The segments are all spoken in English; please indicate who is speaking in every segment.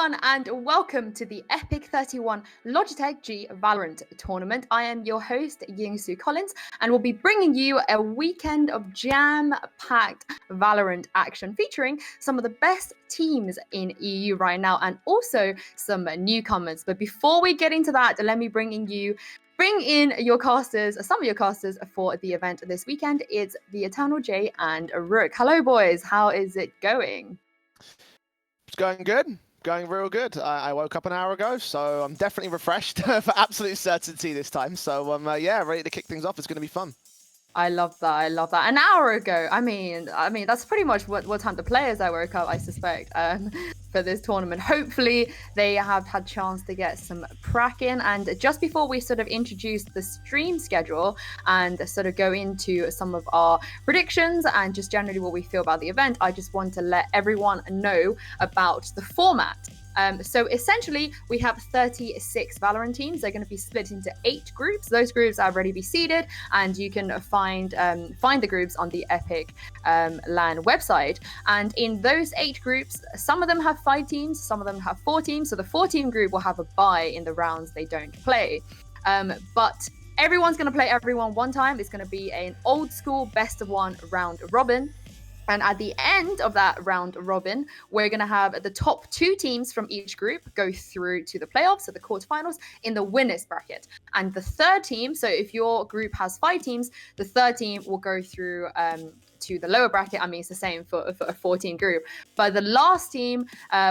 Speaker 1: everyone, and welcome to the epic.31 Logitech G Valorant tournament. I am your host, Yingsu Collins, and we'll be bringing you a weekend of jam-packed Valorant action featuring some of the best teams in EU right now and also some newcomers. But before we get into that, let me bring in your casters, some of your casters for the event this weekend. It's the Eternal J and Rook. Hello, boys. How is it going?
Speaker 2: It's going good. Going real good. I woke up an hour ago, so I'm definitely refreshed for absolute certainty this time. So yeah, ready to kick things off. It's going to be fun.
Speaker 1: I love that. I love that. An hour ago. I mean, that's pretty much what time the players I woke up, I suspect, for this tournament. Hopefully, they have had chance to get some prac in. And just before we sort of introduce the stream schedule and sort of go into some of our predictions and just generally what we feel about the event, I just want to let everyone know about the format. So essentially, we have 36 Valorant teams. They're going to be split into 8 groups. Those groups are already be seeded, and you can find the groups on the epic.LAN website. And in those 8 groups, some of them have 5 teams, some of them have 4 teams. So the 4-team group will have a bye in the rounds they don't play. But everyone's going to play everyone one time. It's going to be an old school best of 1 round robin. And at the end of that round robin, we're going to have the top 2 teams from each group go through to the playoffs, so the quarterfinals, in the winners bracket. And the third team, so if your group has 5 teams, the third team will go through to the lower bracket. I mean, it's the same for a 14 group. But the last team,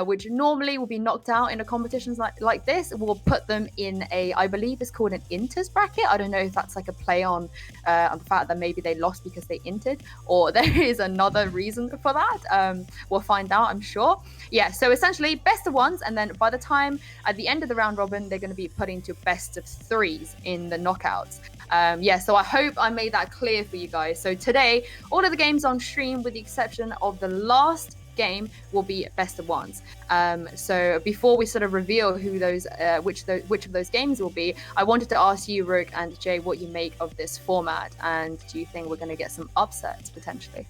Speaker 1: which normally will be knocked out in a competitions like this, will put them in I believe it's called an inters bracket. I don't know if that's like a play on the fact that maybe they lost because they intered, or there is another reason for that. We'll find out, I'm sure. Yeah, so essentially best of 1s, and then by the time at the end of the round robin, they're going to be put into best of 3s in the knockouts. Yeah, so I hope I made that clear for you guys. So today, all of the games on stream, with the exception of the last game, will be best of 1s. So before we sort of reveal who those, which of those games will be, I wanted to ask you, Rook and Jay, what you make of this format, and do you think we're going to get some upsets potentially?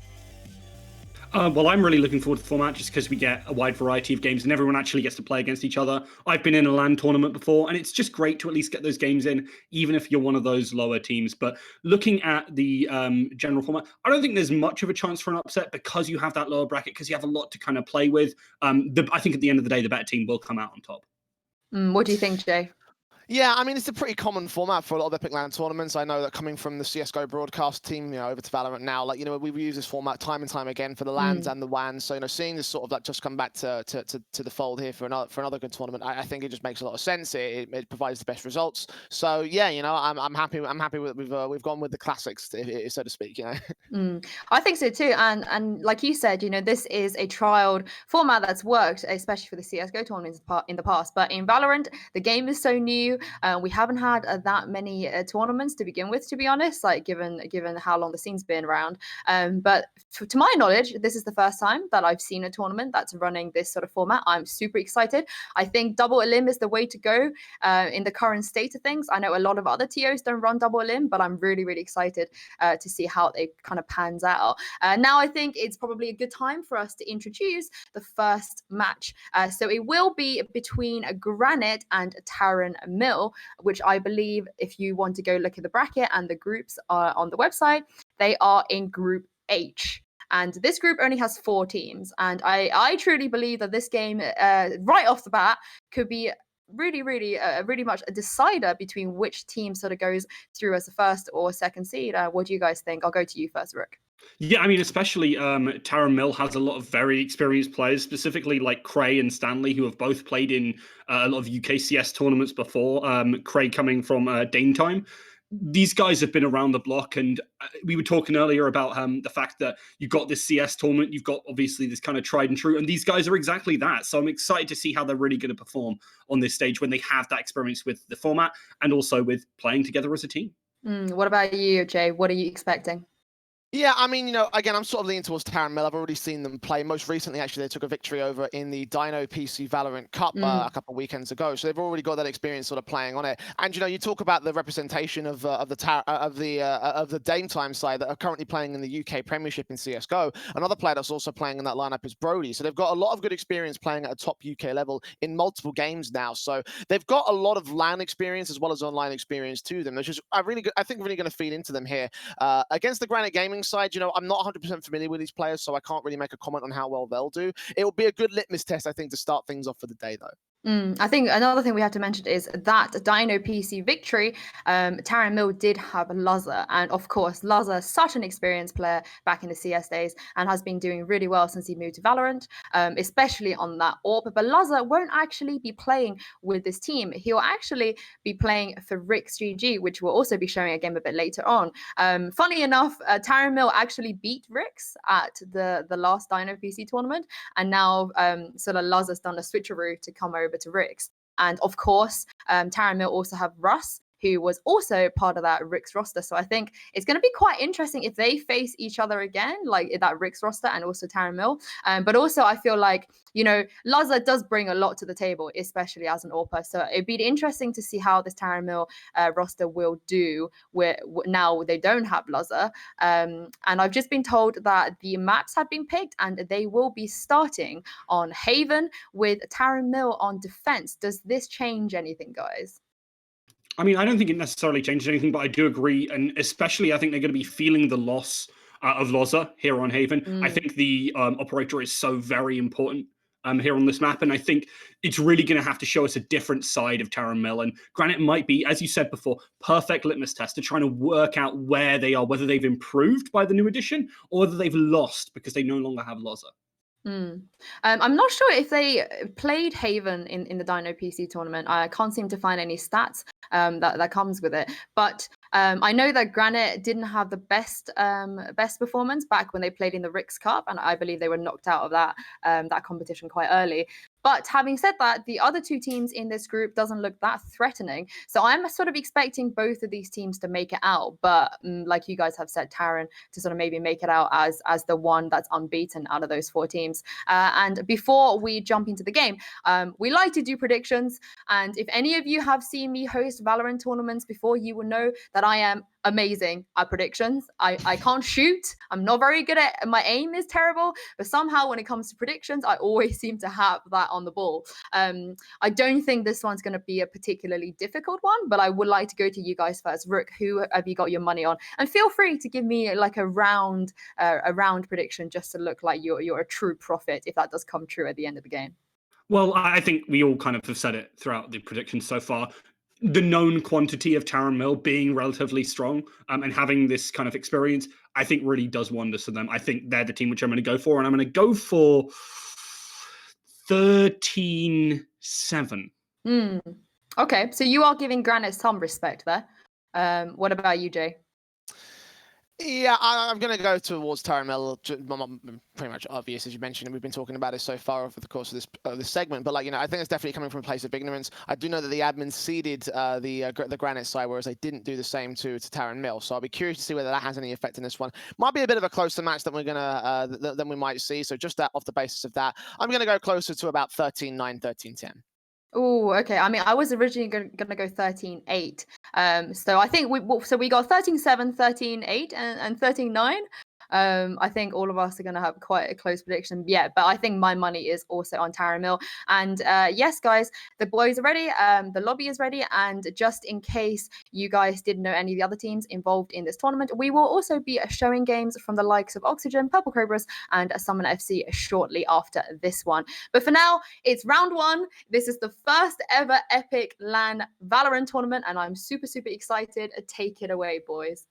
Speaker 3: Well, I'm really looking forward to the format just because we get a wide variety of games and everyone actually gets to play against each other. I've been in a LAN tournament before, and it's just great to at least get those games in, even if you're one of those lower teams. But looking at the general format, I don't think there's much of a chance for an upset because you have that lower bracket, because you have a lot to kind of play with. I think at the end of the day, the better team will come out on top.
Speaker 1: What do you think, Jay?
Speaker 2: Yeah, I mean, it's a pretty common format for a lot of epic.LAN tournaments. I know that coming from the CSGO broadcast team, over to Valorant now, like, we've used this format time and time again for the LANs and the WANs. So, seeing this sort of like just come back to the fold here for another good tournament, I think it just makes a lot of sense. It provides the best results. So yeah, I'm happy. We've gone with the classics, so to speak.
Speaker 1: I think so too, and like you said, this is a trialed format that's worked, especially for the CSGO tournaments in the past. But in Valorant, the game is so new. We haven't had that many tournaments to begin with, to be honest. Like given how long the scene's been around. But to my knowledge, this is the first time that I've seen a tournament that's running this sort of format. I'm super excited. I think double elim is the way to go in the current state of things. I know a lot of other TOs don't run double elim, but I'm really, really excited to see how they kind of pans out. Now I think it's probably a good time for us to introduce the first match. So it will be between Granite and Taran Mill, which I believe, if you want to go look at the bracket and the groups are on the website, they are in Group H. And this group only has 4 teams. And I truly believe that this game, right off the bat, could be really much a decider between which team sort of goes through as the first or second seed. What do you guys think? I'll go to you first, Rook.
Speaker 3: Yeah, I mean, especially Taran Mill has a lot of very experienced players, specifically like Cray and Stanley, who have both played in a lot of UKCS tournaments before. Cray coming from Dane Time. These guys have been around the block, and we were talking earlier about the fact that you've got this CS tournament, you've got obviously this kind of tried and true, and these guys are exactly that. So I'm excited to see how they're really going to perform on this stage when they have that experience with the format and also with playing together as a team.
Speaker 1: What about you, Jay? What are you expecting?
Speaker 2: Yeah, I mean, again, I'm sort of leaning towards Mill. I've already seen them play. Most recently, actually, they took a victory over in the Dino PC Valorant Cup a couple of weekends ago. So they've already got that experience sort of playing on it. And you talk about the representation of the Dame Time side that are currently playing in the UK Premiership in CS:GO. Another player that's also playing in that lineup is Brody. So they've got a lot of good experience playing at a top UK level in multiple games now. So they've got a lot of LAN experience as well as online experience to them, which is I think really going to feed into them here against the Granite Gaming side. I'm not 100% familiar with these players, so I can't really make a comment on how well they'll do. It will be a good litmus test, I think, to start things off for the day, though.
Speaker 1: I think another thing we have to mention is that Dino PC victory, Taran Mill did have Lazza. And of course, Lazza is such an experienced player back in the CS days and has been doing really well since he moved to Valorant, especially on that AWP. But Lazza won't actually be playing with this team. He'll actually be playing for Rick's GG, which we'll also be showing a game a bit later on. Funny enough, Taran Mill actually beat Rick's at the last Dino PC tournament. And now sort of Lazza's done a switcheroo to come over to Rick's. And of course, Taran Mill also have Russ, who was also part of that Rick's roster. So I think it's going to be quite interesting if they face each other again, like that Rick's roster and also Taran Mill. But also I feel like, Lazza does bring a lot to the table, especially as an AWPer. So it'd be interesting to see how this Taran Mill roster will do where now they don't have Lazza. And I've just been told that the maps have been picked and they will be starting on Haven with Taran Mill on defense. Does this change anything, guys?
Speaker 3: I mean, I don't think it necessarily changes anything, but I do agree. And especially, I think they're going to be feeling the loss of Lazza here on Haven. I think the operator is so very important here on this map. And I think it's really going to have to show us a different side of Taran Mill. And Granite might be, as you said before, perfect litmus test to trying to work out where they are, whether they've improved by the new addition or whether they've lost because they no longer have Lazza.
Speaker 1: I'm not sure if they played Haven in the Dino PC tournament. I can't seem to find any stats that comes with it. But I know that Granite didn't have the best performance back when they played in the Rick's Cup, and I believe they were knocked out of that competition quite early. But having said that, the other two teams in this group doesn't look that threatening. So I'm sort of expecting both of these teams to make it out. But like you guys have said, Taran to sort of maybe make it out as the one that's unbeaten out of those four teams. And before we jump into the game, we like to do predictions. And if any of you have seen me host Valorant tournaments before, you will know that I am amazing at predictions. I can't shoot. I'm not very good at my aim is terrible, but somehow when it comes to predictions, I always seem to have that on the ball. I don't think this one's going to be a particularly difficult one, but I would like to go to you guys first. Rook, who have you got your money on? And feel free to give me like a round prediction just to look like you're a true prophet if that does come true at the end of the game.
Speaker 3: Well, I think we all kind of have said it throughout the predictions so far. The known quantity of Taran Mill being relatively strong and having this kind of experience, I think really does wonders for them. I think they're the team which I'm going to go for, and I'm going to go for 13-7.
Speaker 1: Okay, so you are giving Granite some respect there. What about you, Jay?
Speaker 2: Yeah, I'm going to go towards Taran Mill. Pretty much obvious, as you mentioned, and we've been talking about it so far over the course of this segment. But I think it's definitely coming from a place of ignorance. I do know that the admins seeded the Granite side, whereas they didn't do the same to Taran Mill. So I'll be curious to see whether that has any effect in this one. Might be a bit of a closer match than than we might see. So just off the basis of that, I'm going to go closer to about 13-9, 13-10.
Speaker 1: Oh, okay. I mean, I was originally going to go 13-8. So I think we got 13-7, 13-8, and 13-9. I think all of us are going to have quite a close prediction. Yeah, but I think my money is also on Taran Mill. And yes, guys, the boys are ready. The lobby is ready. And just in case you guys didn't know any of the other teams involved in this tournament, we will also be showing games from the likes of Oxygen, Purple Cobras, and Summon FC shortly after this one. But for now, it's round one. This is the first ever epic.LAN Valorant tournament, and I'm super, super excited. Take it away, boys.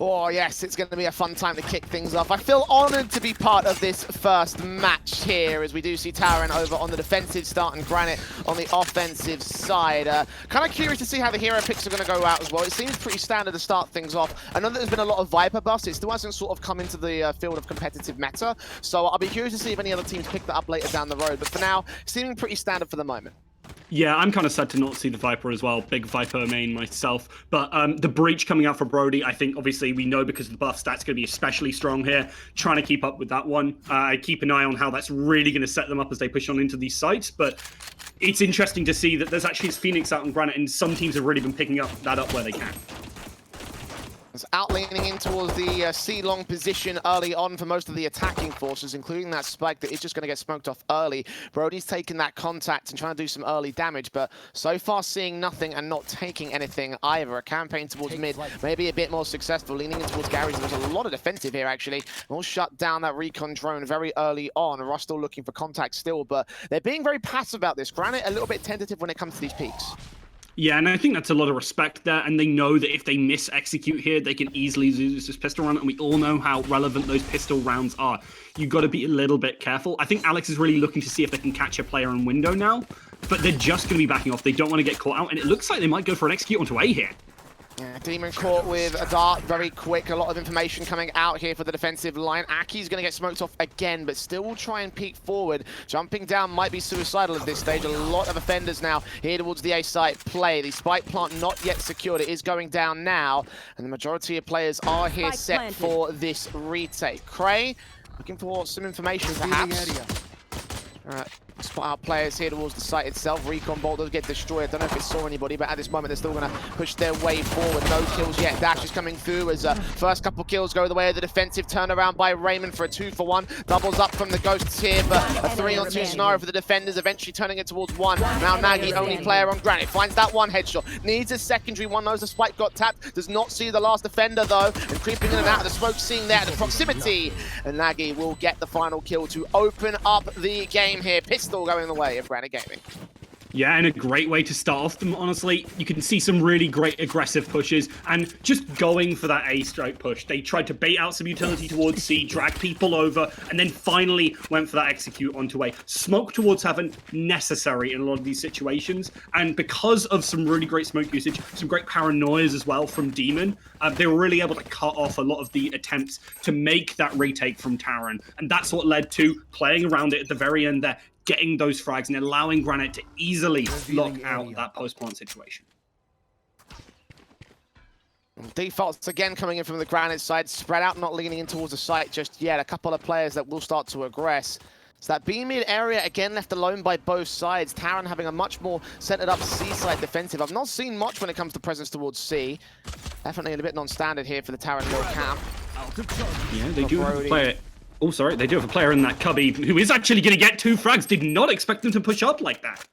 Speaker 2: Oh, yes, it's going to be a fun time to kick things off. I feel honoured to be part of this first match here, as we do see Taran over on the defensive start and Granite on the offensive side. Kind of curious to see how the hero picks are going to go out as well. It seems pretty standard to start things off. I know that there's been a lot of Viper buffs. It still hasn't sort of come into the field of competitive meta, so I'll be curious to see if any other teams pick that up later down the road. But for now, seeming pretty standard for the moment.
Speaker 3: Yeah, I'm kind of sad to not see the Viper as well. Big Viper main myself. But the breach coming out for Brody, I think obviously we know because of the buff stats going to be especially strong here. Trying to keep up with that one. I keep an eye on how that's really going to set them up as they push on into these sites. But it's interesting to see that there's actually Phoenix out on Granite, and some teams have really been picking that up where they can.
Speaker 2: It's out leaning in towards the C-long position early on for most of the attacking forces, including that spike that is just going to get smoked off early. Brody's taking that contact and trying to do some early damage, but so far seeing nothing and not taking anything either. A campaign towards mid, maybe a bit more successful, leaning in towards Gary's. There's a lot of defensive here, actually. We'll shut down that recon drone very early on. Russ still looking for contact still, but they're being very passive about this. Granite a little bit tentative when it comes to these peaks.
Speaker 3: Yeah, and I think that's a lot of respect there, and they know that if they miss-execute here, they can easily lose this pistol round, and we all know how relevant those pistol rounds are. You've got to be a little bit careful. I think Alex is really looking to see if they can catch a player in window now, but they're just going to be backing off. They don't want to get caught out, and it looks like they might go for an execute onto A here.
Speaker 2: Yeah, Demon caught with a dart very quick. A lot of information coming out here for the defensive line. Aki's going to get smoked off again, but still will try and peek forward. Jumping down might be suicidal at this stage. A lot of offenders now here towards the A site play. The spike plant not yet secured. It is going down now, and the majority of players are here set for this retake. Cray looking for some information perhaps. Spot out players here towards the site itself. Recon bolt does get destroyed. I don't know if it saw anybody, but at this moment they're still going to push their way forward. No kills yet. Dash is coming through as first couple kills go the way of the defensive turnaround by Raymond for a 2-for-1. Doubles up from the Ghosts here, but a 3-on-2 scenario for the defenders, eventually turning it towards one. Now Nagy, only player on Granite, finds that one headshot. Needs a secondary one, knows the spike got tapped. Does not see the last defender though, and creeping in and out of the smoke scene there at the proximity. And Nagy will get the final kill to open up the game here. Pistol going the way of Granite Gaming.
Speaker 3: Yeah, and a great way to start off them, honestly. You can see some really great aggressive pushes and just going for that A strike push. They tried to bait out some utility towards C, drag people over, and then finally went for that execute onto A. Smoke towards Heaven, necessary in a lot of these situations. And because of some really great smoke usage, some great paranoias as well from Demon, they were really able to cut off a lot of the attempts to make that retake from Taran. And that's what led to playing around it at the very end there, getting those frags and allowing Granite to easily lock out that post-plant situation.
Speaker 2: Defaults again coming in from the Granite side, spread out, not leaning in towards the site just yet. A couple of players that will start to aggress. So that B mid area again left alone by both sides. Taran having a much more centered up C side defensive. I've not seen much when it comes to presence towards C. Definitely a bit non-standard here for the Taran Mill camp.
Speaker 3: Yeah, they do have a player. Oh, sorry, they do have a player in that cubby who is actually going to get 2 frags. Did not expect them to push up like that.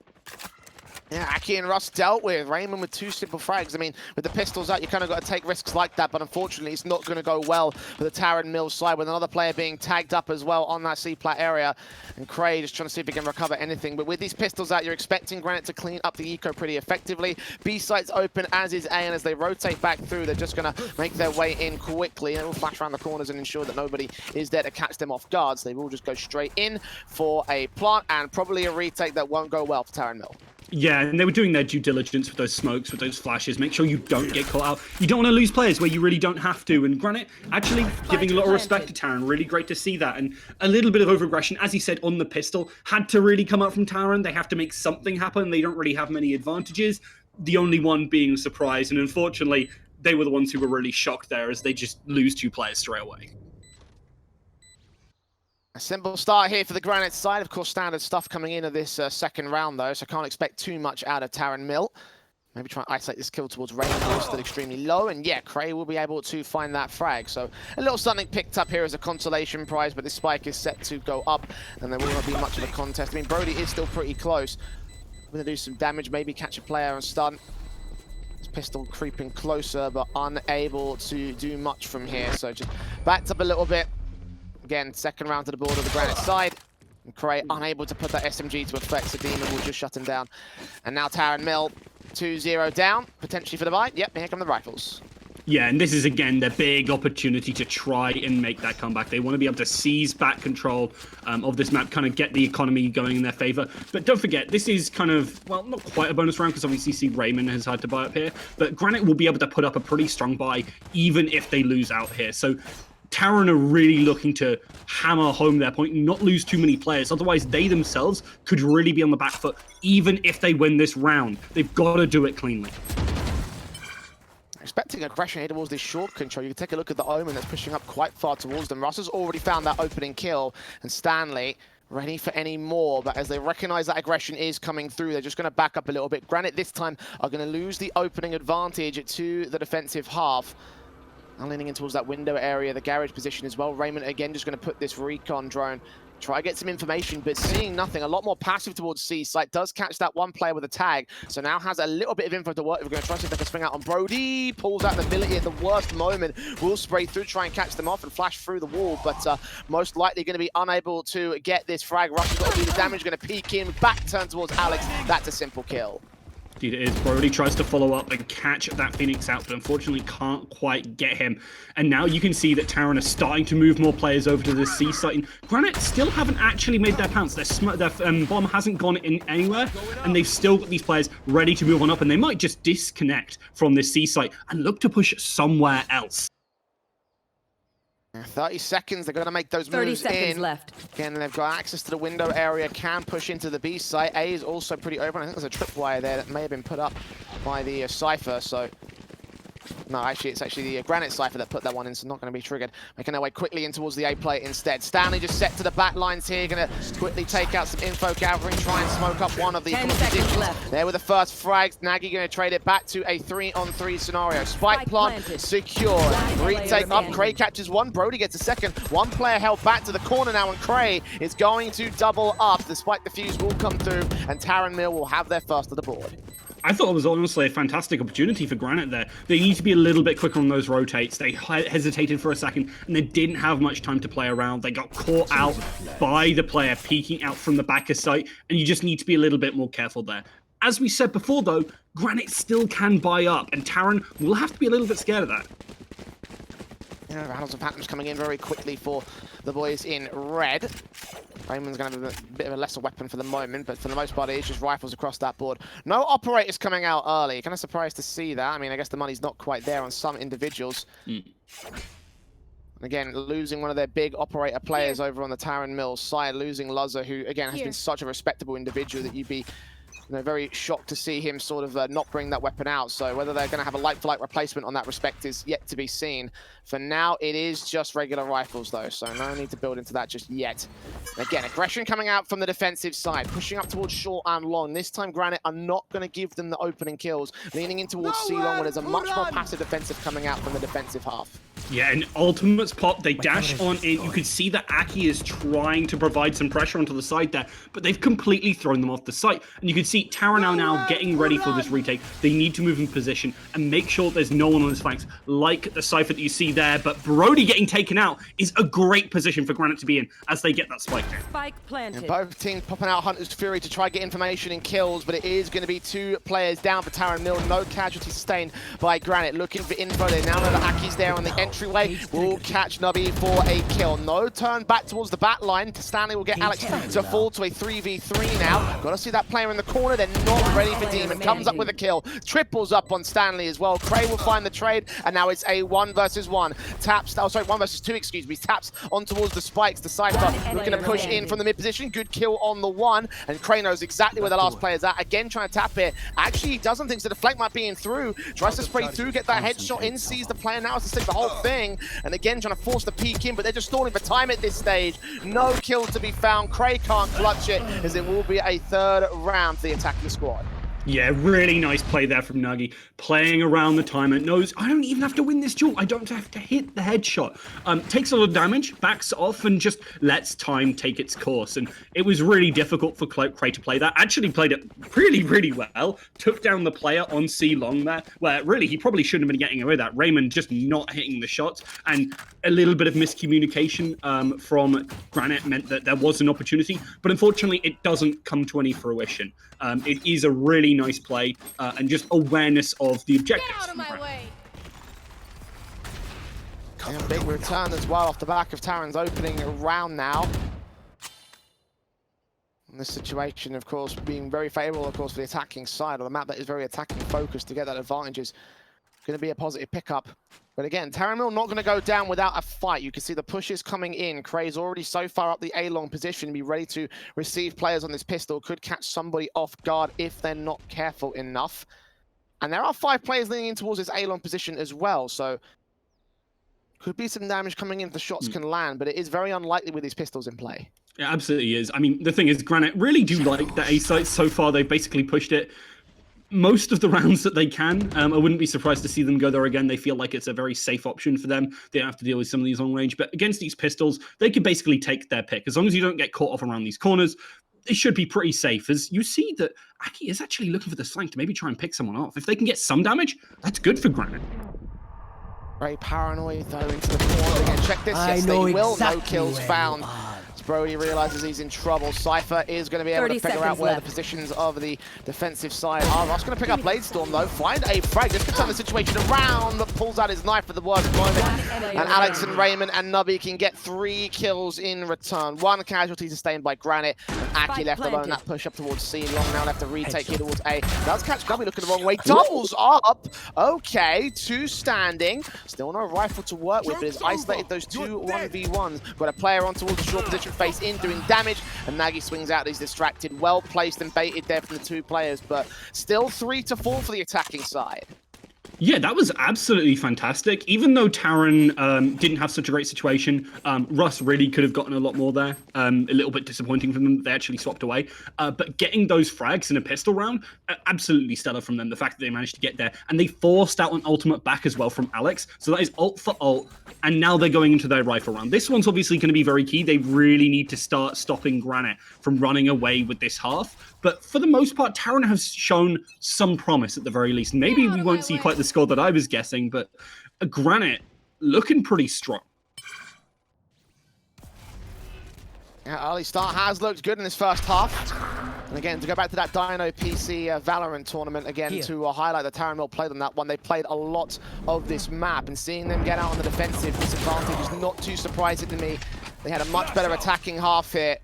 Speaker 2: Yeah, Aki and Russ dealt with. Raymond with 2 simple frags. I mean, with the pistols out, you kind of got to take risks like that, but unfortunately, it's not going to go well for the Taran Mill side, with another player being tagged up as well on that C-plat area. And Cray just trying to see if he can recover anything. But with these pistols out, you're expecting Granite to clean up the eco pretty effectively. B site's open, as is A, and as they rotate back through, they're just going to make their way in quickly. And it will flash around the corners and ensure that nobody is there to catch them off guard. So they will just go straight in for a plant and probably a retake that won't go well for Taran Mill.
Speaker 3: Yeah, and they were doing their due diligence with those smokes, with those flashes. Make sure you don't get caught out. You don't want to lose players where you really don't have to. And Granite actually giving a lot of respect to Taran. Really great to see that. And a little bit of over-aggression, as he said, on the pistol. Had to really come out from Taran. They have to make something happen. They don't really have many advantages. The only one being surprise. And unfortunately, they were the ones who were really shocked there as they just lose 2 players straight away.
Speaker 2: A simple start here for the Granite side. Of course, standard stuff coming in of this second round, though, so I can't expect too much out of Taran Mill. Maybe try and isolate this kill towards Raymond, who's still extremely low. And yeah, Cray will be able to find that frag. So a little something picked up here as a consolation prize, but this spike is set to go up, and there will not be much of a contest. I mean, Brody is still pretty close. I'm going to do some damage, maybe catch a player and stun. This pistol creeping closer, but unable to do much from here. So just backed up a little bit. Again, second round to the board of the Granite side. And Cray unable to put that SMG to effect, so Demon will just shut him down. And now Taran Mill 2-0 down, potentially for the buy. Yep, here come the rifles.
Speaker 3: Yeah, and this is, again, their big opportunity to try and make that comeback. They want to be able to seize back control of this map, kind of get the economy going in their favor. But don't forget, this is kind of, well, not quite a bonus round, because obviously see Raymond has had to buy up here. But Granite will be able to put up a pretty strong buy, even if they lose out here. So Terran are really looking to hammer home their point and not lose too many players. Otherwise, they themselves could really be on the back foot, even if they win this round. They've got to do it cleanly.
Speaker 2: Expecting aggression here towards this short control. You can take a look at the Omen that's pushing up quite far towards them. Russ has already found that opening kill, and Stanley ready for any more, but as they recognize that aggression is coming through, they're just going to back up a little bit. Granite this time are going to lose the opening advantage to the defensive half. And leaning in towards that window area, the garage position as well. Raymond again just going to put this recon drone, try to get some information, but seeing nothing. A lot more passive towards C site. Does catch that one player with a tag, so now has a little bit of info to work. We're going to try to see if they can swing out on Brody. Pulls out the ability at the worst moment. Will spray through, try and catch them off and flash through the wall, but most likely going to be unable to get this frag. Rush has got to do the damage, going to peek in, back turn towards Alex. That's a simple kill.
Speaker 3: Indeed it is. Brody tries to follow up and catch that Phoenix out, but unfortunately can't quite get him. And now you can see that Terran are starting to move more players over to the C site. And Granite still haven't actually made their pounce. Their bomb hasn't gone in anywhere, and they've still got these players ready to move on up, and they might just disconnect from this C site and look to push somewhere else.
Speaker 2: 30 seconds, they're going to make those moves
Speaker 4: 30 seconds
Speaker 2: in.
Speaker 4: left.
Speaker 2: Again, they've got access to the window area, can push into the B site. A is also pretty open. I think there's a tripwire there that may have been put up by the Cypher, so... No, actually, it's actually the Granite Cypher that put that one in, so not going to be triggered. Making their way quickly in towards the A plate instead. Stanley just set to the back lines here, going to quickly take out some info gathering, try and smoke up one of the positions. There with the first frags, Nagy going to trade it back to a 3-on-3 scenario. Spike plant secured. Retake up, Cray catches one, Brody gets a second. One player held back to the corner now, and Cray is going to double up. The spike defuse will come through, and Taran Mill will have their first of the board.
Speaker 3: I thought it was honestly a fantastic opportunity for Granite there. They need to be a little bit quicker on those rotates. They hesitated for a second, and they didn't have much time to play around. They got caught out by the player peeking out from the back of sight, and you just need to be a little bit more careful there. As we said before, though, Granite still can buy up, and Taran will have to be a little bit scared of that.
Speaker 2: Yeah, Rattles and Phantoms coming in very quickly for the boys in red. Raymond's going to have a bit of a lesser weapon for the moment, but for the most part, it is just rifles across that board. No operators coming out early. Kind of surprised to see that. I mean, I guess the money's not quite there on some individuals. Again, losing one of their big operator players over on the Taran Mills side, losing Luzza, who, again, has been such a respectable individual that you'd be very shocked to see him sort of not bring that weapon out. So whether they're going to have a like-for-like replacement on that respect is yet to be seen. For now, it is just regular rifles, though, so no need to build into that just yet. Again, aggression coming out from the defensive side, pushing up towards short and long. This time, Granite are not going to give them the opening kills, leaning in towards C-long, where there's a much more passive defensive coming out from the defensive half.
Speaker 3: Yeah, and Ultimates pop, they dash on in. You can see that Aki is trying to provide some pressure onto the side there, but they've completely thrown them off the site. And you can see Taran now getting ready for this retake. They need to move in position and make sure there's no one on his flanks, like the Cypher that you see there. But Brody getting taken out is a great position for Granite to be in as they get that spike down.
Speaker 4: Spike planted.
Speaker 2: And both teams popping out Hunter's Fury to try to get information and kills, but it is going to be 2 players down for Taran Mill. No casualty sustained by Granite. Looking for info. They now know that Aki's there on the entryway. Will catch Nubby for a kill. No turn back towards the back line. Stanley will get Alex to fall to a 3v3 now. Got to see that player in the corner. They're not ready for Demon. Comes up with a kill. Triples up on Stanley as well. Cray will find the trade, and now it's a 1 versus 1. Taps, oh sorry, 1 versus 2, excuse me. Taps on towards the spikes. The Cypher looking to push in from the mid position. Good kill on the 1, and Cray knows exactly where the last player's at. Again, trying to tap it. Actually, he doesn't think so. The flank might be in through. Tries to spray through, get that headshot in, sees the player now has to stick the whole thing. And again, trying to force the peek in, but they're just stalling for time at this stage. No kill to be found. Cray can't clutch it, as it will be a 3rd round for the attacking squad.
Speaker 3: Yeah, really nice play there from Nuggy. Playing around the time. It knows I don't even have to win this duel. I don't have to hit the headshot. Takes a lot of damage, backs off, and just lets time take its course. And it was really difficult for Cray to play that. Actually played it really, really well. Took down the player on C-long there, where really he probably shouldn't have been getting away with that. Raymond just not hitting the shots. And a little bit of miscommunication from Granite meant that there was an opportunity. But unfortunately, it doesn't come to any fruition. It is a really nice play and just awareness of the objectives.
Speaker 4: Get out of my way.
Speaker 2: And a big return as well off the back of Taran's opening round now. And this situation, of course, being very favourable, of course, for the attacking side of the map that is very attacking focused to get that advantages going to be a positive pickup. But again, Taramil not going to go down without a fight. You can see the pushes coming in. Kray's already so far up the A-long position, be ready to receive players on this pistol. Could catch somebody off guard if they're not careful enough. And there are 5 players leaning in towards this A-long position as well, so could be some damage coming in if the shots can land, but it is very unlikely with these pistols in play.
Speaker 3: It absolutely is. I mean, the thing is, Granite really do like the A site so far. They've basically pushed it most of the rounds that they can. I wouldn't be surprised to see them go there again. They feel like it's a very safe option for them. They don't have to deal with some of these long range, but against these pistols, they can basically take their pick. As long as you don't get caught off around these corners, it should be pretty safe. As you see that Aki is actually looking for the flank to maybe try and pick someone off. If they can get some damage, that's good for Granite.
Speaker 2: Very paranoid though into the corner again. Check this, yes they will. No kills found. Brody realizes he's in trouble. Cypher is going to be able to figure out where the positions of the defensive side are. Ross going to pick up Bladestorm though, find a frag, just to turn the situation around, but pulls out his knife at the worst moment. And Alex and Raymond and Nubby can get 3 kills in return. 1 casualty sustained by Granite. And Aki left alone, that push up towards C. Long now left to retake here towards A. Does catch Nubby looking the wrong way. Doubles up. Okay, 2 standing. Still no rifle to work with, but has isolated those 2 1v1s. Got a player on towards the short position, face in, doing damage, and Nagy swings out, he's distracted. Well placed and baited there from the 2 players, but still 3 to 4 for the attacking side.
Speaker 3: Yeah, that was absolutely fantastic. Even though Taran didn't have such a great situation, Russ really could have gotten a lot more there. A little bit disappointing for them that they actually swapped away. But getting those frags in a pistol round, absolutely stellar from them. The fact that they managed to get there. And they forced out an ultimate back as well from Alex. So that is ult for ult. And now they're going into their rifle round. This one's obviously going to be very key. They really need to start stopping Granite from running away with this half. But for the most part, Taran has shown some promise at the very least. Maybe we won't see quite the score that I was guessing, but Granite looking pretty strong.
Speaker 2: Yeah, early start has looked good in this first half. And again, to go back to that Dino PC Valorant tournament again, to highlight that Taran played on that one. They played a lot of this map, and seeing them get out on the defensive disadvantage is not too surprising to me. They had a much better attacking half here.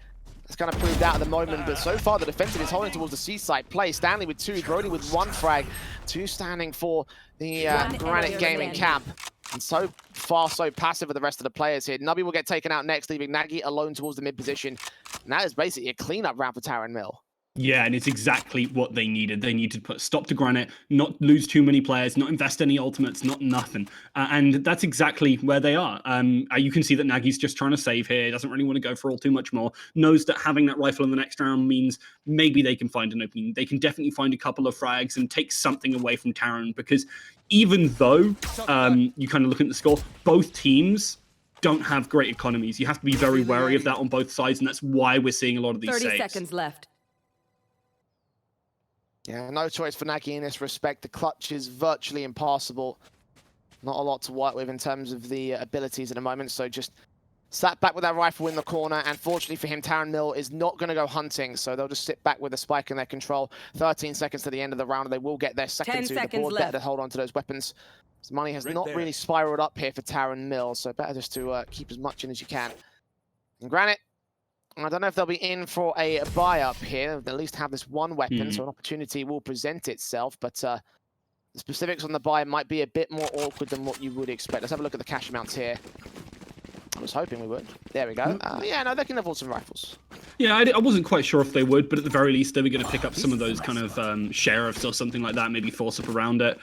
Speaker 2: It's kind of proved out at the moment, but so far the defensive is holding towards the C-side play. Stanley with 2, Brody with 1 frag, 2 standing for the Granite Gaming camp. And so far, so passive are the rest of the players here. Nubby will get taken out next, leaving Nagy alone towards the mid position. And that is basically a cleanup round for Taran Mill.
Speaker 3: Yeah, and it's exactly what they needed. They needed to put a stop to Granite, not lose too many players, not invest any ultimates, not nothing. And that's exactly where they are. You can see that Nagy's just trying to save here, doesn't really want to go for all too much more, knows that having that rifle in the next round means maybe they can find an opening. They can definitely find a couple of frags and take something away from Taran, because even though you kind of look at the score, both teams don't have great economies. You have to be very wary of that on both sides, and that's why we're seeing a lot of these
Speaker 4: 30
Speaker 3: saves.
Speaker 4: seconds left.
Speaker 2: Yeah, no choice for Nagy in this respect. The clutch is virtually impassable. Not a lot to work with in terms of the abilities at the moment, so just sat back with that rifle in the corner, and fortunately for him, Taran Mill is not going to go hunting, so they'll just sit back with the spike in their control. 13 seconds to the end of the round, and they will get their second 2 the board. Better to hold on to those weapons. So money has not really spiraled up here for Taran Mill, so better just to keep as much in as you can. And Granite, I don't know if they'll be in for a buy-up here. They'll at least have this 1 weapon, so an opportunity will present itself. But the specifics on the buy might be a bit more awkward than what you would expect. Let's have a look at the cash amounts here. I was hoping we would. There we go. Yeah, no, they can afford some rifles.
Speaker 3: Yeah, I wasn't quite sure if they would, but at the very least, they were going to pick up some of those kind of sheriffs or something like that, maybe force up around it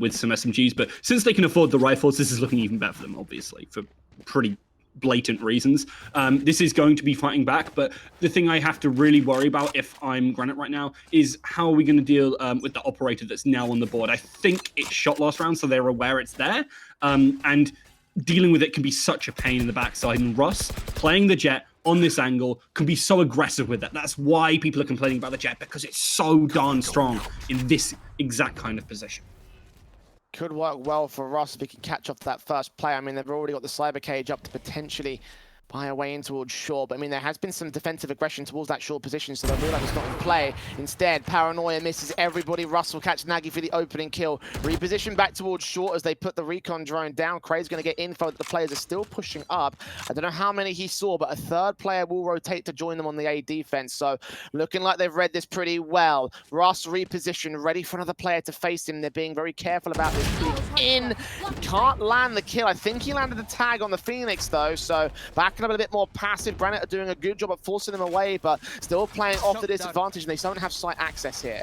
Speaker 3: with some SMGs. But since they can afford the rifles, this is looking even better for them, obviously, for pretty blatant reasons. This is going to be fighting back, but the thing I have to really worry about if I'm Granite right now is how are we going to deal with the operator that's now on the board. I think it shot last round, so they're aware it's there, and dealing with it can be such a pain in the backside, and Russ playing the jet on this angle can be so aggressive with it. That's why people are complaining about the jet, because it's so darn strong in this exact kind of position.
Speaker 2: Could work well for Russ if he can catch off that first play. I mean, they've already got the cyber cage up to potentially buy away in towards short, but I mean, there has been some defensive aggression towards that short position, so they'll realize it's not in play. Instead, Paranoia misses everybody. Russell catch Nagy for the opening kill. Reposition back towards short as they put the recon drone down. Cray's going to get info that the players are still pushing up. I don't know how many he saw, but a third player will rotate to join them on the A defense, so looking like they've read this pretty well. Russ reposition, ready for another player to face him. They're being very careful about this. In, can't land the kill. I think he landed the tag on the Phoenix though, so back a bit more passive. Granite are doing a good job of forcing them away, but still playing off the disadvantage, and they don't have site access here.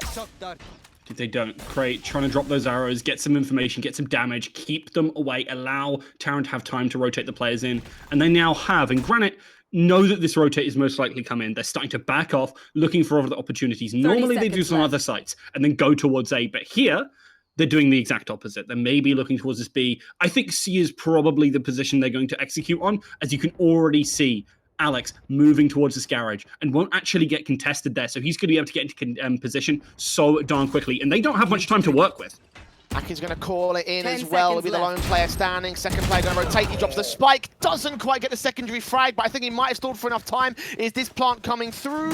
Speaker 3: They don't. Cray trying to drop those arrows, get some information, get some damage, keep them away, allow Terran to have time to rotate the players in, and they now have. And Granite know that this rotate is most likely come in. They're starting to back off, looking for other opportunities. Normally they do some other sites and then go towards A, but here they're doing the exact opposite. They're maybe looking towards this B. I think C is probably the position they're going to execute on, as you can already see Alex moving towards this garage and won't actually get contested there. So he's going to be able to get into position so darn quickly, and they don't have much time to work with.
Speaker 2: Aki's going to call it in as well. It'll be the lone player standing. Second player going to rotate. He drops the spike. Doesn't quite get the secondary frag, but I think he might have stalled for enough time. Is this plant coming through?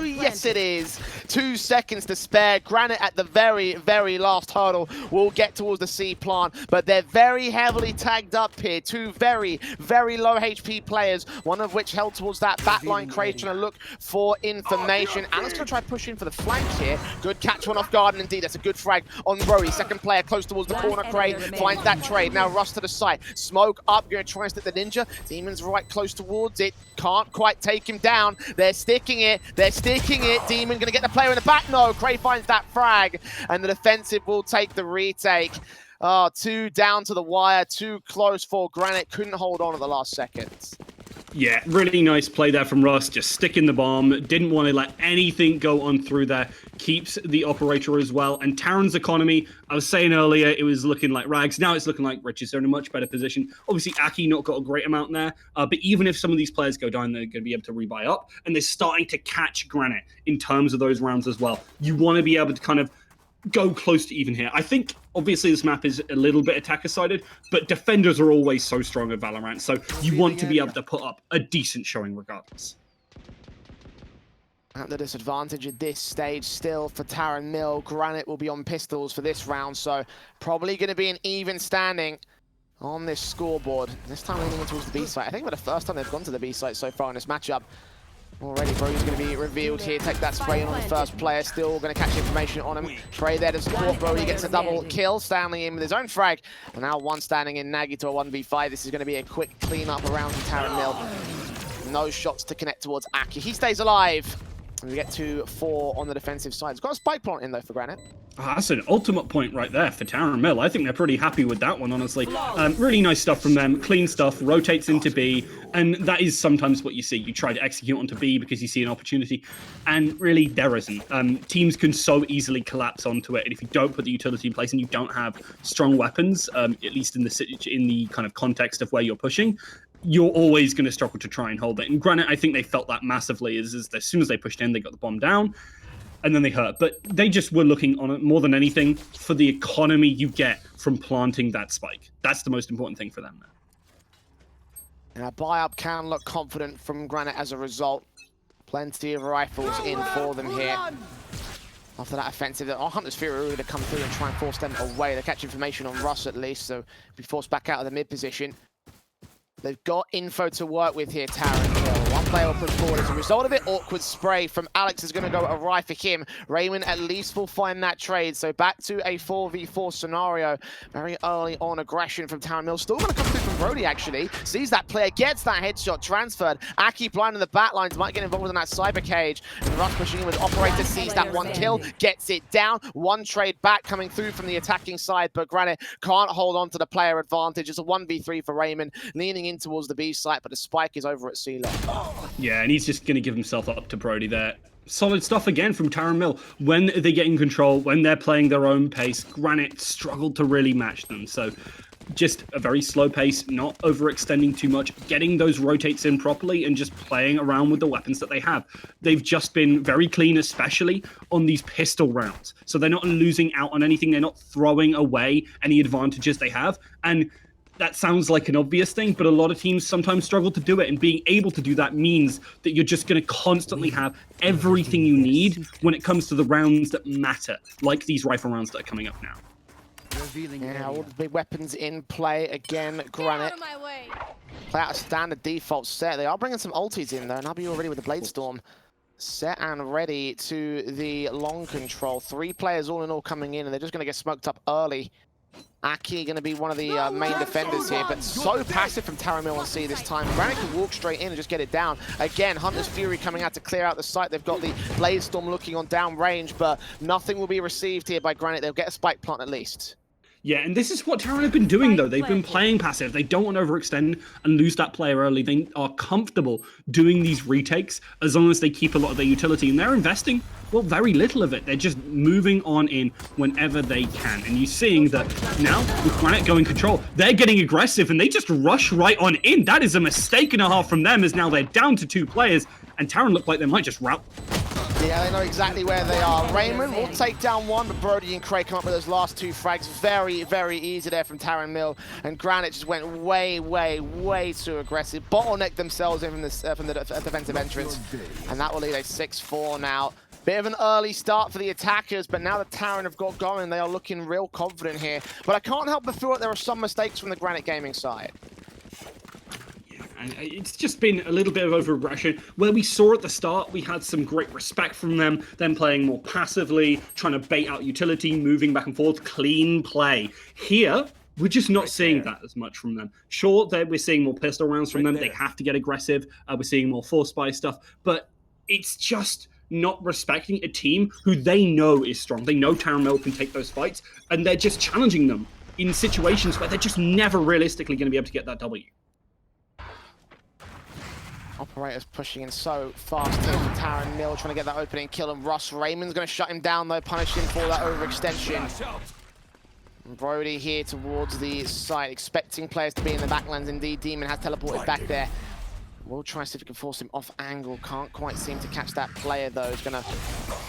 Speaker 2: Yes, it is. 2 seconds to spare. Granite at the very, very last hurdle will get towards the C plant, but they're very heavily tagged up here. 2 very, very low HP players, one of which held towards that backline. Craig trying to look for information. Alan's going to try pushing for the flank here. Good catch, one off guard, and indeed, that's a good frag on Rory. Second player close towards the corner. Craig finds that trade. Now Russ to the side. Smoke up, going to try and stick the Ninja. Demon's right close towards it. Can't quite take him down. They're sticking it. They're sticking it. Demon going to get the player in the back. No, Craig finds that frag. And the defensive will take the retake. 2 down to the wire. Too close for Granite. Couldn't hold on at the last seconds.
Speaker 3: Yeah, really nice play there from Russ, just sticking the bomb, didn't want to let anything go on through there, keeps the operator as well. And Terran's economy, I was saying earlier, it was looking like rags, now it's looking like riches. They're in a much better position. Obviously, Aki not got a great amount there, but even if some of these players go down, they're going to be able to rebuy up, and they're starting to catch Granite in terms of those rounds as well. You want to be able to kind of go close to even here. I think, obviously, this map is a little bit attacker-sided, but defenders are always so strong at Valorant, so you want to be able to put up a decent showing regardless.
Speaker 2: At the disadvantage at this stage still for Taran Mill. Granite will be on pistols for this round, so probably going to be an even standing on this scoreboard. This time leaning towards the B site. I think for the first time they've gone to the B site so far in this matchup. Already, Brody's going to be revealed here. Take that spray in on the first player. Still going to catch information on him. Trey there to support. Brody gets a double kill. Stanley in with his own frag. And now one standing in. Nagy to a 1v5. This is going to be a quick clean-up around Taran Mill. No shots to connect towards Aki. He stays alive. And we get to 4 on the defensive side. It's got a spike plant in, though, for Granite.
Speaker 3: That's an ultimate point right there for Taran Mill. I think they're pretty happy with that one, honestly. Really nice stuff from them. Clean stuff, rotates into B, and that is sometimes what you see. You try to execute onto B because you see an opportunity, and really there isn't. Teams can so easily collapse onto it, and if you don't put the utility in place and you don't have strong weapons, at least in the kind of context of where you're pushing, you're always going to struggle to try and hold it. And Granite, I think they felt that massively. As soon as they pushed in, they got the bomb down, and then they hurt. But they just were looking on it more than anything for the economy you get from planting that spike. That's the most important thing for them now.
Speaker 2: And a buy-up can look confident from Granite as a result. Plenty of rifles in for them here. After that offensive, Hunter's Fury are really to come through and try and force them away. They catch information on Russ at least, so be forced back out of the mid position. They've got info to work with here, Taran Hill. One player will push forward. As a result of it, awkward spray from Alex is going to go awry for him. Raymond at least will find that trade. So back to a 4v4 scenario. Very early on aggression from Taran Mill. Still going to come through from Brody, actually. Sees that player, gets that headshot transferred. Aki blind in the back lines, might get involved in that cyber cage. And Russ pushing in with Operator, sees that one kill, gets it down. One trade back coming through from the attacking side, but Granite can't hold on to the player advantage. It's a 1v3 for Raymond, leaning in towards the B site, but the spike is over at C level.
Speaker 3: Yeah, and he's just going to give himself up to Brody there. Solid stuff again from Taran Mill. When they get in control, when they're playing their own pace, Granite struggled to really match them. So just a very slow pace, not overextending too much, getting those rotates in properly and just playing around with the weapons that they have. They've just been very clean, especially on these pistol rounds. So they're not losing out on anything. They're not throwing away any advantages they have. And that sounds like an obvious thing, but a lot of teams sometimes struggle to do it, and being able to do that means that you're just going to constantly have everything you need when it comes to the rounds that matter, like these rifle rounds that are coming up now.
Speaker 2: Yeah, all the big weapons in play again. Granite play out a standard default set. They are bringing some ultis in though, and I'll be already with the Blade Storm set and ready to the long control. 3 players all in all coming in, and they're just going to get smoked up early. Aki going to be one of the main defenders here, but so passive from Taramil on C this time. Granite can walk straight in and just get it down. Again, Hunter's Fury coming out to clear out the site. They've got the Blade Storm looking on down range, but nothing will be received here by Granite. They'll get a spike plant at least.
Speaker 3: Yeah, and this is what Terran have been doing, though. They've been playing passive. They don't want to overextend and lose that player early. They are comfortable doing these retakes as long as they keep a lot of their utility. And they're investing, well, very little of it. They're just moving on in whenever they can. And you're seeing that now, with Granite going control, they're getting aggressive, and they just rush right on in. That is a mistake and a half from them, as now they're down to 2 players. And Terran look like they might just rout.
Speaker 2: Yeah, they know exactly where they are. Raymond will take down one, but Brody and Craig come up with those last 2 frags. Very, very easy there from Taran Mill. And Granite just went way, way, way too aggressive. Bottlenecked themselves in from the defensive entrance. And that will lead a 6-4 now. Bit of an early start for the attackers, but now that Taran have got going, they are looking real confident here. But I can't help but feel like there are some mistakes from the Granite Gaming side.
Speaker 3: And it's just been a little bit of over-aggression. Where we saw at the start, we had some great respect from them playing more passively, trying to bait out utility, moving back and forth, clean play. Here, we're just not seeing that as much from them. Sure, we're seeing more pistol rounds from them. They have to get aggressive. We're seeing more force buy stuff. But it's just not respecting a team who they know is strong. They know Taramel can take those fights, and they're just challenging them in situations where they're just never realistically going to be able to get that W.
Speaker 2: Operators pushing in so fast here for Taran Mill, trying to get that opening kill, and Russ Raymond's going to shut him down though, punish him for that overextension. And Brody here towards the site, expecting players to be in the backlands. Indeed, Demon has teleported back there. We'll try to see if we can force him off angle. Can't quite seem to catch that player though. He's going to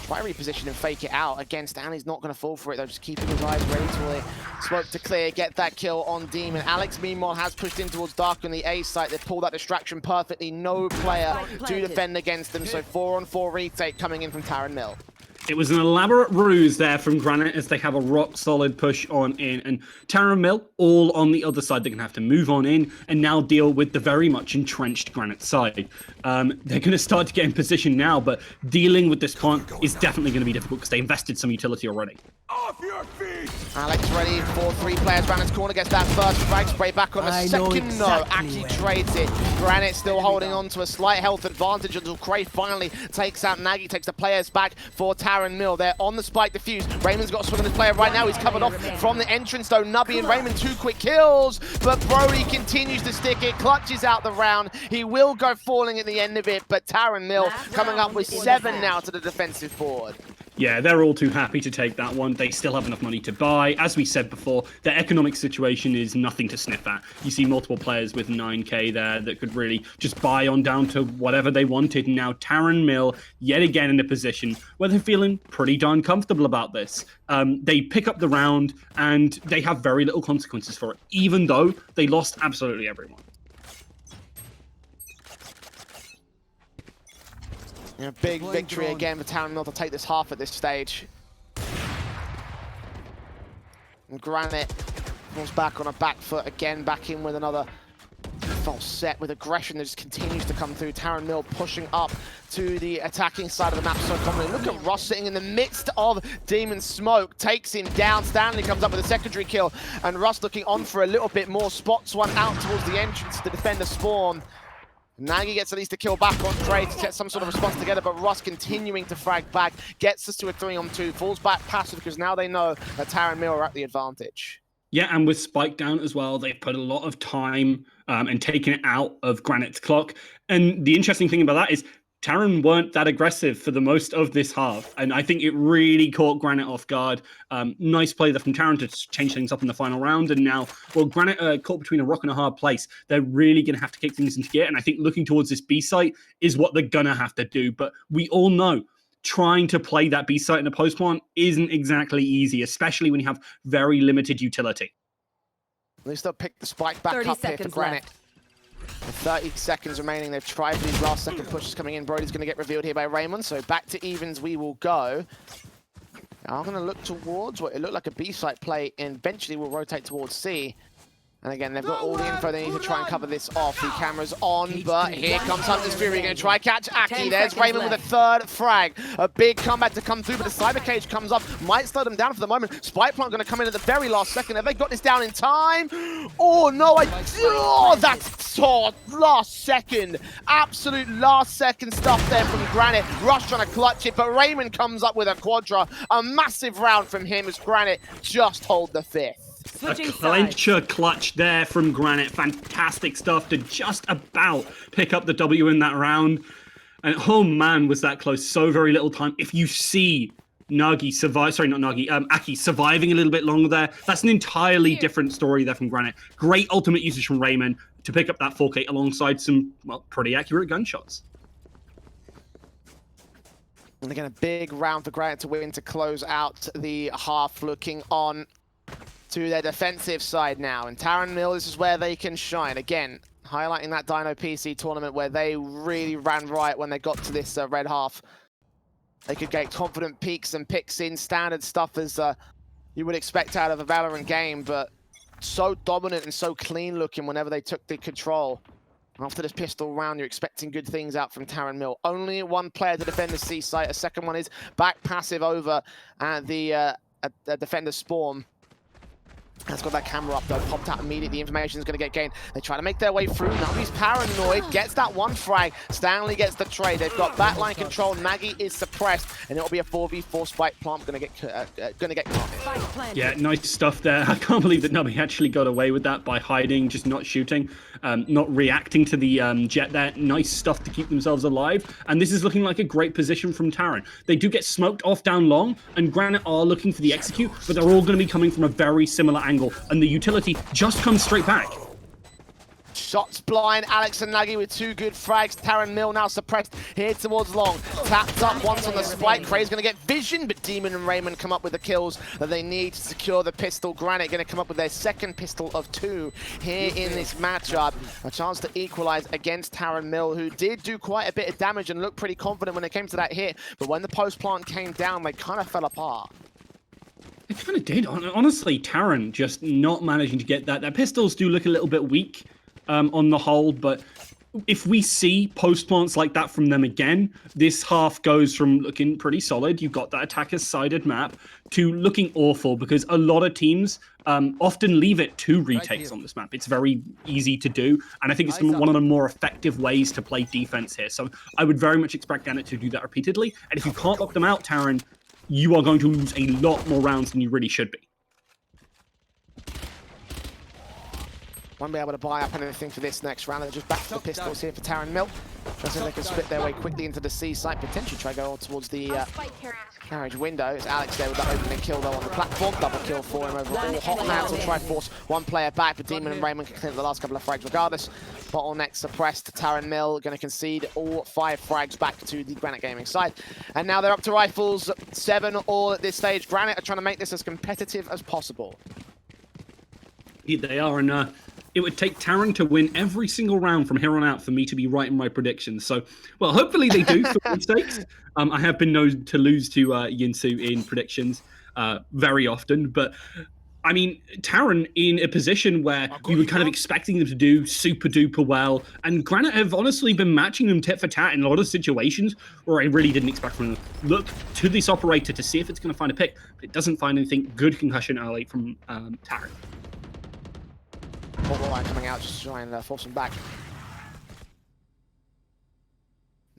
Speaker 2: try reposition and fake it out. Again, Stanley's not going to fall for it though, just keeping his eyes ready to smoke to clear, get that kill on Demon. Alex meanwhile has pushed in towards Dark on the A site. They've pulled that distraction perfectly. No player to defend against them. So 4-on-4 retake coming in from Taran Mill.
Speaker 3: It was an elaborate ruse there from Granite as they have a rock-solid push on in. And Taran Mill, all on the other side, they're going to have to move on in and now deal with the very much entrenched Granite side. They're going to start to get in position now, but dealing with this plant is definitely going to be difficult because they invested some utility already.
Speaker 4: Off your feet!
Speaker 2: Alex ready for 3 players round his corner, gets that first frag, spray back on a second. No, Aki trades it. Granite still holding on to a slight health advantage until Cray finally takes out Nagy, takes the players back for Taran Mill. They're on the spike defuse. Raymond's got a swing on this player right now. He's covered off from the entrance though. Nubby and Raymond 2 quick kills, but Brody continues to stick it, clutches out the round. He will go falling at the end of it, but Taran Mill coming up with 7 now to the defensive board.
Speaker 3: Yeah, they're all too happy to take that one. They still have enough money to buy. As we said before, their economic situation is nothing to sniff at. You see multiple players with 9k there that could really just buy on down to whatever they wanted. And now Taran Mill, yet again in a position where they're feeling pretty darn comfortable about this. They pick up the round and they have very little consequences for it, even though they lost absolutely everyone.
Speaker 2: A big victory again for Taran Mill to take this half at this stage. And Granite falls back on a back foot again, back in with another false set with aggression that just continues to come through. Taran Mill pushing up to the attacking side of the map so confidently. Look at Ross sitting in the midst of Demon Smoke, takes him down. Stanley comes up with a secondary kill, and Russ looking on for a little bit more, spots one out towards the entrance to defend the spawn. Nagy gets at least a kill back on Trey to get some sort of response together, but Russ continuing to frag back, gets us to a 3-on-2, falls back passive because now they know that Taran Mill are at the advantage.
Speaker 3: Yeah, and with Spike down as well, they've put a lot of time and taken it out of Granite's clock. And the interesting thing about that is Taran weren't that aggressive for the most of this half, and I think it really caught Granite off guard. Nice play there from Taran to change things up in the final round, and now, well, Granite caught between a rock and a hard place. They're really going to have to kick things into gear, and I think looking towards this B site is what they're going to have to do, but we all know trying to play that B site in a post plant isn't exactly easy, especially when you have very limited utility.
Speaker 2: At least they'll pick the spike back up here for Granite. With 30 seconds remaining, they've tried for these last second pushes coming in. Brody's going to get revealed here by Raymond, so back to evens we will go. Now I'm going to look towards what it looked like a B site play, and eventually we'll rotate towards C. And again, they've got all the info they need to try and cover this off. The camera's on, but here comes Hunter's Fury. Going to try catch Aki. There's Raymond with a third frag. A big comeback to come through, but the Cyber Cage comes up. Might slow them down for the moment. Spike Plant going to come in at the very last second. Have they got this down in time? Oh, no. That's so last second. Absolute last second stuff there from Granite. Rush trying to clutch it, but Raymond comes up with a quadra. A massive round from him as Granite just hold the fifth.
Speaker 3: A clincher clutch there from Granite. Fantastic stuff to just about pick up the W in that round. And oh man, was that close. So very little time. If you see Nagi survive, sorry, not Nagi, Aki surviving a little bit longer there, that's an entirely different story there from Granite. Great ultimate usage from Raymond to pick up that 4K alongside some, well, pretty accurate gunshots.
Speaker 2: And again, a big round for Granite to win to close out the half, looking on to their defensive side now. And Taran Mill, this is where they can shine. Again, highlighting that Dino PC tournament where they really ran riot when they got to this red half. They could get confident peaks and picks in, standard stuff as you would expect out of a Valorant game, but so dominant and so clean looking whenever they took the control. After this pistol round, you're expecting good things out from Taran Mill. Only one player to defend the C site. A second one is back passive over at the defender spawn. Has got that camera up though, popped out immediately. The information is going to get gained. They try to make their way through. Navi's paranoid, gets that one frag. Stanley gets the trade. They've got backline control. Nagi is suppressed, and it'll be a 4v4 Spike Plant going to get caught.
Speaker 3: Yeah, nice stuff there. I can't believe that Navi actually got away with that by hiding, just not shooting, not reacting to the jet there. Nice stuff to keep themselves alive. And this is looking like a great position from Taran. They do get smoked off down long, and Granite are looking for the execute, but they're all going to be coming from a very similar angle. And the utility just comes straight back.
Speaker 2: Shots blind, Alex and Nagi with two good frags. Taran Mill now suppressed here towards long. Tapped up once on the spike. Cray's going to get vision, but Demon and Raymond come up with the kills that they need to secure the pistol. Granite going to come up with their second pistol of 2 here in this matchup. A chance to equalize against Taran Mill, who did do quite a bit of damage and looked pretty confident when it came to that hit. But when the post plant came down, they kind of fell apart.
Speaker 3: It kind of did. Honestly, Taran just not managing to get that. Their pistols do look a little bit weak on the whole, but if we see post plants like that from them again, this half goes from looking pretty solid, you've got that attacker's sided map, to looking awful, because a lot of teams often leave it 2 retakes on this map. It's very easy to do, and I think it's one of the more effective ways to play defense here. So I would very much expect Granite to do that repeatedly, and if you can't lock them out, Taran, you are going to lose a lot more rounds than you really should be.
Speaker 2: Won't be able to buy up anything for this next round. They're just back to the pistols here for Taran Mill. Just so they can split their way quickly into the C site, potentially try to go towards the carriage window. It's Alex there with that opening kill though on the platform. Double kill for him overall. Hot Hands will try and force one player back, but Demon and Raymond can clear the last couple of frags regardless. Bottleneck suppressed. Taran Mill going to concede all 5 frags back to the Granite Gaming side. And now they're up to rifles, 7 all at this stage. Granite are trying to make this as competitive as possible.
Speaker 3: They are, and it would take Taran to win every single round from here on out for me to be right in my predictions. So, well, hopefully they do for mistakes. I have been known to lose to Yinsu in predictions very often, but I mean, Taran in a position where we were kind of expecting them to do super duper well, and Granite have honestly been matching them tit for tat in a lot of situations where I really didn't expect from them. Look to this operator to see if it's going to find a pick, but it doesn't find anything. Good concussion early from Taran.
Speaker 2: Line coming out just to try and force him back.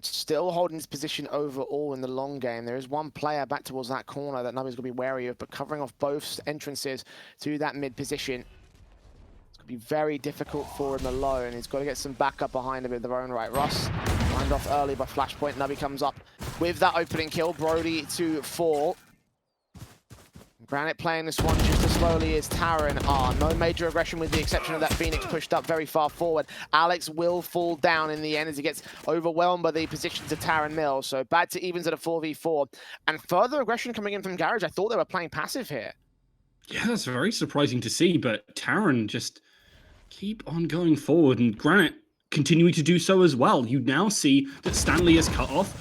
Speaker 2: Still holding his position overall in the long game. There is one player back towards that corner that Navi's going to be wary of, but covering off both entrances to that mid position. It's going to be very difficult for him alone. He's got to get some backup behind him in their own right. Russ lined off early by Flashpoint. Navi comes up with that opening kill. Brody to fall. Granite playing this one just as slowly as Taran are. No major aggression with the exception of that Phoenix pushed up very far forward. Alex will fall down in the end as he gets overwhelmed by the positions of Taran Mill. So back to evens at a 4v4. And further aggression coming in from Garage. I thought they were playing passive here.
Speaker 3: Yeah, that's very surprising to see, but Taran just keep on going forward, and Granite continuing to do so as well. You now see that Stanley is cut off.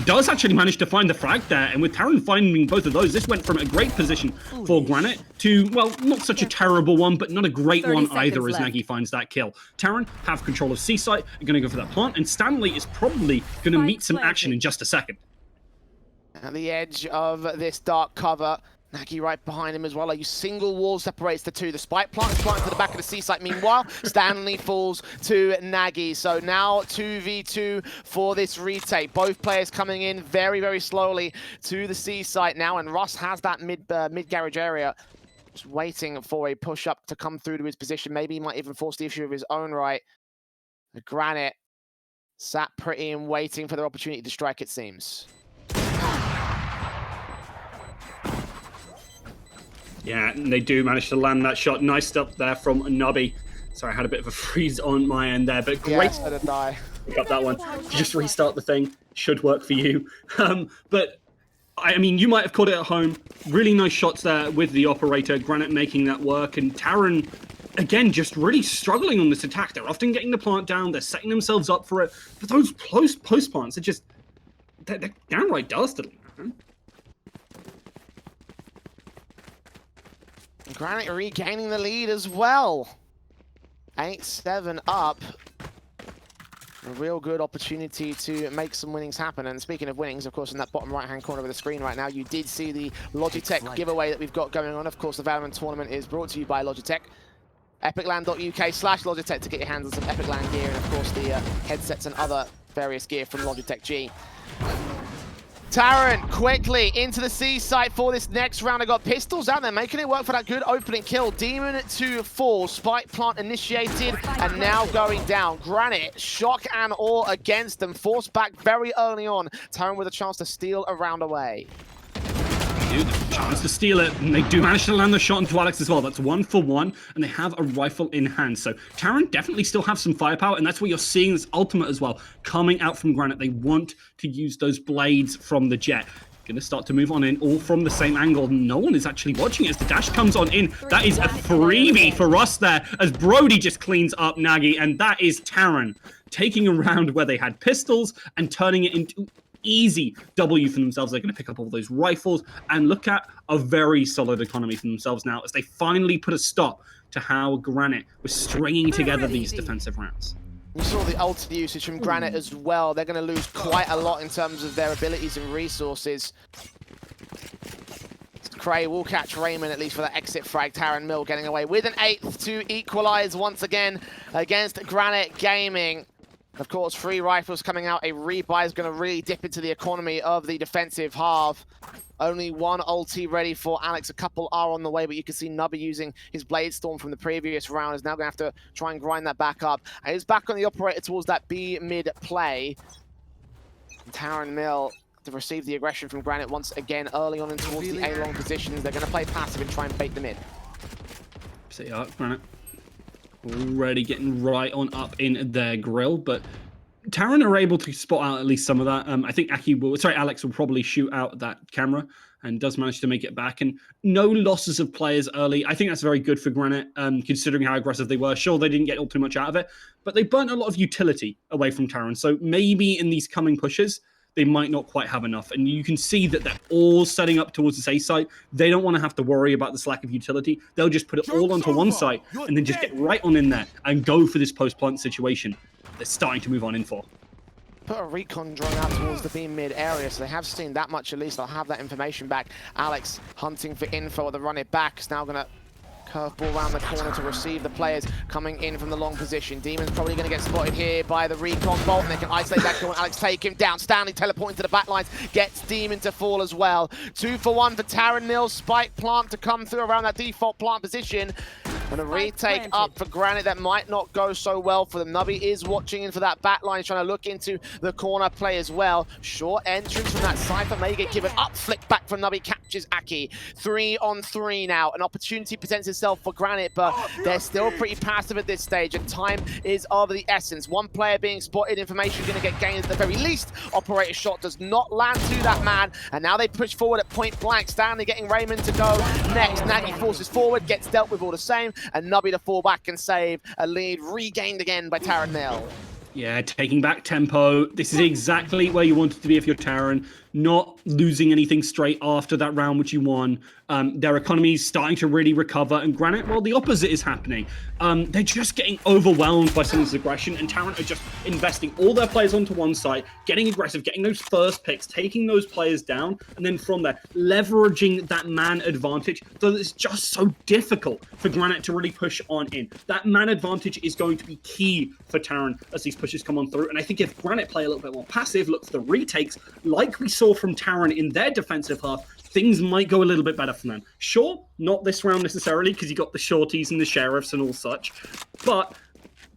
Speaker 3: Does actually manage to find the frag there, and with Taran finding both of those, this went from a great position for Granite to, well, not such a terrible one, but not a great one either as Nagy finds that kill. Taran have control of C-site, are going to go for that plant, and Stanley is probably going to meet some action in just a second.
Speaker 2: At the edge of this dark cover, Nagy right behind him as well. A single wall separates the two. The spike plant is flying to the back of the C-site. Meanwhile, Stanley falls to Nagy. So now 2v2 for this retake. Both players coming in very, very slowly to the C-site now. And Russ has that mid-garage area. Just waiting for a push-up to come through to his position. Maybe he might even force the issue of his own right. The Granite sat pretty and waiting for their opportunity to strike, it seems.
Speaker 3: Yeah, and they do manage to land that shot. Nice stuff there from Nubby. Sorry, I had a bit of a freeze on my end there, but great.
Speaker 2: Yes, I did die.
Speaker 3: Pick up that one. Just restart the thing. Should work for you. But, I mean, you might have caught it at home. Really nice shots there with the operator. Granite making that work. And Taran, again, just really struggling on this attack. They're often getting the plant down. They're setting themselves up for it. But those post plants are just... They're downright dastardly.
Speaker 2: Granite regaining the lead as well. 8-7 up. A real good opportunity to make some winnings happen. And speaking of winnings, of course, in that bottom right-hand corner of the screen right now, you did see the Logitech giveaway that we've got going on. Of course, the Valorant tournament is brought to you by Logitech. epic.LAN.uk/Logitech to get your hands on some epic.LAN gear, and of course the headsets and other various gear from Logitech G. Taran quickly into the C site for this next round. I got pistols out there, making it work for that good opening kill. Demon to fall, spike plant initiated, and now going down. Granite, shock and awe against them, forced back very early on. Taran with a chance to steal a round away.
Speaker 3: Dude, the chance to steal it, and they do manage to land the shot into Alex as well. That's 1 for 1, and they have a rifle in hand. So Taran definitely still have some firepower, and that's what you're seeing this ultimate as well coming out from Granite. They want to use those blades from the jet. Gonna start to move on in, all from the same angle. No one is actually watching it as the dash comes on in. That is a freebie for us there, as Brody just cleans up Nagy, and that is Taran taking a round where they had pistols and turning it into easy W for themselves. They're going to pick up all those rifles and look at a very solid economy for themselves now as they finally put a stop to how Granite was stringing together these defensive rounds.
Speaker 2: You saw the ult usage from Granite as well. They're going to lose quite a lot in terms of their abilities and resources. Cray will catch Raymond at least for that exit frag. Taran Mill getting away with an 8th to equalize once again against Granite Gaming. Of course, 3 rifles coming out. A rebuy is going to really dip into the economy of the defensive half. Only 1 ulti ready for Alex. A couple are on the way, but you can see Nubby using his Blade Storm from the previous round is now going to have to try and grind that back up. And he's back on the operator towards that B mid play. Taran Mill to receive the aggression from Granite once again early on and towards the A-long positions. They're going to play passive and try and bait them in.
Speaker 3: See up, Granite. Already getting right on up in their grill, but Taran are able to spot out at least some of that. I think Alex will probably shoot out that camera and does manage to make it back. And no losses of players early. I think that's very good for Granite, considering how aggressive they were. Sure, they didn't get all too much out of it, but they burnt a lot of utility away from Taran. So maybe in these coming pushes, they might not quite have enough. And you can see that they're all setting up towards this A site. They don't want to have to worry about this lack of utility. They'll just put it all onto one site and then just get right on in there and go for this post-plant situation they're starting to move on in for.
Speaker 2: Put a recon drone out towards the B mid area, so they have seen that much at least. They'll have that information back. Alex hunting for info, they'll run it back. It's now going to curveball around the corner to receive the players coming in from the long position. Demon's probably going to get spotted here by the recon bolt, and they can isolate that corner. Alex take him down. Stanley teleporting to the back lines, gets Demon to fall as well. 2 for 1 for Taran Mill. Spike plant to come through around that default plant position. And a retake up for Granite that might not go so well for them. Nubby is watching in for that back line. He's trying to look into the corner play as well. Short entrance from that Cypher may get given up. Flick back from Nubby, catches Aki. 3-on-3 now. An opportunity presents itself for Granite, but they're still pretty passive at this stage, and time is of the essence. One player being spotted, information going to get gained at the very least. Operator shot does not land to that man, and now they push forward at point blank. Stanley getting Raymond to go next. Nagy forces forward, gets dealt with all the same, and Nubby to fall back and save. A lead regained again by Taran Mill.
Speaker 3: Yeah, taking back tempo. This is exactly where you wanted to be if you're Taran. Not losing anything straight after that round which you won. Their economy is starting to really recover, and Granite, well, the opposite is happening. They're just getting overwhelmed by some of this aggression, and Taran are just investing all their players onto one side, getting aggressive, getting those first picks, taking those players down, and then from there, leveraging that man advantage, so that it's just so difficult for Granite to really push on in. That man advantage is going to be key for Taran as these pushes come on through, and I think if Granite play a little bit more passive, look for the retakes, like we saw from Taran in their defensive half, things might go a little bit better for them. Sure, not this round necessarily, because you got the shorties and the sheriffs and all such, but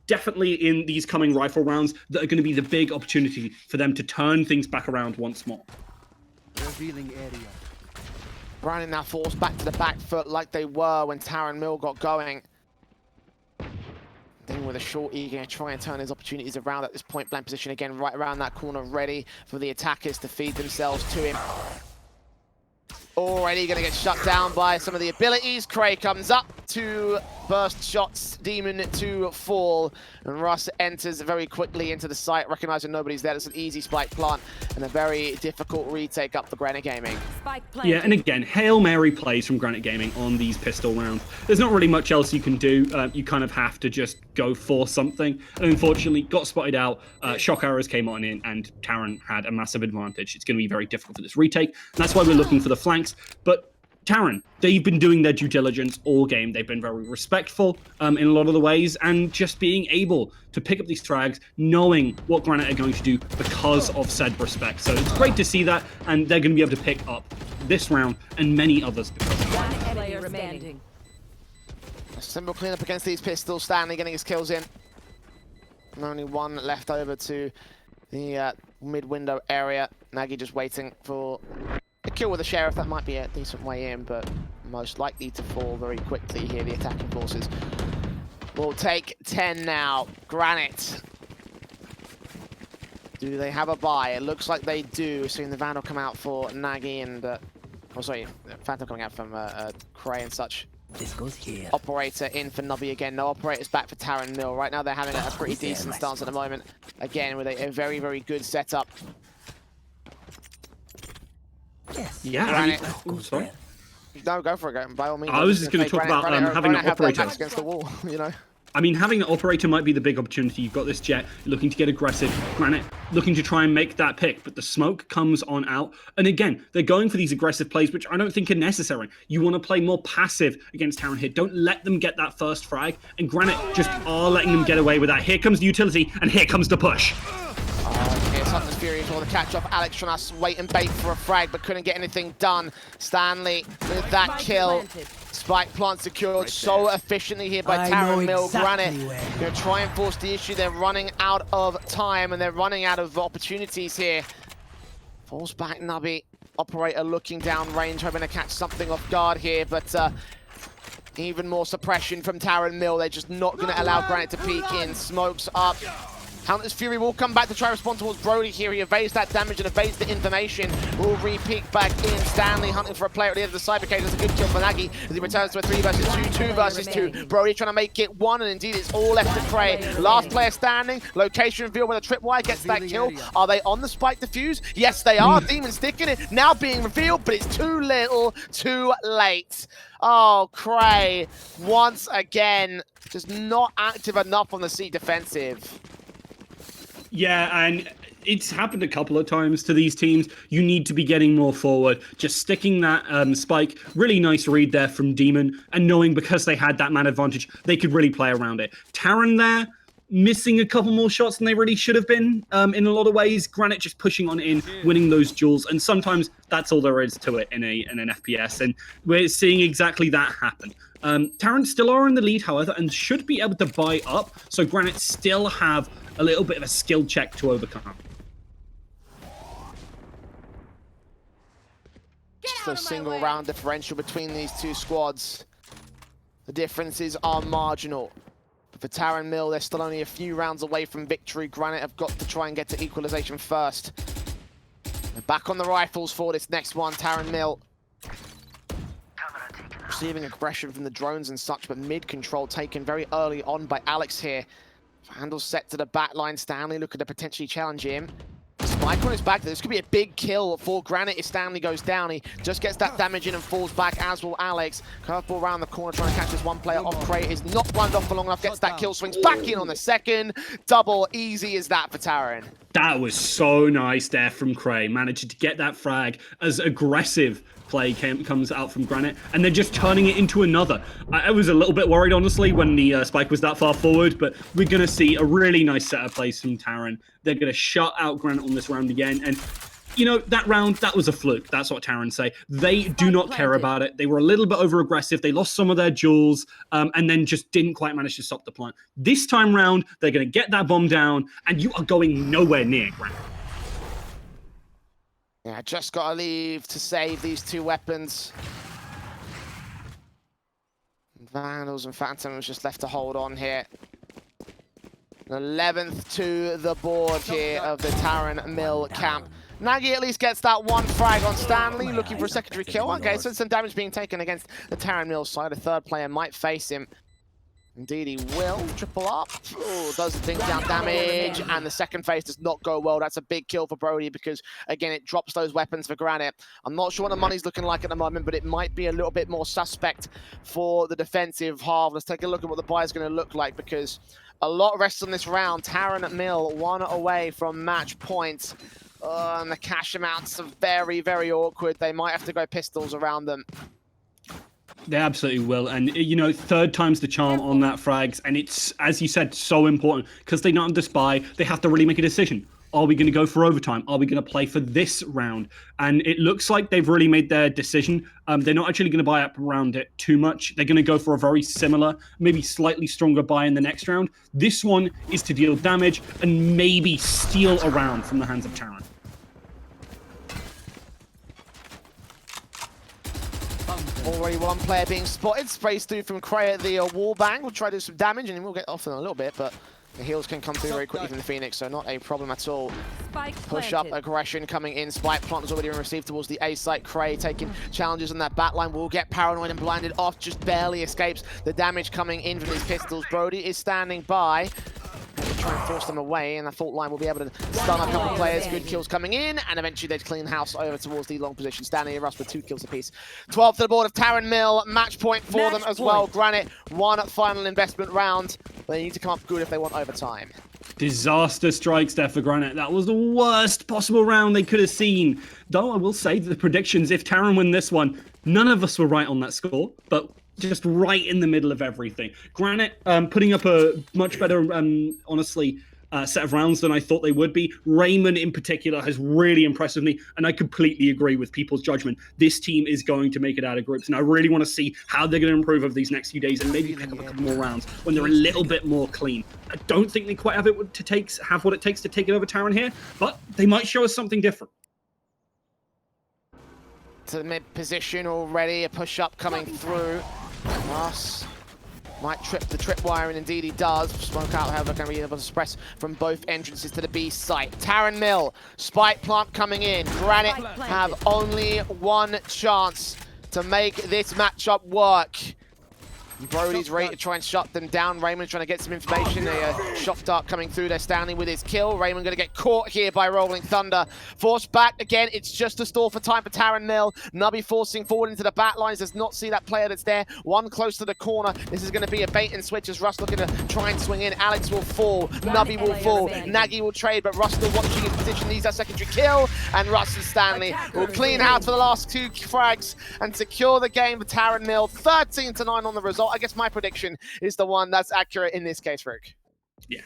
Speaker 3: definitely in these coming rifle rounds that are going to be the big opportunity for them to turn things back around once more.
Speaker 4: Revealing area.
Speaker 2: Brandon now forced back to the back foot like they were when Taran Mill got going. Then with a short E, going to try and turn his opportunities around at this point blank position again, right around that corner, ready for the attackers to feed themselves to him. Already going to get shut down by some of the abilities. Cray comes up to burst shots, Demon to fall, and Russ enters very quickly into the site, recognizing nobody's there. It's an easy spike plant and a very difficult retake up for Granite Gaming.
Speaker 3: Yeah, and again, Hail Mary plays from Granite Gaming on these pistol rounds. There's not really much else you can do. You kind of have to just go for something. And unfortunately, got spotted out. Shock arrows came on in, and Taran had a massive advantage. It's going to be very difficult for this retake. And that's why we're looking for the flanks. But Taran, they've been doing their due diligence all game. They've been very respectful in a lot of the ways, and just being able to pick up these frags, knowing what Granite are going to do because of said respect. So it's great to see that, and they're going to be able to pick up this round and many others because of that.
Speaker 5: One player remaining.
Speaker 2: A simple cleanup against these pistols. Stanley getting his kills in. And only one left over to the mid-window area. Nagy just waiting for a kill with the Sheriff. That might be a decent way in, but most likely to fall very quickly here. The attacking forces will take 10 now. Granite. Do they have a buy? It looks like they do. Seeing the Vandal come out for Nagy and... oh, sorry, Phantom coming out from Cray and such.
Speaker 4: This goes here.
Speaker 2: Operator in for Nubby again. No operators back for Taran Mill. Right now they're having a pretty decent stance at the moment. Again, with a very, very good setup.
Speaker 4: Yes.
Speaker 3: Yeah. Sorry.
Speaker 2: No, go for it, by all means.
Speaker 3: I was just going to talk about having an operator
Speaker 2: against the wall, you know.
Speaker 3: I mean, having an operator might be the big opportunity. You've got this Jet looking to get aggressive. Granite looking to try and make that pick, but the smoke comes on out. And again, they're going for these aggressive plays, which I don't think are necessary. You want to play more passive against Taran here. Don't let them get that first frag. And Granite just are letting them get away with that. Here comes the utility, and here comes the push.
Speaker 2: Here's Hunter's Fury for the catch off. Alex trying to wait and bait for a frag, but couldn't get anything done. Stanley with that kill. Spike plant secured so efficiently here by Taran Mill. Granite going to try and force the issue. They're running out of time and they're running out of opportunities here. Falls back Nubby. Operator looking down range, hoping to catch something off guard here, but even more suppression from Taran Mill. They're just not going to allow Granite to peek in. Smokes up. Hunter's Fury will come back to try to respond towards Brody here. He evades that damage and evades the information. Will re-peek back in. Stanley hunting for a player at the end of the Cybercade. That's a good kill for Nagy as he returns to a 3 versus 2, 2 versus 2. Brody trying to make it 1, and indeed it's all left to Cray. Last player standing. Location revealed with a tripwire gets that kill. Are they on the spike defuse? Yes, they are. Demon sticking it. Now being revealed, but it's too little, too late. Oh, Cray, once again, just not active enough on the C defensive.
Speaker 3: Yeah, and it's happened a couple of times to these teams. You need to be getting more forward, just sticking that spike. Really nice read there from Demon, and knowing because they had that man advantage, they could really play around it. Taran there, missing a couple more shots than they really should have been in a lot of ways. Granite just pushing on in, winning those duels, and sometimes that's all there is to it in an FPS, and we're seeing exactly that happen. Terran still are in the lead, however, and should be able to buy up, so Granite still have a little bit of a skill check to overcome.
Speaker 2: Just a single round differential between these two squads. The differences are marginal. But for Terran Mill, they're still only a few rounds away from victory. Granite have got to try and get to equalization first. They're back on the rifles for this next one, Terran Mill. Receiving aggression from the drones and such, but mid-control taken very early on by Alex here. Handle set to the back line. Stanley looking to potentially challenge him. Spike on his back. This could be a big kill for Granite if Stanley goes down. He just gets that damage in and falls back, as will Alex. Curveball around the corner trying to catch this one player off. Crate is not runned off for long enough. Gets that kill, swings back in on the second. Double easy as that for Terran.
Speaker 3: That was so nice there from Cray. Managing to get that frag as aggressive play comes out from Granite, and then just turning it into another. I was a little bit worried, honestly, when the spike was that far forward, but we're going to see a really nice set of plays from Terran. They're going to shut out Granite on this round again, and you know, that round, that was a fluke. That's what Terran say. They do not care about it. They were a little bit over-aggressive. They lost some of their jewels, and then just didn't quite manage to stop the plant. This time round, they're going to get that bomb down, and you are going nowhere near Granite.
Speaker 2: Yeah, just got to leave to save these two weapons. Vandals and Phantoms just left to hold on here. 11th to the board here of the Terran Mill camp. Nagy at least gets that one frag on Stanley, looking for a secondary kill. Okay, so some damage being taken against the Terran Mill side. A third player might face him. Indeed, he will. Triple up. Ooh, does the thing down damage, and the second phase does not go well. That's a big kill for Brody because, again, it drops those weapons for Granite. I'm not sure what the money's looking like at the moment, but it might be a little bit more suspect for the defensive half. Let's take a look at what the buy's going to look like because a lot rests on this round. Terran Mill, one away from match point. And the cash amounts are very, very awkward. They might have to go pistols around them.
Speaker 3: They absolutely will, and you know, third time's the charm on that frags, and it's, as you said, so important because they don't have to spy. They have to really make a decision. Are we going to go for overtime? Are we going to play for this round? And it looks like they've really made their decision. They're not actually going to buy up around it too much. They're going to go for a very similar, maybe slightly stronger buy in the next round. This one is to deal damage and maybe steal a round from the hands of Terran.
Speaker 2: Already one player being spotted. Sprays through from Cray at the wall bang. We'll try to do some damage and we'll get off in a little bit, but the heals can come through very quickly from the Phoenix, so not a problem at all. Push up aggression coming in. Spike plant has already been received towards the A site. Cray taking challenges on that back line. Will get paranoid and blinded off. Just barely escapes the damage coming in from these pistols. Brody is standing by. Try and force them away, and the fault line will be able to stun a couple of players. Good kills coming in, and eventually they'd clean house over towards the long position. Stanley and Russ with 2 kills apiece. 12th to the board of Terran Mill. Match point for them as well. Granite, one final investment round. They need to come up good if they want overtime.
Speaker 3: Disaster strikes there for Granite. That was the worst possible round they could have seen. Though I will say the predictions, if Terran win this one, none of us were right on that score, but just right in the middle of everything. Granite putting up a much better, honestly, set of rounds than I thought they would be. Raymond in particular has really impressed me, and I completely agree with people's judgment. This team is going to make it out of groups, and I really want to see how they're going to improve over these next few days and maybe pick up a couple more rounds when they're a little bit more clean. I don't think they quite have what it takes to take it over Terran here, but they might show us something different.
Speaker 2: To the mid position already, a push up coming through. Ross might trip the tripwire, and indeed he does. Smoke out, however, can be able to suppress from both entrances to the B site. Terran Mill, spike plant coming in. Granite have only one chance to make this matchup work. Brody's ready to try and shut them down. Raymond trying to get some information. A shot dart coming through there, Stanley with his kill. Raymond going to get caught here by Rolling Thunder. Forced back again. It's just a stall for time for Terran Mill. Nubby forcing forward into the back lines. Does not see that player that's there. One close to the corner. This is going to be a bait and switch as Russ looking to try and swing in. Alex will fall. Nubby will fall. Nagy will trade, but Russ still watching his position. Needs that secondary kill. And Russ and Stanley will clean out for the last 2 frags and secure the game for Terran Mill. 13-9 on the result. I guess my prediction is the one that's accurate in this case, Rick.
Speaker 3: Yeah,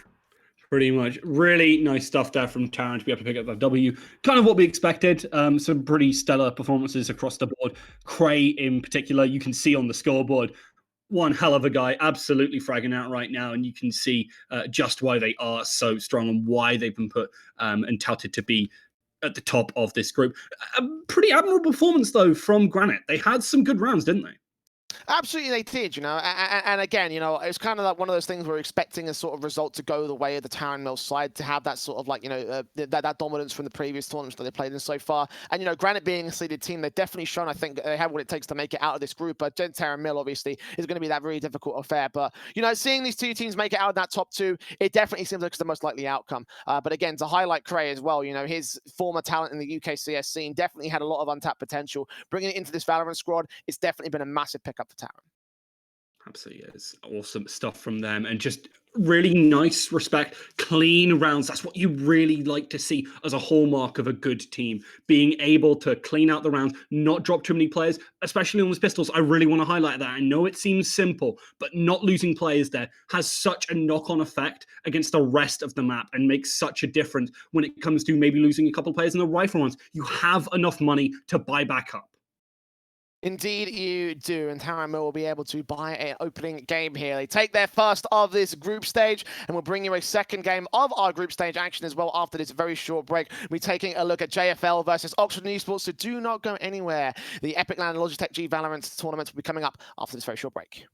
Speaker 3: Pretty much. Really nice stuff there from Taran to be able to pick up that W. Kind of what we expected. Some pretty stellar performances across the board. Cray in particular, you can see on the scoreboard, one hell of a guy, absolutely fragging out right now, and you can see just why they are so strong and why they've been put and touted to be at the top of this group. A pretty admirable performance, though, from Granite. They had some good rounds, didn't they?
Speaker 2: Absolutely, they did, you know, and again, you know, it's kind of like one of those things we're expecting a sort of result to go the way of the Taran Mill side, to have that sort of like, you know, that dominance from the previous tournaments that they played in so far. And, you know, Granite being a seeded team, they've definitely shown, I think, they have what it takes to make it out of this group. But Taran Mill, obviously, is going to be that very difficult affair. But, you know, seeing these two teams make it out of that top two, it definitely seems like it's the most likely outcome. But again, to highlight Cray as well, you know, his former talent in the UKCS scene definitely had a lot of untapped potential. Bringing it into this Valorant squad, it's definitely been a massive pickup for Taran.
Speaker 3: Absolutely is. Awesome stuff from them, and just really nice, respect, clean rounds. That's what you really like to see as a hallmark of a good team, being able to clean out the rounds, not drop too many players, especially on those pistols. I really want to highlight that. I know it seems simple, but not losing players there has such a knock-on effect against the rest of the map and makes such a difference when it comes to maybe losing a couple of players in the rifle rounds. You have enough money to buy back up.
Speaker 2: Indeed you do, and Taran Mill will be able to buy an opening game here. They take their first of this group stage, and we'll bring you a second game of our group stage action as well after this very short break. We're taking a look at JFL versus Oxford Esports, so do not go anywhere. The epic.LAN Logitech G Valorant tournament will be coming up after this very short break.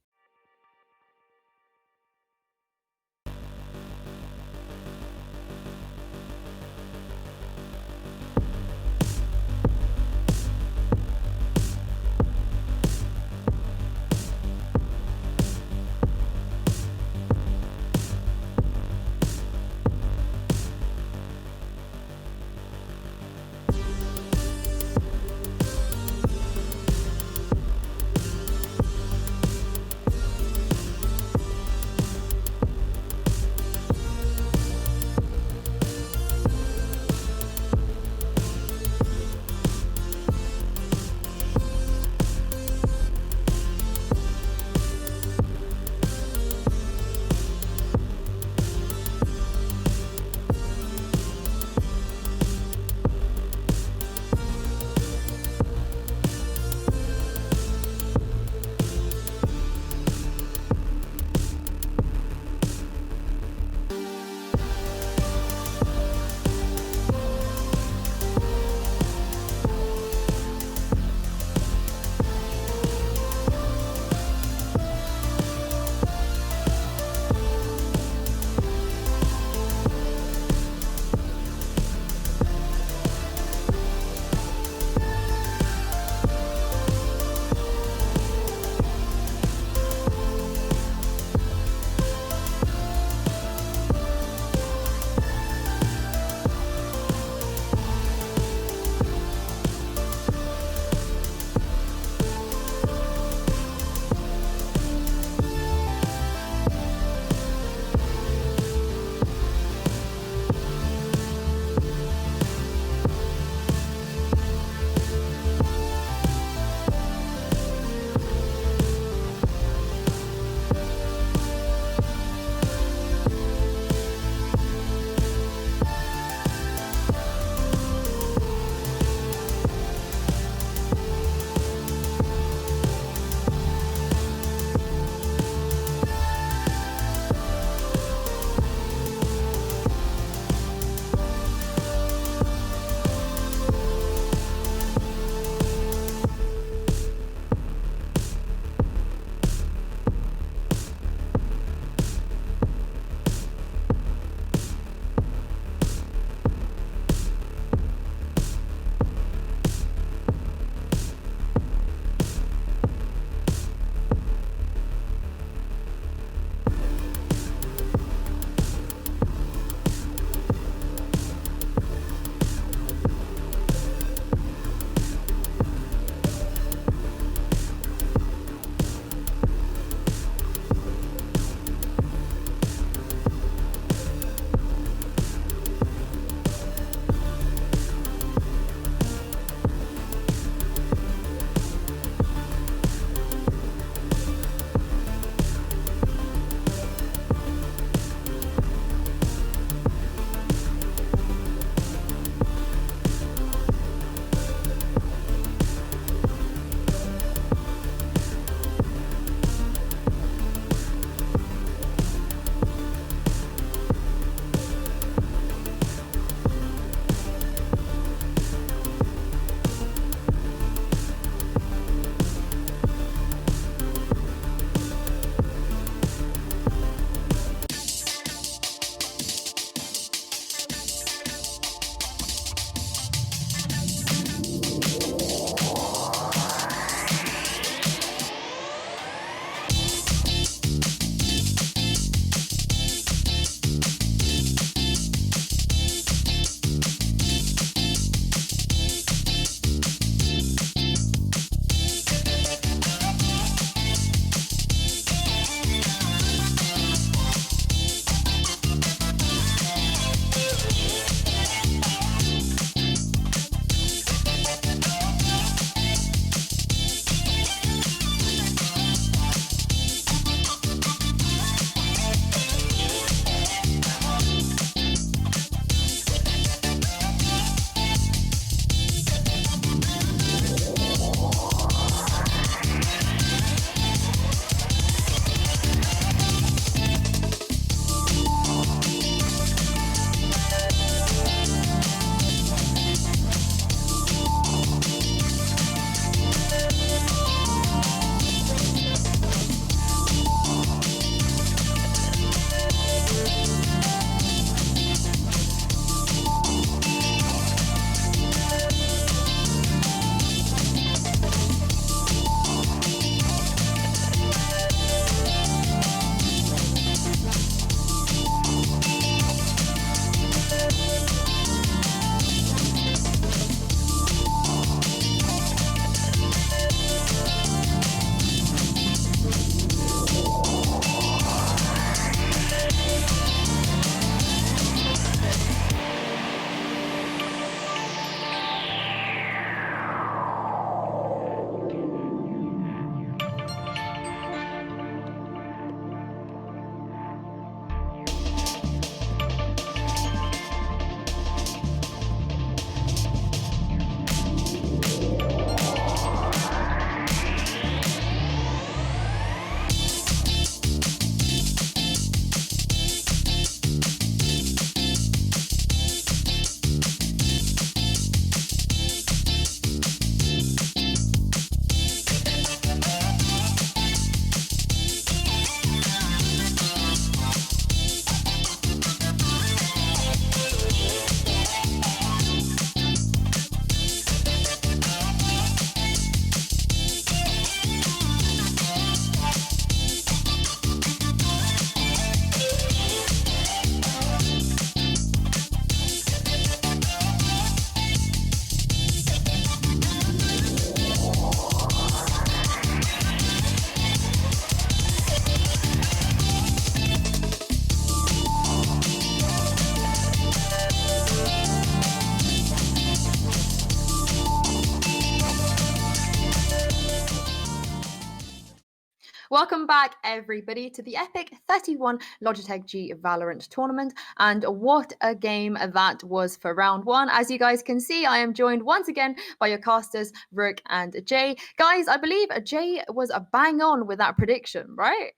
Speaker 1: Welcome back, everybody, to the epic.31 Logitech G Valorant tournament. And what a game that was for round one. As you guys can see, I am joined once again by your casters, Rook and Jay. Guys, I believe Jay was a bang on with that prediction, right?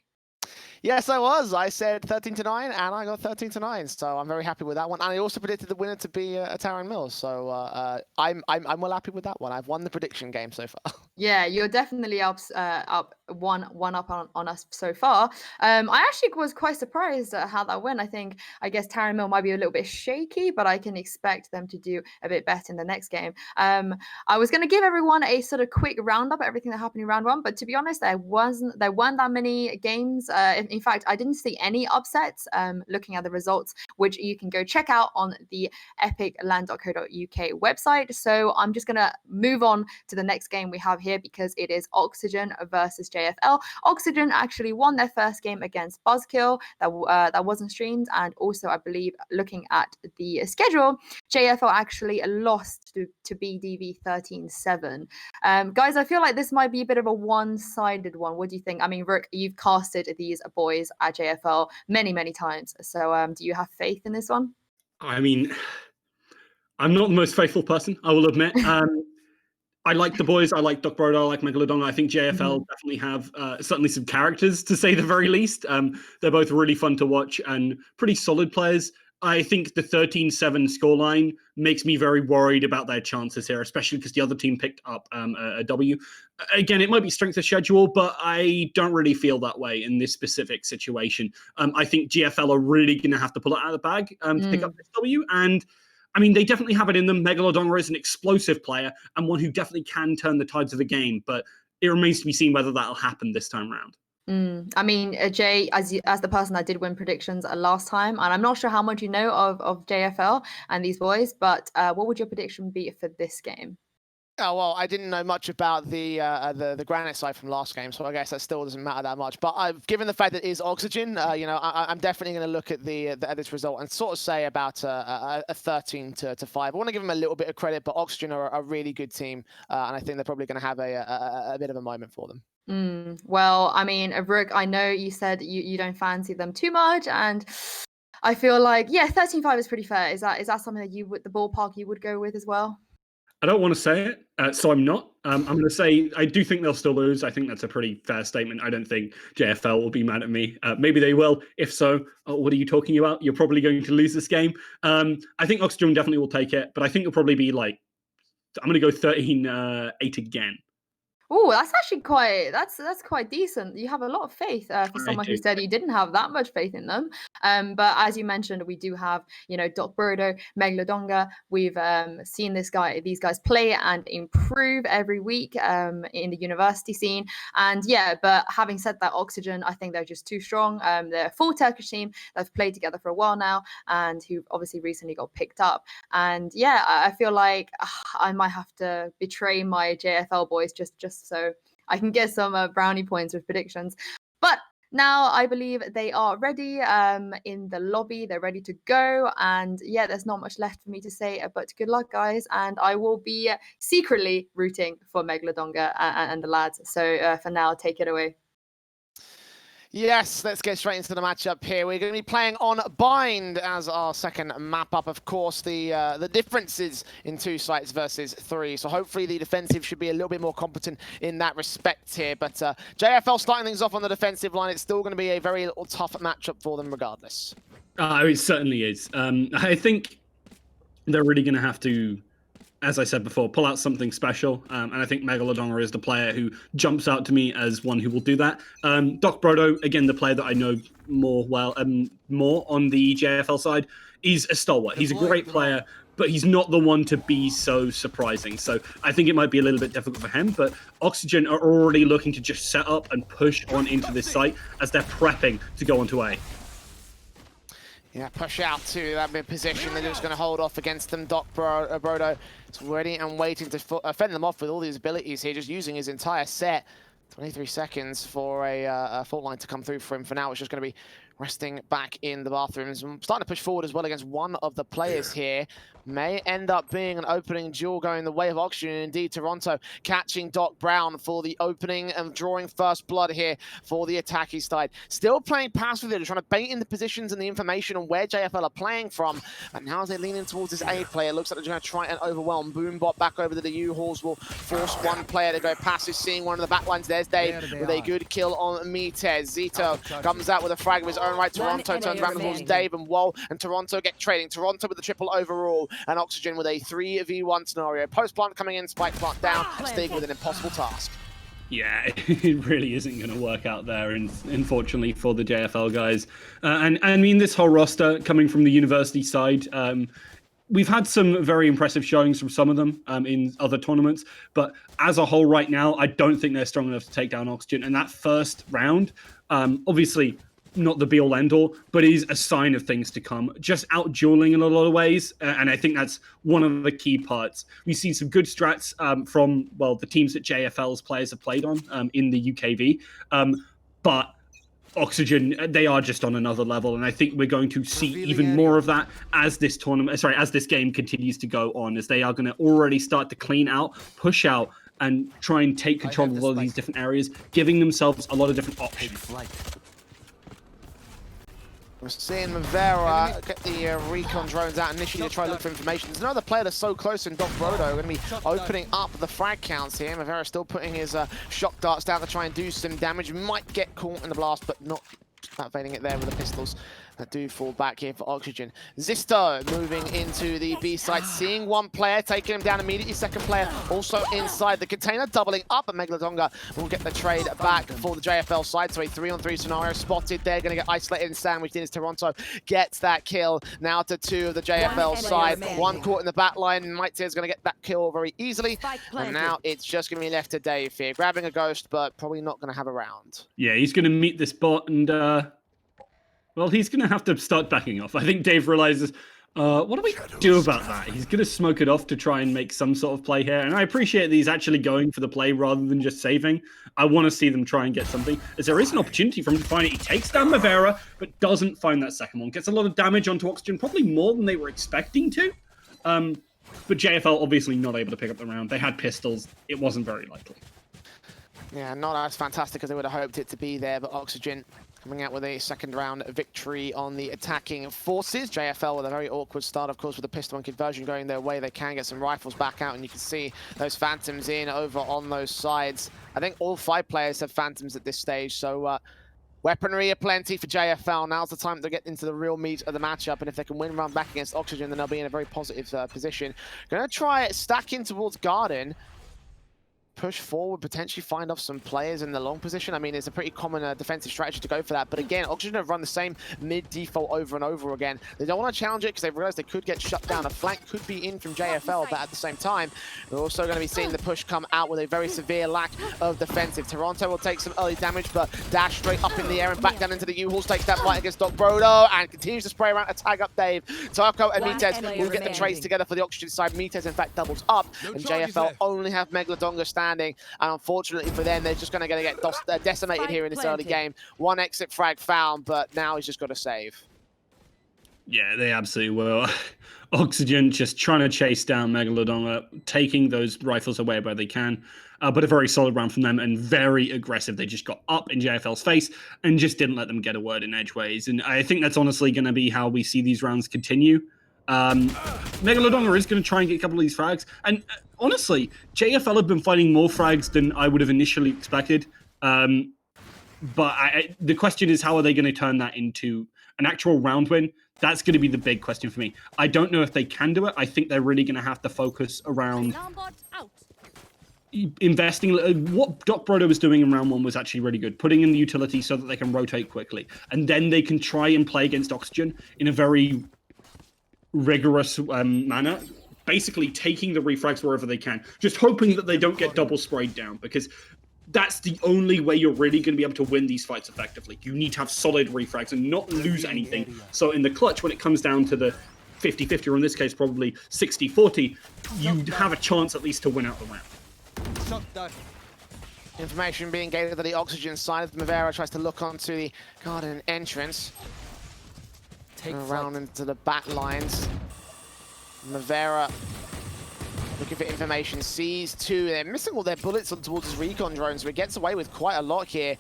Speaker 2: Yes, I was. I said 13-9, and I got 13-9. So I'm very happy with that one. And I also predicted the winner to be Taran Mills. So I'm well happy with that one. I've won the prediction game so far.
Speaker 1: Yeah, you're definitely up one up on us so far. I actually was quite surprised at how that went. I guess Taran Mill might be a little bit shaky, but I can expect them to do a bit better in the next game. I was going to give everyone a sort of quick roundup of everything that happened in round one, but to be honest, there weren't that many games. In fact, I didn't see any upsets. Looking at the results, which you can go check out on the epic.LAN.co.uk website. So I'm just going to move on to the next game we have here, because it is Oxygen versus JFL. Oxygen actually won their first game against Buzzkill that wasn't streamed, and also I believe, looking at the schedule, JFL actually lost to BDV 13-7. Guys, I feel like this might be a bit of a one-sided one. What do you think? I mean, Rook, you've casted these boys at JFL many times, so do you have faith in this one?
Speaker 3: I mean, I'm not the most faithful person, I will admit. I like the boys. I like Doc Broder. I like Megalodon. I think JFL definitely have certainly some characters, to say the very least. They're both really fun to watch and pretty solid players. I think the 13-7 scoreline makes me very worried about their chances here, especially because the other team picked up a W. Again, it might be strength of schedule, but I don't really feel that way in this specific situation. I think GFL are really going to have to pull it out of the bag to pick up this W. And I mean, they definitely have it in them. Megalodon is an explosive player and one who definitely can turn the tides of the game, but it remains to be seen whether that'll happen this time around.
Speaker 1: I mean, Jay, as the person that did win predictions last time, and I'm not sure how much you know of JFL and these boys, but what would your prediction be for this game?
Speaker 2: Oh, well, I didn't know much about the Granite side from last game, so I guess that still doesn't matter that much. But given the fact that it is Oxygen, I'm definitely going to look at this result and sort of say about a 13-5. I want to give them a little bit of credit, but Oxygen are a really good team, and I think they're probably going to have a bit of a moment for them.
Speaker 1: Well, I mean, Rook, I know you said you don't fancy them too much, and I feel like, yeah, 13-5 is pretty fair. Is that something that the ballpark you would go with as well?
Speaker 3: I don't want to say it, so I'm not. I'm going to say I do think they'll still lose. I think that's a pretty fair statement. I don't think JFL will be mad at me. Maybe they will. If so, what are you talking about? You're probably going to lose this game. I think Oxygen definitely will take it, but I think it'll probably be like, I'm going to go 13-8 again.
Speaker 1: Oh, that's actually that's quite decent. You have a lot of faith for someone who said you didn't have that much faith in them. But as you mentioned, we do have, Doc Brodo, Megalodonga. We've seen these guys play and improve every week in the university scene. And yeah, but having said that, Oxygen, I think they're just too strong. They're a full Turkish team that's played together for a while now, and who obviously recently got picked up. And yeah, I feel like I might have to betray my JFL boys just so I can get some brownie points with predictions. But now I believe they are ready in the lobby. They're ready to go. And yeah, there's not much left for me to say, but good luck, guys. And I will be secretly rooting for Megalodonga and the lads. So for now, take it away.
Speaker 2: Yes, let's get straight into the matchup here. We're going to be playing on Bind as our second map up. Of course, the differences in 2 sites versus 3. So hopefully the defensive should be a little bit more competent in that respect here. But JFL starting things off on the defensive line. It's still going to be a very tough matchup for them regardless.
Speaker 3: It certainly is. I think they're really going to have to, as I said before, pull out something special. And I think Megalodon is the player who jumps out to me as one who will do that. Doc Brodo, again, the player that I know more on the JFL side, is a stalwart. He's a great player, but he's not the one to be so surprising. So I think it might be a little bit difficult for him, but Oxygen are already looking to just set up and push on into this site as they're prepping to go onto A.
Speaker 2: Yeah, push out to that mid position. They're just going to hold off against them. Doc Brodo is ready and waiting to fend them off with all these abilities here, just using his entire set. 23 seconds for a fault line to come through for him. For now, it's just going to be resting back in the bathrooms. I'm starting to push forward as well against one of the players here. May end up being an opening duel going the way of Oxygen. Indeed, Toronto catching Doc Brown for the opening and drawing first blood here for the attacking side. Still playing passively, trying to bait in the positions and the information on where JFL are playing from. And now as they lean in towards this A player, it looks like they're going to try and overwhelm. Boombot back over to the U-Halls will force one player to go passive, seeing one of the backlines. There's Dave with a good kill on Mitez. Zito comes out with a frag of his own right. Toronto turns around towards Dave and Wall, and Toronto get trading. Toronto with the triple overall, and Oxygen with a 3v1 scenario. Post plant coming in, spike plant down, Stig with an impossible task.
Speaker 3: Yeah, it really isn't going to work out there, and unfortunately for the JFL guys. And I mean, this whole roster coming from the university side, we've had some very impressive showings from some of them in other tournaments, but as a whole right now, I don't think they're strong enough to take down Oxygen. And that first round, obviously, not the be-all, end-all, but is a sign of things to come. Just out-dueling in a lot of ways, and I think that's one of the key parts. We've seen some good strats from, well, the teams that JFL's players have played on in the UKV, but Oxygen, they are just on another level, and I think we're going to see even more of that as this tournament, as this game continues to go on, as they are going to already start to clean out, push out, and try and take control of a lot of these different areas, giving themselves a lot of different options.
Speaker 2: We're seeing Mavera get the recon drones out initially to try to look for information. There's another player that's so close in Doc Brodo. Going to be opening up the frag counts here. Mavera still putting his shock darts down to try and do some damage. Might get caught in the blast, but not evading it there with the pistols that do fall back here for Oxygen. Zisto moving into the B side, seeing one player, taking him down immediately. Second player also inside the container, doubling up, and Megalodonga will get the trade back for the JFL side. So a 3-on-3 scenario spotted there, going to get isolated and sandwiched in as Toronto gets that kill. Now to 2 of the JFL side. One caught in the back line. Might is going to get that kill very easily. And now it's just going to be left to Dave here, grabbing a ghost, but probably not going to have a round.
Speaker 3: Yeah, he's going to meet this bot and... well, he's going to have to start backing off. I think Dave realizes, what do we do about that? He's going to smoke it off to try and make some sort of play here. And I appreciate that he's actually going for the play rather than just saving. I want to see them try and get something, as there is an opportunity for him to find it. He takes down Mavera, but doesn't find that second one. Gets a lot of damage onto Oxygen, probably more than they were expecting to. But JFL obviously not able to pick up the round. They had pistols. It wasn't very likely.
Speaker 2: Yeah, not as fantastic as they would have hoped it to be there, but Oxygen coming out with a second round victory on the attacking forces. JFL with a very awkward start, of course, with the pistol and conversion going their way. They can get some rifles back out, and you can see those Phantoms in over on those sides. I think all 5 players have Phantoms at this stage, so weaponry aplenty for JFL. Now's the time to get into the real meat of the matchup, and if they can win round back against Oxygen, then they'll be in a very positive position. Gonna try stack in towards Garden. Push forward, potentially find off some players in the long position. I mean, it's a pretty common defensive strategy to go for that. But again, Oxygen have run the same mid-default over and over again. They don't want to challenge it because they've realized they could get shut down. A flank could be in from JFL, but at the same time, we're also going to be seeing the push come out with a very severe lack of defensive. Toronto will take some early damage, but dash straight up in the air and back down into the U-Halls, takes that fight against Doc Brodo and continues to spray around to tag up Dave. Taco and Mitez will get the trades together for the Oxygen side. Mitez, in fact, doubles up, and JFL only have Megalodonga standing. And unfortunately for them, they're just going to get decimated here in this early game. One exit frag found, but now he's just got to save.
Speaker 3: Yeah, they absolutely will. Oxygen just trying to chase down Megalodonga, taking those rifles away where they can. But a very solid round from them and very aggressive. They just got up in JFL's face and just didn't let them get a word in edgeways. And I think that's honestly going to be how we see these rounds continue. Megalodonga is going to try and get a couple of these frags. And honestly, JFL have been fighting more frags than I would have initially expected. But the question is, how are they going to turn that into an actual round win? That's going to be the big question for me. I don't know if they can do it. I think they're really going to have to focus around investing. What Doc Brodo was doing in round 1 was actually really good, putting in the utility so that they can rotate quickly. And then they can try and play against Oxygen in a very rigorous manner, basically taking the refrags wherever they can, just hoping that they don't get double sprayed down, because that's the only way you're really going to be able to win these fights effectively. You need to have solid refrags and not lose anything. So in the clutch, when it comes down to the 50-50, or in this case probably 60-40, you have a chance at least to win out the round.
Speaker 2: Information being gathered at the oxygen side. Mavera tries to look onto the garden entrance. Around into the back lines. Mavera looking for information, sees two. They're missing all their bullets towards his recon drone, so he gets away with quite a lot here.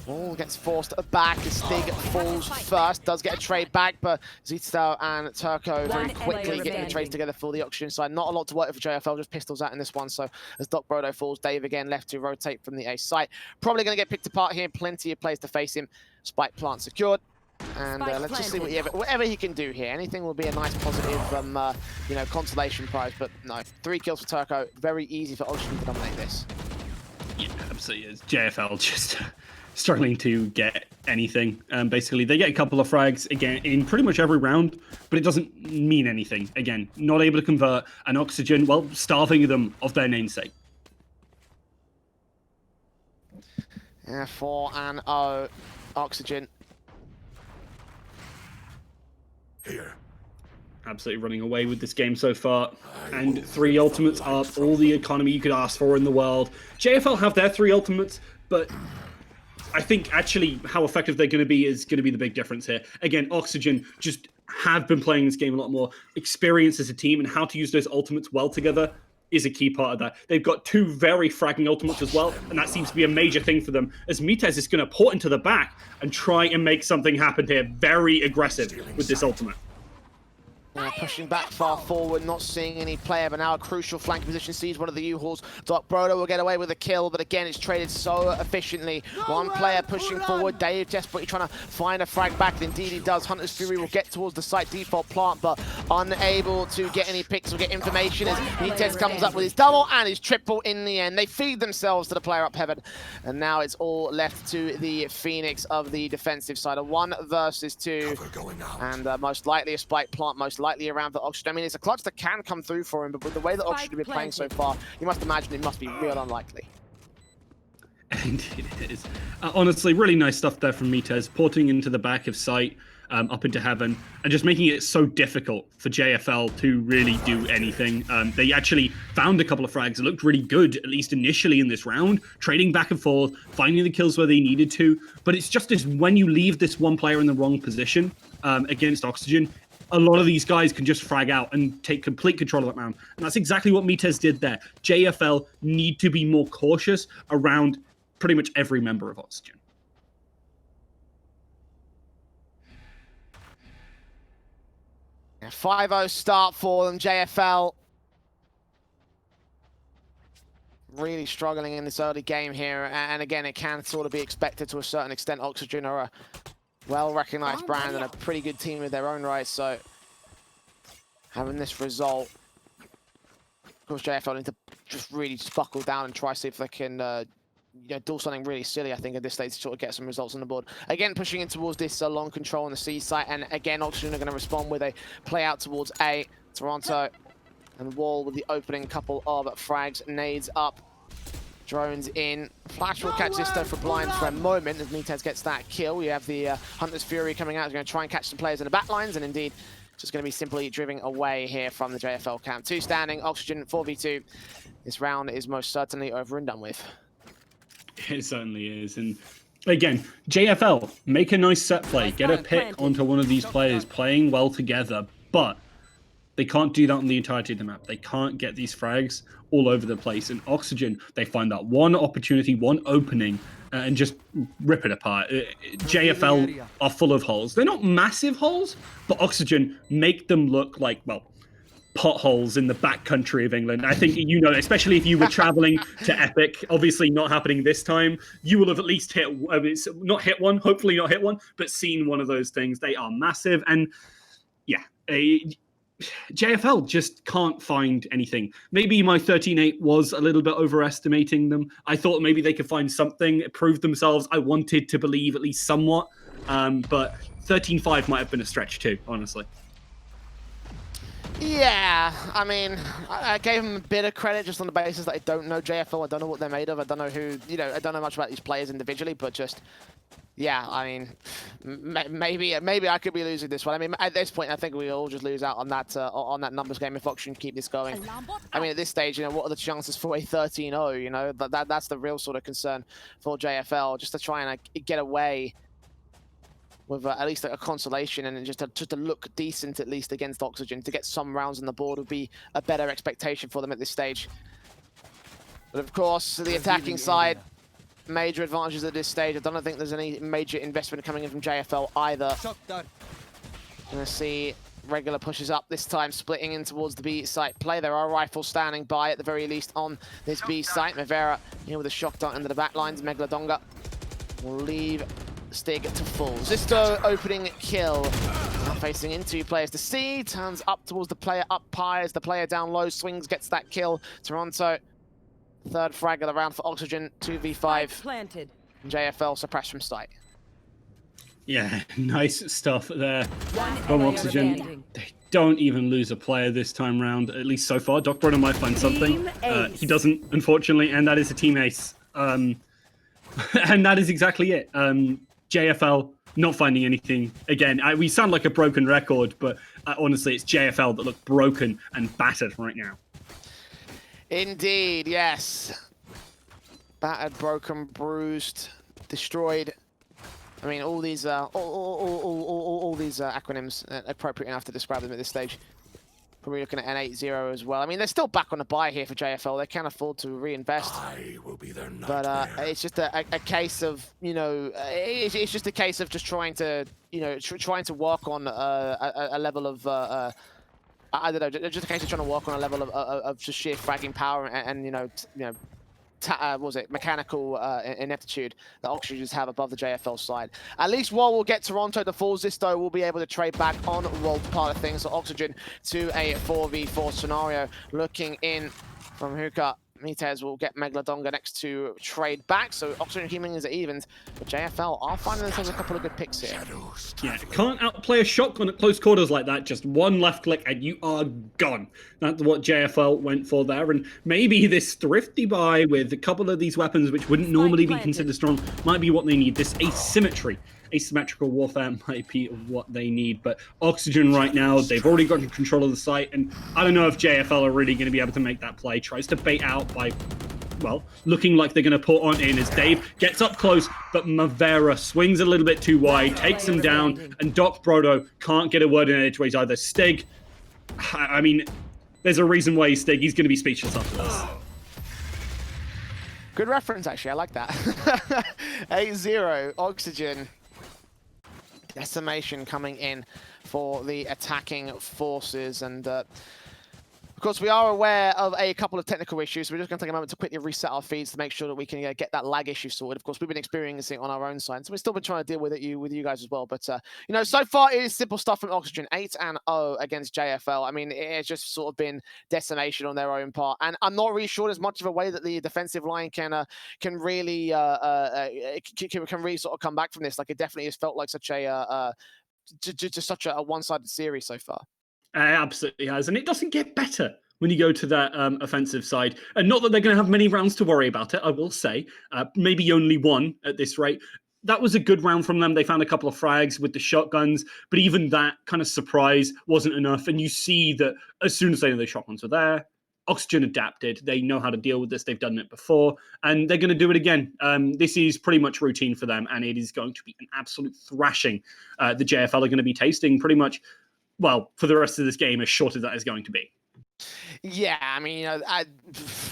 Speaker 2: All gets forced back. The Stig falls first, does get a trade back, but Zito and Turco very quickly getting the trades together for the oxygen side. Not a lot to work with for JFL, just pistols out in this one. So as Doc Brodo falls, Dave again left to rotate from the A site. Probably going to get picked apart here. Plenty of players to face him. Spike plant secured. And let's just see whatever he can do here. Anything will be a nice positive, you know, consolation prize. But no, 3 kills for Turco. Very easy for Oxygen to dominate this.
Speaker 3: Yeah, absolutely is. JFL just struggling to get anything. Basically, they get a couple of frags again in pretty much every round, but it doesn't mean anything. Again, not able to convert, and Oxygen, well, starving them of their namesake.
Speaker 2: Yeah, 4-0 Oxygen.
Speaker 5: Here.
Speaker 3: Absolutely running away with this game so far. And 3 ultimates are all the economy you could ask for in the world. JFL have their 3 ultimates, but I think actually how effective they're going to be is going to be the big difference here. Again, Oxygen just have been playing this game a lot more. Experience as a team and how to use those ultimates well together is a key part of that. They've got 2 very fragging ultimates as well, and that seems to be a major thing for them, as Mitez is going to port into the back and try and make something happen here. Very aggressive with this ultimate.
Speaker 2: Pushing back far forward, not seeing any player, but now a crucial flank position, sees one of the U-Hauls. Doc Brodo will get away with a kill, but again, it's traded so efficiently. One player pushing forward, Dave desperately trying to find a frag back, and indeed he does. Hunter's Fury will get towards the site default plant, but unable to get any picks or get information as Mitez comes up with his double and his triple in the end. They feed themselves to the player up heaven, and now it's all left to the Phoenix of the defensive side. A 1 versus 2, and most likely a spike plant, most likely around for Oxygen. I mean, it's a clutch that can come through for him, but with the way that Oxygen have been playing so far, you must imagine it must be real unlikely.
Speaker 3: Indeed it is. Honestly, really nice stuff there from Mitez, porting into the back of sight, up into heaven, and just making it so difficult for JFL to really do anything. They actually found a couple of frags that looked really good, at least initially in this round, trading back and forth, finding the kills where they needed to, but it's just as when you leave this one player in the wrong position against Oxygen, a lot of these guys can just frag out and take complete control of that round. And that's exactly what Mitez did there. JFL need to be more cautious around pretty much every member of Oxygen.
Speaker 2: Yeah, 5-0 start for them, JFL. Really struggling in this early game here. And again, it can sort of be expected to a certain extent. Oxygen are a well-recognized brand and a pretty good team in their own right, so having this result, of course, JFL need to just really buckle down and try to see if they can you know, do something really silly, I think, at this stage to sort of get some results on the board. Again, pushing in towards this long control on the C site, and again, Oxygen are going to respond with a play out towards A. Toronto and Wall with the opening couple of frags, nades up. Drones in. Flash will catch this though for blind for a moment as Mitez gets that kill. We have the Hunter's Fury coming out. He's going to try and catch some players in the back lines, and indeed just going to be simply driving away here from the JFL camp. 2 standing, Oxygen 4v2. This round is most certainly over and done with.
Speaker 3: It certainly is. And again, JFL, make a nice set play. Get a pick onto one of these players playing well together, but they can't do that on the entirety of the map. They can't get these frags all over the place. And Oxygen, they find that one opportunity, one opening, and just rip it apart. JFL are full of holes. They're not massive holes, but Oxygen make them look like, well, potholes in the backcountry of England. I think, you know, especially if you were traveling to Epic, obviously not happening this time, you will have at least not hit one, hopefully not hit one, but seen one of those things. They are massive. And yeah, JFL just can't find anything. Maybe my 13-8 was a little bit overestimating them. I thought maybe they could find something, prove themselves. I wanted to believe at least somewhat, but 13-5 might have been a stretch too, honestly.
Speaker 2: Yeah, I mean, I gave him a bit of credit just on the basis that I don't know JFL. I don't know what they're made of. I don't know who, I don't know much about these players individually, but just, yeah, I mean, maybe I could be losing this one. I mean, at this point, I think we all just lose out on that numbers game if Oxygen keep this going. I mean, at this stage, what are the chances for a 13-0? That's the real sort of concern for JFL, just to try and get away with at least a consolation and just to look decent at least against Oxygen. To get some rounds on the board would be a better expectation for them at this stage. But of course, the attacking side, major advantages at this stage. I don't think there's any major investment coming in from JFL either. Gonna see regular pushes up this time, splitting in towards the B site play. There are rifles standing by at the very least on this B site. Mavera here with a shock dart into the back lines. Megalodonga will leave Stig to full. Zisto opening kill. Now facing in 2 players to C. Turns up towards the player up high as the player down low swings, gets that kill. Toronto, third frag of the round for Oxygen. 2v5.
Speaker 6: Planted.
Speaker 2: JFL suppressed from site.
Speaker 3: Yeah, nice stuff there from
Speaker 6: player
Speaker 3: Oxygen.
Speaker 6: standing.
Speaker 3: They don't even lose a player this time round, at least so far. Doc Brunner might find something. He doesn't, unfortunately, and that is a team ace. And that is exactly it. JFL not finding anything. Again, we sound like a broken record, but honestly, it's JFL that look broken and battered right now.
Speaker 2: Indeed, yes. Battered, broken, bruised, destroyed. I mean, all these all these acronyms appropriate enough to describe them at this stage. Probably looking at an 8-0 as well. I mean, they're still back on the buy here for JFL. They can afford to reinvest.
Speaker 5: I will be their
Speaker 2: But
Speaker 5: nightmare.
Speaker 2: it's just a case of, it's just a case of just trying to, trying to work on a level of, I don't know, just a case of trying to work on a level of just sheer fragging power and what was it, mechanical ineptitude that Oxygens have above the JFL side. At least while we'll get Toronto to fall, Zisto will be able to trade back on World part of things. So Oxygen to a 4v4 scenario. Looking in from Hookah. Mitez will get Megalodonga next to trade back, so Oxygen Healing is at evens, but JFL are finding themselves a couple of good picks here.
Speaker 3: Yeah, can't outplay a shotgun at close quarters like that. Just one left click and you are gone. That's what JFL went for there, and maybe this thrifty buy with a couple of these weapons, which wouldn't normally be considered strong, might be what they need. This asymmetrical warfare might be what they need, but Oxygen right now, they've already gotten control of the site, and I don't know if JFL are really going to be able to make that play. Tries to bait out by, well, looking like they're going to put on in as Dave gets up close, but Mavera swings a little bit too wide, takes him down, and Doc Brodo can't get a word in edgeways either. Stig, I mean, there's a reason why he's Stig. He's going to be speechless after this.
Speaker 2: Good reference, actually. I like that. 8-0, Oxygen. Decimation coming in for the attacking forces, and of course we are aware of a couple of technical issues, so we're just going to take a moment to quickly reset our feeds to make sure that we can get that lag issue sorted. Of course, we've been experiencing it on our own side, so we've still been trying to deal with it with you guys as well. But so far it is simple stuff from Oxygen. 8-0 against JFL. I mean, it's just sort of been decimation on their own part, and I'm not really sure there's much of a way that the defensive line can really sort of come back from this. Like, it definitely has felt like such a just such a one-sided series so far.
Speaker 3: It absolutely has, and it doesn't get better when you go to that offensive side. And not that they're going to have many rounds to worry about it, I will say. Maybe only one at this rate. That was a good round from them. They found a couple of frags with the shotguns, but even that kind of surprise wasn't enough. And you see that as soon as they know the shotguns were there, Oxygen adapted. They know how to deal with this. They've done it before, and they're going to do it again. This is pretty much routine for them, and it is going to be an absolute thrashing. The JFL are going to be tasting pretty much, well, for the rest of this game, as short as that is going to be.
Speaker 2: Yeah, I mean,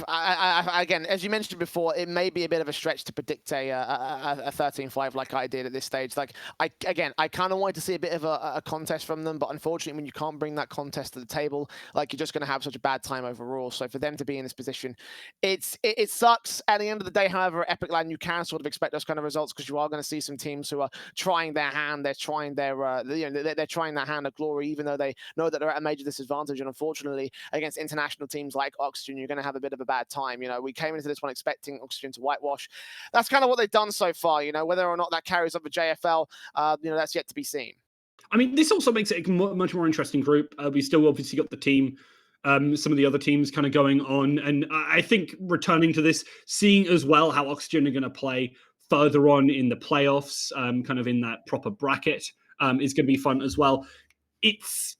Speaker 2: again, as you mentioned before, it may be a bit of a stretch to predict a 13-5 like I did at this stage. Like, I kind of wanted to see a bit of a contest from them, but unfortunately, when you can't bring that contest to the table, like, you're just going to have such a bad time overall. So for them to be in this position, it sucks. At the end of the day, however, at epic.LAN, you can sort of expect those kind of results because you are going to see some teams who are trying their hand. They're trying they're trying their hand at glory, even though they know that they're at a major disadvantage. And unfortunately, against international teams like Oxygen, you're going to have a bit of a bad time. We came into this one expecting Oxygen to whitewash. That's kind of what they've done so far. Whether or not that carries over JFL, that's yet to be seen.
Speaker 3: I mean, this also makes it a much more interesting group. We still obviously got the team, some of the other teams kind of going on. And I think returning to this, seeing as well how Oxygen are going to play further on in the playoffs, kind of in that proper bracket, is going to be fun as well. It's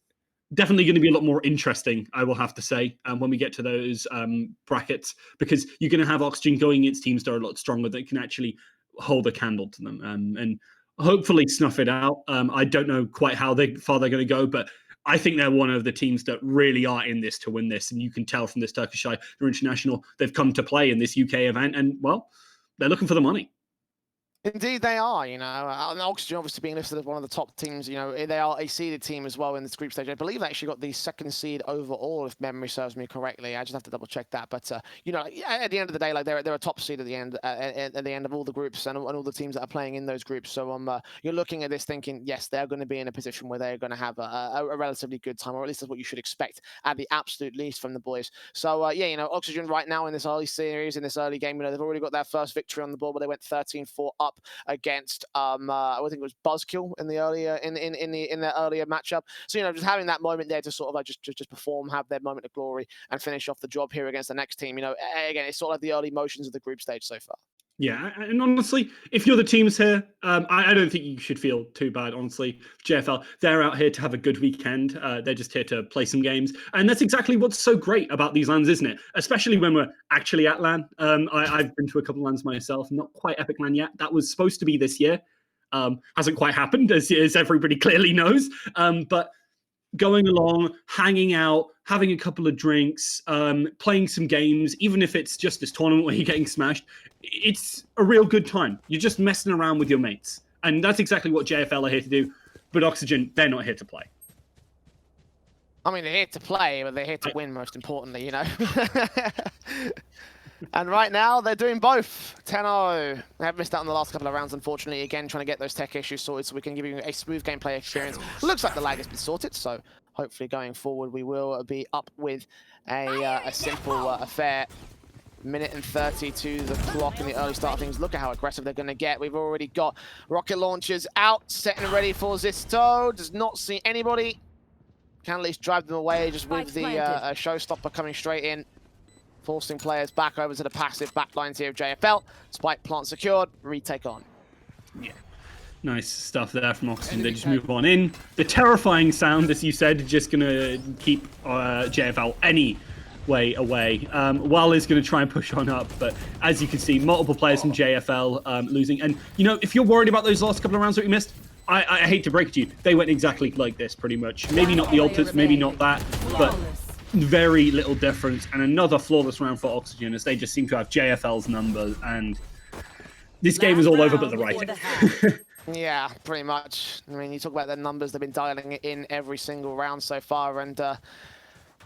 Speaker 3: definitely going to be a lot more interesting, I will have to say, when we get to those brackets, because you're going to have Oxygen going against teams that are a lot stronger that can actually hold a candle to them and hopefully snuff it out. I don't know quite how far they're going to go, but I think they're one of the teams that really are in this to win this. And you can tell from this Turkish side, they're international. They've come to play in this UK event, and, well, they're looking for the money.
Speaker 2: Indeed, they are. And Oxygen obviously being listed as one of the top teams. They are a seeded team as well in this group stage. I believe they actually got the second seed overall, if memory serves me correctly. I just have to double check that. But at the end of the day, like they're a top seed at the end of all the groups and all the teams that are playing in those groups. So you're looking at this thinking, yes, they're going to be in a position where they're going to have a relatively good time, or at least that's what you should expect at the absolute least from the boys. So Oxygen right now in this early series, in this early game, they've already got their first victory on the board, where they went 13-4 up against I think it was Buzzkill in the earlier in their earlier matchup. So just having that moment there to sort of like just perform, have their moment of glory, and finish off the job here against the next team. Again, it's sort of like the early motions of the group stage so far.
Speaker 3: Yeah, and honestly, if you're the teams here, I don't think you should feel too bad, honestly. JFL, they're out here to have a good weekend. They're just here to play some games. And that's exactly what's so great about these LANs, isn't it? Especially when we're actually at LAN. I've been to a couple of LANs myself, not quite epic.LAN yet. That was supposed to be this year. Hasn't quite happened, as everybody clearly knows. But going along, hanging out, having a couple of drinks, playing some games, even if it's just this tournament where you're getting smashed, it's a real good time. You're just messing around with your mates. And that's exactly what JFL are here to do. But Oxygen, they're not here to play.
Speaker 2: I mean, they're here to play, but they're here to win, most importantly, And right now, they're doing both. 10-0. They have missed out on the last couple of rounds, unfortunately. Again, trying to get those tech issues sorted so we can give you a smooth gameplay experience. Looks like the lag has been sorted, so hopefully going forward, we will be up with a simple affair. Minute and 30 to the clock in the early start of things. Look at how aggressive they're going to get. We've already got rocket launchers out, set and ready for Zisto. Does not see anybody. Can at least drive them away just with the showstopper coming straight in, forcing players back over to the passive backlines here of JFL. Spike plant secured, retake on.
Speaker 3: Yeah, nice stuff there from Oxygen. They just move on in. The terrifying sound, as you said, just going to keep JFL any way away. Wal is going to try and push on up, but as you can see, multiple players from JFL losing. And, if you're worried about those last couple of rounds that we missed, I hate to break it to you, they went exactly like this, pretty much. Maybe not the ultimates, maybe not that, but very little difference. And another flawless round for Oxygen, as they just seem to have JFL's numbers, and this game is all over but the writing.
Speaker 2: Yeah, pretty much. I mean, you talk about their numbers, they've been dialing it in every single round so far, and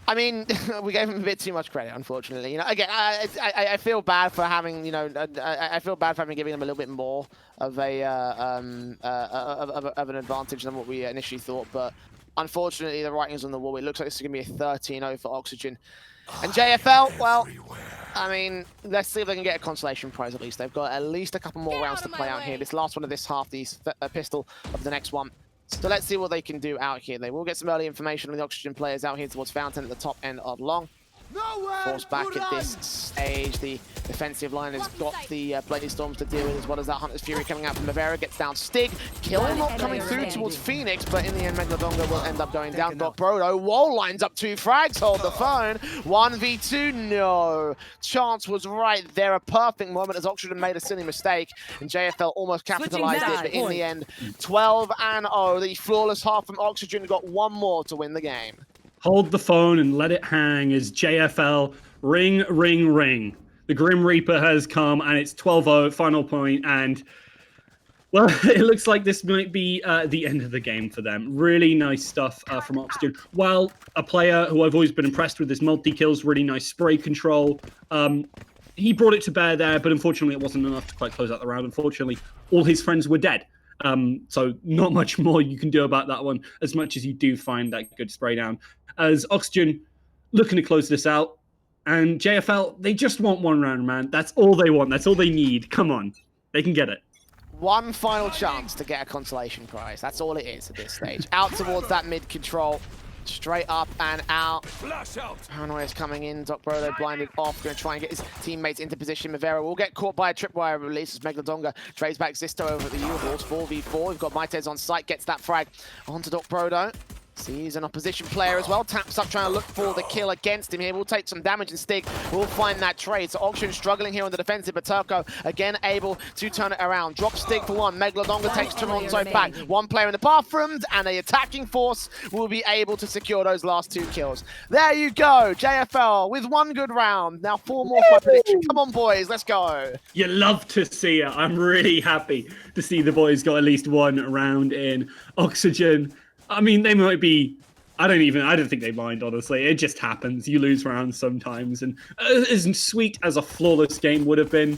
Speaker 2: I mean, we gave him a bit too much credit, unfortunately. Again, I feel bad for having, I feel bad for having giving them a little bit more of an advantage than what we initially thought. But unfortunately, the writing's on the wall. It looks like this is going to be a 13-0 for Oxygen. And JFL, well, I mean, let's see if they can get a consolation prize at least. They've got at least a couple more rounds to play out here. This last one of this half, the pistol of the next one. So let's see what they can do out here. They will get some early information on the Oxygen players out here towards Fountain at the top end of Long. Force back at this stage. The defensive line has got the Blade Storms to deal with, as well as that Hunter's Fury coming out from Bavaria. Gets down Stig. Kill not coming through towards Phoenix, but in the end, Megalodonga will end up going down. Got Brodo. Wall lines up 2 frags. Hold the phone. 1v2. No. Chance was right there. A perfect moment as Oxygen made a silly mistake, and JFL almost capitalized it, but in the end, 12-0. The flawless half from Oxygen got one more to win the game.
Speaker 3: Hold the phone and let it hang as JFL ring, ring, ring. The Grim Reaper has come, and it's 12-0, final point, and, well, it looks like this might be the end of the game for them. Really nice stuff from Oxygen. While a player who I've always been impressed with is multi-kills, really nice spray control. He brought it to bear there, but unfortunately it wasn't enough to quite close out the round. Unfortunately, all his friends were dead. So not much more you can do about that one, as much as you do find that good spray down. As Oxygen looking to close this out, and JFL, they just want one round, man. That's all they want. That's all they need. Come on. They can get it.
Speaker 2: One final chance to get a consolation prize. That's all it is at this stage. Out towards that mid control. Straight up and out.
Speaker 5: Flash out.
Speaker 2: Paranoia's coming in. Doc Brodo blinded off. Going to try and get his teammates into position. Mavera will get caught by a tripwire release as Megalodonga trades back Zisto over at the U-Horse. 4v4. We've got Maitez on site. Gets that frag onto Doc Brodo. Sees an opposition player as well. Taps up trying to look for the kill against him here. We'll take some damage and Stig will find that trade. So Oxygen struggling here on the defensive, but Turco again able to turn it around. Drop Stig for one. Megalodonga takes Toronto back. One player in the bathrooms and the attacking force will be able to secure those last 2 kills. There you go. JFL with 1 good round. Now 4 more for my prediction. Come on, boys. Let's go.
Speaker 3: You love to see it. I'm really happy to see the boys got at least 1 round in. Oxygen, I mean, they might be, I don't think they mind, honestly. It just happens. You lose rounds sometimes. And as sweet as a flawless game would have been,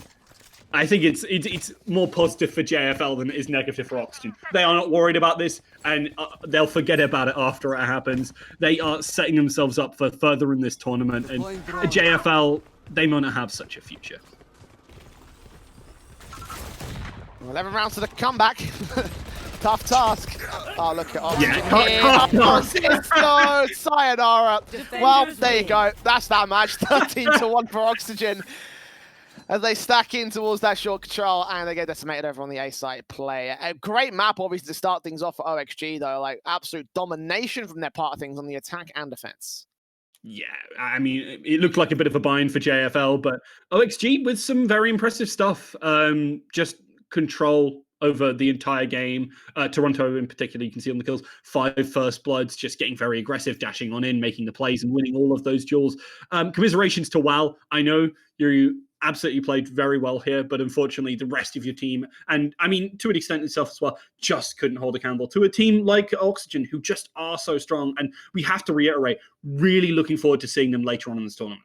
Speaker 3: I think it's more positive for JFL than it is negative for Oxygen. They are not worried about this, and they'll forget about it after it happens. They are setting themselves up for further in this tournament, and JFL, they might not have such a future.
Speaker 2: 11 rounds to the comeback. Tough task. Oh, look at Oxygen.
Speaker 3: Yeah,
Speaker 2: No, sayonara. Well, there you go. That's that match. 13-1 for Oxygen. As they stack in towards that short control and they get decimated over on the A site play. A great map, obviously, to start things off for OXG, though. Like, absolute domination from their part of things on the attack and defense.
Speaker 3: Yeah, I mean, it looked like a bit of a bind for JFL, but OXG with some very impressive stuff. Just control over the entire game. Toronto in particular, you can see on the kills, 5 first bloods, just getting very aggressive, dashing on in, making the plays and winning all of those duels. Commiserations to WAL. I know you absolutely played very well here, but unfortunately the rest of your team, and I mean to an extent itself as well, just couldn't hold a candle to a team like Oxygen, who just are so strong. And we have to reiterate, really looking forward to seeing them later on in this tournament.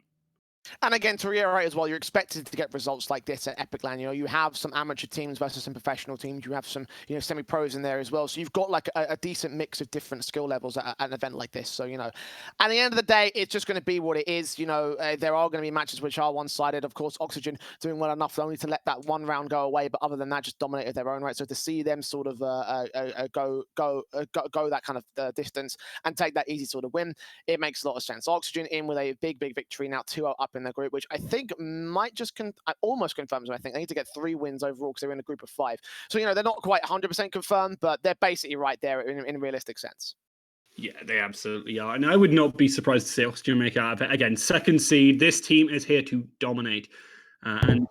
Speaker 2: And again, to reiterate as well, you're expected to get results like this at epic.LAN. You know, you have some amateur teams versus some professional teams. You have some, semi-pros in there as well. So you've got like a decent mix of different skill levels at an event like this. So, at the end of the day, it's just going to be what it is. There are going to be matches which are one-sided. Of course, Oxygen doing well enough only to let that 1 round go away. But other than that, just dominated their own right. So to see them sort of go that kind of distance and take that easy sort of win, it makes a lot of sense. Oxygen in with a big victory now, 2-0 up in the group, which I think might just almost confirms them. I think they need to get 3 wins overall because they're in a group of 5. So, they're not quite 100% confirmed, but they're basically right there in a realistic sense.
Speaker 3: Yeah, they absolutely are. And I would not be surprised to see Oxygen make out of it. Again, 2nd seed. This team is here to dominate. And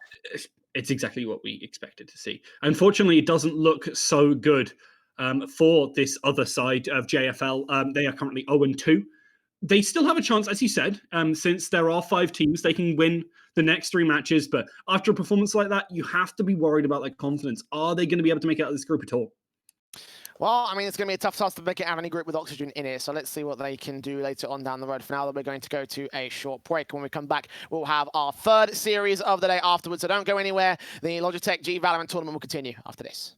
Speaker 3: it's exactly what we expected to see. Unfortunately, it doesn't look so good for this other side of JFL. They are currently 0-2. They still have a chance, as you said, since there are 5 teams, they can win the next 3 matches. But after a performance like that, you have to be worried about their confidence. Are they going to be able to make it out of this group at all?
Speaker 2: Well, I mean, it's going to be a tough task to make it out of any group with Oxygen in it. So let's see what they can do later on down the road. For now, we're going to go to a short break. When we come back, we'll have our 3rd series of the day afterwards. So don't go anywhere. The Logitech G Valorant tournament will continue after this.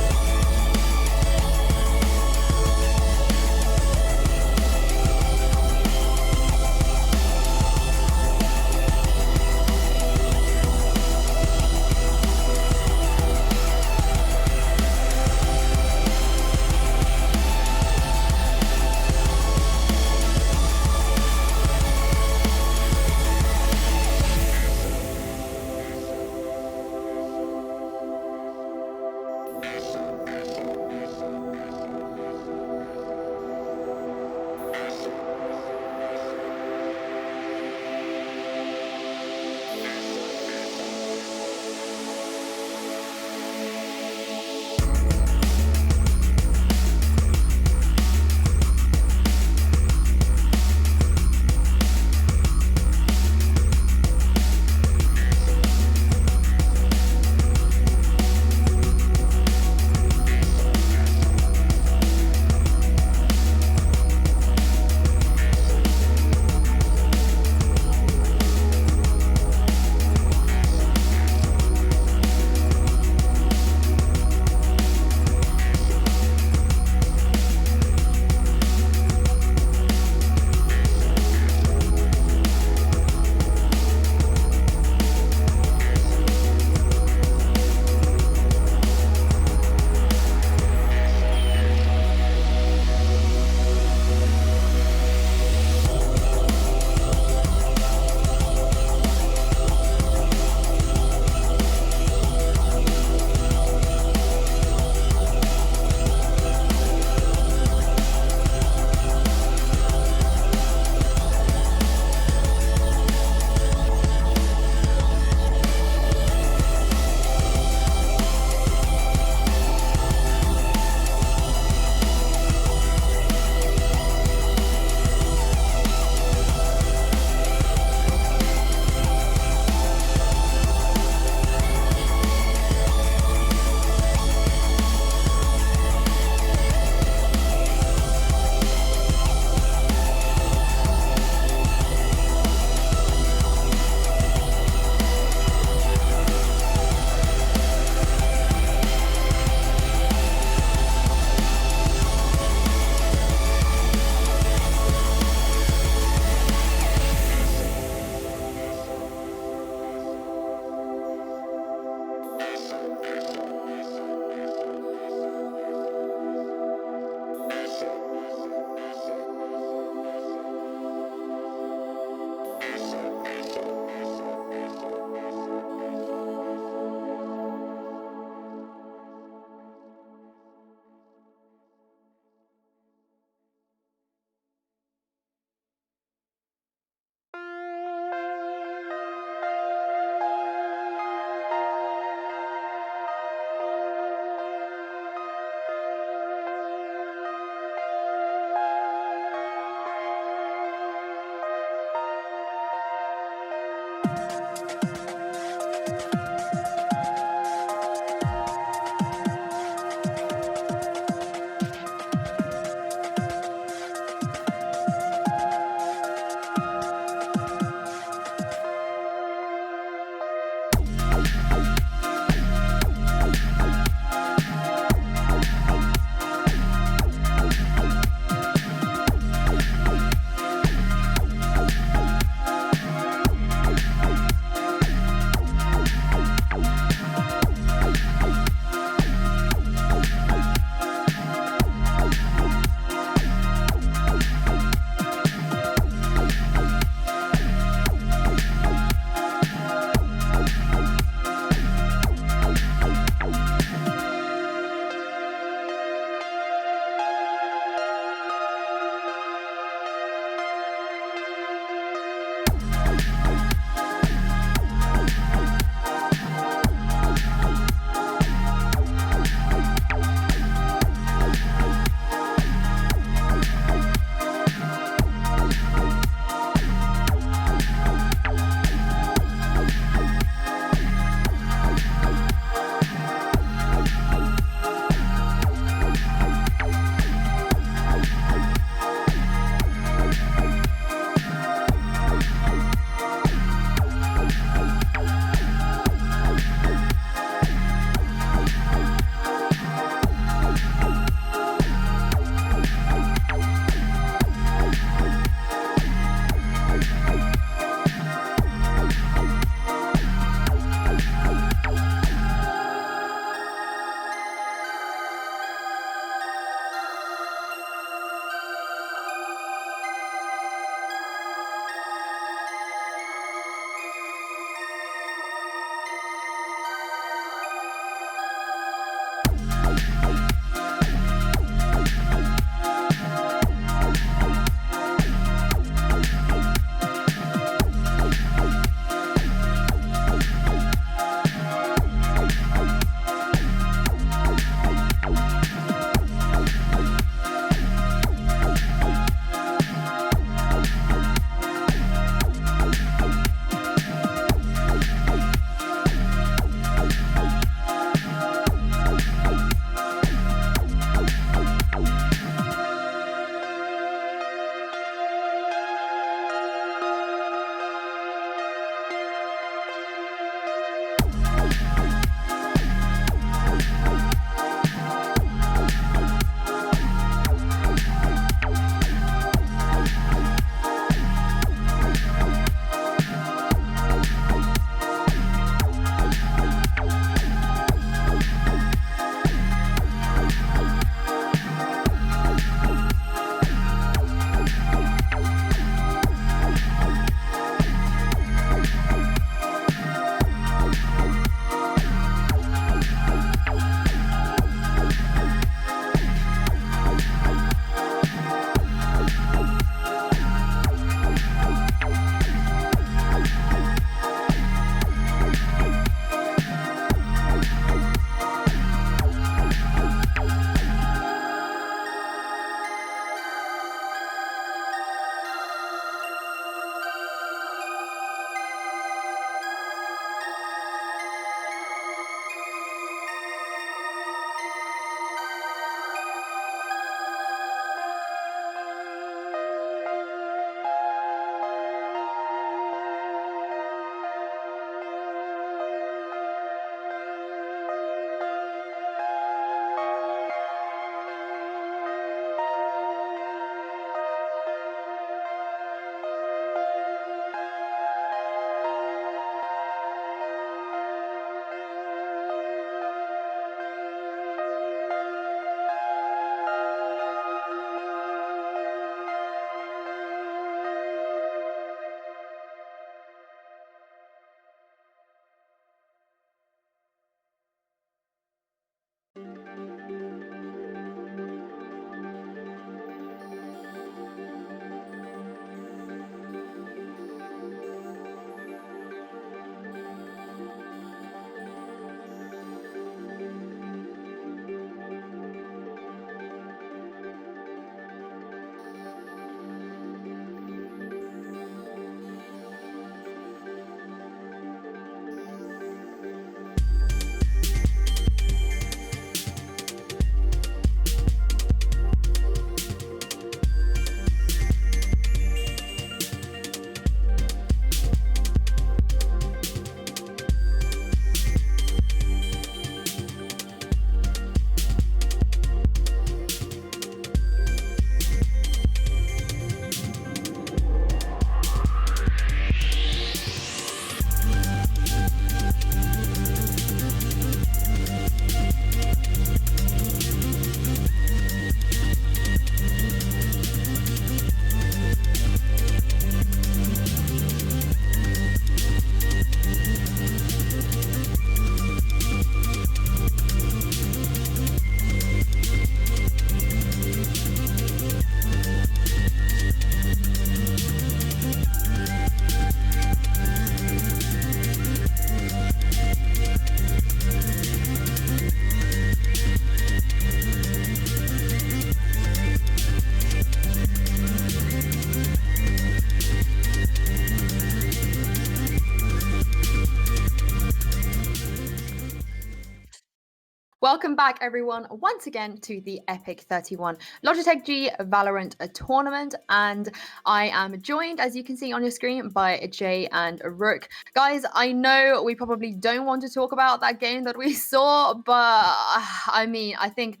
Speaker 1: Welcome back, everyone, once again to the epic31 Logitech G Valorant tournament. And I am joined, as you can see on your screen, by Jay and Rook. Guys, I know we probably don't want to talk about that game that we saw, but I mean, I think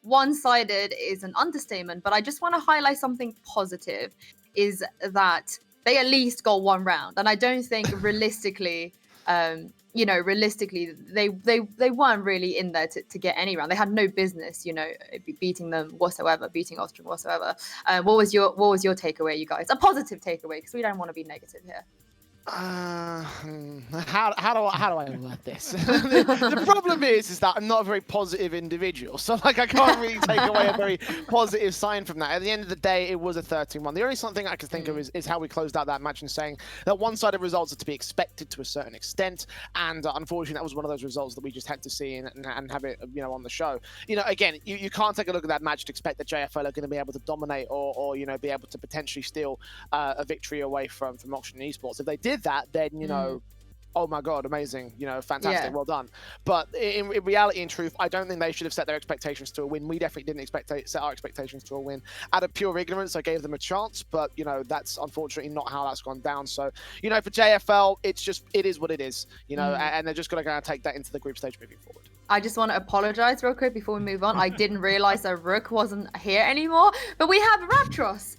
Speaker 1: one-sided is an understatement, but I just want to highlight something positive, is that they at least got one round. And I don't think realistically, realistically, they weren't really in there to get any round. They had no business, beating them whatsoever, beating Austria whatsoever. What was your takeaway, you guys? A positive takeaway, because we don't want to be negative here.
Speaker 2: How do I word this? The problem is that I'm not a very positive individual, so I can't really take away a very positive sign from that. At the end of the day, it was a 13-1. The only something I can think of is how we closed out that match and saying that one-sided results are to be expected to a certain extent, and unfortunately, that was one of those results that we just had to see and have it, on the show. Again, you can't take a look at that match and expect that JFL are going to be able to dominate or be able to potentially steal a victory away from Oxygen Esports. If they did that, then oh my god, amazing, fantastic, well done. But in reality, in truth, I don't think they should have set their expectations to a win. We definitely didn't set our expectations to a win. Out of pure ignorance, I gave them a chance, but that's unfortunately not how that's gone down. So for JFL, it is what it is, and they're just going to take that into the group stage moving forward.
Speaker 1: I just want to apologize real quick before we move on. I didn't realize that Rook wasn't here anymore, but we have Raptros.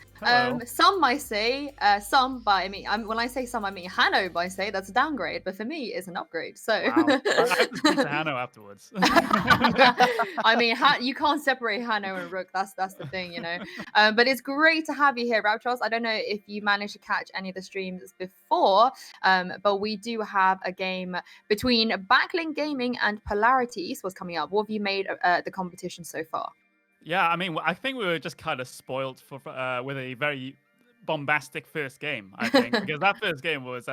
Speaker 1: Some might say, some, but I mean, when I say some, I mean Hanno might say that's a downgrade, but for me, it's an upgrade. So
Speaker 6: wow. I have to speak to Hanno afterwards.
Speaker 1: I mean, you can't separate Hanno and Rook. That's the thing, But it's great to have you here, Raptros. I don't know if you managed to catch any of the streams before, but we do have a game between Backlink Gaming and Polarity Esports coming up. What have you made the competition so far?
Speaker 6: Yeah, I mean, I think we were just kind of spoiled with a very bombastic first game, I think, because that first game was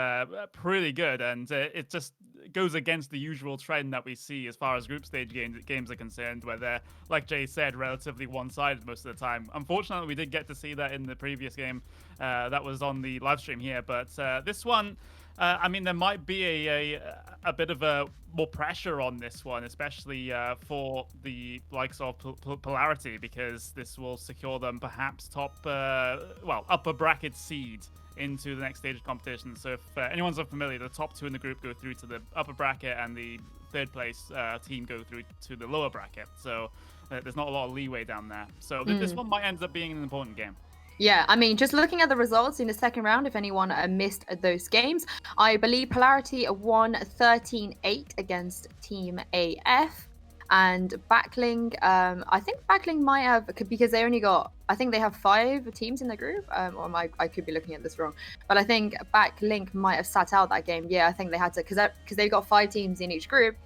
Speaker 6: pretty good, and it just goes against the usual trend that we see as far as group stage games are concerned, where they're, like Jay said, relatively one-sided most of the time. Unfortunately, we did get to see that in the previous game that was on the live stream here, but this one, I mean, there might be a bit of more pressure on this one, especially for the likes of Polarity, because this will secure them perhaps upper bracket seed into the next stage of competition. So if anyone's unfamiliar, the top two in the group go through to the upper bracket, and the third place team go through to the lower bracket. So there's not a lot of leeway down there. So this one might end up being an important game.
Speaker 1: Yeah, I mean, just looking at the results in the second round, if anyone missed those games, I believe Polarity won 13-8 against Team AF. And Backlink, I think Backlink might have, because they only got, I think they have 5 teams in the group, or I could be looking at this wrong, but I think Backlink might have sat out that game. Yeah, I think they had to, because they've got 5 teams in each group,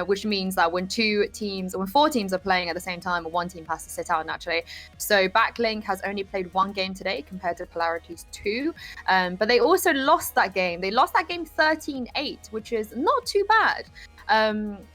Speaker 1: which means that when 4 teams are playing at the same time, one team has to sit out naturally. So Backlink has only played 1 game today compared to Polarity's 2, but they also lost that game. They lost that game 13-8, which is not too bad.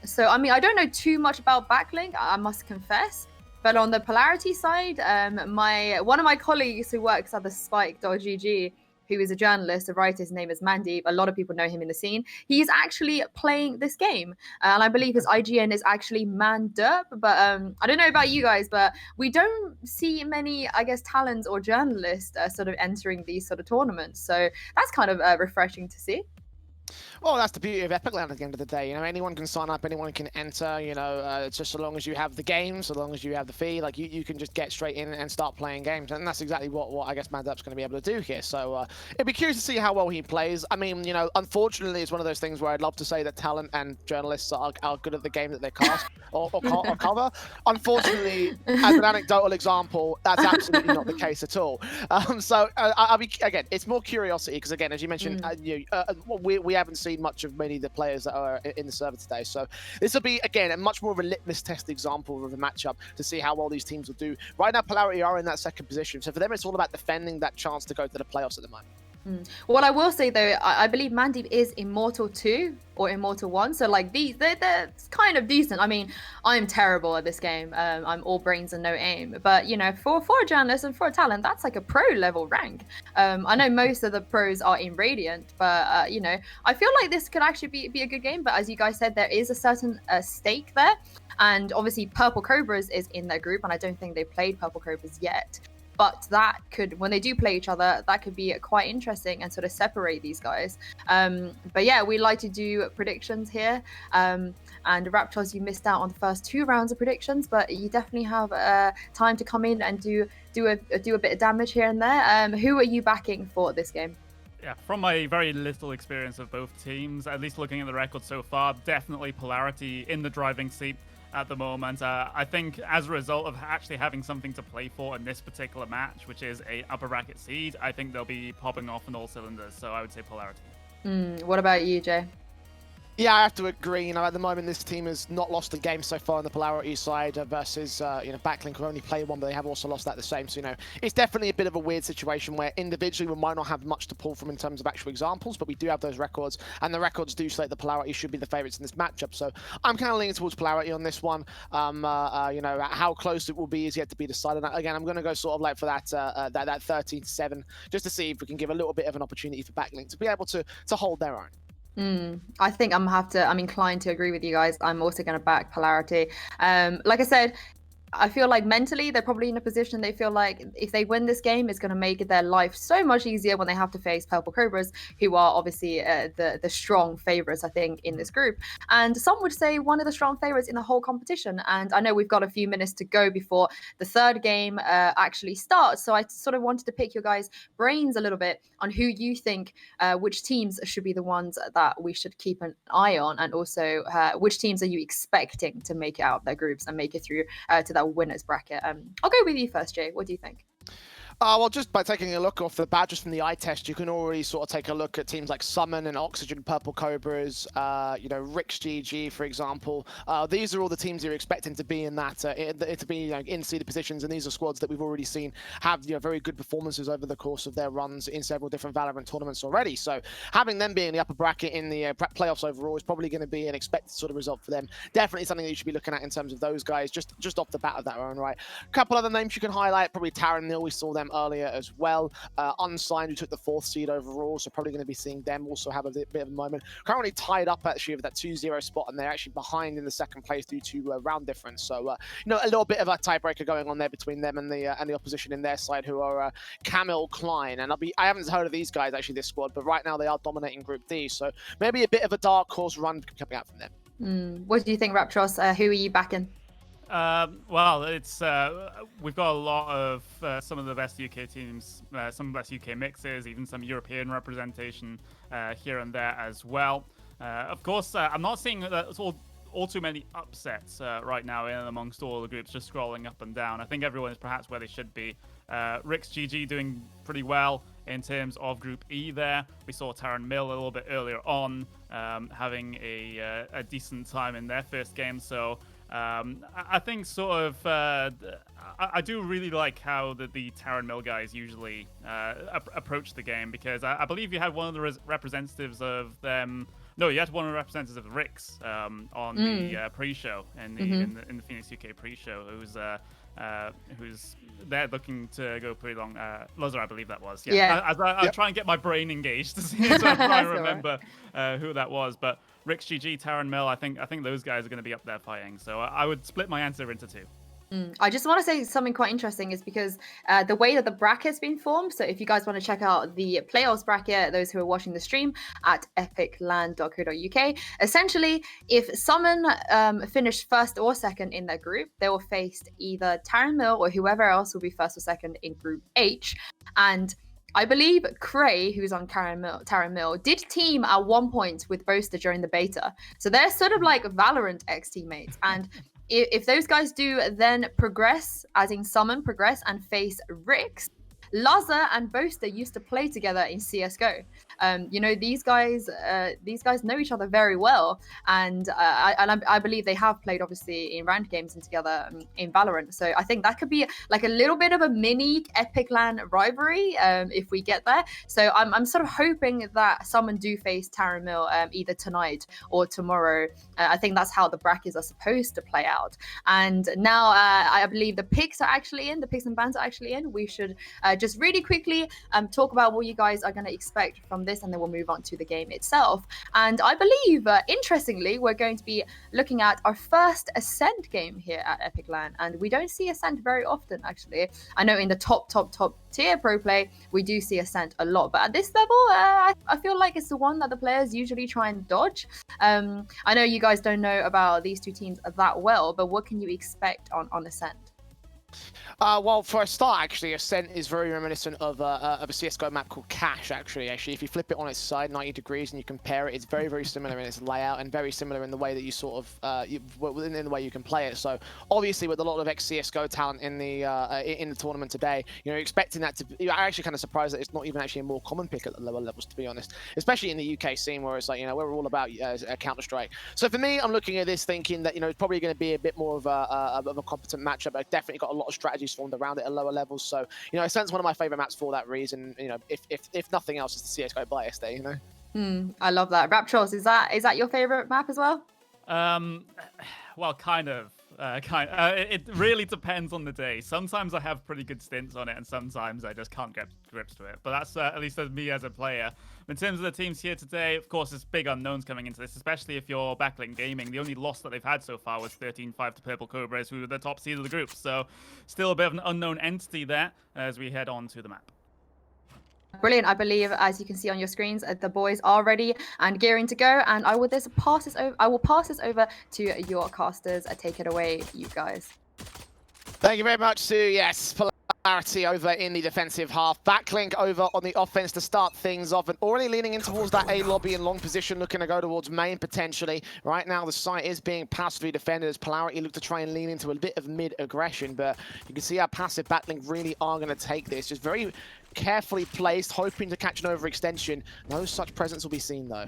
Speaker 1: So I mean, I don't know too much about Backlink, I must confess, but on the Polarity side, one of my colleagues who works at the Spike.GG, who is a journalist, a writer, his name is Mandeep. A lot of people know him in the scene. He's actually playing this game, and I believe his IGN is actually Manderp. But I don't know about you guys, but we don't see many, I guess, talents or journalists sort of entering these sort of tournaments. So that's kind of refreshing to see.
Speaker 2: Well, that's the beauty of epic.LAN at the end of the day. Anyone can sign up, anyone can enter. It's just so long as you have the game, so long as you have the fee, like you can just get straight in and start playing games, and that's exactly what I guess Mandup's going to be able to do here. So it'd be curious to see how well he plays. I mean, unfortunately, it's one of those things where I'd love to say that talent and journalists are good at the game that they cast or cover. Unfortunately, as an anecdotal example, that's absolutely not the case at all. So I'll be, again, it's more curiosity because, again, as you mentioned, we haven't seen much of many of the players that are in the server today. So this will be, again, a much more of a litmus test example of a matchup to see how well these teams will do. Right now, Polarity are in that second position. So for them, it's all about defending that chance to go to the playoffs at the moment.
Speaker 1: What I will say though, I believe Mandeep is Immortal 2 or Immortal 1, so like they're kind of decent. I mean, I'm terrible at this game. I'm all brains and no aim, but for a journalist and for a talent, that's like a pro level rank. I know most of the pros are in Radiant, but I feel like this could actually be a good game. But as you guys said, there is a certain stake there. And obviously Purple Cobras is in their group, and I don't think they played Purple Cobras yet. But that could, when they do play each other, that could be quite interesting and sort of separate these guys. But yeah, we like to do predictions here. And Raptors, you missed out on the first 2 rounds of predictions, but you definitely have time to come in and do a bit of damage here and there. Who are you backing for this game?
Speaker 6: Yeah, from my very little experience of both teams, at least looking at the record so far, definitely Polarity in the driving seat at the moment. I think as a result of actually having something to play for in this particular match, which is a upper bracket seed, I think they'll be popping off on all cylinders. So I would say Polarity.
Speaker 1: What about you, Jay?
Speaker 2: Yeah, I have to agree. At the moment, this team has not lost a game so far on the Polarity side versus, Backlink who only play one, but they have also lost that the same. So, it's definitely a bit of a weird situation where individually we might not have much to pull from in terms of actual examples, but we do have those records, and the records do say the Polarity should be the favorites in this matchup. So I'm kind of leaning towards Polarity on this one. How close it will be is yet to be decided. Again, I'm going to go sort of like for that 13-7, just to see if we can give a little bit of an opportunity for Backlink to be able to hold their own.
Speaker 1: I think I'm inclined to agree with you guys. I'm also going to back Polarity. Like I said, I feel like mentally they're probably in a position they feel like if they win this game, it's going to make their life so much easier when they have to face Purple Cobras, who are obviously the strong favorites, I think, in this group. And some would say one of the strong favorites in the whole competition. And I know we've got a few minutes to go before the third game actually starts. So I sort of wanted to pick your guys' brains a little bit on who you think, which teams should be the ones that we should keep an eye on. And also, which teams are you expecting to make it out of their groups and make it through to that winners bracket? I'll go with you first, Jay. What do you think?
Speaker 2: Well, just by taking a look off the bat, just from the eye test, you can already sort of take a look at teams like Summon and Oxygen, Purple Cobras, Rick's GG, for example. These are all the teams you're expecting to be in that, to be in seeded positions, and these are squads that we've already seen have very good performances over the course of their runs in several different Valorant tournaments already. So having them be in the upper bracket in the playoffs overall is probably going to be an expected sort of result for them. Definitely something that you should be looking at in terms of those guys, just off the bat of their own right. A couple other names you can highlight, probably Taran Mill, we saw them earlier as well. Unsigned, who took the 4th seed overall, so probably going to be seeing them also have a bit of a moment. Currently tied up actually with that 2-0 spot, and they're actually behind in the second place due to round difference. So a little bit of a tiebreaker going on there between them and the opposition in their side, who are Camille Klein. And I haven't heard of these guys actually, this squad, but right now they are dominating Group D. So maybe a bit of a dark horse run coming out from them.
Speaker 1: What do you think, Raptros? Who are you backing?
Speaker 6: Well, it's we've got a lot of some of the best UK teams, some of the best UK mixes, even some European representation here and there as well. Of course, I'm not seeing that it's all too many upsets right now in amongst all the groups, just scrolling up and down. I think everyone is perhaps where they should be. Rick's GG doing pretty well in terms of Group E there. We saw Taran Mill a little bit earlier on having a decent time in their first game. So I think sort of I do really like how the Taran Mill guys usually approach the game, because I believe you had one of the representatives of them. No, you had one of the representatives of Rick's on the pre-show in the Phoenix UK pre-show, who's there looking to go pretty long. Lozer, I believe that was. Yeah. I'll try and get my brain engaged to see so I remember who that was. But Rick's GG, Taran Mill, I think those guys are going to be up there fighting. So I would split my answer into 2.
Speaker 1: I just want to say something quite interesting is because the way that the bracket's been formed. So if you guys want to check out the playoffs bracket, those who are watching the stream at epic.LAN.co.uk, essentially, if Summon finish 1st or 2nd in their group, they will face either Taran Mill or whoever else will be 1st or 2nd in Group H. And I believe Cray, who's on Taran Mill, did team at one point with Boaster during the beta. So they're sort of like Valorant ex-teammates. And if those guys do then progress, as in Summon progress and face Rix, Laza and Boaster used to play together in CSGO. These guys know each other very well, and I believe they have played obviously in ranked games and together in Valorant. So I think that could be like a little bit of a mini epic.LAN rivalry if we get there. So I'm sort of hoping that someone do face Taran Mill either tonight or tomorrow. I think that's how the brackets are supposed to play out. And now I believe the picks are actually in. The picks and bans are actually in. We should just really quickly talk about what you guys are going to expect from this this, and then we'll move on to the game itself. And I believe, interestingly, we're going to be looking at our first Ascent game here at epic.LAN, and we don't see Ascent very often, actually. I know in the top tier pro play, we do see Ascent a lot, but at this level, I feel like it's the one that the players usually try and dodge. I know you guys don't know about these two teams that well, but what can you expect on Ascent?
Speaker 2: Well, for a start, actually, Ascent is very reminiscent of a CSGO map called Cache, actually. If you flip it on its side 90 degrees and you compare it, it's very, very similar in its layout and very similar in the way that you sort of, in the way you can play it. So, obviously, with a lot of ex-CSGO talent in the tournament today, you're expecting that to be, I'm actually kind of surprised that it's not even actually a more common pick at the lower levels, to be honest. Especially in the UK scene, where it's like, we're all about Counter-Strike. So, for me, I'm looking at this thinking that, it's probably going to be a bit more of a competent matchup. I've definitely got a lot of strategies formed around it at lower levels. So, Ascent's one of my favorite maps for that reason. If nothing else, it's the CSGO bias there,
Speaker 1: I love that. Raptros, is that your favorite map as well?
Speaker 6: Well, kind of. It really depends on the day. Sometimes I have pretty good stints on it, and sometimes I just can't get grips to it. But that's at least as me as a player. In terms of the teams here today, of course, there's big unknowns coming into this, especially if you're Backlink Gaming. The only loss that they've had so far was 13-5 to Purple Cobras, who were the top seed of the group. So still a bit of an unknown entity there as we head on to the map.
Speaker 1: Brilliant. I believe, as you can see on your screens, the boys are ready and gearing to go. And I will pass this over to your casters. Take it away, you guys.
Speaker 2: Thank you very much, Sue. Yes, Polarity over in the defensive half. Backlink over on the offense to start things off, and already leaning in towards that A lobby in long position, looking to go towards main potentially. Right now, the site is being passively defended as Polarity look to try and lean into a bit of mid-aggression, but you can see how passive Backlink really are going to take this. Just very carefully placed, hoping to catch an overextension. No such presence will be seen, though.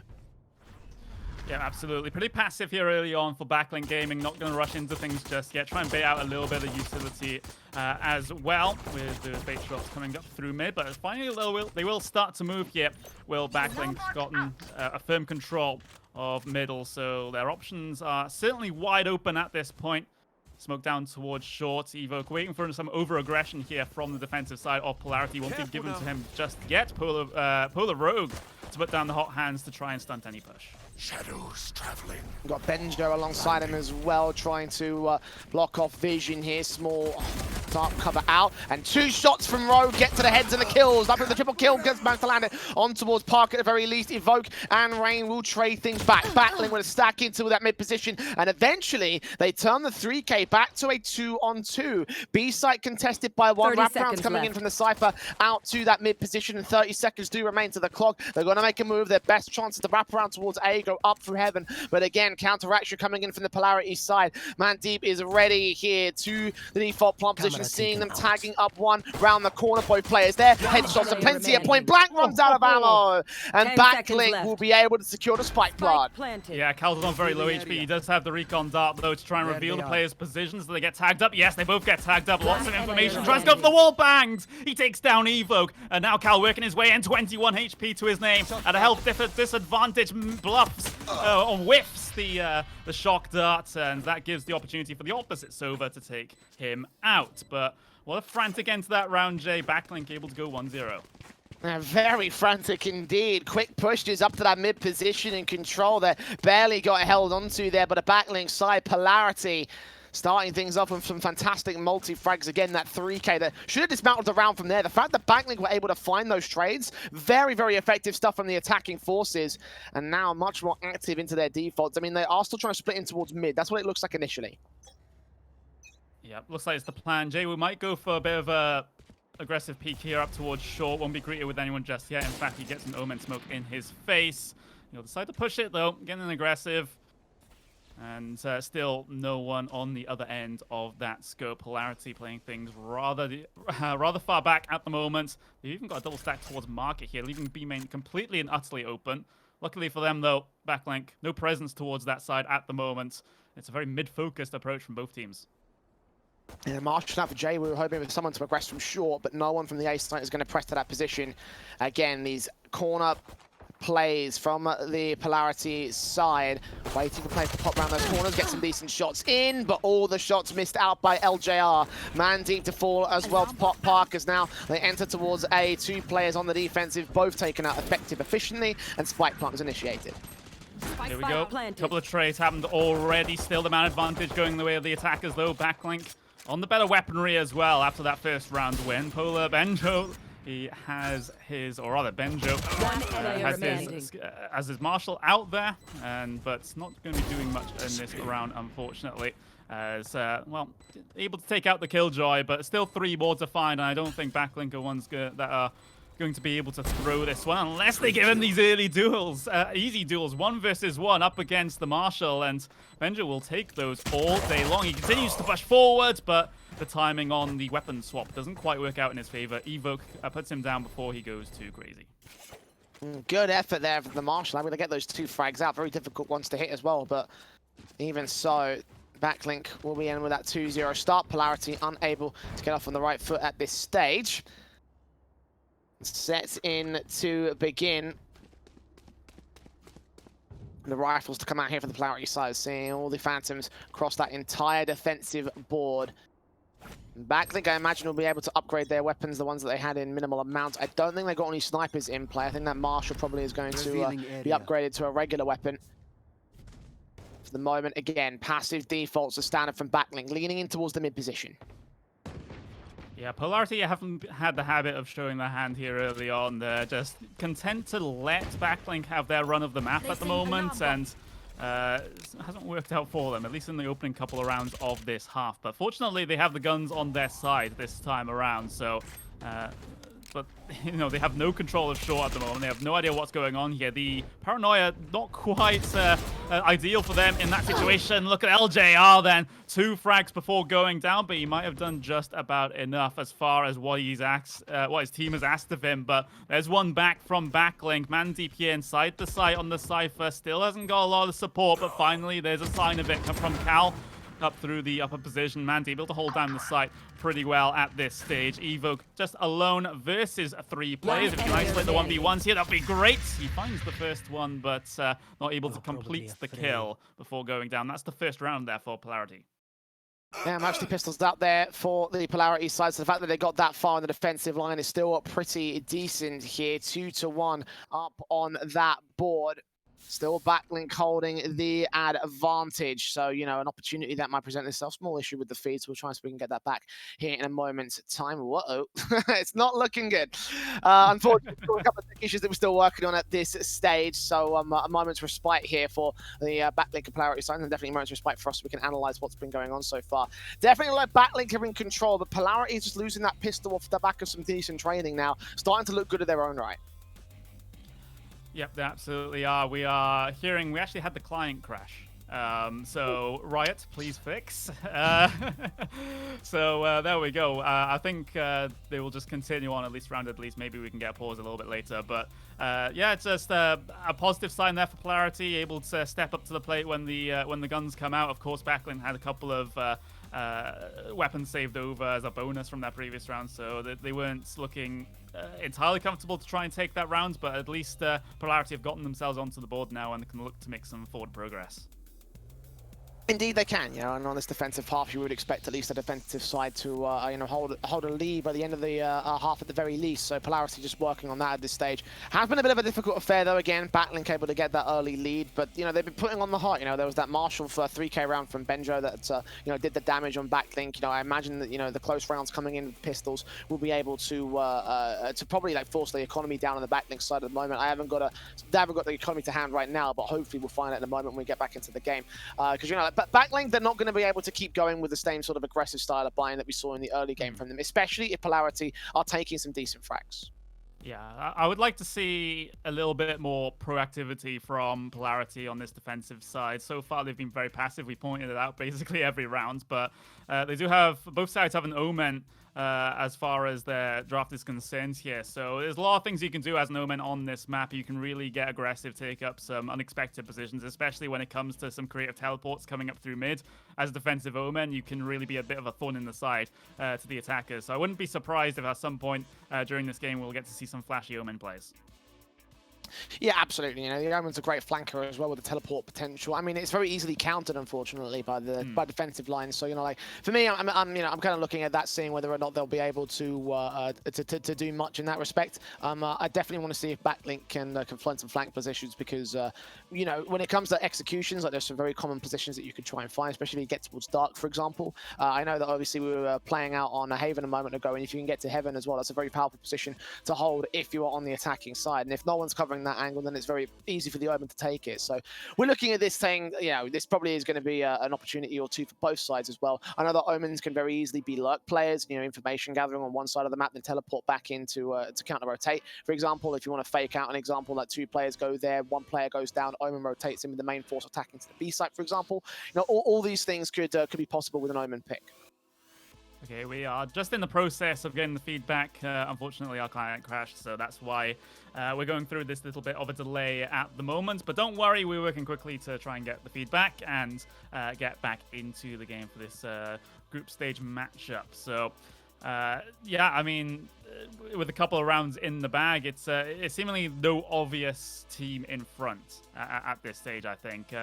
Speaker 6: Yeah, absolutely. Pretty passive here early on for Backlink Gaming. Not going to rush into things just yet. Try and bait out a little bit of utility as well, with the bait shots coming up through mid. But finally, they will start to move here. Will Backlink's gotten a firm control of middle, so their options are certainly wide open at this point. Smoke down towards short. Evoke waiting for some over-aggression here from the defensive side of Polarity. Won't be given to him just yet. Polar Rogue to put down the hot hands to try and stunt any push.
Speaker 5: Shadows traveling.
Speaker 2: We've got Benjo alongside him as well, trying to block off vision here. Small dark cover out, and 2 shots from Rogue get to the heads and the kills. Up with the triple kill, gets managed to land it on towards Park at the very least. Evoke and Rain will trade things back. Battling with a stack into that mid position, and eventually they turn the 3K back to a 2-on-2. B site contested by 1. Wraparounds coming in from the Cypher out to that mid position, and 30 seconds do remain to the clock. They're going to make a move. Their best chance is to wrap around towards A, go up through heaven, but again, counteraction coming in from the Polarity side. Mandeep is ready here to the default plant position, seeing them tagging up one round the corner. Both players there, headshots and plenty of point blank, runs out of ammo, and Backlink will be able to secure the spike plant.
Speaker 6: Yeah, Cal's on very low HP. He does have the recon dart though to try and reveal the players' positions. Do they get tagged up? Yes, they both get tagged up. Lots of information. Tries to go for the wall, bangs. He takes down Evoke, and now Cal working his way in. 21 HP to his name at a health disadvantage. Bluffs or whiffs the shock dart, and that gives the opportunity for the opposite Sova to take him out. But what a frantic end to that round, Jay. Backlink able to go 1-0.
Speaker 2: Very frantic indeed. Quick pushes up to that mid position in control there. Barely got held onto there, but a Backlink side Polarity starting things off with some fantastic multi-frags. Again, that 3K that should have dismantled the round from there. The fact that Backlink were able to find those trades, very, very effective stuff from the attacking forces, and now much more active into their defaults. I mean, they are still trying to split in towards mid. That's what it looks like initially.
Speaker 6: Yeah, looks like it's the plan. Jay, we might go for a bit of a aggressive peek here up towards short. Won't be greeted with anyone just yet. In fact, he gets an Omen smoke in his face. He'll decide to push it, though, getting aggressive. And still no one on the other end of that scope. Polarity playing things rather far back at the moment. They've even got a double stack towards market here, leaving B main completely and utterly open. Luckily for them, though, Backlink, no presence towards that side at the moment. It's a very mid-focused approach from both teams.
Speaker 2: Yeah, Marshall out for Jay. We were hoping for someone to progress from short, but no one from the A side is going to press to that position. Again, these corner plays from the Polarity side. Waiting for play to pop around those corners, get some decent shots in, but all the shots missed out by LJR. Man deep to fall as well to pop Parkers now. They enter towards A, 2 players on the defensive, both taken out effective efficiently, and spike plant was initiated.
Speaker 6: Here we go. A couple of trades happened already. Still the man advantage going the way of the attackers, though. Backlink on the better weaponry as well after that first round win. Polar Benjo, he has his, or rather Benjo, has his Marshall out there, but it's not going to be doing much in this round, unfortunately. As, well, able to take out the Killjoy, but still 3 more to find, and I don't think Backlink are ones that are going to be able to throw this one unless they give him these early duels, easy duels, 1 versus 1 up against the Marshall, and Benjo will take those all day long. He continues to push forward, but the timing on the weapon swap doesn't quite work out in his favor. Evoke puts him down before he goes too crazy.
Speaker 2: Good effort there from the Marshall. I'm going to get those 2 frags out. Very difficult ones to hit as well, but even so, Backlink will be in with that 2-0 start. Polarity unable to get off on the right foot at this stage. Set in to begin. The rifles to come out here for the Polarity side, seeing all the Phantoms across that entire defensive board. Backlink, I imagine, will be able to upgrade their weapons, the ones that they had in minimal amounts. I don't think they've got any snipers in play. I think that Marshall probably is going to be upgraded to a regular weapon. For the moment, again, passive defaults are standard from Backlink, leaning in towards the mid position.
Speaker 6: Yeah, Polarity haven't had the habit of showing their hand here early on. They're just content to let Backlink have their run of the map at the moment, and it hasn't worked out for them, at least in the opening couple of rounds of this half. But fortunately, they have the guns on their side this time around, so... but, you know, they have no control of short at the moment. They have no idea what's going on here. The paranoia, not quite ideal for them in that situation. Look at LJR then. 2 frags before going down, but he might have done just about enough as far as what his team has asked of him. But there's one back from Backlink. Man deep here inside the site on the Cypher. Still hasn't got a lot of support, but finally there's a sign of it from Cal. Up through the upper position. Mandy able to hold down the site pretty well at this stage. Evoke just alone versus 3 players. If you can isolate the 1v1s here, that'd be great. He finds the first one, but not able to complete the kill before going down. That's the first round there for Polarity.
Speaker 2: Yeah, Majesty Pistols out there for the Polarity side. So the fact that they got that far in the defensive line is still pretty decent here. 2-1 up on that board. Still Backlink holding the advantage. So, you know, an opportunity that might present itself. Small issue with the feed, so we'll try and see if we can get that back here in a moment's time. Whoa, it's not looking good. Unfortunately, a couple of issues that we're still working on at this stage. So a moment's respite here for the Backlink and Polarity side, and definitely a moment's respite for us so we can analyze what's been going on so far. Definitely let Backlink have in control, but Polarity is just losing that pistol off the back of some decent training now. Starting to look good at their own right.
Speaker 6: Yep, they absolutely are. We are hearing, we actually had the client crash. So Riot, please fix. So there we go. I think they will just continue on at least round at least. Maybe we can get a pause a little bit later. But yeah, it's just a positive sign there for Polarity, able to step up to the plate when the guns come out. Of course, Backlink had a couple of weapons saved over as a bonus from that previous round, so they weren't looking entirely comfortable to try and take that round, but at least Polarity have gotten themselves onto the board now and can look to make some forward progress.
Speaker 2: Indeed, they can. You know, and on this defensive half, you would expect at least the defensive side to, you know, hold a lead by the end of the half at the very least. So Polarity just working on that at this stage. Has been a bit of a difficult affair though. Again, Backlink able to get that early lead, but you know they've been putting on the heart. You know, there was that Marshall for a 3K round from Benjo that you know did the damage on Backlink. You know, I imagine that you know the close rounds coming in with pistols will be able to probably like force the economy down on the Backlink side at the moment. I haven't got the economy to hand right now, but hopefully we'll find it in a moment when we get back into the game. Because you know. But Backlink, they're not going to be able to keep going with the same sort of aggressive style of buying that we saw in the early game from them, especially if Polarity are taking some decent frags.
Speaker 6: Yeah, I would like to see a little bit more proactivity from Polarity on this defensive side. So far, they've been very passive. We pointed it out basically every round, but they do have, both sides have an Omen as far as their draft is concerned here. So there's a lot of things you can do as an Omen on this map. You can really get aggressive, take up some unexpected positions, especially when it comes to some creative teleports coming up through mid. As a defensive Omen, you can really be a bit of a thorn in the side to the attackers. So I wouldn't be surprised if at some point during this game we'll get to see some flashy Omen plays.
Speaker 2: Yeah, absolutely. You know, the Omen's a great flanker as well with the teleport potential. I mean, it's very easily countered, unfortunately, by the defensive lines. So, you know, like for me, I'm kind of looking at that, seeing whether or not they'll be able to do much in that respect. I definitely want to see if Backlink can flank some flank positions because, you know, when it comes to executions, like there's some very common positions that you could try and find, especially if you get towards Dark, for example. I know that obviously we were playing out on Haven a moment ago, and if you can get to Heaven as well, that's a very powerful position to hold if you are on the attacking side. And if no one's covering that angle, then it's very easy for the Omen to take it. So we're looking at this saying, you know, this probably is going to be an opportunity or two for both sides as well. I know that Omens can very easily be lurk players, you know, information gathering on one side of the map, then teleport back into to counter rotate. For example, if you want to fake out an example that two players go there, one player goes down, Omen rotates in with the main force attacking to the B site, for example. You know, all these things could be possible with an Omen pick.
Speaker 6: Okay, we are just in the process of getting the feedback. Unfortunately, our client crashed, so that's why we're going through this little bit of a delay at the moment. But don't worry, we're working quickly to try and get the feedback and get back into the game for this group stage matchup. So, yeah, I mean, with a couple of rounds in the bag, it's seemingly no obvious team in front at this stage, I think.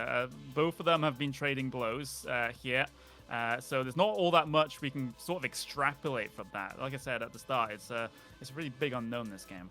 Speaker 6: Both of them have been trading blows here. So there's not all that much we can sort of extrapolate from that. Like I said at the start, it's a really big unknown, this game.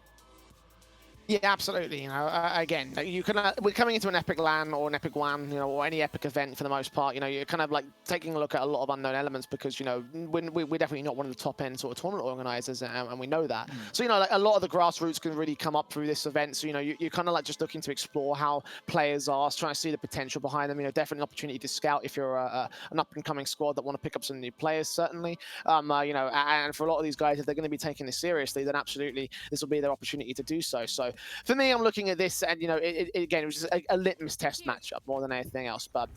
Speaker 2: Yeah, absolutely. You know, again, you can. We're coming into an epic.LAN or an epic.1, you know, or any epic event for the most part. You know, you're kind of like taking a look at a lot of unknown elements because, you know, we're definitely not one of the top end sort of tournament organizers, and we know that. So, you know, like a lot of the grassroots can really come up through this event. So, you know, you're kind of like just looking to explore how players are, trying to see the potential behind them. You know, definitely an opportunity to scout if you're an up and coming squad that want to pick up some new players. Certainly, you know, and for a lot of these guys, if they're going to be taking this seriously, then absolutely this will be their opportunity to do so. So. For me, I'm looking at this, and you know, again, it was just a litmus test matchup more than anything else. But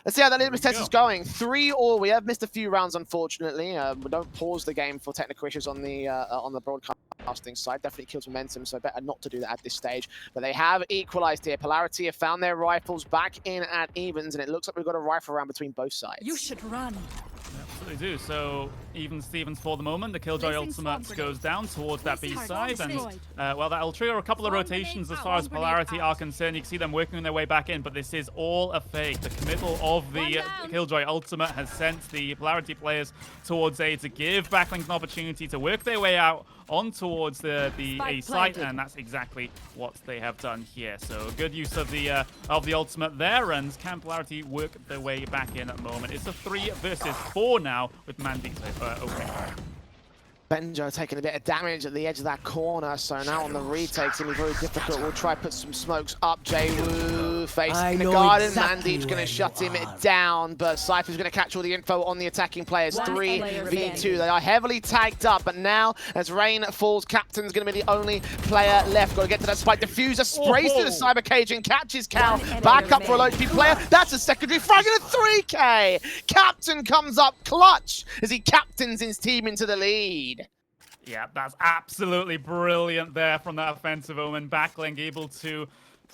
Speaker 2: let's see how that litmus test is going. 3-3. We have missed a few rounds, unfortunately. We don't pause the game for technical issues on the broadcasting side. Definitely kills momentum, so better not to do that at this stage. But they have equalized here. Polarity have found their rifles back in at evens, and it looks like we've got a rifle round between both sides.
Speaker 7: You should run.
Speaker 6: Absolutely do. So even Stevens for the moment. The Killjoy ultimate goes down towards that B side, and well, that'll trigger a couple of rotations as far as Polarity are concerned. You can see them working their way back in, but this is all a fake. The committal of the Killjoy ultimate has sent the Polarity players towards A to give Backlink an opportunity to work their way out on towards the A site, and that's exactly what they have done here. So good use of the ultimate there, and can Polarity work their way back in at the moment. It's a 3 versus 4 now with Mandy opening.
Speaker 2: Benjo taking a bit of damage at the edge of that corner, so now on the retake, it's going to be very difficult. We'll try put some smokes up. Jay-Woo facing the garden. Mandeep's going to shut him down, but Cypher's going to catch all the info on the attacking players. 3v2. They are heavily tagged up, but now as rain falls, Captain's going to be the only player left. Got to get to that spike. Diffuser sprays through the cyber cage and catches Cal. Back up for a low HP player. That's a secondary frag and a 3K. Captain comes up clutch as he captains his team into the lead.
Speaker 6: Yeah, that's absolutely brilliant there from that offensive Omen. Backlink able to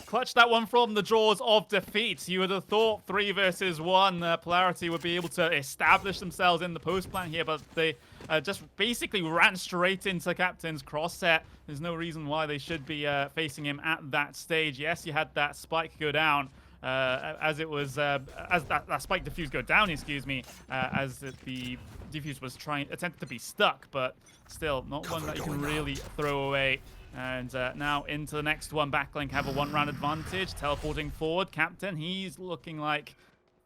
Speaker 6: clutch that one from the jaws of defeat. You would have thought 3 versus 1, Polarity would be able to establish themselves in the post plan here, but they just basically ran straight into Captain's cross set. There's no reason why they should be facing him at that stage. Yes, you had that spike go down. As that spike defuse go down, excuse me, as the defuse was attempted to be stuck, but still not one that you can really throw away. And now into the next one. Backlink have a 1-round advantage, teleporting forward. Captain, he's looking like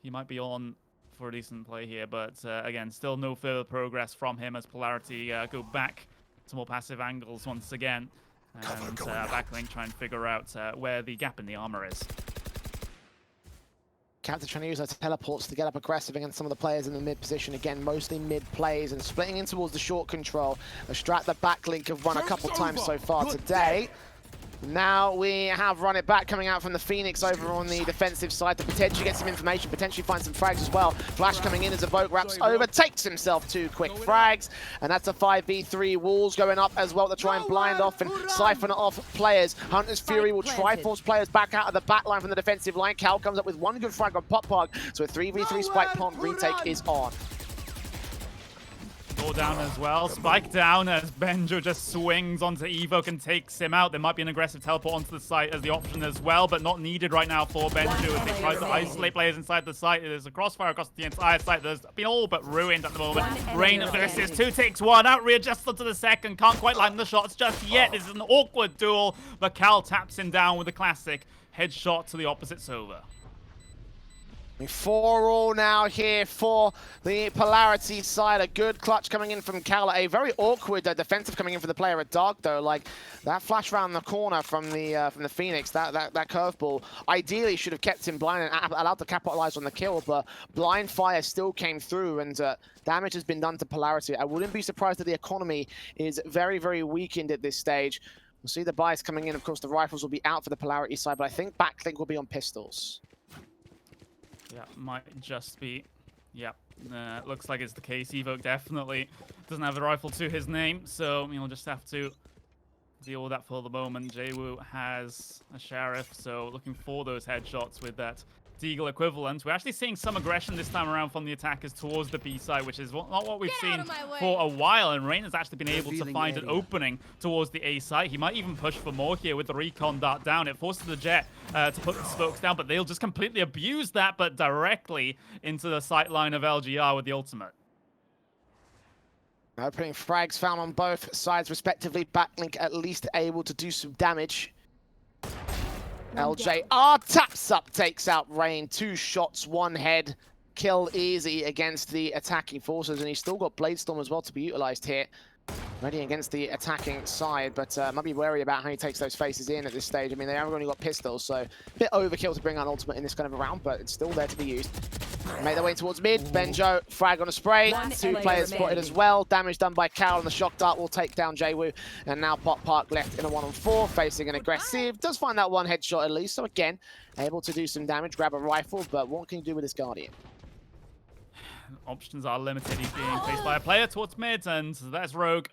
Speaker 6: he might be on for a decent play here, but again, still no further progress from him as Polarity go back to more passive angles once again. And Backlink trying to figure out where the gap in the armor is.
Speaker 2: Captain trying to use those teleports to get up aggressive against some of the players in the mid position. Again, mostly mid plays and splitting in towards the short control. A strat that Backlink have run a couple times so far today. Now we have run it back coming out from the Phoenix over on the defensive side to potentially get some information, potentially find some frags as well. Flash coming in as a Vogue wraps over, takes himself 2 quick frags, and that's a 5v3. Walls going up as well to try and blind off and siphon off players. Hunter's Fury will try force players back out of the back line from the defensive line. Cal comes up with 1 good frag on Pop Pog, so a 3v3 spike pond retake is on.
Speaker 6: 4 down as well. Spike down as Benjo just swings onto Evoke and takes him out. There might be an aggressive teleport onto the site as the option as well, but not needed right now for Benjo as they try to isolate players inside the site. There's a crossfire across the entire site that's been all but ruined at the moment. Rain versus 2 takes 1 out, readjusts onto the second. Can't quite land the shots just yet. This is an awkward duel, but Cal taps him down with a classic headshot to the opposite Sova.
Speaker 2: 4-all now here for the Polarity side. A good clutch coming in from Cal. A very awkward defensive coming in for the player at Dark, though. Like, that flash around the corner from the Phoenix, that curveball, ideally should have kept him blind and allowed to capitalize on the kill, but blind fire still came through, and damage has been done to Polarity. I wouldn't be surprised that the economy is very, very weakened at this stage. We'll see the bias coming in. Of course, the rifles will be out for the Polarity side, but I think Backlink will be on pistols.
Speaker 6: Yeah, might just be. Yeah, looks like it's the case. Evoke definitely doesn't have the rifle to his name, so you'll just have to deal with that for the moment. Jwoo has a Sheriff, so looking for those headshots with that Deagle equivalent. We're actually seeing some aggression this time around from the attackers towards the B side, which is not what we've seen for a while. And Rain has actually been able to find an opening towards the A side. He might even push for more here with the recon dart down. It forces the Jet to put the smokes down, but they'll just completely abuse that, but directly into the sight line of LGR with the ultimate.
Speaker 2: Opening frags found on both sides respectively. Backlink at least able to do some damage. LJR taps up, takes out Rain. 2 shots, 1 head. Kill easy against the attacking forces, and he's still got Bladestorm as well to be utilized here. Ready against the attacking side, but might be wary about how he takes those faces in at this stage. I mean, they have only got pistols, so a bit overkill to bring out an ultimate in this kind of a round, but it's still there to be used. Make their way towards mid. Benjo, frag on a spray. 2 players spotted as well. Damage done by Cal, and the shock dart will take down Jwoo. And now Pop Park left in a 1-on-4, facing an aggressive. Does find that 1 headshot at least, so again, able to do some damage, grab a rifle, but what can you do with this Guardian?
Speaker 6: Options are limited. He's being faced by a player towards mid, and that's Rogue.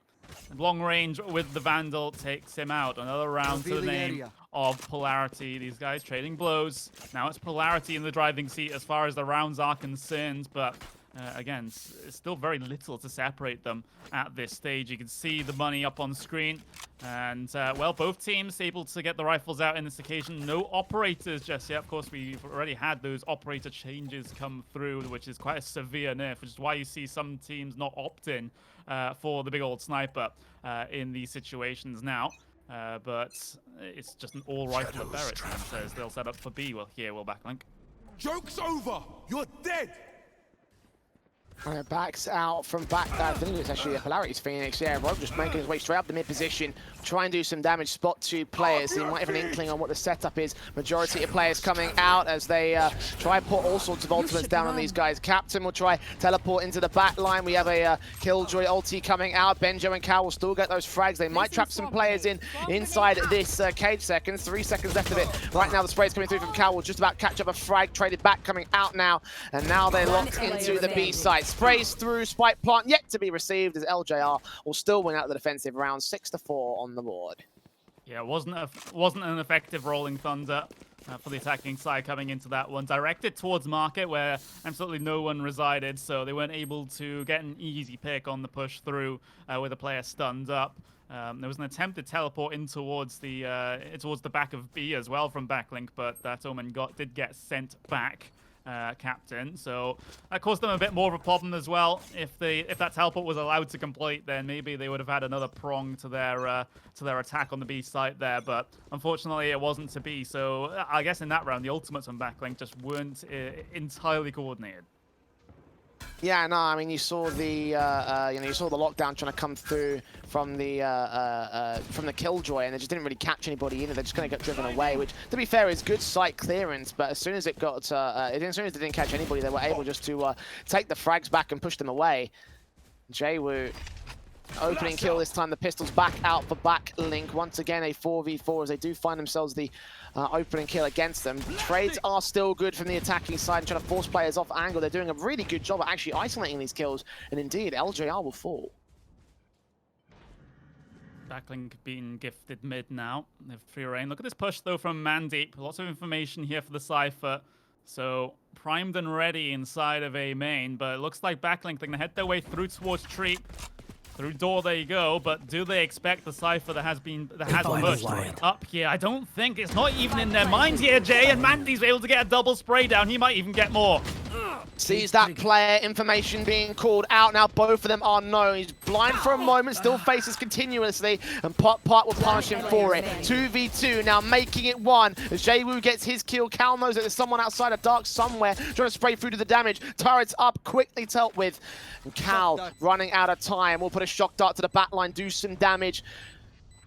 Speaker 6: Long range with the Vandal takes him out. Another round to the name of Polarity. These guys trading blows. Now it's Polarity in the driving seat as far as the rounds are concerned, but again, it's still very little to separate them at this stage. You can see the money up on screen, and well, both teams able to get the rifles out in this occasion. No operators just yet. Of course, we've already had those operator changes come through, which is quite a severe nerf, which is why you see some teams not opt in for the big old sniper in these situations now. But it's just an all-rifle at Barrett, says they'll set up for B. Well, here we'll backlink.
Speaker 5: Joke's over! You're dead!
Speaker 2: Backs out from back. I think it's actually a Polarity's Phoenix. Yeah, Rogue just making his way straight up the mid position. Try and do some damage. Spot 2 players. So you might have an inkling on what the setup is. Majority of players coming out as they try and put all sorts of ultimates down on these guys. Captain will try teleport into the back line. We have a Killjoy ulti coming out. Benjo and Cal will still get those frags. They might trap some players inside this cage seconds. 3 seconds left of it. Right now the spray's coming through from Cal. Will just about catch up a frag. Traded back coming out now. And now they're locked into the B side. Sprays through, spike plant yet to be received as LJR will still win out the defensive round. 6-4 on the board.
Speaker 6: Yeah, it wasn't an effective rolling thunder for the attacking side coming into that one. Directed towards market where absolutely no one resided, so they weren't able to get an easy pick on the push through with a player stunned up. There was an attempt to teleport in towards the back of B as well from Backlink, but that Omen did get sent back. Captain, so that caused them a bit more of a problem as well. If that teleport was allowed to complete, then maybe they would have had another prong to their attack on the B site there, but unfortunately it wasn't to be. So I guess in that round the ultimates on Backlink just weren't entirely coordinated.
Speaker 2: Yeah, no, I mean you saw the you saw the lockdown trying to come through from the Killjoy, and they just didn't really catch anybody in it. They're just going to get driven away, which to be fair is good site clearance. But as soon as it got, as soon as they didn't catch anybody, they were able just to take the frags back and push them away. Jwoo opening kill this time. The pistols back out for Backlink. Once again, a 4v4 as they do find themselves the opening kill against them. Trades are still good from the attacking side and trying to force players off angle. They're doing a really good job at actually isolating these kills. And indeed, LJR will fall.
Speaker 6: Backlink being gifted mid now. They have free reign. Look at this push though from Mandeep. Lots of information here for the Cypher. So primed and ready inside of A main, but it looks like Backlink, they're going to head their way through towards Tree. Through door they go, but do they expect the Cypher that has pushed up here? I don't think. It's not even in their minds here, Jay, and Mandy's able to get a double spray down. He might even get more.
Speaker 2: Sees that player information being called out. Now both of them are known. He's blind for a moment, still faces continuously, and Pot will punish him for it. 2v2 now, making it 1. As Jaywu gets his kill, Cal knows that there's someone outside of Dark somewhere trying to spray through to the damage. Turrets up, quickly dealt with. And Cal running out of time. We'll put a shock dart to the backline, do some damage.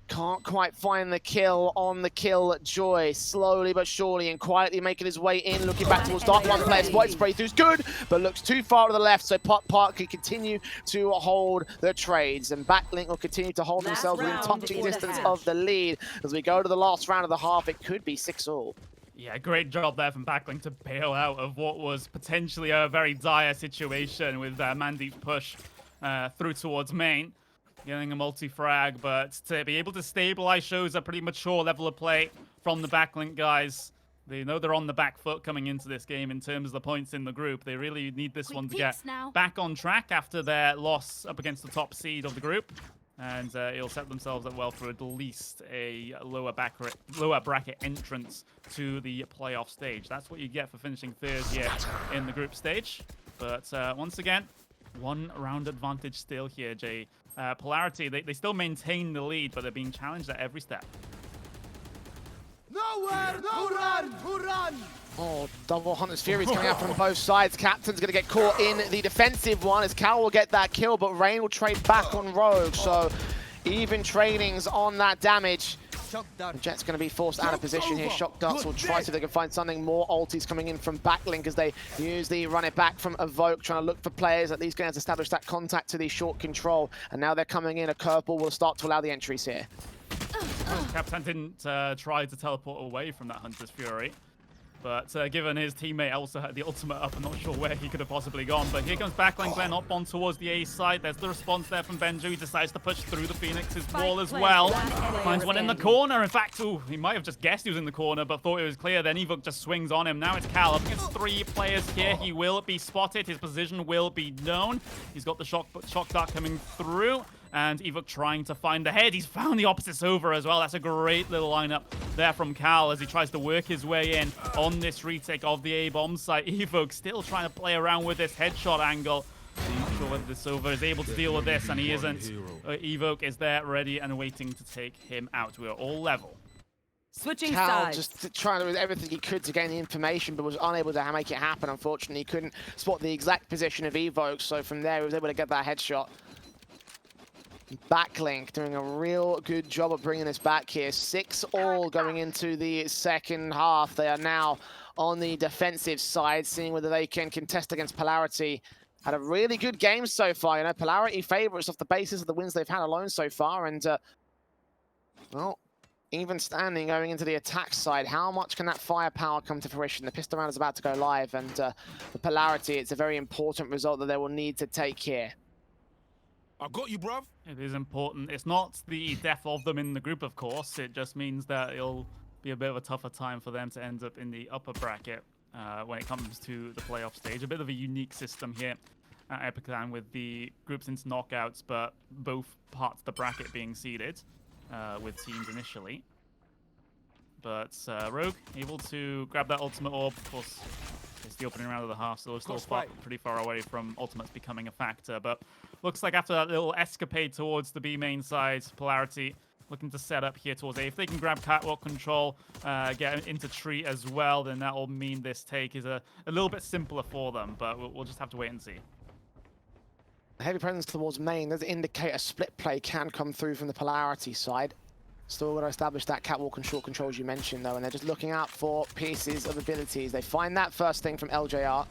Speaker 2: Can't quite find the kill on the Killjoy. Slowly but surely and quietly making his way in, looking back towards Dark. One player, White spray through's good, but looks too far to the left, so Pot can continue to hold the trades, and Backlink will continue to hold themselves within touching distance of the lead. As we go to the last round of the half, it could be 6-all.
Speaker 6: Yeah, great job there from Backlink to bail out of what was potentially a very dire situation with Mandeep's push through towards main. Getting a multi-frag, but to be able to stabilize shows a pretty mature level of play from the Backlink guys. They know they're on the back foot coming into this game in terms of the points in the group. They really need this one to get back on track after their loss up against the top seed of the group. And it'll set themselves up well for at least a lower bracket entrance to the playoff stage. That's what you get for finishing third here in the group stage. But once again, 1 round advantage still here, Jay. Polarity, they still maintain the lead, but they're being challenged at every step.
Speaker 5: Nowhere, no run, who run?
Speaker 2: Oh, double Hunter's Fury's coming out from both sides. Captain's going to get caught in the defensive one as Cal will get that kill, but Rain will trade back on Rogue. So even tradings on that damage. Jet's going to be forced out of position here. Shock darts will try so they can find something more. Ultis coming in from Backlink as they use the run it back from Evoke, trying to look for players at least going to establish that contact to the short control. And now they're coming in. A curveball will start to allow the entries here.
Speaker 6: Captain didn't try to teleport away from that Hunter's Fury. But given his teammate also had the ultimate up, I'm not sure where he could have possibly gone. But here comes Backlink Glenn up on towards the A side. There's the response there from Benju. He decides to push through the Phoenix's wall as well. Finds one in the corner. In fact, he might have just guessed he was in the corner, but thought it was clear. Then Evoke just swings on him. Now it's Cal up against 3 players here. He will be spotted. His position will be known. He's got the shock dart coming through. And Evoke trying to find the head. He's found the opposites over as well. That's a great little lineup there from Cal as he tries to work his way in on this retake of the A-bomb site. Evoke still trying to play around with this headshot angle. Not sure whether this over is able to deal with this, and he isn't. Evoke is there ready and waiting to take him out. We are all level.
Speaker 7: Switching
Speaker 2: Cal
Speaker 7: sides.
Speaker 2: just trying to do everything he could to gain the information, but was unable to make it happen, unfortunately. He couldn't spot the exact position of Evoke, so from there he was able to get that headshot. Backlink doing a real good job of bringing this back here. 6-all going into the second half. They are now on the defensive side, seeing whether they can contest against Polarity. Had a really good game so far. You know, Polarity favorites off the basis of the wins they've had alone so far. And, well, even standing going into the attack side, how much can that firepower come to fruition? The pistol round is about to go live, and for Polarity, it's a very important result that they will need to take here.
Speaker 5: I got you, bruv.
Speaker 6: It is important. It's not the death of them in the group, of course. It just means that it'll be a bit of a tougher time for them to end up in the upper bracket when it comes to the playoff stage. A bit of a unique system here at epic.LAN with the groups into knockouts, but both parts of the bracket being seeded with teams initially. But Rogue able to grab that ultimate orb. Of course, it's the opening round of the half, so they're still pretty far away from ultimates becoming a factor. But looks like after that little escapade towards the B main side, Polarity looking to set up here towards A. If they can grab catwalk control, get into tree as well, then that will mean this take is a little bit simpler for them. But we'll just have to wait and see.
Speaker 2: Heavy presence towards main does indicate a split play can come through from the Polarity side. Still got to establish that catwalk and short control as you mentioned though, and they're just looking out for pieces of abilities. They find that first thing from LJR.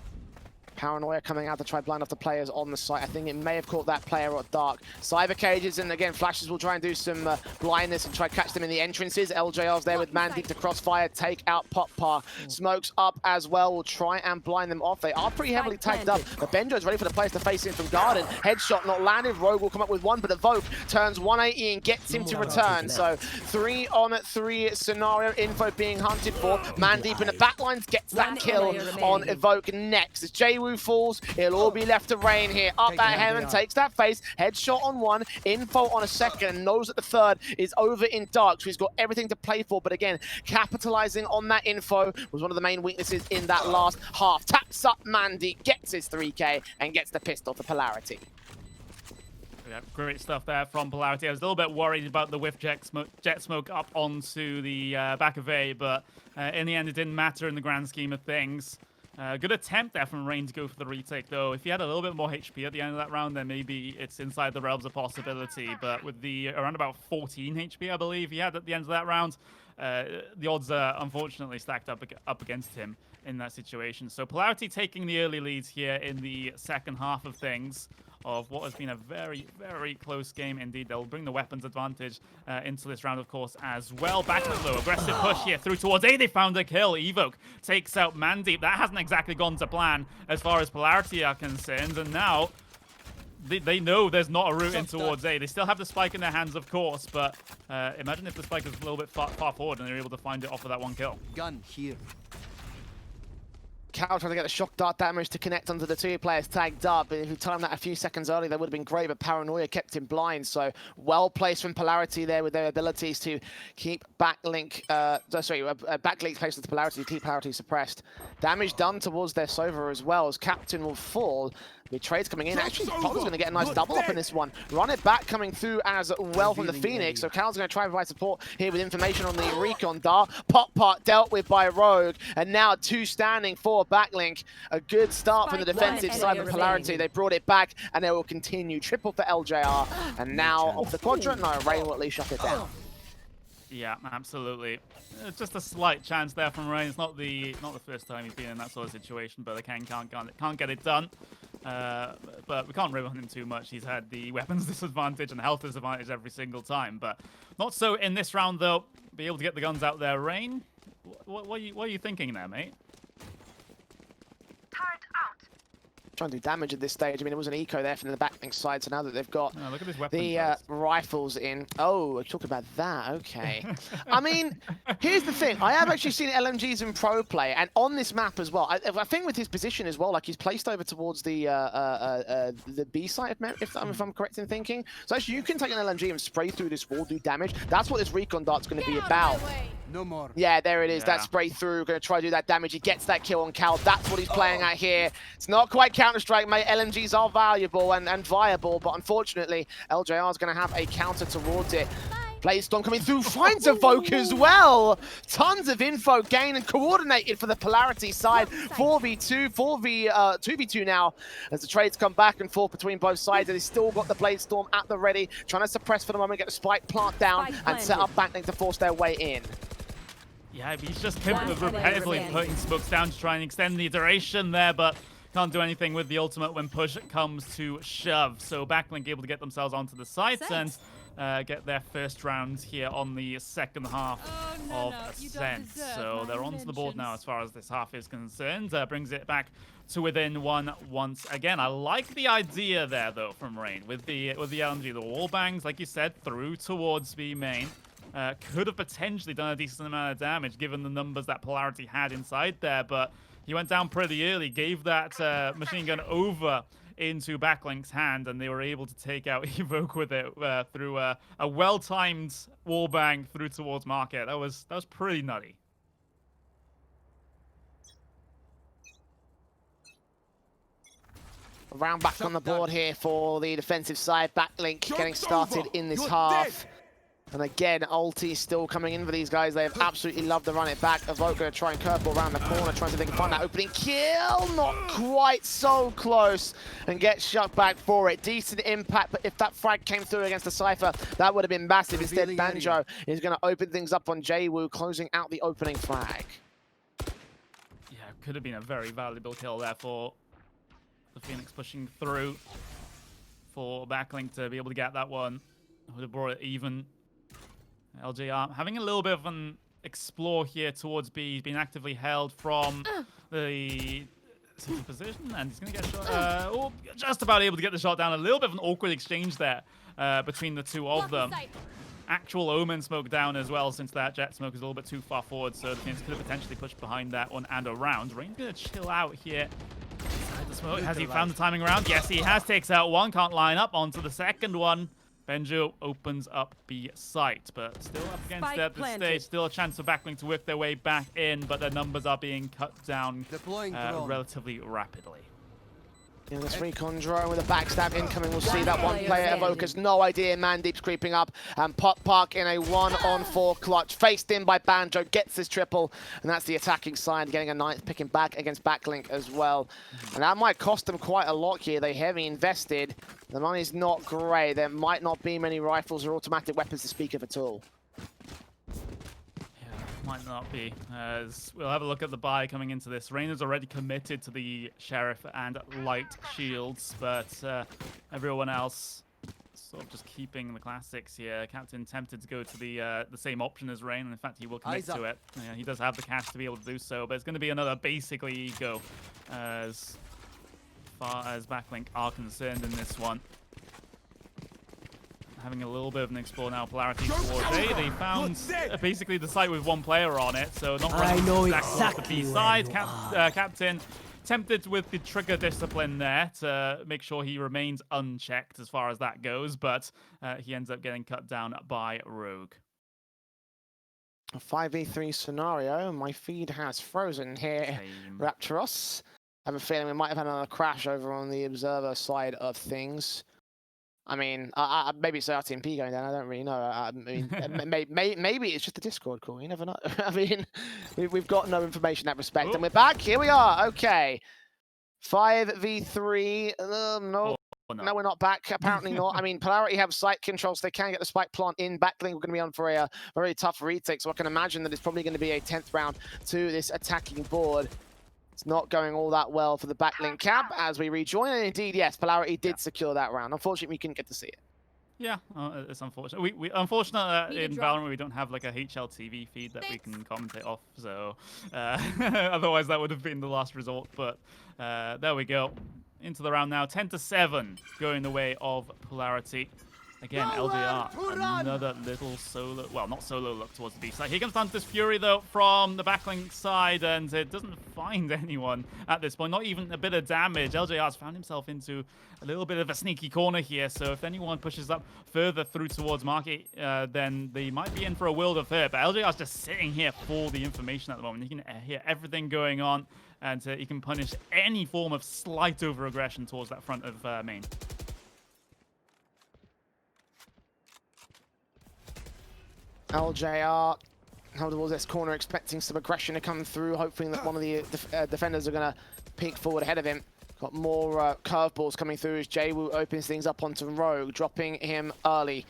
Speaker 2: Paranoia coming out to try blind off the players on the site. I think it may have caught that player or dark. Cyber cages, and again, flashes will try and do some blindness and try to catch them in the entrances. LJR's there with Mandeep to crossfire, take out Pop Park. Smokes up as well, will try and blind them off. They are pretty heavily tagged up, but Benjo's ready for the players to face in from Garden. Headshot not landed, Rogue will come up with one, but Evoke turns 180 and gets him to return. So 3-on-3 scenario, info being hunted for. Mandeep in the backlines gets that kill on Evoke next. As JWoo falls, it'll all be left to rain here. Up at Heaven, takes that face, headshot on one, info on a second, and knows that the third is over in dark, so he's got everything to play for. But again, capitalizing on that info was one of the main weaknesses in that last half. Taps up Mandy, gets his 3K, and gets the pistol for Polarity.
Speaker 6: Yeah, great stuff there from Polarity. I was a little bit worried about the whiff jet smoke up onto the back of A, but in the end, it didn't matter in the grand scheme of things. Good attempt there from Rain to go for the retake, though. If he had a little bit more HP at the end of that round, then maybe it's inside the realms of possibility. But with the around about 14 HP, I believe, he had at the end of that round, the odds are unfortunately stacked up against him in that situation. So Polarity taking the early leads here in the second half of things, of what has been a very, very close game indeed. They'll bring the weapons advantage into this round, of course, as well. Backman low, aggressive push here through towards A. They found a kill. Evoke takes out Mandeep. That hasn't exactly gone to plan as far as Polarity are concerned. And now they know there's not a route in towards A. They still have the spike in their hands, of course, but imagine if the spike was a little bit far forward and they're able to find it off of that one kill.
Speaker 4: Gun here.
Speaker 2: Cal trying to get the shock dart damage to connect onto the two players tagged up. If he timed that a few seconds earlier, that would have been great, but Paranoia kept him blind. So well placed from Polarity there with their abilities to keep backlink, backlink placed with Polarity to keep Polarity suppressed. Damage done towards their Sova as well, as Captain will fall. The trades coming in. Actually, Potter's going to get a nice double up in this one. Run it back coming through as well from the Phoenix. So Cal's going to try and provide support here with information on the recon dart. Pop Part dealt with by Rogue. And now two standing for backlink. A good start from the defensive side of Polarity. They brought it back and they will continue. Triple for LJR. And now off the quadrant. No, Rain will at least shut it down.
Speaker 6: Yeah, absolutely. Just a slight chance there from Rain. It's not the first time he's been in that sort of situation, but they can't get it done. But we can't rip on him too much. He's had the weapons disadvantage and health disadvantage every single time. But not so in this round, though. Be able to get the guns out there. Rain, what are you thinking there, mate?
Speaker 2: Trying to do damage at this stage. I mean, it was an eco there from the backlink side, so now that they've got
Speaker 6: look at this
Speaker 2: the rifles in. Oh, talk about that. Okay. I mean, here's the thing. I have actually seen LMGs in pro play, and on this map as well. I think with his position as well, like he's placed over towards the B side, if I'm correct in thinking. So actually, you can take an LMG and spray through this wall, do damage. That's what this recon dart's going to be about.
Speaker 4: No more.
Speaker 2: Yeah, there it is. That spray through, going to try to do that damage. He gets that kill on Cal. That's what he's playing at here. It's not quite Counter-Strike, mate. LMGs are valuable and viable, but unfortunately, LJR is going to have a counter towards it. Playstorm coming through, finds Evoke as well. Tons of info gained and coordinated for the Polarity side. 4v2, 2v2 now, as the trades come back and forth between both sides. And they've still got the Bladestorm at the ready, trying to suppress for the moment, get the spike plant down, and set up backlink to force their way in.
Speaker 6: Yeah, he's just repetitively putting smokes down to try and extend the duration there, but can't do anything with the ultimate when push comes to shove. So backlink able to get themselves onto the sites and get their first round here on the second half of Ascent. So they're onto the board now as far as this half is concerned. Brings it back to within one once again. I like the idea there, though, from Rain with the LMG. The wall bangs, like you said, through towards B main. Could have potentially done a decent amount of damage given the numbers that Polarity had inside there, but he went down pretty early, gave that machine gun over into Backlink's hand, and they were able to take out Evoke with it through a well-timed wall bang through towards Market. That was pretty nutty.
Speaker 2: Round back on the board here for the defensive side. Backlink getting started in this half. And again, ulti still coming in for these guys. They have absolutely loved to run it back. Evoke going to try and curveball around the corner, trying to see if they can find that opening kill. Not quite so close, and get shut back for it. Decent impact, but if that frag came through against the Cypher, that would have been massive. Instead, Banjo is going to open things up on JWoo, closing out the opening flag.
Speaker 6: Yeah, could have been a very valuable kill there for The Phoenix pushing through for Backlink to be able to get that one. Would have brought it even. LJR having a little bit of an explore here towards B. He's been actively held from the city position, and he's going to get shot. Just about able to get the shot down. A little bit of an awkward exchange there between the two of them. Actual Omen smoke down as well, since that jet smoke is a little bit too far forward, so the Phoenix could have potentially pushed behind that one and around. Rain's going to chill out here. Inside the smoke. Has he found the timing around? Yes, he has. Takes out one. Can't line up onto the second one. Benjo opens up B site, but still up against it at this stage. Still a chance for Backlink to work their way back in, but their numbers are being cut down relatively rapidly.
Speaker 2: In this recon drone with a backstab incoming, we'll see that one player Evoker's no idea. Mandeep's creeping up, and Pop Park in a 1-on-4 clutch, faced in by Banjo, gets his triple, and that's the attacking side, getting a ninth, picking back against Backlink as well. And that might cost them quite a lot here. They heavily invested. The money's not great. There might not be many rifles or automatic weapons to speak of at all.
Speaker 6: Might not be, as we'll have a look at the buy coming into this. Reyna's already committed to the Sheriff and light shields, but everyone else sort of just keeping the classics here. Captain tempted to go to the same option as Rain, and in fact he will commit to it. Yeah, he does have the cash to be able to do so, but it's going to be another basically ego as far as Backlink are concerned in this one. Having a little bit of an explore now. Polarity towards A. They found basically the site with one player on it, so not running exactly the B side. Captain tempted with the trigger discipline there to make sure he remains unchecked as far as that goes, but he ends up getting cut down by Rogue.
Speaker 2: A 5v3 scenario. My feed has frozen here. Raptoros. I have a feeling we might have had another crash over on the observer side of things. I mean, maybe it's RTMP going down. I don't really know. I mean, maybe it's just a Discord call. You never know. I mean, we've got no information in that respect. And we're back. Here we are. Okay. 5v3. No. No, we're not back. Apparently not. I mean, Polarity have site controls. So they can get the spike plant in. Backlink, we're going to be on for a very tough retake. So I can imagine that it's probably going to be a 10th round to this attacking board. It's not going all that well for the Backlink camp as we rejoin. And indeed, yes, Polarity did secure that round. Unfortunately, we couldn't get to see it.
Speaker 6: Yeah, it's unfortunate. We unfortunately in Valorant we don't have like a HLTV feed that we can commentate off. So otherwise that would have been the last resort. But there we go. Into the round now. 10-7 going the way of Polarity. Again, LJR, another little solo, well, not solo look towards the B side. Here comes Dante's Fury, though, from the Backlink side, and it doesn't find anyone at this point, not even a bit of damage. LJR's found himself into a little bit of a sneaky corner here, so if anyone pushes up further through towards Market, then they might be in for a world of hurt, but LJR's just sitting here for the information at the moment. He can hear everything going on, and he can punish any form of slight over-aggression towards that front of main.
Speaker 2: LJR held towards this corner, expecting some aggression to come through, hoping that one of the defenders are going to peek forward ahead of him. Got more curveballs coming through as Jwoo opens things up onto Rogue, dropping him early.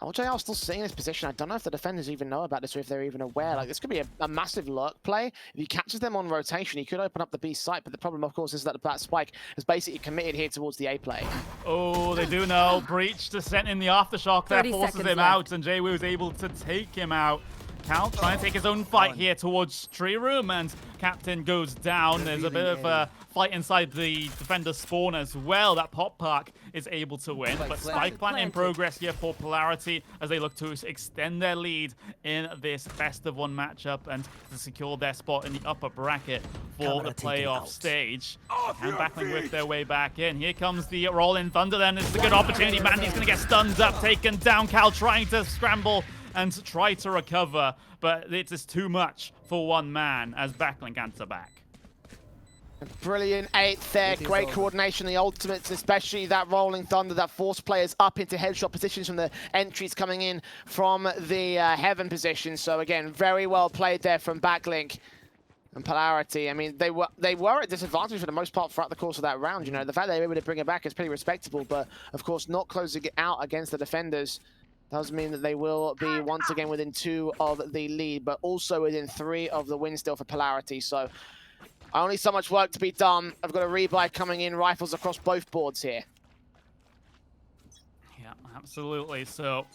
Speaker 2: LJR still sitting in this position. I don't know if the defenders even know about this or if they're even aware. Like, this could be a massive lurk play. If he catches them on rotation, he could open up the B site, but the problem, of course, is that that spike is basically committed here towards the A play.
Speaker 6: Oh, they do know. Breach just sent in the aftershock there, forces him out, and Jwoo is able to take him out. Cal trying to take his own fight here towards Tree Room, and Captain goes down. There's a bit of a fight inside the defender spawn as well that Pop Park is able to win. But spike plant in progress here for Polarity as they look to extend their lead in this best of one matchup and to secure their spot in the upper bracket for the playoff stage. And Backlink work their way back in. Here comes the roll in Thunder then. It's a good opportunity. Mandy's going to get stunned up, taken down. Cal trying to scramble and try to recover, but it is too much for one man as Backlink answer back.
Speaker 2: Brilliant 8th there, great coordination, the ultimates, especially that rolling thunder that forced players up into headshot positions from the entries coming in from the heaven position. So again, very well played there from Backlink and Polarity. I mean, they were at disadvantage for the most part throughout the course of that round. You know, the fact they were able to bring it back is pretty respectable, but of course not closing it out against the defenders does mean that they will be once again within 2 of the lead, but also within 3 of the win still for Polarity. So Only so much work to be done. I've got a rebuy coming in, rifles across both boards here.
Speaker 6: Yeah, absolutely. So,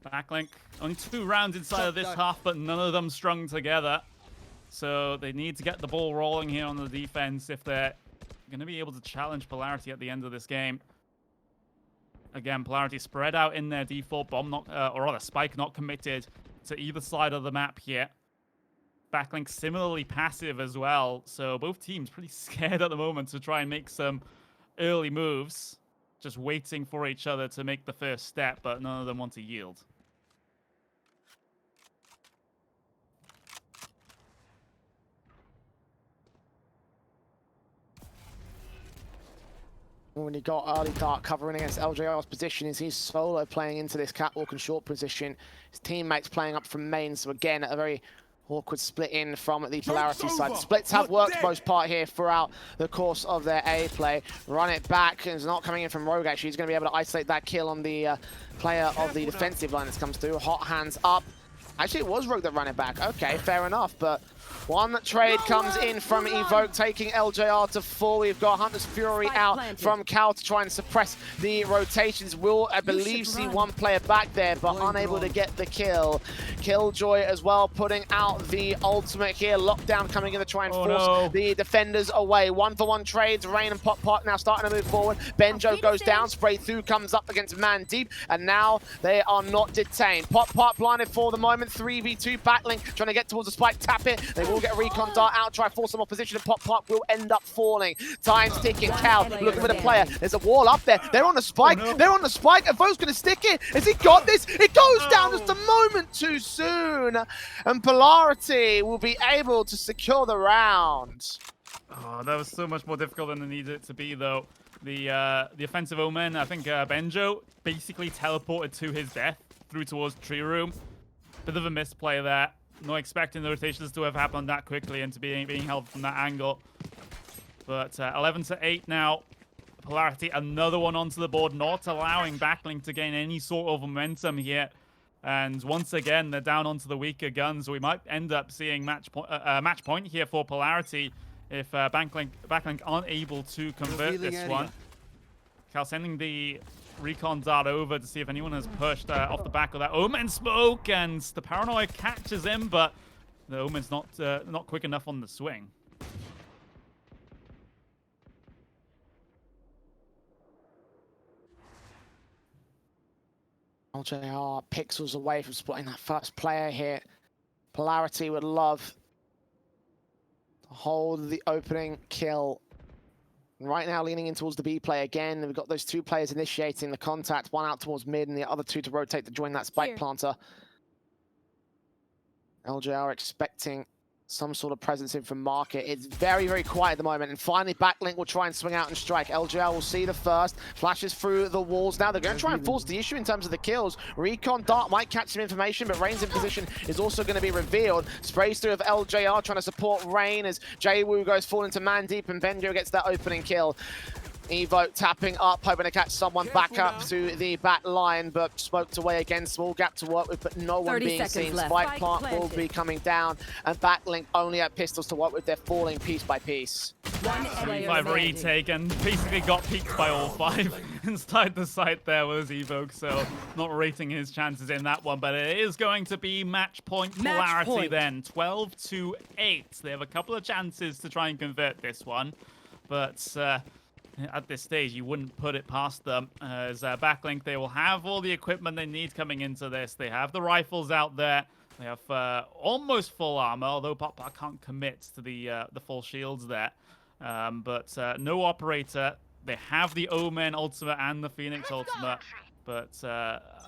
Speaker 6: Backlink, only 2 rounds inside of this half, but none of them strung together. So they need to get the ball rolling here on the defense if they're going to be able to challenge Polarity at the end of this game. Again, Polarity spread out in their default bomb, or rather Spike not committed to either side of the map here. Backlink similarly passive as well, so both teams pretty scared at the moment to try and make some early moves. Just waiting for each other to make the first step, but none of them want to yield.
Speaker 2: When he got early dark covering against LJR's position, is he's solo playing into this catwalk and short position. His teammates playing up from main, so again, a very awkward split in from the Polarity side. The splits have worked for most part here throughout the course of their A play. Run it back, and it's not coming in from Rogue actually. He's going to be able to isolate that kill on the player of the defensive line that comes through. Hot hands up. Actually, it was Rogue that ran it back. Okay, fair enough, but one trade comes in from Evoke, taking LJR to 4. We've got Hunter's Fury out from Cal to try and suppress the rotations. Will, I believe, see one player back there, but unable to get the kill. Killjoy as well, putting out the ultimate here. Lockdown coming in to try and force the defenders away. 1-for-1 trades. Rain and Pop Pop now starting to move forward. Benjo goes down. Spray through comes up against Man Deep, and now they are not detained. Pop Pop blinded for the moment. 3v2. Backlink trying to get towards the spike. Tap it. They will get a recon dart out, try force some opposition, and Pop Pop will end up falling. Time's ticking. Cal looking for the player. There's a wall up there. They're on the spike. They're on the spike. Evo's going to stick it. Has he got this? It goes down just a moment too soon. And Polarity will be able to secure the round.
Speaker 6: Oh, that was so much more difficult than it needed it to be, though. The offensive Omen, I think Benjo basically teleported to his death through towards Tree Room. Bit of a misplay there. Not expecting the rotations to have happened that quickly and to be being held from that angle. But 11-8 now. Polarity, another one onto the board, not allowing Backlink to gain any sort of momentum here. And once again, they're down onto the weaker guns. We might end up seeing match point here for Polarity if Backlink aren't able to convert this one. Cal sending the recon dart over to see if anyone has pushed off the back of that Omen smoke, and the Paranoid catches him, but the Omen's not quick enough on the swing.
Speaker 2: LJR pixels away from spotting that first player here. Polarity would love to hold the opening kill. Right now, leaning in towards the B play again. We've got those 2 players initiating the contact, one out towards mid and the other 2 to rotate to join that spike planter. LJR expecting some sort of presence in from market. It's very, very quiet at the moment, and finally Backlink will try and swing out and strike. LJR will see the first, flashes through the walls. Now they're going to try and force the issue in terms of the kills. Recon dart might catch some information, but Rain's in position is also going to be revealed. Sprays through of LJR trying to support Rain as Jwoo goes falling to Man Deep, and Benjo gets that opening kill. Evo tapping up, hoping to catch someone back up to the back line, but smoked away again. Small gap to work with, but no one being seen. Spike plant will be coming down, and Backlink only at pistols to work with. They're falling piece by piece.
Speaker 6: 5 retake, and basically got peeked by all 5 inside the site there was Evoke, so not rating his chances in that one, but it is going to be match point Polarity then. 12-8. They have a couple of chances to try and convert this one, but at this stage, you wouldn't put it past them. As Backlink, they will have all the equipment they need coming into this. They have the rifles out there. They have almost full armor, although Pop can't commit to the full shields there. But no operator. They have the Omen ultimate and the Phoenix ultimate, but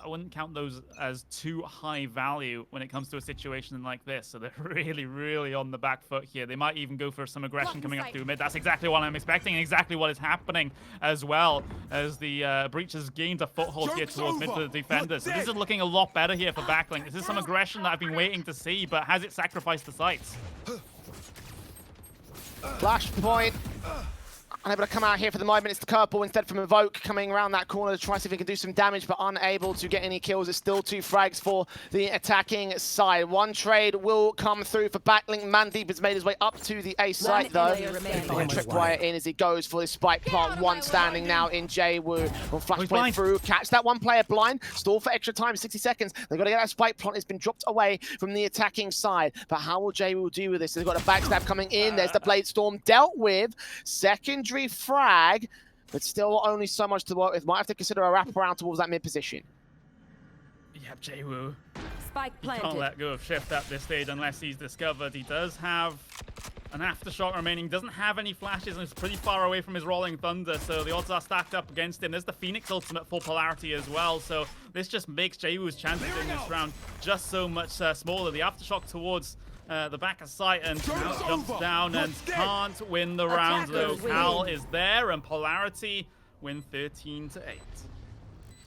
Speaker 6: I wouldn't count those as too high value when it comes to a situation like this. So they're really, really on the back foot here. They might even go for some aggression coming up through mid. That's exactly what I'm expecting, exactly what is happening as well, as the Breach has gained a foothold here towards mid for the defenders. So this is looking a lot better here for Backlink. This is some aggression that I've been waiting to see, but has it sacrificed the sights?
Speaker 2: Flashpoint unable to come out here for the moment. It's the curveball instead from Evoke coming around that corner to try to see if he can do some damage, but unable to get any kills. It's still 2 frags for the attacking side. One trade will come through for Backlink. Mandeep has made his way up to the A site though. Tripwire in as he goes for this spike plant. One standing now in Jwoo. Will flashpoint through, catch that one player blind, stall for extra time, 60 seconds. They've got to get that spike plant. It's been dropped away from the attacking side. But how will Jwoo do with this? They've got a backstab coming in. There's the Blade Storm dealt with. Secondary frag, but still only so much to work with. Might have to consider a wraparound towards that mid position.
Speaker 6: Yep, Jwoo.
Speaker 7: Spike
Speaker 6: He
Speaker 7: planted.
Speaker 6: can't let go of Shift at this stage unless he's discovered. He does have an aftershock remaining, doesn't have any flashes, and is pretty far away from his Rolling Thunder, so the odds are stacked up against him. There's the Phoenix ultimate for Polarity as well, so this just makes Jwoo's chances in this round just so much smaller. The aftershock towards the back of sight, and now jumps down and can't win the round though. Cal is there, and Polarity win 13-8.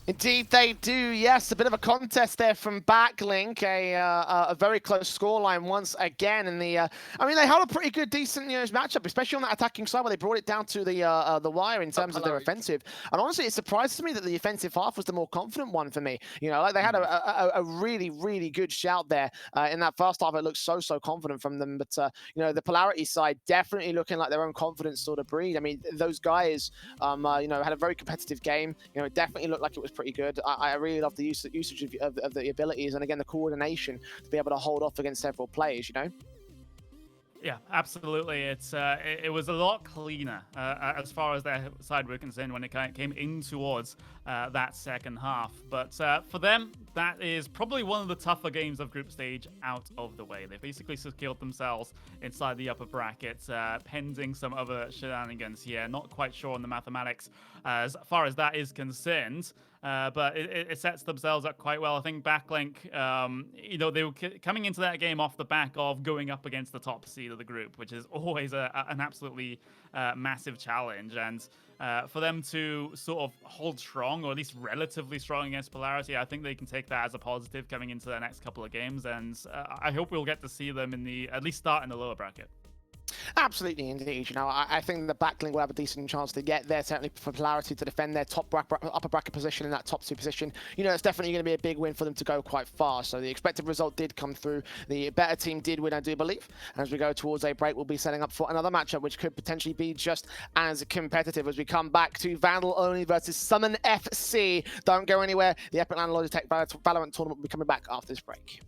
Speaker 2: Indeed they do, yes. A bit of a contest there from Backlink, a very close scoreline once again. And I mean, they held a pretty good, decent matchup, especially on that attacking side where they brought it down to the wire in terms of their offensive. And honestly, it surprises me that the offensive half was the more confident one for me. You know, like they had a really, really good shout there in that first half. It looked so confident from them. But, you know, the Polarity side definitely looking like their own confidence sort of breed. I mean, those guys, you know, had a very competitive game. You know, it definitely looked like it was pretty good. I really love the usage of the abilities, and again the coordination to be able to hold off against several players, you know.
Speaker 6: Yeah, absolutely. It was a lot cleaner as far as their side were concerned when it came in towards that second half. But for them, that is probably one of the tougher games of group stage out of the way. They basically secured themselves inside the upper brackets, pending some other shenanigans here. Not quite sure on the mathematics as far as that is concerned. But it sets themselves up quite well. I think Backlink, you know, they were coming into that game off the back of going up against the top seed of the group, which is always an absolutely massive challenge. And for them to sort of hold strong, or at least relatively strong against Polarity, I think they can take that as a positive coming into the next couple of games. And I hope we'll get to see them in at least start in the lower bracket.
Speaker 2: Absolutely, indeed. You know, I think the Backlink will have a decent chance to get there, certainly for Polarity to defend their upper bracket position in that top 2 position. You know, it's definitely going to be a big win for them to go quite far. So the expected result did come through. The better team did win, I do believe. As we go towards a break, we'll be setting up for another matchup, which could potentially be just as competitive as we come back to Vandal only versus Summon FC. Don't go anywhere. The epic.LAN Logitech Valorant tournament will be coming back after this break.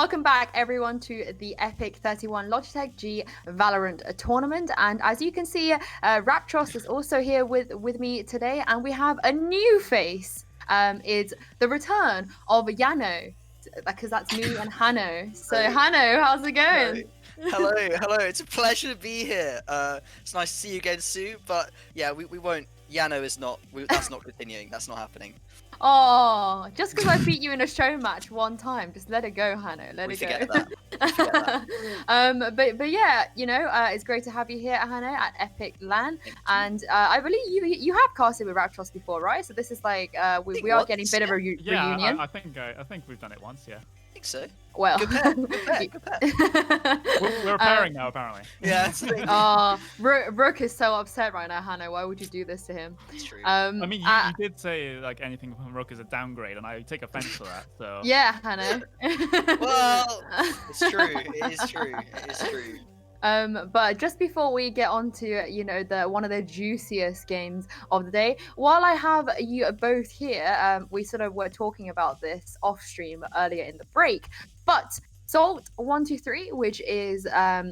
Speaker 1: welcome back everyone to the epic31 Logitech G Valorant tournament. And as you can see, Raptros is also here with me today, and we have a new face. It's the return of Yano, because that's me and Hanno. So Hanno, how's it going?
Speaker 7: Hello. It's a pleasure to be here. It's nice to see you again, Sue. But yeah, we won't. Yano is not. That's not continuing. That's not happening.
Speaker 1: Oh, just because I beat you in a show match one time, just let it go, Hanno. Let it
Speaker 7: Forget
Speaker 1: go.
Speaker 7: that.
Speaker 1: But yeah, you know, it's great to have you here, Hanno, at epic.LAN. And I believe you have casted with Raptros before, right? So this is like we are getting a bit of a reunion.
Speaker 6: Yeah, I think we've done it once. Yeah.
Speaker 7: I think so.
Speaker 1: Well,
Speaker 7: Good pair.
Speaker 6: We're pairing now, apparently.
Speaker 7: Yeah.
Speaker 1: Rook is so upset right now, Hanno. Why would you do this to him?
Speaker 7: That's true.
Speaker 6: I mean, you did say like anything from Rook is a downgrade, and I take offense to that. So.
Speaker 1: Yeah, Hanno.
Speaker 7: Well, it's true. It is true. It is true.
Speaker 1: But just before we get on to, you know, one of the juiciest games of the day, while I have you both here, we sort of were talking about this off stream earlier in the break, but Salt123, which is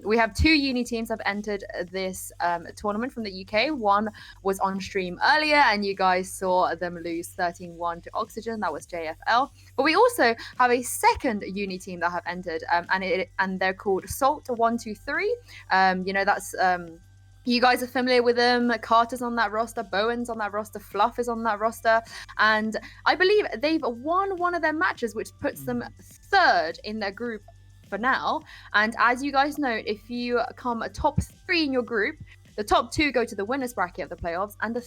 Speaker 1: we have two uni teams have entered this tournament from the UK. One was on stream earlier, and you guys saw them lose 13-1 to Oxygen. That was JFL. But we also have a second uni team that have entered, and they're called Salt123. You know, that's you guys are familiar with them. Carter's on that roster, Bowen's on that roster, Fluff is on that roster, and I believe they've won one of their matches, which puts them third in their group for now. And as you guys know, if you come top 3 in your group, the top 2 go to the winners bracket of the playoffs, and the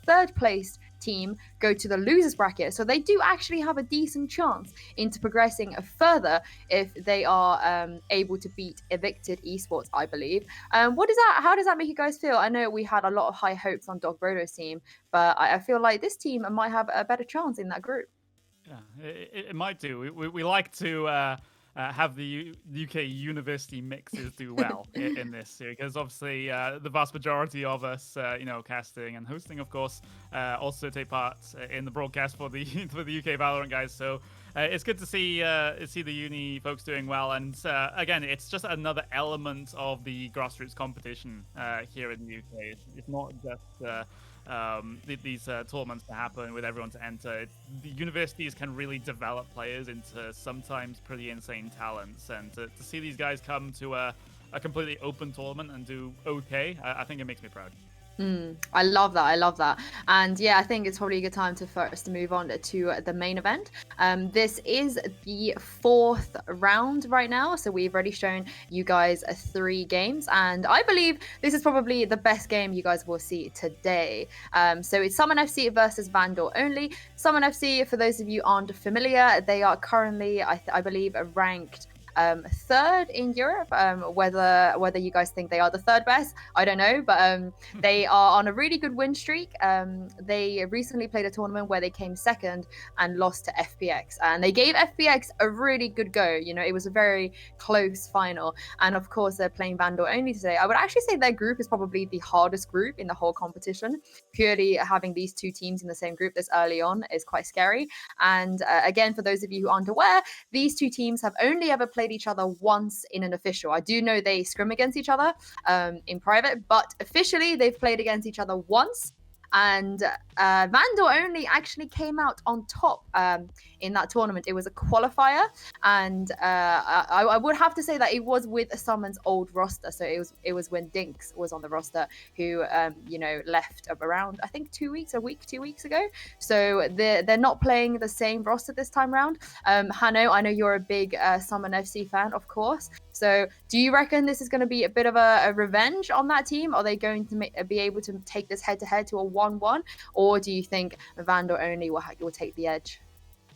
Speaker 1: third placed team go to the losers bracket. So they do actually have a decent chance into progressing further if they are able to beat Evicted Esports, I believe. How does that make you guys feel? I know we had a lot of high hopes on Dog Brodo's team, but I feel like this team might have a better chance in that group.
Speaker 6: Yeah, it might do. We like to have the UK university mixes do well in this, because obviously the vast majority of us, you know, casting and hosting, of course, also take part in the broadcast for the UK Valorant guys. So it's good to see the uni folks doing well, and again, it's just another element of the grassroots competition here in the UK. It's not just these tournaments to happen with everyone to enter. The universities can really develop players into sometimes pretty insane talents, and to see these guys come to a completely open tournament and do okay, I think it makes me proud.
Speaker 1: I love that. And yeah, I think it's probably a good time for us to move on to the main event. This is the 4th round right now, so we've already shown you guys 3 games, and I believe this is probably the best game you guys will see today. So it's Summon FC versus Vandal only. Summon FC, for those of you aren't familiar, they are currently, I believe, ranked 3rd in Europe. Whether you guys think they are the 3rd best, I don't know, but they are on a really good win streak. They recently played a tournament where they came 2nd and lost to FPX, and they gave FPX a really good go. You know, it was a very close final, and of course they're playing Vandal only today. I would actually say their group is probably the hardest group in the whole competition. Purely having these 2 teams in the same group this early on is quite scary. And again, for those of you who aren't aware, these 2 teams have only ever played each other once in an official. I do know they scrim against each other in private, but officially they've played against each other once. And Vandal only actually came out on top in that tournament. It was a qualifier, and I would have to say that it was with Summon's old roster. So it was when Dinks was on the roster, who you know, left around, I think 2 weeks ago. So they're not playing the same roster this time around. Hanno, I know you're a big Summon FC fan, of course. So do you reckon this is going to be a bit of a revenge on that team? Are they going to be able to take this head-to-head to a 1-1? Or do you think Vandal only will take the edge?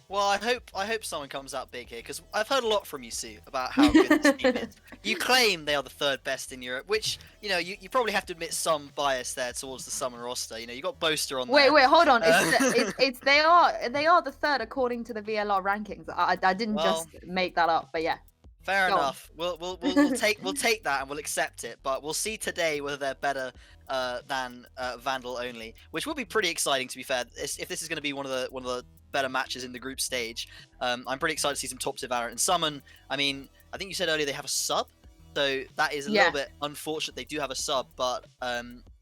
Speaker 7: Well, I hope someone comes out big here, because I've heard a lot from you, Sue, about how good this team is. You claim they are the 3rd best in Europe, which, you know, you probably have to admit some bias there towards the Summon roster. You know, you got Boaster on there.
Speaker 1: Wait, hold on. They are the 3rd according to the VLR rankings. I didn't just make that up, but yeah.
Speaker 7: Fair enough. We'll take that and we'll accept it, but we'll see today whether they're better than Vandal only, which will be pretty exciting, to be fair. If this is going to be one of the better matches in the group stage. I'm pretty excited to see some top tier Valorant and Summon. I mean, I think you said earlier they have a sub, so that is a little bit unfortunate. They do have a sub, but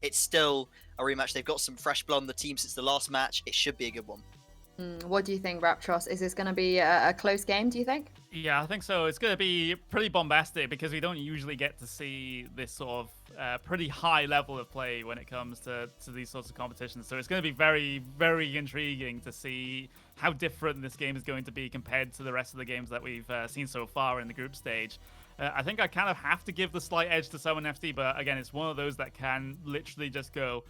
Speaker 7: it's still a rematch. They've got some fresh blood on the team since the last match. It should be a good one.
Speaker 1: What do you think, Raptros? Is this going to be a close game, do you think?
Speaker 6: Yeah, I think so. It's going to be pretty bombastic because we don't usually get to see this sort of pretty high level of play when it comes to these sorts of competitions. So it's going to be very, very intriguing to see how different this game is going to be compared to the rest of the games that we've seen so far in the group stage. I think I kind of have to give the slight edge to Summon FC, but again, it's one of those that can literally just go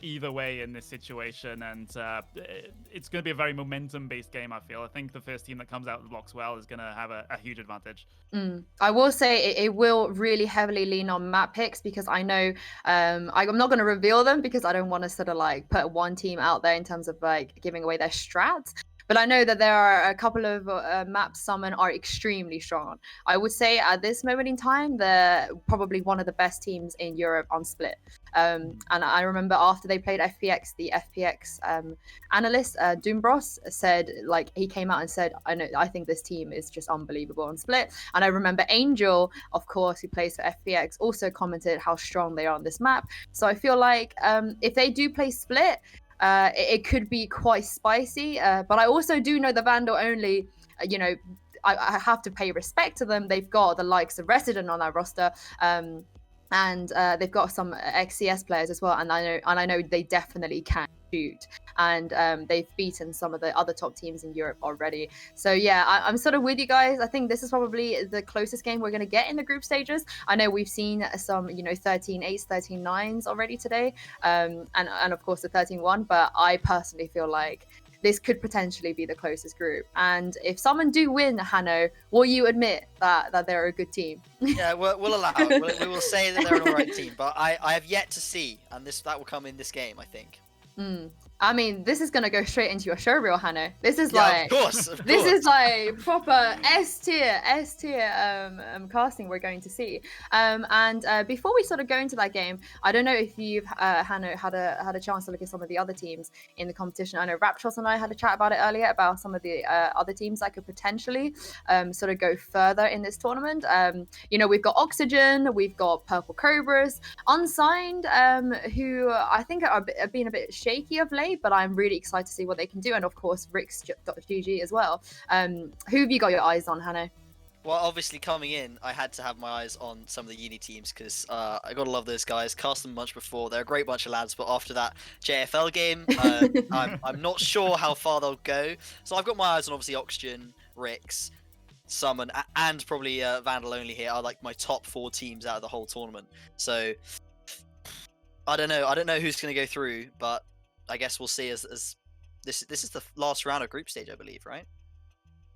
Speaker 6: either way in this situation, and it's going to be a very momentum-based game, I feel. I think the first team that comes out of the blocks well is going to have a huge advantage.
Speaker 1: I will say it will really heavily lean on map picks, because I know I'm not going to reveal them because I don't want to sort of like put one team out there in terms of like giving away their strats. But I know that there are a couple of maps Summon are extremely strong on. I would say at this moment in time, they're probably one of the best teams in Europe on Split. And I remember after they played FPX, the FPX analyst, Doombros, said, like, he came out and said, I think this team is just unbelievable on Split. And I remember Angel, of course, who plays for FPX, also commented how strong they are on this map. So I feel like if they do play Split, it could be quite spicy, but I also do know the Vandal only, I have to pay respect to them. They've got the likes of Resident on their roster, and they've got some ex-CS players as well, and I know they definitely can shoot, and they've beaten some of the other top teams in Europe already. So yeah, I'm sort of with you guys. I think this is probably the closest game we're going to get in the group stages. I know we've seen some 13-8s, 13-9s already today, and of course the 13-1, but I personally feel like this could potentially be the closest group. And if someone do win, Hanno, will you admit that they're a good team?
Speaker 7: Yeah, we'll allow it. We will say that they're an alright team, but I have yet to see, and that will come in this game, I think.
Speaker 1: I mean, this is gonna go straight into your showreel, Hanno. This is
Speaker 7: of course.
Speaker 1: This is like proper S tier casting we're going to see. And before we sort of go into that game, I don't know if you've Hanno had a chance to look at some of the other teams in the competition. I know Raptros and I had a chat about it earlier about some of the other teams that could potentially sort of go further in this tournament. We've got Oxygen, we've got Purple Cobras, Unsigned, who I think are being a bit shaky of late, but I'm really excited to see what they can do, and of course Rix.GG as well. Who have you got your eyes on, Hanno?
Speaker 7: Well, obviously coming in, I had to have my eyes on some of the uni teams because I gotta love those guys. Cast them much before. They're a great bunch of lads, but after that JFL game, I'm not sure how far they'll go. So I've got my eyes on obviously Oxygen, Rix, Summon, and probably Vandal only here are like my top 4 teams out of the whole tournament. So I don't know who's gonna go through, but I guess we'll see as this is the last round of group stage, I believe, right?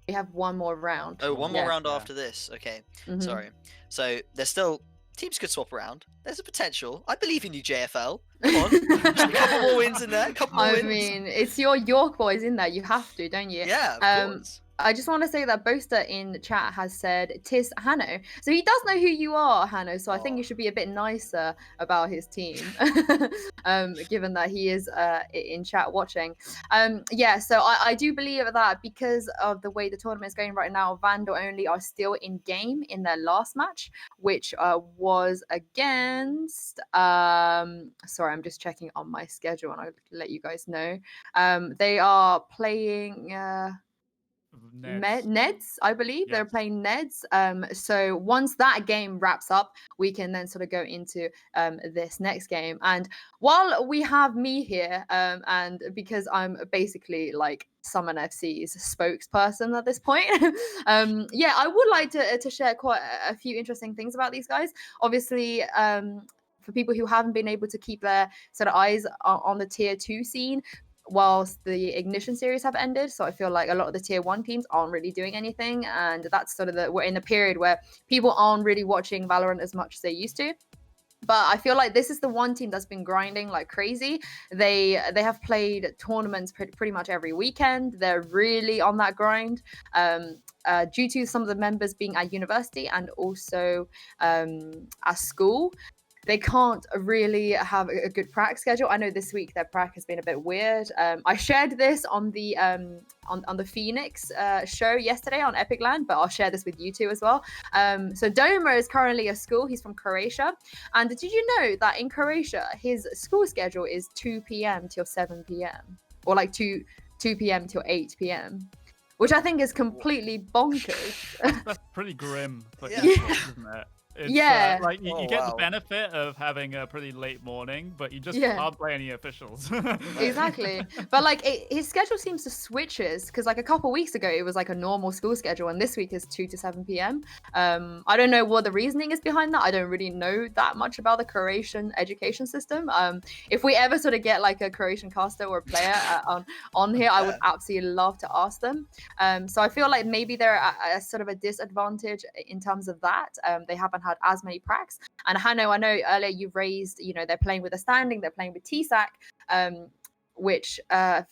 Speaker 1: We have one more round.
Speaker 7: Oh, one more round after this. Okay, sorry. So there's still teams could swap around. There's a potential. I believe in you, JFL. Come on, just a couple more wins in there.
Speaker 1: I mean, it's your York boys in there. You have to, don't you?
Speaker 7: Yeah, of course.
Speaker 1: I just want to say that Boaster in the chat has said Tis Hanno. So he does know who you are, Hanno. So I think you should be a bit nicer about his team, given that he is in chat watching. So I do believe that because of the way the tournament is going right now, Vandal only are still in game in their last match, which was against... sorry, I'm just checking on my schedule and I'll let you guys know. They are playing... Neds, I believe. Yes. They're playing Neds. So once that game wraps up, we can then sort of go into this next game. And while we have me here, and because I'm basically like Summon FC's spokesperson at this point, I would like to share quite a few interesting things about these guys. Obviously, for people who haven't been able to keep their sort of eyes on the tier 2 scene, whilst the Ignition series have ended. So I feel like a lot of the tier 1 teams aren't really doing anything, and that's sort of we're in a period where people aren't really watching Valorant as much as they used to. But I feel like this is the one team that's been grinding like crazy. They have played tournaments pretty much every weekend. They're really on that grind, due to some of the members being at university and also at school. they can't really have a good prac schedule. I know this week their prac has been a bit weird. I shared this on the Phoenix show yesterday on epic.LAN, but I'll share this with you too as well. So Doma is currently a school. He's from Croatia, and did you know that in Croatia his school schedule is 2 p.m. till 7 p.m. or like 2 p.m. till 8 p.m. which I think is completely bonkers.
Speaker 6: That's pretty grim, but
Speaker 1: Yeah.
Speaker 6: isn't it? It's,
Speaker 1: Yeah.
Speaker 6: like you get
Speaker 7: wow.
Speaker 6: the benefit of having a pretty late morning, but you just
Speaker 1: Yeah.
Speaker 6: can't play any officials.
Speaker 1: Exactly. But like his schedule seems to switches because like a couple weeks ago it was like a normal school schedule, and this week is 2 to 7 p.m. I don't know what the reasoning is behind that. I don't really know that much about the Croatian education system. If we ever sort of get like a Croatian caster or a player on here, I would absolutely love to ask them. So I feel like maybe they're at a sort of a disadvantage in terms of that. They haven't had as many pracs. And Hanno, I know earlier you've raised, they're playing with a standing, they're playing with TSAC, which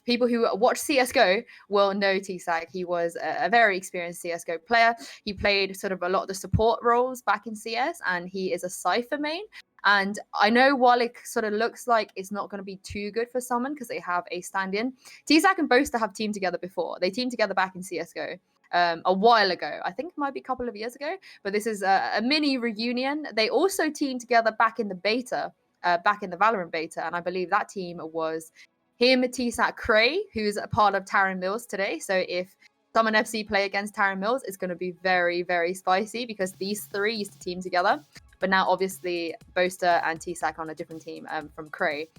Speaker 1: people who watch CSGO will know TSAC. He was a very experienced CSGO player. He played sort of a lot of the support roles back in CS, and he is a Cypher main. And I know while it sort of looks like it's not going to be too good for Summon because they have a stand-in, TSAC and Boaster have teamed together before. They teamed together back in CSGO. A while ago, I think it might be a couple of years ago, but this is a mini reunion. They also teamed together back in the beta, back in the Valorant beta, and I believe that team was him, TSAC, Cray, who's a part of Taron Mills today. So if Summon FC play against Taron Mills, it's going to be very, very spicy because these three used to team together, but now obviously Boaster and TSAC on a different team from Cray.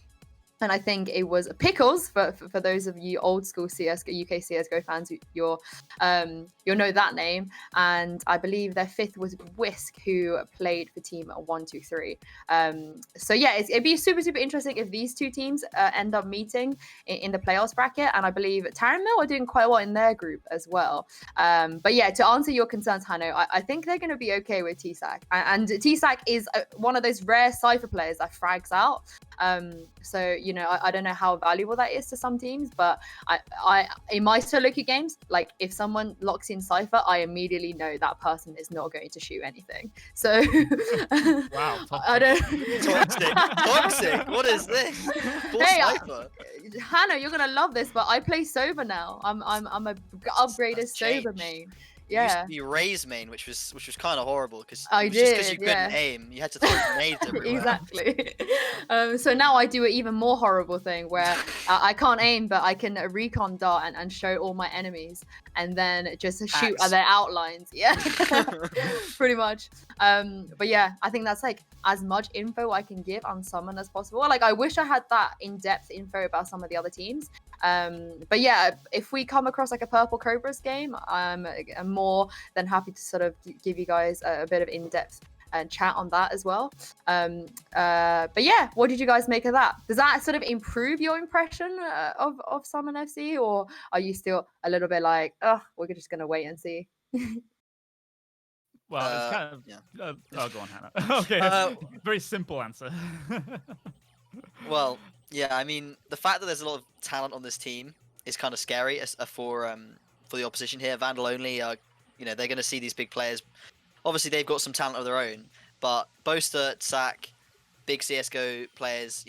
Speaker 1: And I think it was Pickles for those of you old school CSGO, UK CSGO fans. You'll know that name. And I believe their fifth was Whisk, who played for team 123. So yeah, it'd be super interesting if these two teams end up meeting in the playoffs bracket. And I believe Taron Mill are doing quite well in their group as well. But yeah, to answer your concerns, Hanno, I think they're going to be okay with TSAC. And TSAC is one of those rare Cypher players that frags out. So I don't know how valuable that is to some teams, but I in my solo queue games, like if someone locks in Cypher, I immediately know that person is not going to shoot anything. So
Speaker 6: wow,
Speaker 1: I don't
Speaker 7: toxic. What is this?
Speaker 1: Hey, Hannah, you're gonna love this, but I play Sober now. I'm a upgraded Sober main.
Speaker 7: You used to be Ray's main, which was kind of horrible because
Speaker 1: just
Speaker 7: because you couldn't aim, you had to throw grenades everywhere.
Speaker 1: Exactly. So now I do an even more horrible thing where I can't aim, but I can recon dart and show all my enemies, and then just shoot at their outlines. Yeah, pretty much. But yeah, I think that's like as much info I can give on Summon as possible. Like I wish I had that in-depth info about some of the other teams. But yeah, if we come across like a Purple Cobras game, I'm more than happy to sort of give you guys a bit of in-depth chat on that as well. But yeah, what did you guys make of that? Does that sort of improve your impression of Summon FC, or are you still a little bit like, oh, we're just gonna wait and see?
Speaker 6: Well, it's kind of. Oh, go on, Hannah. Okay, very simple answer.
Speaker 7: Well, yeah, I mean, the fact that there's a lot of talent on this team is kind of scary for the opposition here. Vandal only, they're going to see these big players. Obviously, they've got some talent of their own, but Boaster, Sack, big CS:GO players,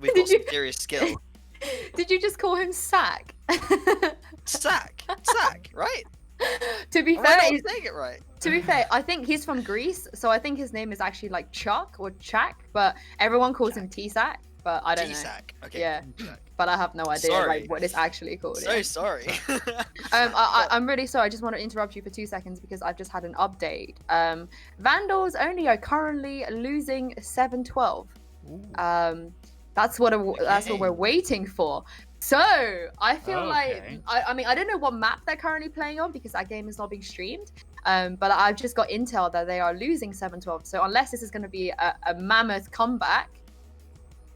Speaker 7: we've got some serious skill.
Speaker 1: Did you just call him Sack?
Speaker 7: Sack, right?
Speaker 1: To be fair,
Speaker 7: I'm saying it right.
Speaker 1: To be fair, I think he's from Greece, so I think his name is actually like Chuck or Chak, but everyone calls him T-Sack. But I don't know.
Speaker 7: T-Sack. Okay.
Speaker 1: Yeah, but I have no idea like what it's actually called.
Speaker 7: So sorry.
Speaker 1: I'm really sorry. I just want to interrupt you for 2 seconds because I've just had an update. Vandals only are currently losing 7-12. That's what we're waiting for. So I feel like I mean I don't know what map they're currently playing on because that game is not being streamed. But I've just got intel that they are losing 7-12. So unless this is going to be a mammoth comeback,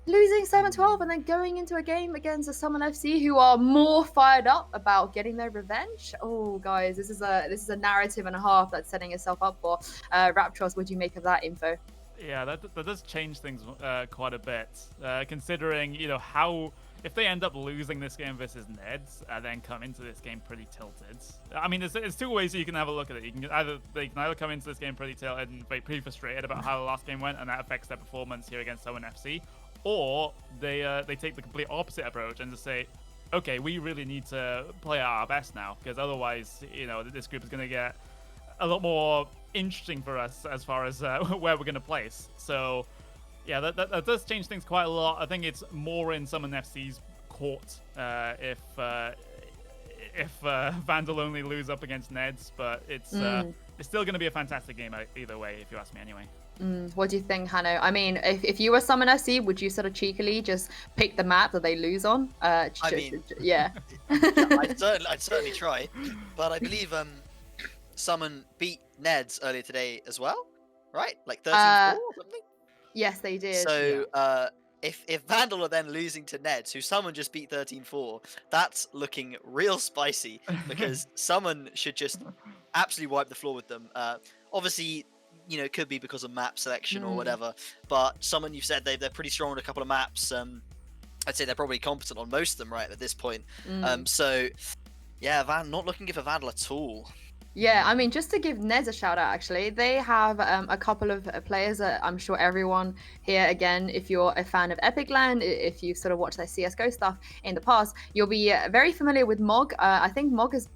Speaker 1: losing 7-12 and then going into a game against a Summon FC who are more fired up about getting their revenge. Oh, guys, this is a narrative and a half that's setting itself up for. Raptros, what do you make of that info?
Speaker 6: Yeah, that does change things quite a bit, considering how if they end up losing this game versus Neds and then come into this game pretty tilted, I mean, there's two ways you can have a look at it. They can either come into this game pretty tilted and pretty frustrated about how the last game went, and that affects their performance here against Summon FC, or they take the complete opposite approach and just say, okay, we really need to play at our best now, because otherwise, this group is going to get a lot more interesting for us as far as where we're going to place. So, yeah, that does change things quite a lot. I think it's more in Summon FC's court if Vandal only lose up against Neds, but it's still going to be a fantastic game either way, if you ask me anyway.
Speaker 1: What do you think, Hanno? I mean, if you were Summon FC, would you sort of cheekily just pick the map that they lose on?
Speaker 7: Yeah, I'd certainly try, but I believe Summon beat Neds earlier today as well, right? Like 13-4 or something?
Speaker 1: Yes, they did.
Speaker 7: So if Vandal are then losing to Neds, who Summon just beat 13-4, that's looking real spicy, because Summon should just absolutely wipe the floor with them. Obviously, it could be because of map selection or whatever, but Summon, you've said they're pretty strong on a couple of maps. I'd say they're probably competent on most of them right at this point. So, yeah, not looking good for Vandal at all.
Speaker 1: Yeah, I mean, just to give Neds a shout out, actually, they have a couple of players that I'm sure everyone here, again, if you're a fan of epic.LAN, if you sort of watched their CSGO stuff in the past, you'll be very familiar with Mog. I think Mog has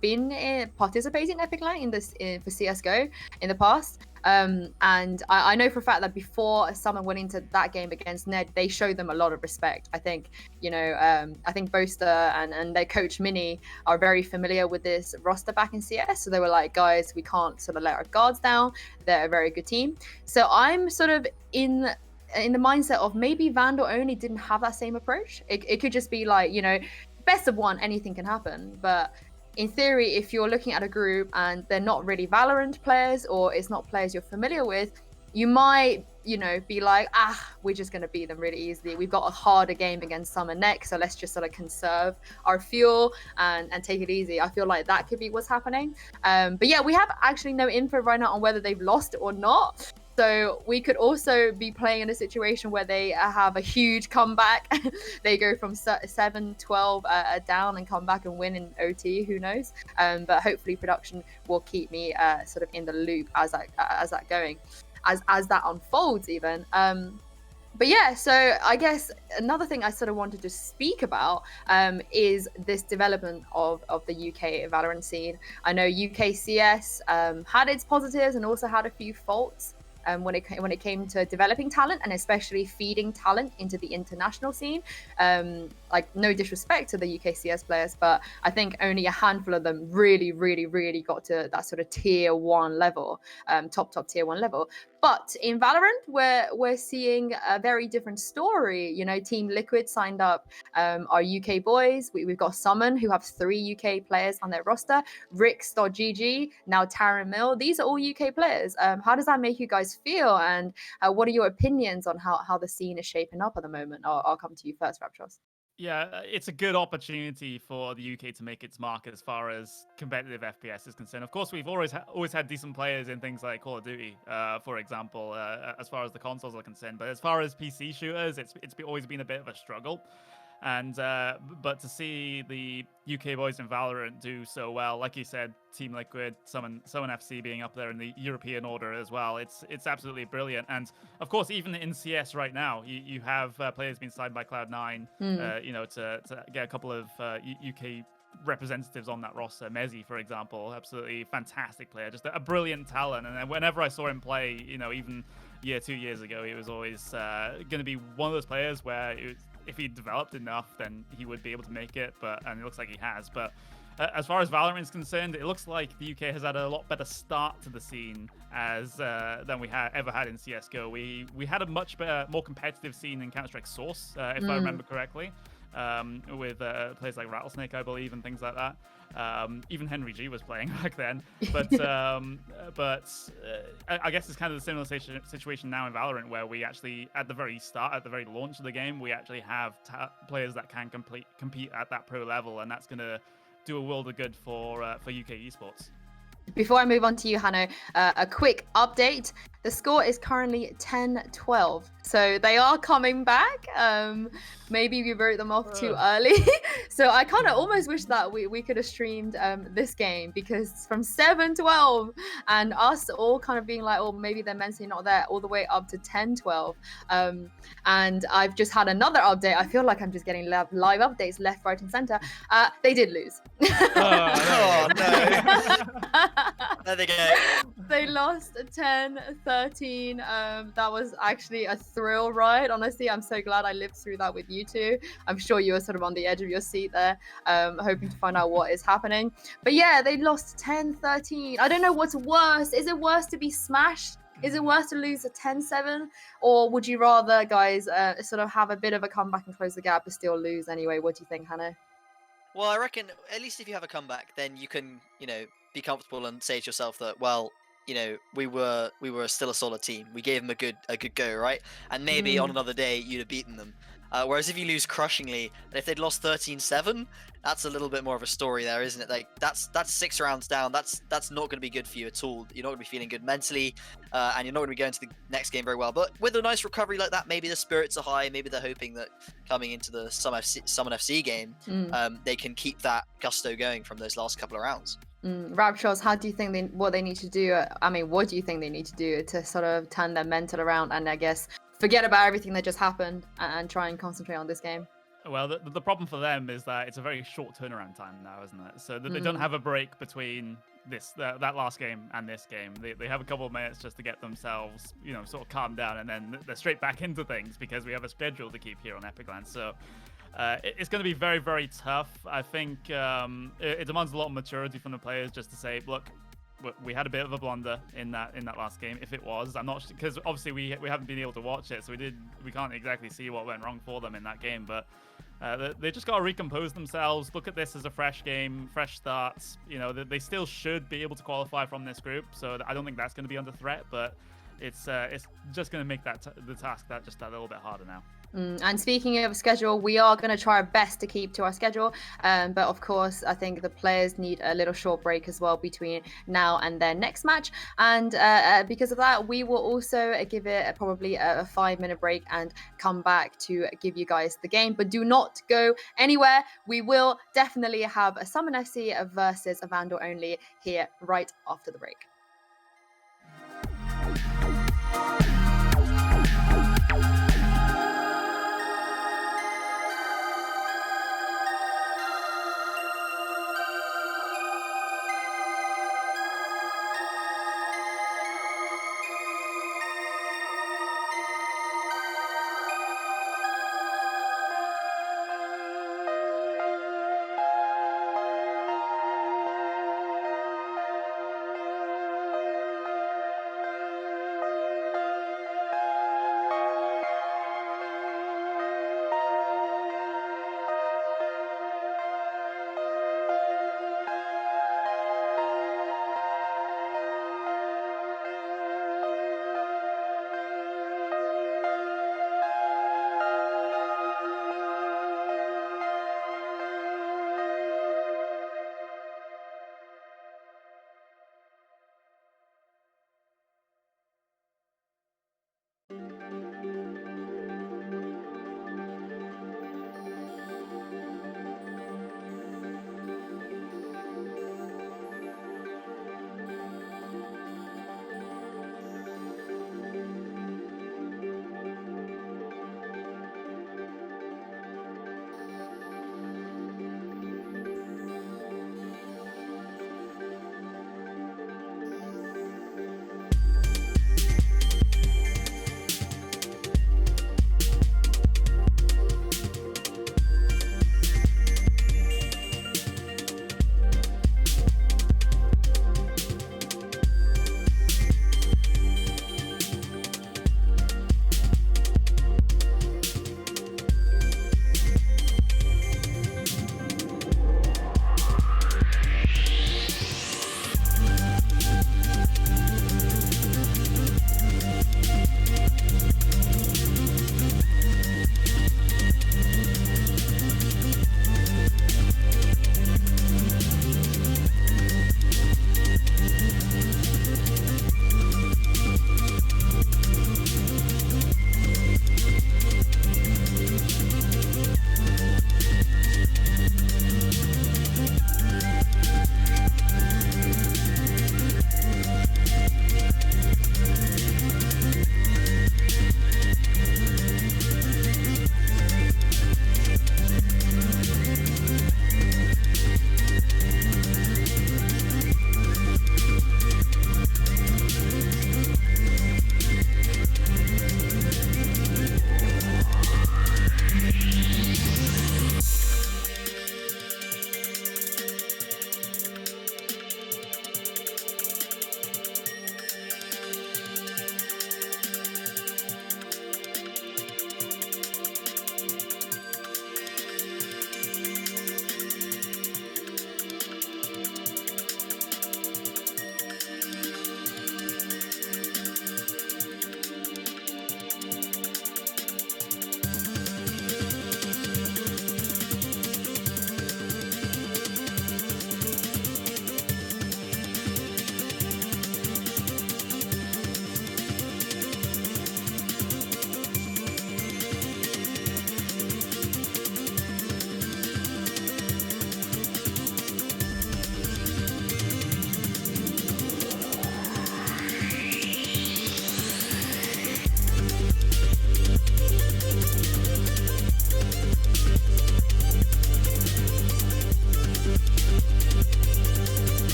Speaker 1: been participating in epic.LAN for CSGO in the past. And I know for a fact that before Summon went into that game against Ned, they showed them a lot of respect. I think, I think Boaster and their coach Mini are very familiar with this roster back in CS. So they were like, guys, we can't sort of let our guards down. They're a very good team. So I'm sort of in the mindset of maybe Vandal only didn't have that same approach. It could just be like, best of one, anything can happen. But in theory, if you're looking at a group and they're not really Valorant players, or it's not players you're familiar with, you might, be like, we're just going to beat them really easily. We've got a harder game against Summer next, so let's just sort of conserve our fuel and take it easy. I feel like that could be what's happening. But yeah, we have actually no info right now on whether they've lost or not. So we could also be playing in a situation where they have a huge comeback. They go from 7-12 down and come back and win in OT. Who knows? But hopefully production will keep me sort of in the loop as that unfolds even. But yeah, so I guess another thing I sort of wanted to speak about is this development of the UK Valorant scene. I know UK CS had its positives and also had a few faults. When it came to developing talent and especially feeding talent into the international scene. Like, no disrespect to the UK CS players, but I think only a handful of them really, really, really got to that sort of tier 1 level, top tier 1 level. But in Valorant, we're seeing a very different story. Team Liquid signed up our UK boys. We've got Summon, who have 3 UK players on their roster. Rix.GG, now Taron Mill. These are all UK players. How does that make you guys feel? And what are your opinions on how the scene is shaping up at the moment? I'll come to you first, Raptros.
Speaker 6: Yeah, it's a good opportunity for the UK to make its mark as far as competitive FPS is concerned. Of course, we've always had decent players in things like Call of Duty, for example, as far as the consoles are concerned. But as far as PC shooters, it's always been a bit of a struggle. And but to see the UK boys in Valorant do so well, like you said, Team Liquid, Summon FC being up there in the European order as well, it's absolutely brilliant. And of course, even in CS right now, you have players being signed by Cloud9, to get a couple of UK representatives on that roster. Mezzi, for example, absolutely fantastic player, just a brilliant talent. And whenever I saw him play, even 2 years ago, he was always going to be one of those players where if he developed enough, then he would be able to make it. And it looks like he has. But as far as Valorant is concerned, it looks like the UK has had a lot better start to the scene than we ever had in CSGO. We had a much better, more competitive scene in Counter-Strike Source, if I remember correctly, with players like Rattlesnake, I believe, and things like that. Even Henry G was playing back then. But I guess it's kind of the similar situation now in Valorant, where we actually, at the very start, at the very launch of the game, we actually have players that can compete at that pro level, and that's going to do a world of good for UK esports.
Speaker 1: Before I move on to you, Hanno, a quick update. The score is currently 10-12. So they are coming back. Maybe we wrote them off too early. So I kind of almost wish that we could have streamed this game, because from 7-12 and us all kind of being like, oh, maybe they're mentally not there, all the way up to 10-12. And I've just had another update. I feel like I'm just getting live updates left, right, and center. They did lose.
Speaker 7: Oh, no. There they go.
Speaker 1: They lost 10-13. That was actually a thrill ride. Honestly, I'm so glad I lived through that with you two. I'm sure you were sort of on the edge of your seat there, hoping to find out what is happening. But yeah, they lost 10-13. I don't know what's worse. Is it worse to be smashed? Is it worse to lose a 10-7? Or would you rather, guys, sort of have a bit of a comeback and close the gap but still lose anyway? What do you think, Hannah?
Speaker 7: Well, I reckon at least if you have a comeback, then you can, be comfortable and say to yourself that, well, we were still a solid team. We gave them a good go, right? And maybe on another day you'd have beaten them. Whereas if you lose crushingly, and if they'd lost 13-7, that's a little bit more of a story there, isn't it? Like that's 6 rounds down. That's not going to be good for you at all. You're not going to be feeling good mentally, and you're not going to be going to the next game very well. But with a nice recovery like that, maybe the spirits are high. Maybe they're hoping that coming into the Summon FC game, they can keep that gusto going from those last couple of rounds.
Speaker 1: Raptors, how do you think what they need to do? I mean, what do you think they need to do to sort of turn their mental around and I guess forget about everything that just happened and try and concentrate on this game?
Speaker 6: Well, the problem for them is that it's a very short turnaround time now, isn't it? So they don't have a break between that last game and this game. They have a couple of minutes just to get themselves, sort of calm down, and then they're straight back into things because we have a schedule to keep here on epic.LAN. So it's going to be very, very tough. I think it demands a lot of maturity from the players just to say, look, we had a bit of a blunder in that last game. If it was, I'm not, because obviously we haven't been able to watch it, so we can't exactly see what went wrong for them in that game. But they just got to recompose themselves. Look at this as a fresh game, fresh starts. They still should be able to qualify from this group, so I don't think that's going to be under threat. But it's just going to make the task just a little bit harder now.
Speaker 1: And speaking of schedule, we are going to try our best to keep to our schedule. But of course, I think the players need a little short break as well between now and their next match. And because of that, we will also give it probably a 5-minute break and come back to give you guys the game. But do not go anywhere. We will definitely have a Summon FC versus a Vandal only here right after the break.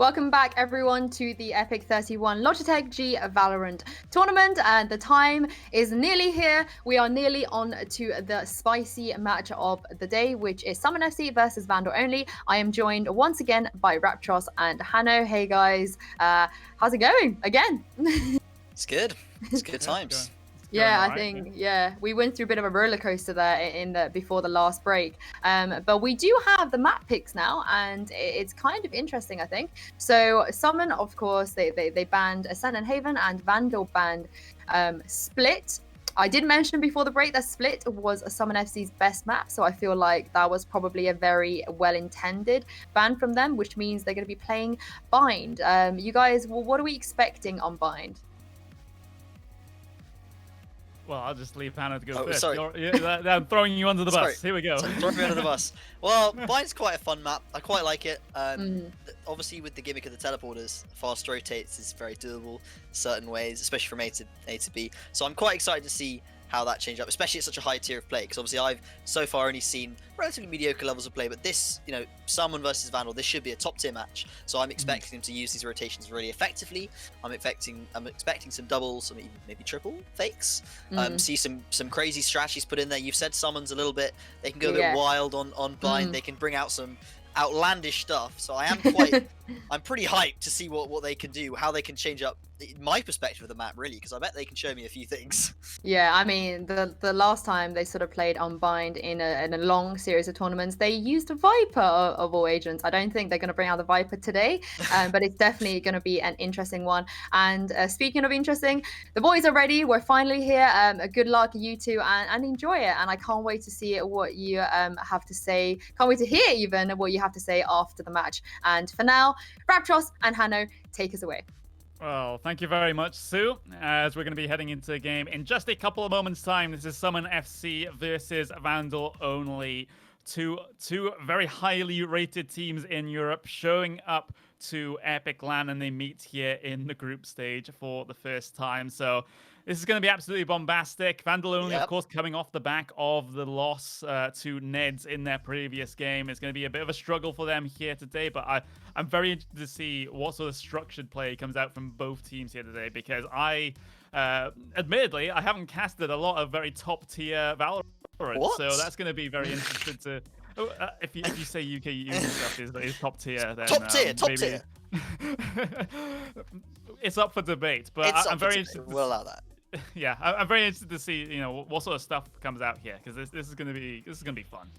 Speaker 1: Welcome back, everyone, to the epic.31 Logitech G Valorant tournament, and the time is nearly here. We are nearly on to the spicy match of the day, which is Summon FC versus Vandal only. I am joined once again by Raptros and Hanno. Hey guys, how's it going again?
Speaker 7: It's good. It's good times.
Speaker 1: Yeah, I think we went through a bit of a roller coaster there before the last break, but we do have the map picks now, and it's kind of interesting, I think. So Summon, of course, they banned Ascent and Haven, and Vandal banned Split. I did mention before the break that Split was Summon FC's best map, so I feel like that was probably a very well-intended ban from them, which means they're going to be playing Bind. You guys, what are we expecting on Bind?
Speaker 6: Well, I'll just leave Hannah to go first.
Speaker 7: Sorry.
Speaker 6: I'm throwing you under the bus. Here we go.
Speaker 7: Throwing me under the bus. Well, Bind's quite a fun map. I quite like it. Obviously, with the gimmick of the teleporters, fast rotates is very doable in certain ways, especially from A to B. So I'm quite excited to see how that changed up, especially at such a high tier of play, because obviously I've so far only seen relatively mediocre levels of play, but this, Summon versus Vandal, this should be a top tier match. So I'm expecting them to use these rotations really effectively. I'm expecting some doubles, maybe triple fakes. See some crazy strategies put in there. You've said Summons a little bit. They can go a bit wild on Bind. They can bring out some outlandish stuff. So I am I'm pretty hyped to see what they can do, how they can change up my perspective of the map, really, because I bet they can show me a few things.
Speaker 1: Yeah, I mean, the last time they sort of played Unbind in a long series of tournaments, they used a Viper of all agents. I don't think they're going to bring out the Viper today, but it's definitely going to be an interesting one. And speaking of interesting, the boys are ready. We're finally here. Good luck, you two, and enjoy it. And I can't wait to see what you have to say. Can't wait to hear even what you have to say after the match. And for now, Raptros and Hanno, take us away.
Speaker 6: Well, thank you very much, Sue. As we're going to be heading into the game in just a couple of moments' time. This is Summon FC versus Vandal only. Two very highly rated teams in Europe showing up to epic.LAN, and they meet here in the group stage for the first time. So this is going to be absolutely bombastic. Vandal only, of course, coming off the back of the loss to Neds in their previous game. It's going to be a bit of a struggle for them here today, but I'm very interested to see what sort of structured play comes out from both teams here today, because admittedly, I haven't casted a lot of very top-tier Valorant, so that's going to be very interesting to... if you say UK user stuff is top tier, then top tier. It's up for debate, but I'm very interested.
Speaker 7: We'll allow that.
Speaker 6: Yeah, I'm very interested to see what sort of stuff comes out here, because this is gonna be fun.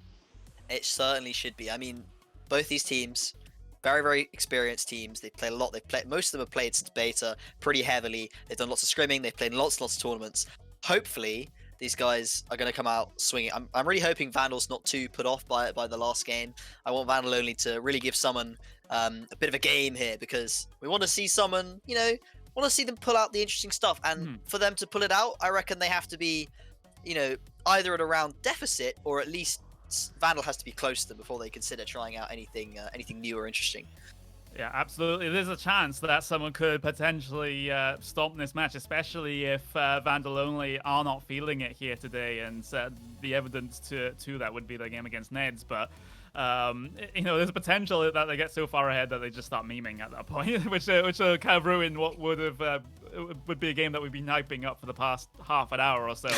Speaker 6: It
Speaker 7: certainly should be. I mean, both these teams, very, very experienced teams. They play a lot. Most of them have played since beta pretty heavily. They've done lots of scrimming. They've played lots of tournaments. Hopefully, these guys are going to come out swinging. I'm really hoping Vandal's not too put off by the last game. I want Vandal only to really give Summon a bit of a game here, because we want to see Summon, want to see them pull out the interesting stuff. And for them to pull it out, I reckon they have to be, either at a round deficit, or at least Vandal has to be close to them before they consider trying out anything new or interesting.
Speaker 6: Yeah, absolutely. There's a chance that someone could potentially stomp this match, especially if Vandal only are not feeling it here today. And the evidence to that would be the game against Neds. But there's a potential that they get so far ahead that they just start memeing at that point, which will kind of ruin what would be a game that we've been hyping up for the past half an hour or so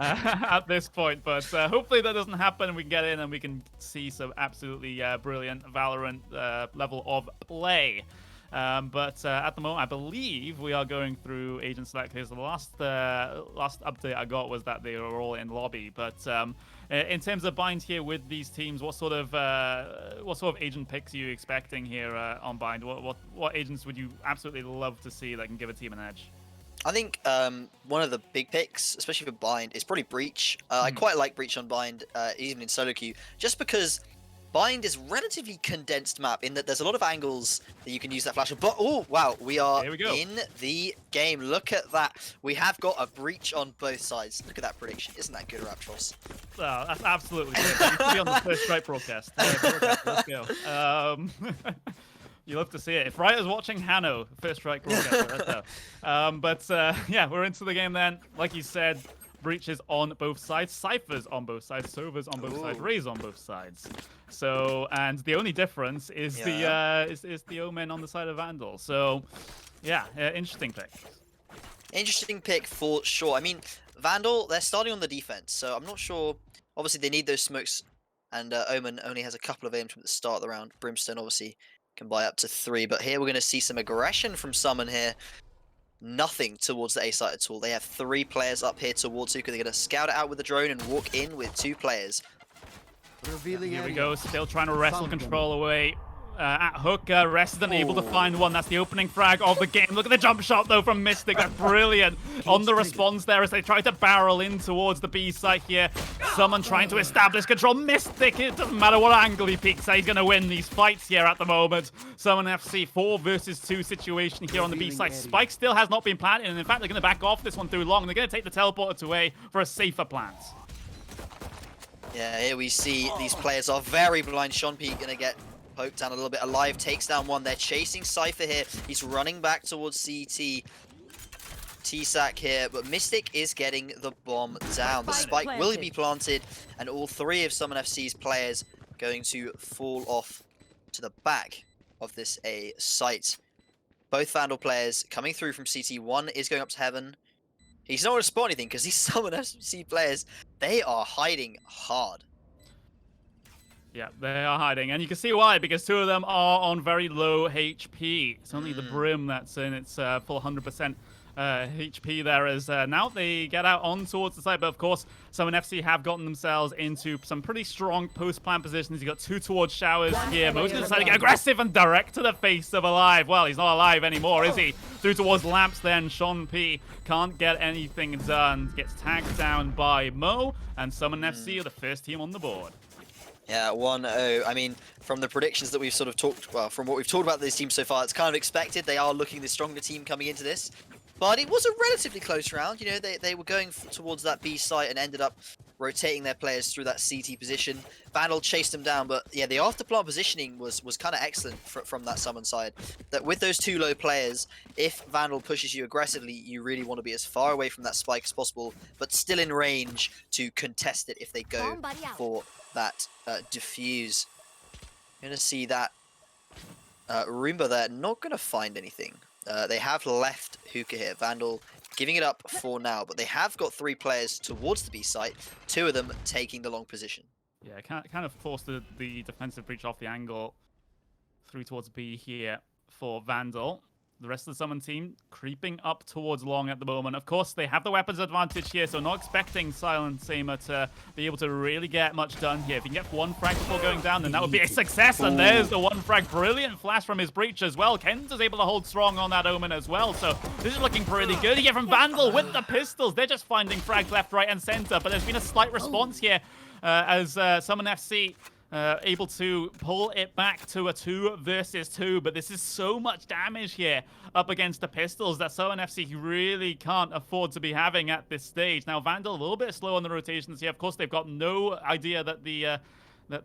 Speaker 6: at this point. But hopefully that doesn't happen, and we can get in and we can see some absolutely brilliant Valorant level of play. But at the moment, I believe we are going through agent select, because the last update I got was that they were all in lobby. But in terms of Bind here with these teams, what sort of agent picks are you expecting here on Bind? What agents would you absolutely love to see that can give a team an edge?
Speaker 7: I think one of the big picks, especially for Bind, is probably Breach. I quite like Breach on Bind, even in solo queue, just because Bind is relatively condensed map in that there's a lot of angles that you can use that flash on. But oh wow, we are in the game. Look at that. We have got a Breach on both sides. Look at that prediction. Isn't that good, Raptros?
Speaker 6: Oh, that's absolutely good. You can be on the First Strike broadcast. Let's go. You love to see it. If Ryder's watching, Hanno, First Strike broadcast. But yeah, we're into the game then. Like you said, breaches on both sides, Cyphers on both sides, Sovers on both sides, Rays on both sides. So, and the only difference is the Omen on the side of Vandal. So, yeah, interesting pick.
Speaker 7: Interesting pick for sure. I mean, Vandal, they're starting on the defense, so I'm not sure. Obviously, they need those smokes, and Omen only has a couple of aims from the start of the round. Brimstone, obviously, can buy up to 3, but here we're going to see some aggression from Summon here. Nothing towards the A site at all. They have 3 players up here towards Hookah. They're going to scout it out with the drone and walk in with 2 players.
Speaker 4: Revealing
Speaker 6: Here we
Speaker 4: area.
Speaker 6: go, still trying to wrestle control away. At Hookah, Resident able to find one. That's the opening frag of the game. Look at the jump shot, though, from Mystic. That's brilliant. On the response there as they try to barrel in towards the B site here. Someone trying to establish control. Mystic, it doesn't matter what angle he peeks at. He's going to win these fights here at the moment. Summon FC 4 versus 2 situation here on the B site. Spike still has not been planted, and in fact, they're going to back off this one through long. They're going to take the teleporter to A for a safer plant.
Speaker 7: Yeah, here we see these players are very blind. Sean P going to get poked down a little bit. Alive takes down one. They're chasing Cypher here. He's running back towards CT. T-Sack here, but Mystic is getting the bomb down. The spike will be planted, and all 3 of Summon FC's players going to fall off to the back of this A site. Both Vandal players coming through from CT. One is going up to Heaven. He's not going to spot anything because these Summon FC players, they are hiding hard.
Speaker 6: Yeah, they are hiding, and you can see why, because 2 of them are on very low HP. It's only the Brim that's in its full 100% HP there, as now they get out on towards the side, but of course, Summon FC have gotten themselves into some pretty strong post-plant positions. You got 2 towards Showers here. Most of decided to get aggressive and direct to the face of Alive. Well, he's not alive anymore, is he? Through towards Lamps then, Sean P can't get anything done. Gets tagged down by Mo, and Summon FC are the first team on the board.
Speaker 7: Yeah, 1-0. I mean, from the predictions that we've sort of talked, well, from what we've talked about this team so far, it's kind of expected. They are looking the stronger team coming into this. But it was a relatively close round. You know, they were going towards that B site and ended up rotating their players through that CT position. Vandal chased them down, but yeah, the after-plant positioning was kind of excellent from that Summon side. That with those 2 low players, if Vandal pushes you aggressively, you really want to be as far away from that spike as possible, but still in range to contest it if they go for that diffuse. You're going to see that Roomba there, not going to find anything. They have left Hookah here. Vandal giving it up for now, but they have got 3 players towards the B site, 2 of them taking the long position.
Speaker 6: Yeah, kind of forced the defensive breach off the angle through towards B here for Vandal. The rest of the Summon team creeping up towards long at the moment. Of course, they have the weapons advantage here, so not expecting Silent Samer to be able to really get much done here. If he can get 1 frag before going down, then that would be a success. And there's the 1 frag. Brilliant flash from his breach as well. Kent is able to hold strong on that Omen as well. So this is looking pretty good. Here from Vandal with the pistols. They're just finding frags left, right, and center. But there's been a slight response here as Summon FC able to pull it back to a 2 versus 2, but this is so much damage here up against the pistols that Summon FC really can't afford to be having at this stage. Now, Vandal a little bit slow on the rotations here. Of course, they've got no idea that the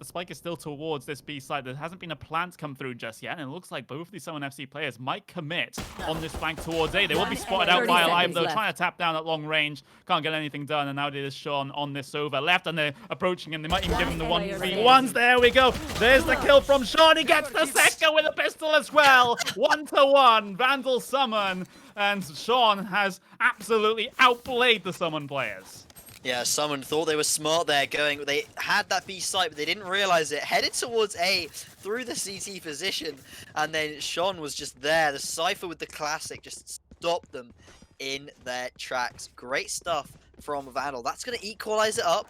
Speaker 6: spike is still towards this B side. There hasn't been a plant come through just yet, and it looks like both of these Summon FC players might commit on this flank towards A. They will be spotted out by Alive, though, trying to tap down at long range. Can't get anything done, and now it is Sean on this over left, and they're approaching him. They might even give him the 1v1s. There we go. There's the kill from Sean. He gets the second with a pistol as well. 1-1. Vandal Summon, and Sean has absolutely outplayed the Summon players.
Speaker 7: Yeah, Summon thought they were smart there going. They had that B site, but they didn't realize it. Headed towards A through the CT position, and then Sean was just there. The Cypher with the classic just stopped them in their tracks. Great stuff from Vandal. That's going to equalize it up.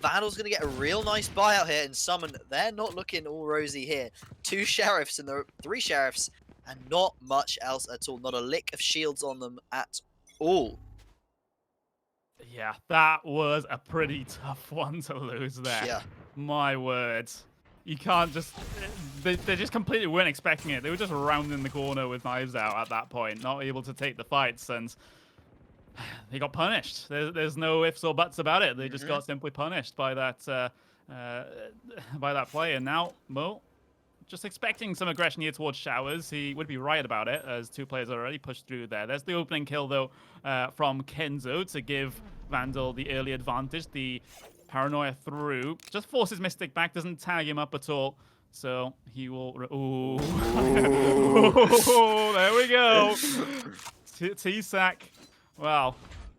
Speaker 7: Vandal's going to get a real nice buyout here, and Summon, they're not looking all rosy here. 2 sheriffs and 3 sheriffs, and not much else at all. Not a lick of shields on them at all.
Speaker 6: Yeah, that was a pretty tough one to lose there.
Speaker 7: Yeah.
Speaker 6: My word. You can't just... They just completely weren't expecting it. They were just rounding the corner with knives out at that point, not able to take the fights, and they got punished. There's no ifs or buts about it. They just got simply punished by that play. And now, Mo, just expecting some aggression here towards Showers. He would be right about it, as 2 players already pushed through there. There's the opening kill, though, from Kenzo to give Vandal the early advantage. The paranoia through. Just forces Mystic back, doesn't tag him up at all. So he will... Ooh. There we go. T-Sack. Wow.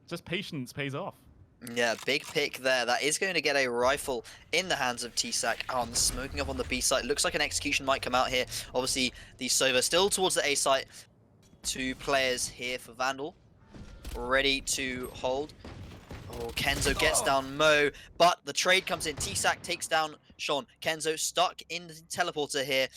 Speaker 6: Just patience pays off.
Speaker 7: Yeah, big pick there. That is going to get a rifle in the hands of T-Sack on smoking up on the B site. Looks like an execution might come out here. Obviously, the Sova still towards the A site. 2 players here for Vandal. Ready to hold. Oh, Kenzo gets down Mo, but the trade comes in. T-Sack takes down Sean. Kenzo stuck in the teleporter here,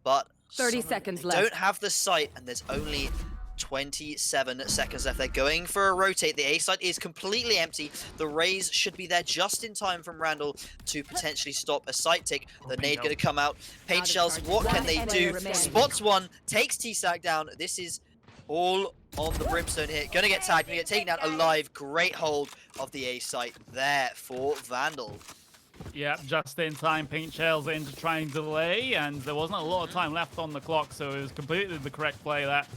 Speaker 7: but
Speaker 8: 30 seconds left.
Speaker 7: Don't have the site, and there's only 27 seconds left. They're going for a rotate. The A site is completely empty. The Rays should be there just in time from Randall to potentially stop a site tick. The nade going to come out. Paint shells, what can they do? Spots one, takes T-Sack down. This is all on the Brimstone here. Gonna get tagged, gonna get taken down alive. Great hold of the A site there for Vandal.
Speaker 6: Yeah, just in time, paint shells in to try and delay, and there wasn't a lot of time left on the clock, so it was completely the correct play. That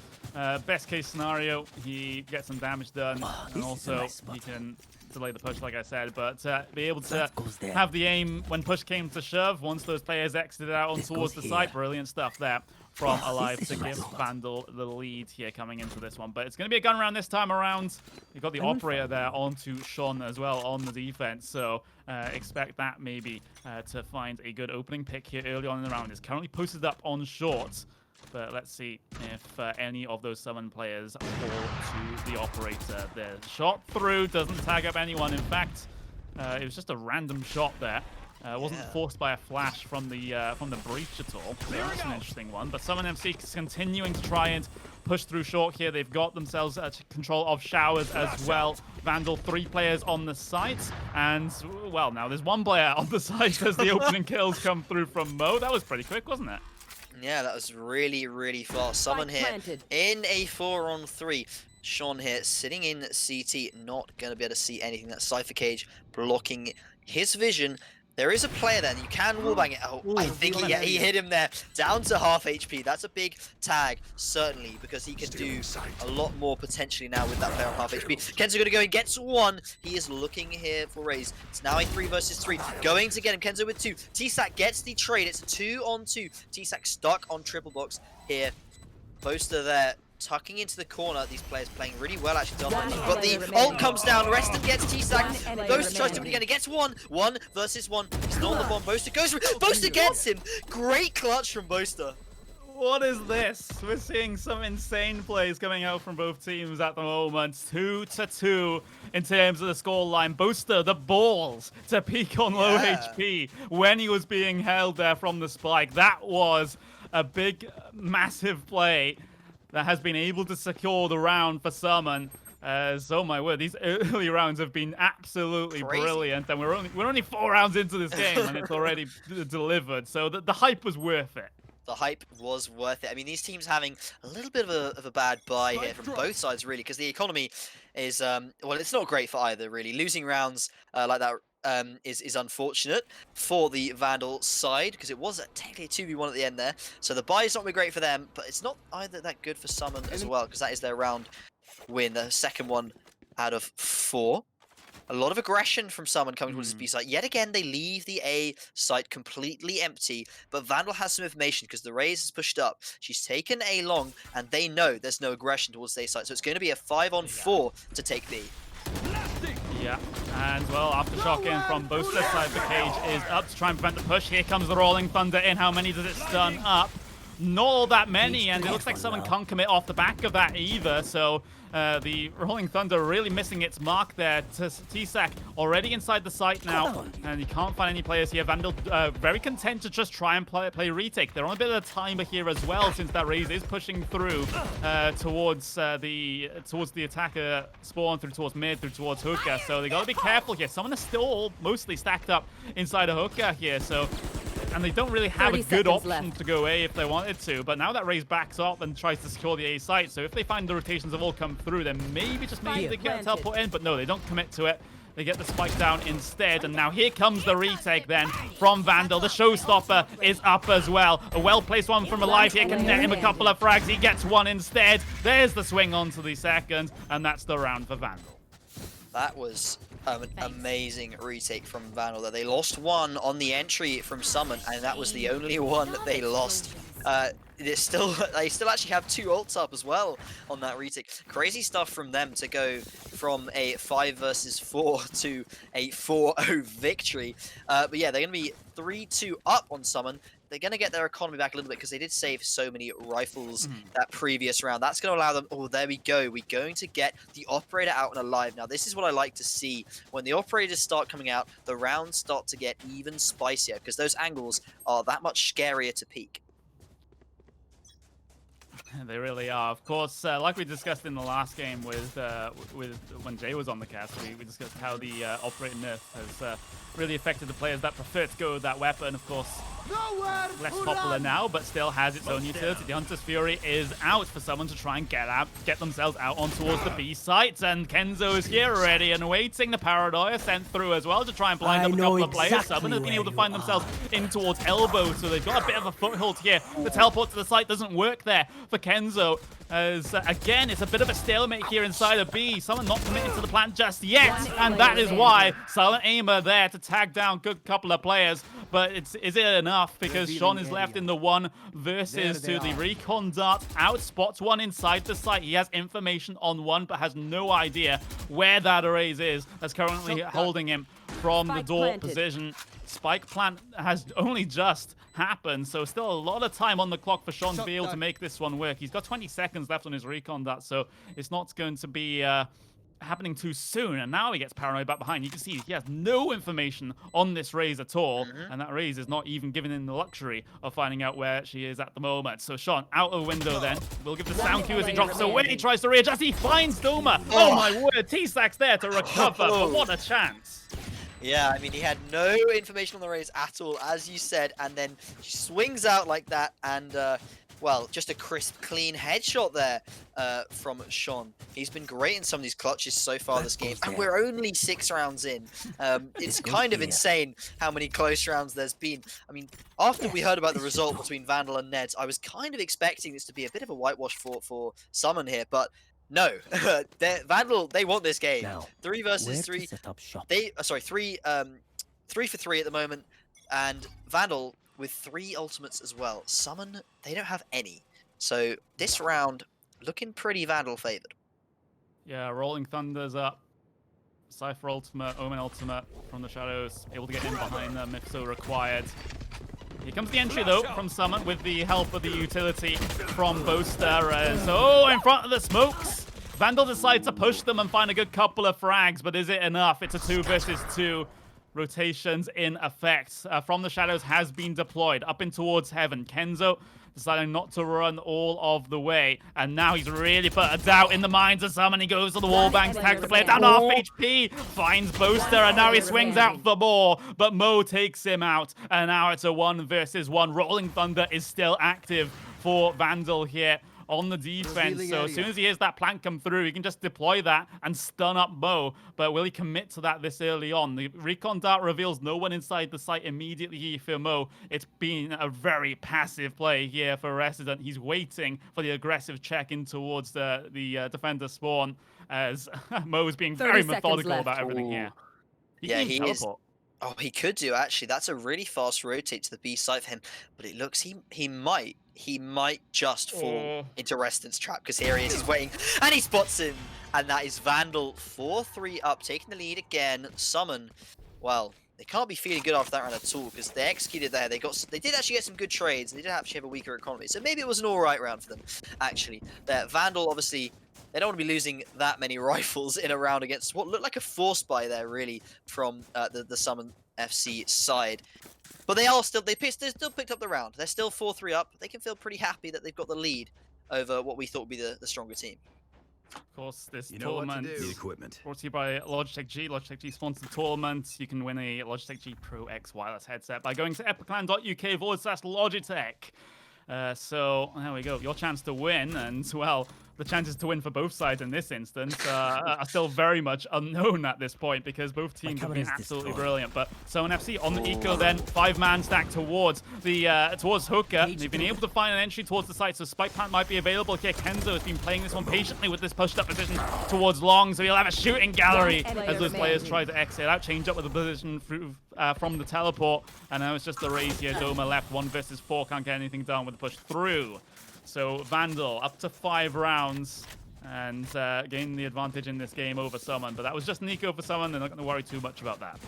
Speaker 6: best case scenario, he gets some damage done, and also he can delay the push, like I said, but be able to have the aim when push came to shove once those players exited out on towards the site. Brilliant stuff there from Alive to give Vandal the lead here coming into this one. But it's going to be a gun round this time around. You've got the operator there onto Sean as well on the defense, so expect that maybe to find a good opening pick here early on in the round. It's currently posted up on short, but let's see if any of those summon players fall to the operator. The shot through doesn't tag up anyone. In fact, it was just a random shot there. Wasn't forced by a flash from the breach at all. So that's an interesting one. But Summon MC is continuing to try and push through short here. They've got themselves control of Showers as well. Vandal, 3 players on the site. And, well, now there's 1 player on the site as the opening kills come through from Mo. That was pretty quick, wasn't it?
Speaker 7: Yeah, that was really, really fast. Summon here in a 4-on-3. Sean here sitting in CT, not going to be able to see anything. That Cypher Cage blocking his vision. There is a player there, and you can wallbang it. Oh, I think he hit him there, down to half HP. That's a big tag, certainly, because he can do a lot more potentially now with that player on half HP. Kenzo going to go and gets 1. He is looking here for Raze. It's now a 3 versus 3. Going to get him. Kenzo with 2. T-Sack gets the trade. It's a 2-on-2. T-Sack stuck on triple box here. Boaster there, tucking into the corner. These players playing really well, actually. But the ult comes down. Reston gets T-Sack. Boaster tries to do it again. He gets 1. 1 versus 1. He's not on the bomb. Boaster goes for it. Boaster gets him. Great clutch from Boaster.
Speaker 6: What is this? We're seeing some insane plays coming out from both teams at the moment. 2-2 in terms of the scoreline. Boaster, the balls to peak on low HP when he was being held there from the spike. That was a big, massive play that has been able to secure the round for Summon. Oh my word, these early rounds have been absolutely brilliant, and we're only 4 rounds into this game and it's already delivered. So the hype was worth it.
Speaker 7: The hype was worth it. I mean, these teams having a little bit of a bad buy here from both sides, really, because the economy is well, it's not great for either, really. Losing rounds like that is unfortunate for the Vandal side, because it was technically a 2v1 at the end there. So the buy is not been great for them, but it's not either that good for Summon as well, because that is their round win, the second one out of 4. A lot of aggression from Summon coming towards the B site. Yet again, they leave the A site completely empty, but Vandal has some information because the Raze is pushed up. She's taken A long, and they know there's no aggression towards the A site, so it's going to be a 5-on-4 to take B.
Speaker 6: Yeah, and well, aftershock in from both sides. Cypher Cage is up to try and prevent the push. Here comes the Rolling Thunder in. How many does it stun up? Not all that many, and it looks like Summon can't commit off the back of that either, so the Rolling Thunder really missing its mark there. T-Sack already inside the site now, and you can't find any players here. Vandal very content to just try and play retake. They're on a bit of a timer here as well, since that Raze is pushing through towards the attacker spawn, through towards mid, through towards hookah, so they gotta be careful here. Summon is still mostly stacked up inside a hookah here, so... And they don't really have a good option to go A if they wanted to. But now that Raze backs up and tries to secure the A site, so if they find the rotations have all come through, then maybe, just maybe they get a teleport in. But no, they don't commit to it. They get the spike down instead, and now here comes the retake then from Vandal. The showstopper is up as well. A well-placed one from Alive here can net him a couple of frags. He gets one instead. There's the swing onto the second, and that's the round for Vandal.
Speaker 7: That was an amazing retake from Vandal. They lost one on the entry from Summon, and that was the only one that they lost. They still actually have 2 ults up as well on that retake. Crazy stuff from them to go from a 5 versus 4 to a 4-0 victory. But yeah, they're going to be 3-2 up on Summon. They're going to get their economy back a little bit because they did save so many rifles that previous round. That's going to allow them... Oh, there we go. We're going to get the Operator out and alive. Now, this is what I like to see. When the Operators start coming out, the rounds start to get even spicier because those angles are that much scarier to peek.
Speaker 6: They really are. Of course, like we discussed in the last game with when Jay was on the cast, we discussed how the Operator nerf has really affected the players that prefer to go with that weapon. Of course, less popular now, but still has its own utility. The Hunter's Fury is out for someone to try and get themselves out on towards the B site, and Kenzo is here ready and waiting. The Paradox sent through as well to try and blind up a couple of players. Someone has been able to find themselves in towards Elbow, so they've got a bit of a foothold here. The teleport to the site doesn't work there for Kenzo, as again it's a bit of a stalemate here inside of B. Someone not committed to the plant just yet, and that is why Silent Aimer there to tag down good couple of players. But is it enough? Because Sean is left in the 1 versus 2. The recon dart outspots one inside the site. He has information on one, but has no idea where that arrays is. That's currently holding him from the door position. Spike plant has only just happened, so still a lot of time on the clock for Sean to be able to make this one work. He's got 20 seconds left on his recon dart, so it's not going to be happening too soon. And now he gets paranoid back behind. You can see he has no information on this Raze at all, and that Raze is not even giving him the luxury of finding out where she is at the moment. So Sean out of window then. We'll give the sound cue as he drops away. He tries to readjust. He finds Doma. Oh my word, T-Sax there to recover, but what a chance.
Speaker 7: Yeah, I mean, he had no information on the Raze at all, as you said, and then she swings out like that, and, well, just a crisp, clean headshot there from Sean. He's been great in some of these clutches so far this game, and we're only 6 rounds in. It's kind of insane how many close rounds there's been. I mean, after we heard about the result between Vandal and Neds, I was kind of expecting this to be a bit of a whitewash for Summon here, but no, Vandal, they want this game. Now, 3 versus 3. Sorry, 3 for 3 at the moment, and Vandal with 3 ultimates as well. Summon, they don't have any. So this round looking pretty Vandal favored.
Speaker 6: Yeah, Rolling Thunder's up. Cypher ultimate, Omen ultimate from the shadows, able to get in behind them if so required. Here comes the entry, though, from Summon with the help of the utility from Boaster. So, in front of the smokes. Vandal decides to push them and find a good couple of frags, but is it enough? It's a 2 versus 2. Rotations in effect. From the shadows has been deployed up in towards heaven. Kenzo deciding not to run all of the way, and now he's really put a doubt in the minds of Summon. He goes to the wall banks, tags the player down half HP, finds Boaster, and now he swings out for more, but Mo takes him out, and now it's a 1 versus 1. Rolling Thunder is still active for Vandal here on the defense, so as soon as he hears that plant come through, he can just deploy that and stun up Mo. But will he commit to that this early on? The recon dart reveals no one inside the site immediately here for Mo. It's been a very passive play here for Resident. He's waiting for the aggressive check in towards the defender spawn, as Mo is being very methodical about everything here.
Speaker 7: He is. Oh, he could do, actually. That's a really fast rotate to the B side for him, but it looks he might just fall into Resident's trap, because here he is, he's waiting, and he spots him, and that is Vandal 4-3 up, taking the lead again. Summon, well, they can't be feeling good after that round at all, because they executed there. They did actually get some good trades, and they did actually have a weaker economy, so maybe it was an alright round for them, actually. Vandal, obviously, they don't want to be losing that many rifles in a round against what looked like a force buy there, really, from the Summon FC side. But they still picked up the round. They're still 4-3 up. They can feel pretty happy that they've got the lead over what we thought would be the stronger team.
Speaker 6: Of course, this tournament brought to you by Logitech G. Logitech G sponsored the tournament. You can win a Logitech G Pro X wireless headset by going to epic.LAN.UK/Logitech. So there we go, your chance to win, and well, the chances to win for both sides in this instance are still very much unknown at this point because both teams have been absolutely brilliant. But Someone FC on the eco then, 5-man stack towards towards Hooker. They've been able to find an entry towards the site, so Spike Plant might be available here. Kenzo has been playing this one patiently with this pushed up position towards long, so he'll have a shooting gallery as those players try to exit out, change up with the position from the teleport, and now it's just the raise here. Doma left 1 versus 4, can't get anything done with the push through. So Vandal up to 5 rounds and gain the advantage in this game over Summon, but that was just an eco for Summon. They're not going to worry too much about that.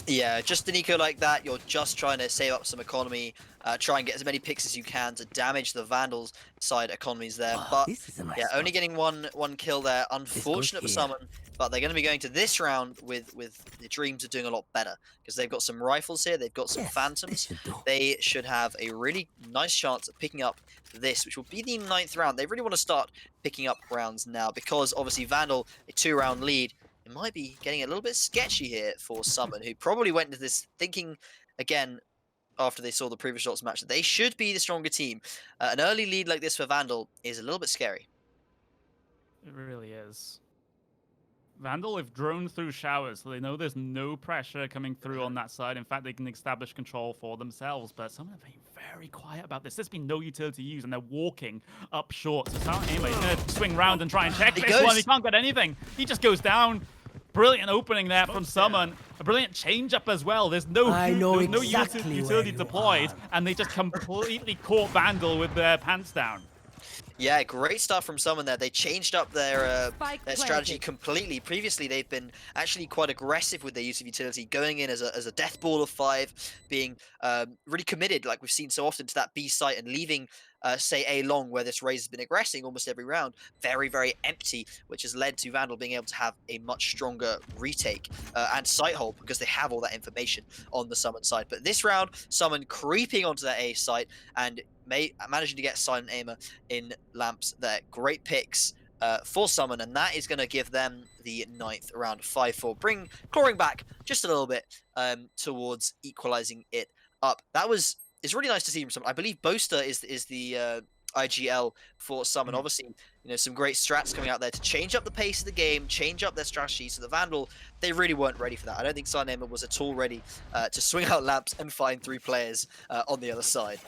Speaker 7: Yeah, just an eco like that, you're just trying to save up some economy, try and get as many picks as you can to damage the Vandals side economies there. But yeah, only getting one kill there, unfortunate for Summon. But they're going to be going to this round with the dreams of doing a lot better because they've got some rifles here, they've got some phantoms. They should have a really nice chance of picking up this, which will be the 9th round. They really want to start picking up rounds now because obviously Vandal, a 2-round lead. It might be getting a little bit sketchy here for Summon, who probably went into this thinking, again, after they saw the previous shots match, that they should be the stronger team. An early lead like this for Vandal is a little bit scary.
Speaker 6: It really is. Vandal have drone through showers, so they know there's no pressure coming through on that side. In fact, they can establish control for themselves, but Summon have been very quiet about this. There's been no utility used, and they're walking up short. So Silent Aimer is going to swing round and try and check this one. He can't get anything. He just goes down. Brilliant opening there from Summon. A brilliant change-up as well. There's no utility deployed, and they just completely caught Vandal with their pants down.
Speaker 7: Yeah, great stuff from Summon there. They changed up their strategy completely. Previously, they've been actually quite aggressive with their use of utility, going in as a death ball of 5, being really committed, like we've seen so often, to that B site and leaving, say, A long, where this Raze has been aggressing almost every round, very, very empty, which has led to Vandal being able to have a much stronger retake and sight hold because they have all that information on the Summon side. But this round, Summon creeping onto that A site and managing to get Silent Aimer in lamps there. Great picks for Summon, and that is going to give them the 9th round, 5-4, clawing back just a little bit towards equalizing it up. It's really nice to see from Summon. I believe Boaster is the IGL for Summon. Obviously, some great strats coming out there to change up the pace of the game, change up their strategy. So the Vandal, they really weren't ready for that. I don't think Silent Aimer was at all ready to swing out lamps and find 3 players on the other side.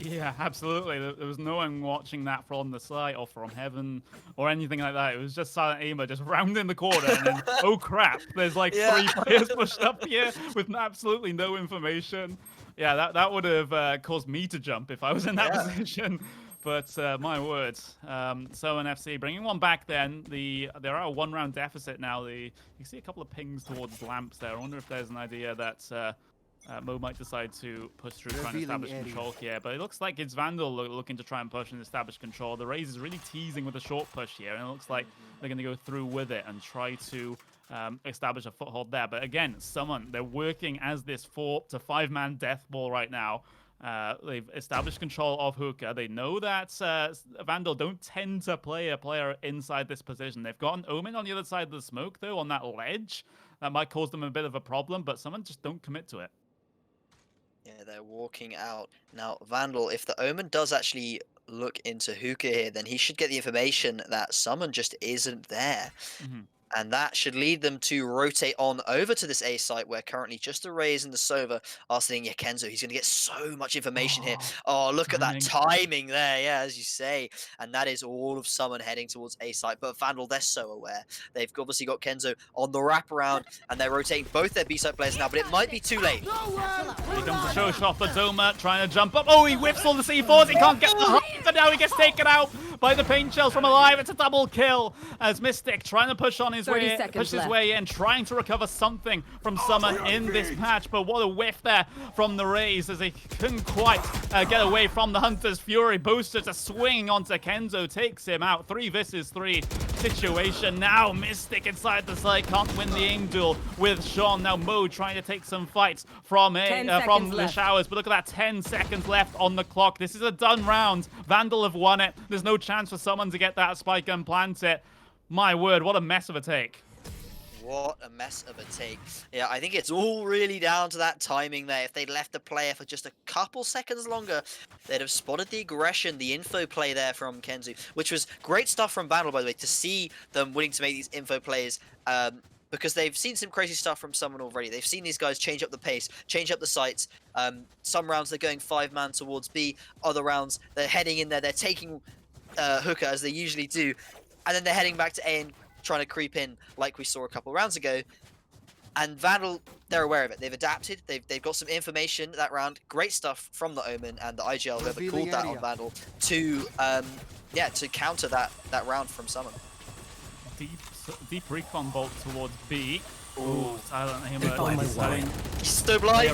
Speaker 6: Yeah, absolutely. There was no one watching that from the site or from heaven or anything like that. It was just Silent Aimer just rounding the corner and then, oh crap, there's like 3 players pushed up here with absolutely no information. Yeah, that would have caused me to jump if I was in that position. But my words, Summon FC bringing one back then. There are a 1-round deficit now. You see a couple of pings towards lamps there. I wonder if there's an idea that Mo might decide to push through, trying to establish control here, but it looks like it's Vandal looking to try and push and establish control. The Raze is really teasing with a short push here, and it looks like they're going to go through with it and try to establish a foothold there. But again, Summon, they're working as this 4 to 5-man death ball right now. They've established control of Hookah. They know that Vandal don't tend to play a player inside this position. They've got an Omen on the other side of the smoke, though, on that ledge. That might cause them a bit of a problem, but Summon just don't commit to it.
Speaker 7: Yeah, they're walking out. Now, Vandal, if the Omen does actually look into Hookah here, then he should get the information that Summon just isn't there. And that should lead them to rotate on over to this A site where currently just the Raze and the Sova are sitting. Yeah, Kenzo, he's going to get so much information here. Oh, look at that timing there. Yeah, as you say. And that is all of Summon heading towards A site. But Vandal, they're so aware. They've obviously got Kenzo on the wraparound and they're rotating both their B site players now, but it might be too late.
Speaker 6: Here comes the show shot for Doma, trying to jump up. Oh, he whips all the C4s. He can't get the hook, and now he gets taken out by the paint shells from Alive. It's a double kill as Mystic trying to push on his way in, trying to recover something from Summon in this match. But what a whiff there from the Raze as they couldn't quite get away from the Hunter's Fury. Booster just swinging onto Kenzo, takes him out. 3 versus 3 situation. Now Mystic inside the site, can't win the aim duel with Sean. Now Mo trying to take some fights from the showers, but look at that, 10 seconds left on the clock. This is a done round. Vandal have won it. There's no chance for someone to get that spike and plant it. My word, what a mess of a take.
Speaker 7: What a mess of a take. Yeah, I think it's all really down to that timing there. If they'd left the player for just a couple seconds longer, they'd have spotted the aggression, the info play there from Kenzu, which was great stuff from Vandal, by the way, to see them willing to make these info plays, because they've seen some crazy stuff from someone already. They've seen these guys change up the pace, change up the sights. Some rounds they're going 5-man towards B, other rounds they're heading in there, they're taking Hookah as they usually do, and then they're heading back to A and trying to creep in like we saw a couple rounds ago. And Vandal, they're aware of it. They've adapted. They've got some information that round. Great stuff from the Omen and the IGL, whoever called that on Vandal, to to counter that round from Summon.
Speaker 6: Deep recon bolt towards B. Ooh, silent him.
Speaker 7: He's still blind.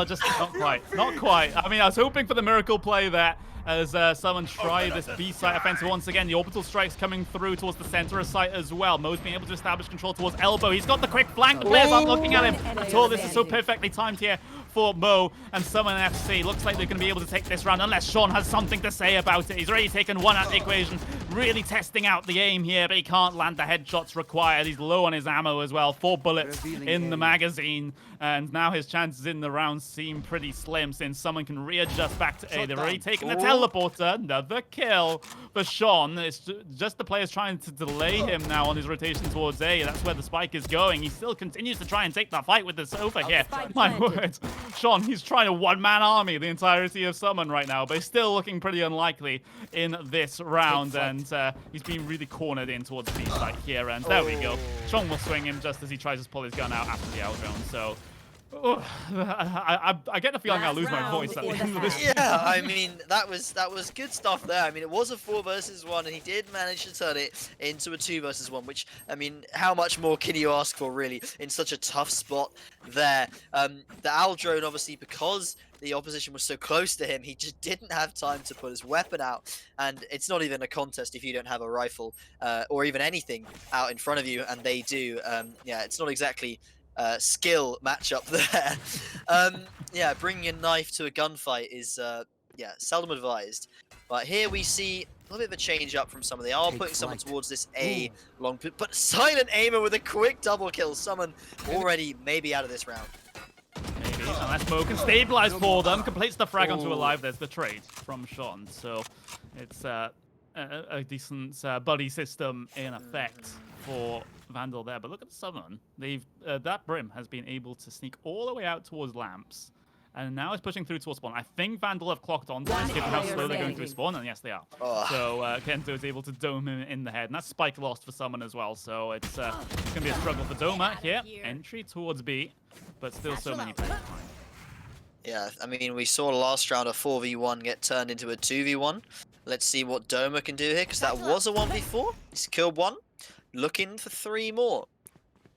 Speaker 6: Just not quite. Not quite. I mean, I was hoping for the miracle play there as someone tried this B site offensive once again. The orbital strikes coming through towards the center of site as well. Mo's being able to establish control towards Elbow. He's got the quick flank. The players aren't looking at him at all. This is so perfectly timed here for Mo and Summon FC. Looks like they're going to be able to take this round unless Sean has something to say about it. He's already taken one out of the equation, really testing out the aim here, but he can't land the headshots required. He's low on his ammo as well. 4 bullets in the magazine, and now his chances in the round seem pretty slim since someone can readjust back to A. They've already taken the teleporter. Another kill for Sean. It's just the players trying to delay him now on his rotation towards A. That's where the spike is going. He still continues to try and take the fight with the Sofa here. My word. Sean, he's trying to one-man army the entirety of Summon right now, but he's still looking pretty unlikely in this round, and he's being really cornered in towards the B site here, and there we go. Sean will swing him just as he tries to pull his gun out after the outdrawn, so... I get the feeling I'll lose my voice at the end of this.
Speaker 7: Yeah, I mean, that was good stuff there. I mean, it was a 4 versus 1, and he did manage to turn it into a 2 versus 1, which, I mean, how much more can you ask for, really, in such a tough spot there? The Owl drone, obviously, because the opposition was so close to him, he just didn't have time to put his weapon out. And it's not even a contest if you don't have a rifle or even anything out in front of you, and they do. Yeah, it's not exactly... skill matchup there. Yeah, bringing a knife to a gunfight is seldom advised. But here we see a little bit of a change up from Summon. They are putting someone towards this A long, but Silent Aimer with a quick double kill. Summon already maybe out of this round.
Speaker 6: Maybe, unless Mo can stabilize for them. Completes the frag onto Alive. There's the trade from Sean. So it's a decent buddy system in effect for Vandal there. But look at the Summon. They've that Brim has been able to sneak all the way out towards Lamps, and now is pushing through towards spawn. I think Vandal have clocked on to this, given how slow they're going through spawn, and yes, they are. So Kento is able to dome him in the head, and that's spike lost for Summon as well. So it's going to be a struggle for Doma here. Entry towards B, but still so many players behind.
Speaker 7: Yeah, I mean, we saw last round a 4v1 get turned into a 2v1. Let's see what Doma can do here, because that was a 1v4. He's killed 1. Looking for 3 more.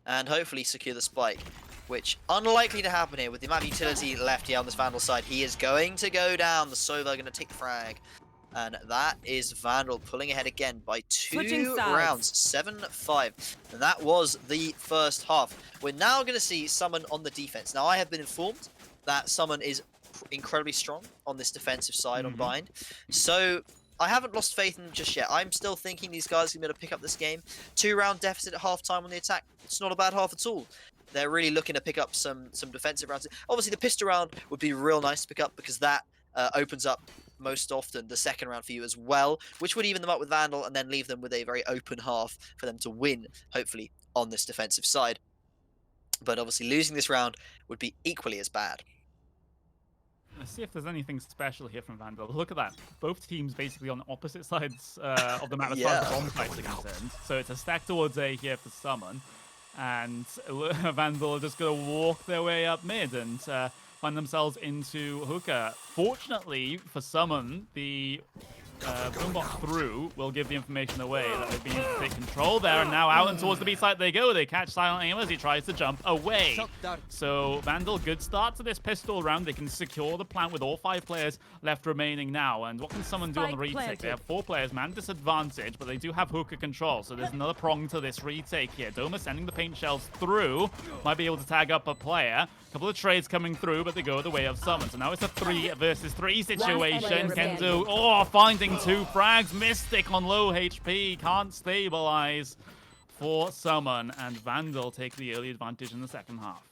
Speaker 7: And hopefully secure the spike, which unlikely to happen here with the amount of utility left here on this Vandal side. He is going to go down. The Sova going to take the frag. And that is Vandal pulling ahead again by 2 rounds, 7-5. And that was the first half. We're now going to see Summon on the defense. Now, I have been informed that Summon is incredibly strong on this defensive side on Bind. So I haven't lost faith in them just yet. I'm still thinking these guys are going to be able to pick up this game. 2-round deficit at halftime on the attack. It's not a bad half at all. They're really looking to pick up some defensive rounds. Obviously, the pistol round would be real nice to pick up because that opens up most often the second round for you as well, which would even them up with Vandal and then leave them with a very open half for them to win, hopefully, on this defensive side. But obviously, losing this round would be equally as bad.
Speaker 6: Let's see if there's anything special here from Vandal. Look at that. Both teams basically on opposite sides of the map as far as the bomb fights are concerned. So it's a stack towards A here for Summon. And Vandal are just going to walk their way up mid and find themselves into Hookah. Fortunately for Summon, the boombox through will give the information away that they've been able to take control there, and now out and towards the B side they go. They catch Silent Aim as he tries to jump away. So Vandal, good start to this pistol round. They can secure the plant with all 5 players left remaining now. And what can Summon do on the retake? They have 4 players, man disadvantage, but they do have Hookah control, so there's another prong to this retake here. Doma sending the paint shells through, might be able to tag up a player. A couple of trades coming through, but they go the way of Summon. So now it's a 3 versus 3 situation. Kenzo, finding 2 frags. Mystic on low HP, can't stabilize. for Summon, and Vandal take the early advantage in the second half.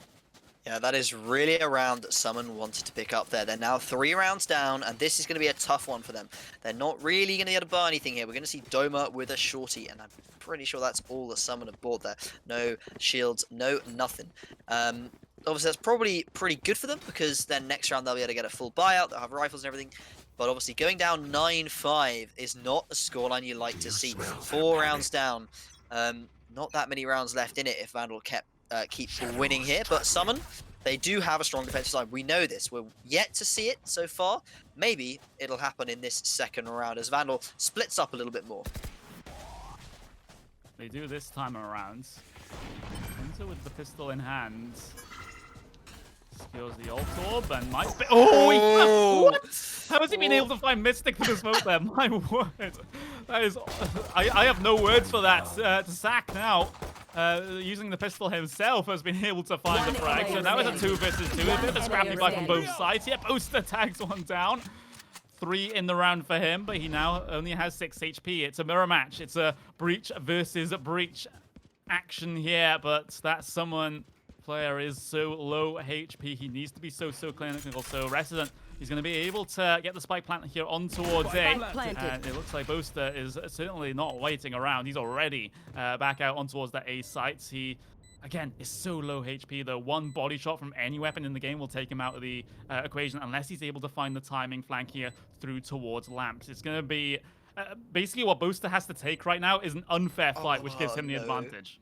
Speaker 7: Yeah, that is really a round that Summon wanted to pick up there. They're now 3 rounds down, and this is going to be a tough one for them. They're not really going to be able to buy anything here. We're going to see Doma with a shorty, and I'm pretty sure that's all that Summon have bought there. No shields, no nothing. Obviously, that's probably pretty good for them, because then next round they'll be able to get a full buyout. They'll have rifles and everything. But obviously, going down 9-5 is not a scoreline you like to see. 4 rounds down. Not that many rounds left in it if Vandal keep winning here, but Summon, they do have a strong defensive side. We know this. We're yet to see it so far. Maybe it'll happen in this second round as Vandal splits up a little bit more.
Speaker 6: They do this time around. Hunter with the pistol in hand. Secures the ult orb and might be... Oh! What? How has he been able to find Mystic through the smoke there? My word. That is... I have no words for that. To Sack now, using the pistol himself, has been able to find the frag. So that was a 2 versus 2. A bit of a scrappy fight from both sides. Yeah, Boaster tags one down. 3 in the round for him, but he now only has 6 HP. It's a mirror match. It's a Breach versus Breach action here, but that Summon player is so low HP. He needs to be so clinical. So Resident, he's going to be able to get the spike plant here on towards A. And it looks like Boaster is certainly not waiting around. He's already back out on towards that A site. He, again, is so low HP, though. 1 body shot from any weapon in the game will take him out of the equation unless he's able to find the timing flank here through towards Lamps. It's going to be... basically, what Boaster has to take right now is an unfair fight, which gives him the advantage.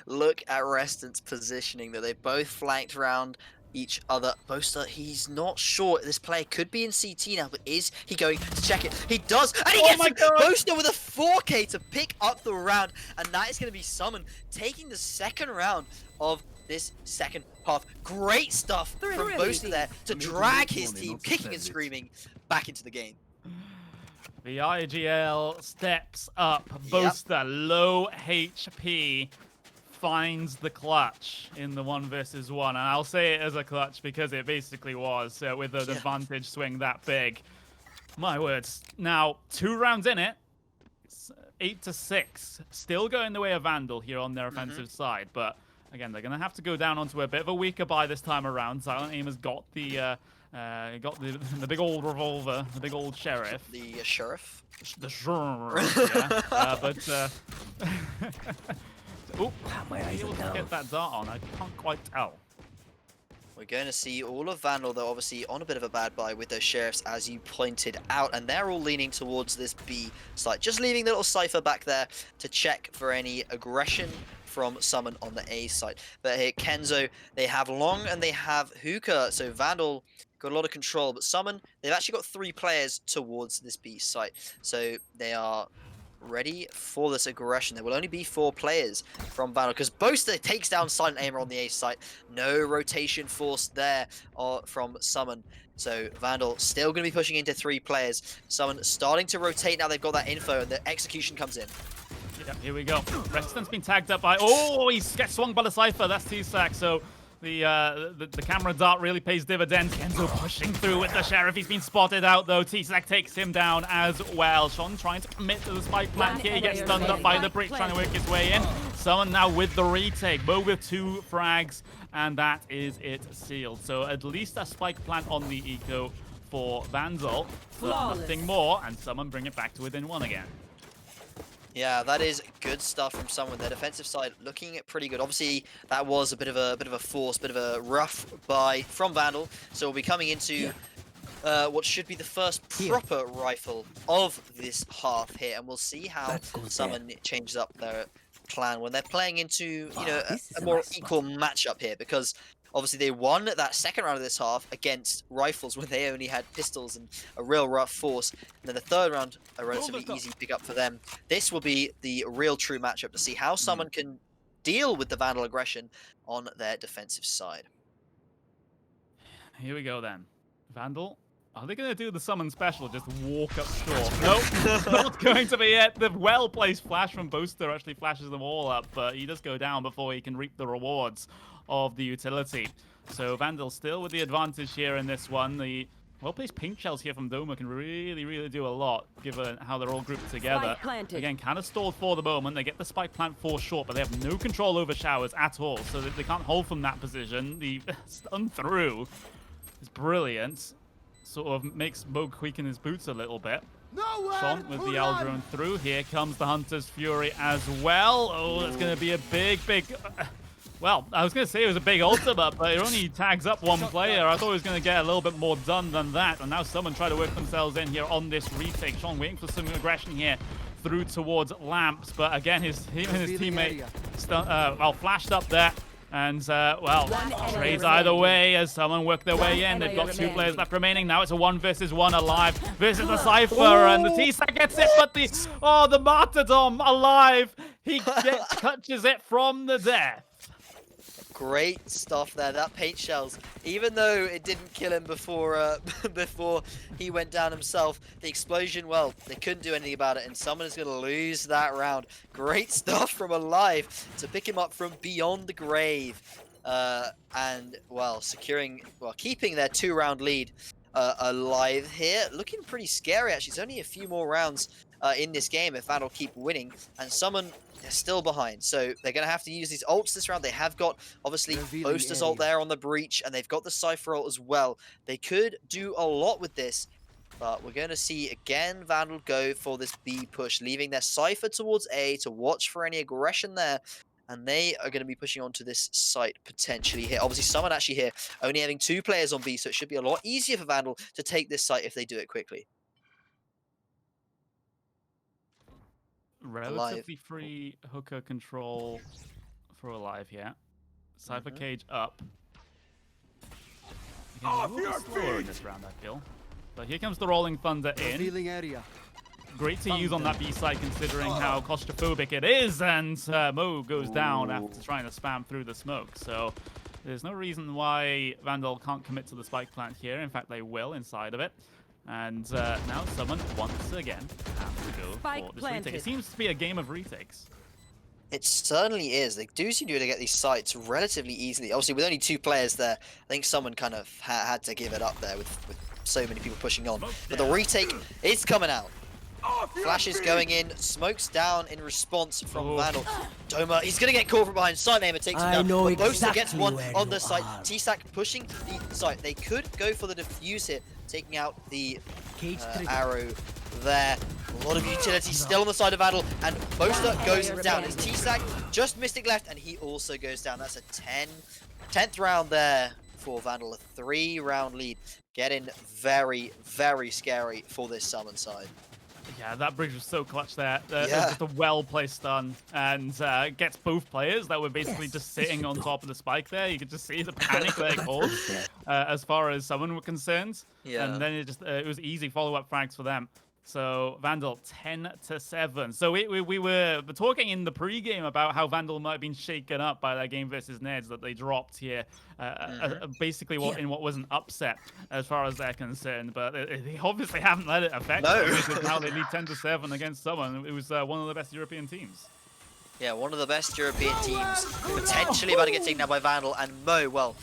Speaker 7: Look at Resident's positioning, that they both flanked around each other. Boaster, he's not sure. This player could be in CT now, but is he going to check it? He does, and he gets it! Boaster with a 4K to pick up the round, and that is going to be Summon taking the second round of this second half. Great stuff from Boaster there to drag his team, kicking and screaming, back into the game.
Speaker 6: The IGL steps up. Boaster, low HP, finds the clutch in the 1 versus 1. And I'll say it as a clutch because it basically was, with an advantage swing that big. My words. Now, 2 rounds in it. It's 8-6. Still going the way of Vandal here on their offensive side. But again, they're going to have to go down onto a bit of a weaker buy this time around. Silent Aim has got the big old revolver, the big old sheriff.
Speaker 7: The sheriff?
Speaker 6: The sheriff, yeah. Oh, he able to get that dart on? I can't quite tell.
Speaker 7: We're going to see all of Vandal, though, obviously on a bit of a bad buy with those sheriffs, as you pointed out, and they're all leaning towards this B site. Just leaving the little Cypher back there to check for any aggression from Summon on the A site. But here, Kenzo, they have Long and they have Hookah, so Vandal got a lot of control, but Summon, they've actually got 3 players towards this B site, so they are ready for this aggression. There will only be 4 players from Vandal, because Boaster takes down Silent Aimer on the A site. No rotation force there from Summon. So Vandal still going to be pushing into 3 players. Summon starting to rotate now. They've got that info, and the execution comes in.
Speaker 6: Yep, here we go. Resident's been tagged up by... Oh, he gets swung by the Cypher. That's T-Sack. So the camera dart really pays dividends. Kenzo pushing through with the Sheriff. He's been spotted out, though. T-Sack takes him down as well. Sean trying to commit to the spike plant here. He gets stunned up by the brick, trying to work his way in. Someone now with the retake. Mo with 2 frags, and that is it sealed. So at least a spike plant on the eco for Vandal, but nothing more, and someone bring it back to within 1 again.
Speaker 7: Yeah, that is good stuff from someone. Their defensive side looking pretty good. Obviously, that was a bit of a force, bit of a rough buy from Vandal. So we'll be coming into what should be the first proper rifle of this half here, and we'll see how someone changes up their plan when they're playing into, you know, a more equal matchup here, because obviously they won that second round of this half against rifles when they only had pistols and a real rough force. And then the third round, a relatively easy pickup for them. This will be the real true matchup to see how someone can deal with the Vandal aggression on their defensive side.
Speaker 6: Here we go then. Vandal, are they going to do the summon special, just walk up short? Nope, not going to be it. The well-placed flash from Boaster actually flashes them all up, but he does go down before he can reap the rewards of the utility. So Vandal still with the advantage here in this one. The well-placed pink shells here from Doma can really do a lot, given how they're all grouped together. Again, kind of stalled for the moment. They get the spike plant for short, but they have no control over showers at all, so they can't hold from that position. The stun through is brilliant. Sort of makes Mo quicken his boots a little bit. Sean with the Aldrone through. Here comes the Hunter's Fury as well. Oh, that's going to be a big... Well, I was going to say it was a big ultimate, but it only tags up one player. I thought it was going to get a little bit more done than that. And now someone try to work themselves in here on this retake. Sean waiting for some aggression here through towards Lamps. But again, his teammate flashed up there. And, well, trades either way as someone work their way in. They've got 2 players left remaining. Now it's a 1 versus 1 alive versus the Cypher. And the T-Sack gets it, but the Martyrdom alive. He touches it from the death.
Speaker 7: Great stuff there. That paint shells, even though it didn't kill him before before he went down himself, the explosion, well, they couldn't do anything about it, and someone is going to lose that round. Great stuff from Alive to pick him up from beyond the grave, and well, keeping their 2-round lead. Alive here, looking pretty scary actually. It's only a few more rounds in this game if Vandal keep winning, and Summon, they're still behind, so they're going to have to use these ults this round. They have got, obviously, Boaster's ult there on the Breach, and they've got the Cypher ult as well. They could do a lot with this, but we're going to see, again, Vandal go for this B push, leaving their Cypher towards A to watch for any aggression there, and they are going to be pushing onto this site potentially here. Obviously, Summon actually here, only having 2 players on B, so it should be a lot easier for Vandal to take this site if they do it quickly.
Speaker 6: Relatively free hooker control for Alive here. Cypher Cage up. Again, a little slower in this round, I feel. But here comes the Rolling Thunder in. Great to use on that B side considering how claustrophobic it is, and Mo goes down after trying to spam through the smoke. So there's no reason why Vandal can't commit to the spike plant here. In fact, they will inside of it. And now someone once again has to go for this retake. It seems to be a game of retakes.
Speaker 7: It certainly is. They do seem to be able to get these sites relatively easily. Obviously, with only 2 players there, I think someone kind of had to give it up there with so many people pushing on. But the retake is coming out. Flashes going in, smokes down in response from Vandal. Doma, he's going to get caught from behind. Silent takes him down. But Boaster gets one on the site. T-Sack pushing the site. They could go for the defuse here, taking out the arrow there. A lot of utility still on the side of Vandal, and Boaster goes down. It's T-Sack, just Mystic left, and he also goes down. That's a 10th round there for Vandal. A 3-round lead. Getting very, very scary for this Summon side.
Speaker 6: Yeah, that bridge was so clutch there. Just a well-placed stun, and gets both players that were basically just sitting on top of the spike there. You could just see the panic they caused as far as someone were concerned. Yeah. And then it was easy follow-up frags for them. So Vandal 10-7. So we were talking in the pre-game about how Vandal might have been shaken up by that game versus Neds that they dropped here, basically in what was an upset as far as they're concerned. But they obviously haven't let it affect them, because now they lead 10-7 against someone. It was one of the best European teams.
Speaker 7: Yeah, one of the best European teams, potentially about to get taken out by Vandal, and Mo, well,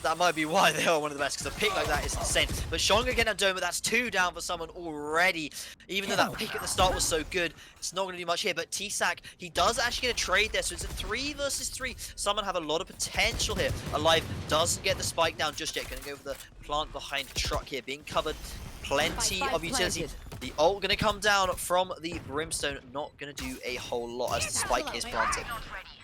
Speaker 7: that might be why they are one of the best, because a pick like that is insane. But Shonga getting down Doma, that's 2 down for someone already. Even though that pick at the start was so good, it's not going to do much here. But T-Sack, he does actually get a trade there, so it's a 3 versus 3. Someone have a lot of potential here. Alive doesn't get the spike down just yet. Going to go for the plant behind truck here, being covered. Plenty of utility. The ult going to come down from the Brimstone. Not going to do a whole lot as the spike is planted.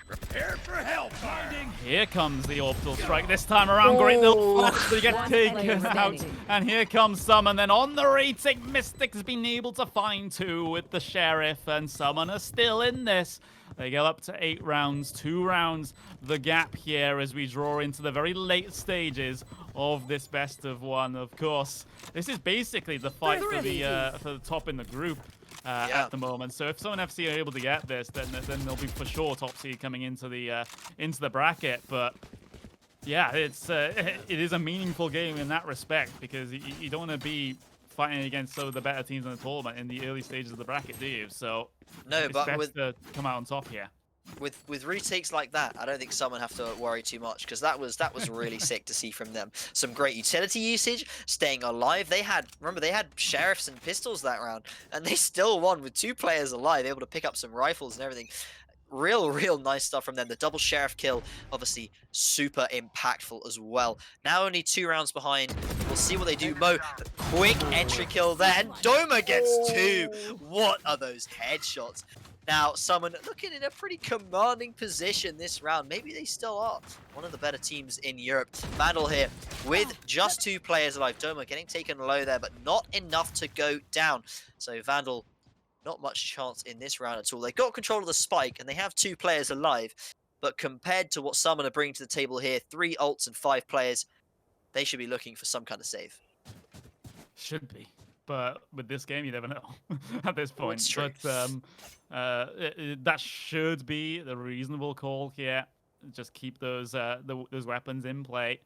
Speaker 5: Prepare for hellfire.
Speaker 6: Here comes the orbital strike this time around. Great little flash to get taken out. And here comes Summon. Then on the retake, Mystic's been able to find 2 with the Sheriff, and Summon are still in this. They go up to 8 rounds, 2 rounds. The gap here as we draw into the very late stages of this best of 1. Of course, this is basically the fight for the top in the group. At the moment. So if Summon FC are able to get this, then they'll be for sure top seed coming into the bracket. But yeah, it is a meaningful game in that respect, because you don't want to be fighting against some of the better teams in the tournament in the early stages of the bracket, do you? So
Speaker 7: no,
Speaker 6: it's
Speaker 7: but
Speaker 6: best to come out on top here.
Speaker 7: with retakes like that, I don't think someone have to worry too much, because that was really sick to see from them. Some great utility usage, staying alive. Remember they had sheriffs and pistols that round, and they still won with 2 players alive, able to pick up some rifles and everything. Real nice stuff from them. The double sheriff kill, obviously super impactful as well. Now only 2 rounds behind. We'll see what they do. Mo, quick entry kill there, and Doma gets 2. What are those headshots? Now, Summon looking in a pretty commanding position this round. Maybe they still are one of the better teams in Europe. Vandal here with just 2 players alive. Doma getting taken low there, but not enough to go down. So Vandal, not much chance in this round at all. They got control of the spike, and they have 2 players alive. But compared to what Summon are bringing to the table here, 3 ults and 5 players, they should be looking for some kind of save.
Speaker 6: Should be. But with this game, you never know at this point.
Speaker 7: True.
Speaker 6: But that should be the reasonable call here. Just keep those weapons in play.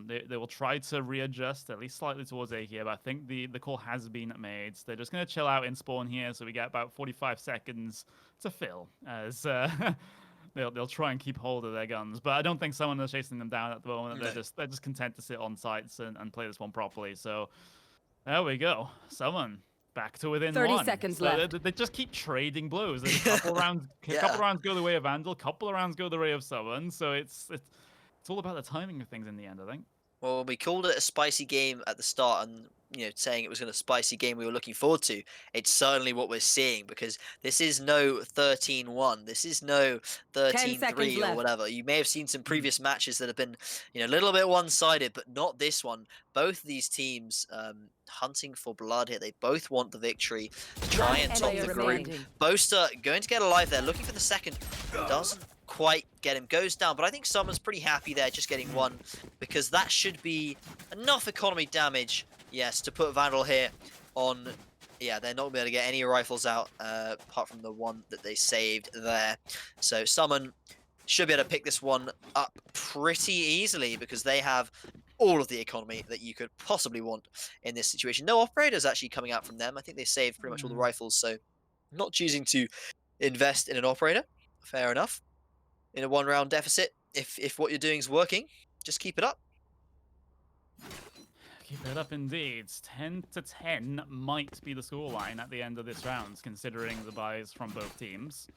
Speaker 6: They will try to readjust at least slightly towards A here, but I think the call has been made. They're just going to chill out in spawn here, so we get about 45 seconds to fill as they'll try and keep hold of their guns. But I don't think someone is chasing them down at the moment.
Speaker 7: No.
Speaker 6: They're just content to sit on sites and play this one properly. So there we go. Someone back to within
Speaker 8: 30
Speaker 6: one.
Speaker 8: seconds
Speaker 6: So
Speaker 8: left.
Speaker 6: They just keep trading blows. There's a couple rounds, couple rounds go the way of Vandal, couple of rounds go the way of someone. So it's all about the timing of things in the end, I think.
Speaker 7: Well, we called it a spicy game at the start, and saying it was going to be a spicy game we were looking forward to. It's certainly what we're seeing, because this is no 13-1. This is no 13-3 or whatever. You may have seen some previous matches that have been, a little bit one-sided, but not this one. Both of these teams hunting for blood here. They both want the victory to try and top the group. Boaster going to get alive there, looking for the second. Doesn't quite get him, goes down, but I think Summon's pretty happy there, just getting 1, because that should be enough economy damage, yes, to put Vandal here on. Yeah, they're not going to be able to get any rifles out apart from the one that they saved there. So Summon should be able to pick this one up pretty easily, because they have all of the economy that you could possibly want in this situation. No operators actually coming out from them. I think they saved pretty much all the rifles, so not choosing to invest in an operator. Fair enough. In a 1-round deficit, if what you're doing is working, just keep it up.
Speaker 6: Keep it up indeed. 10-10 might be the scoreline at the end of this round, considering the buys from both teams.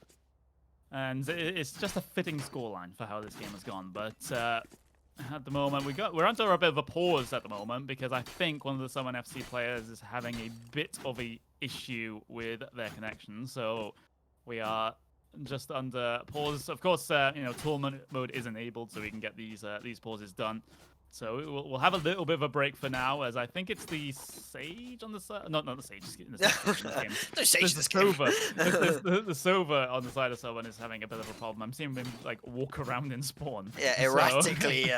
Speaker 6: And it's just a fitting scoreline for how this game has gone. But at the moment, we're under a bit of a pause at the moment, because I think one of the Summon FC players is having a bit of a issue with their connection. So we are just under pause. Of course, tournament mode is enabled, so we can get these pauses done. So we'll have a little bit of a break for now, as I think it's the Sage on the side. Not the Sage. The
Speaker 7: Sage.
Speaker 6: The Sova on the side of someone is having a bit of a problem. I'm seeing him walk around in spawn.
Speaker 7: Yeah, erratically.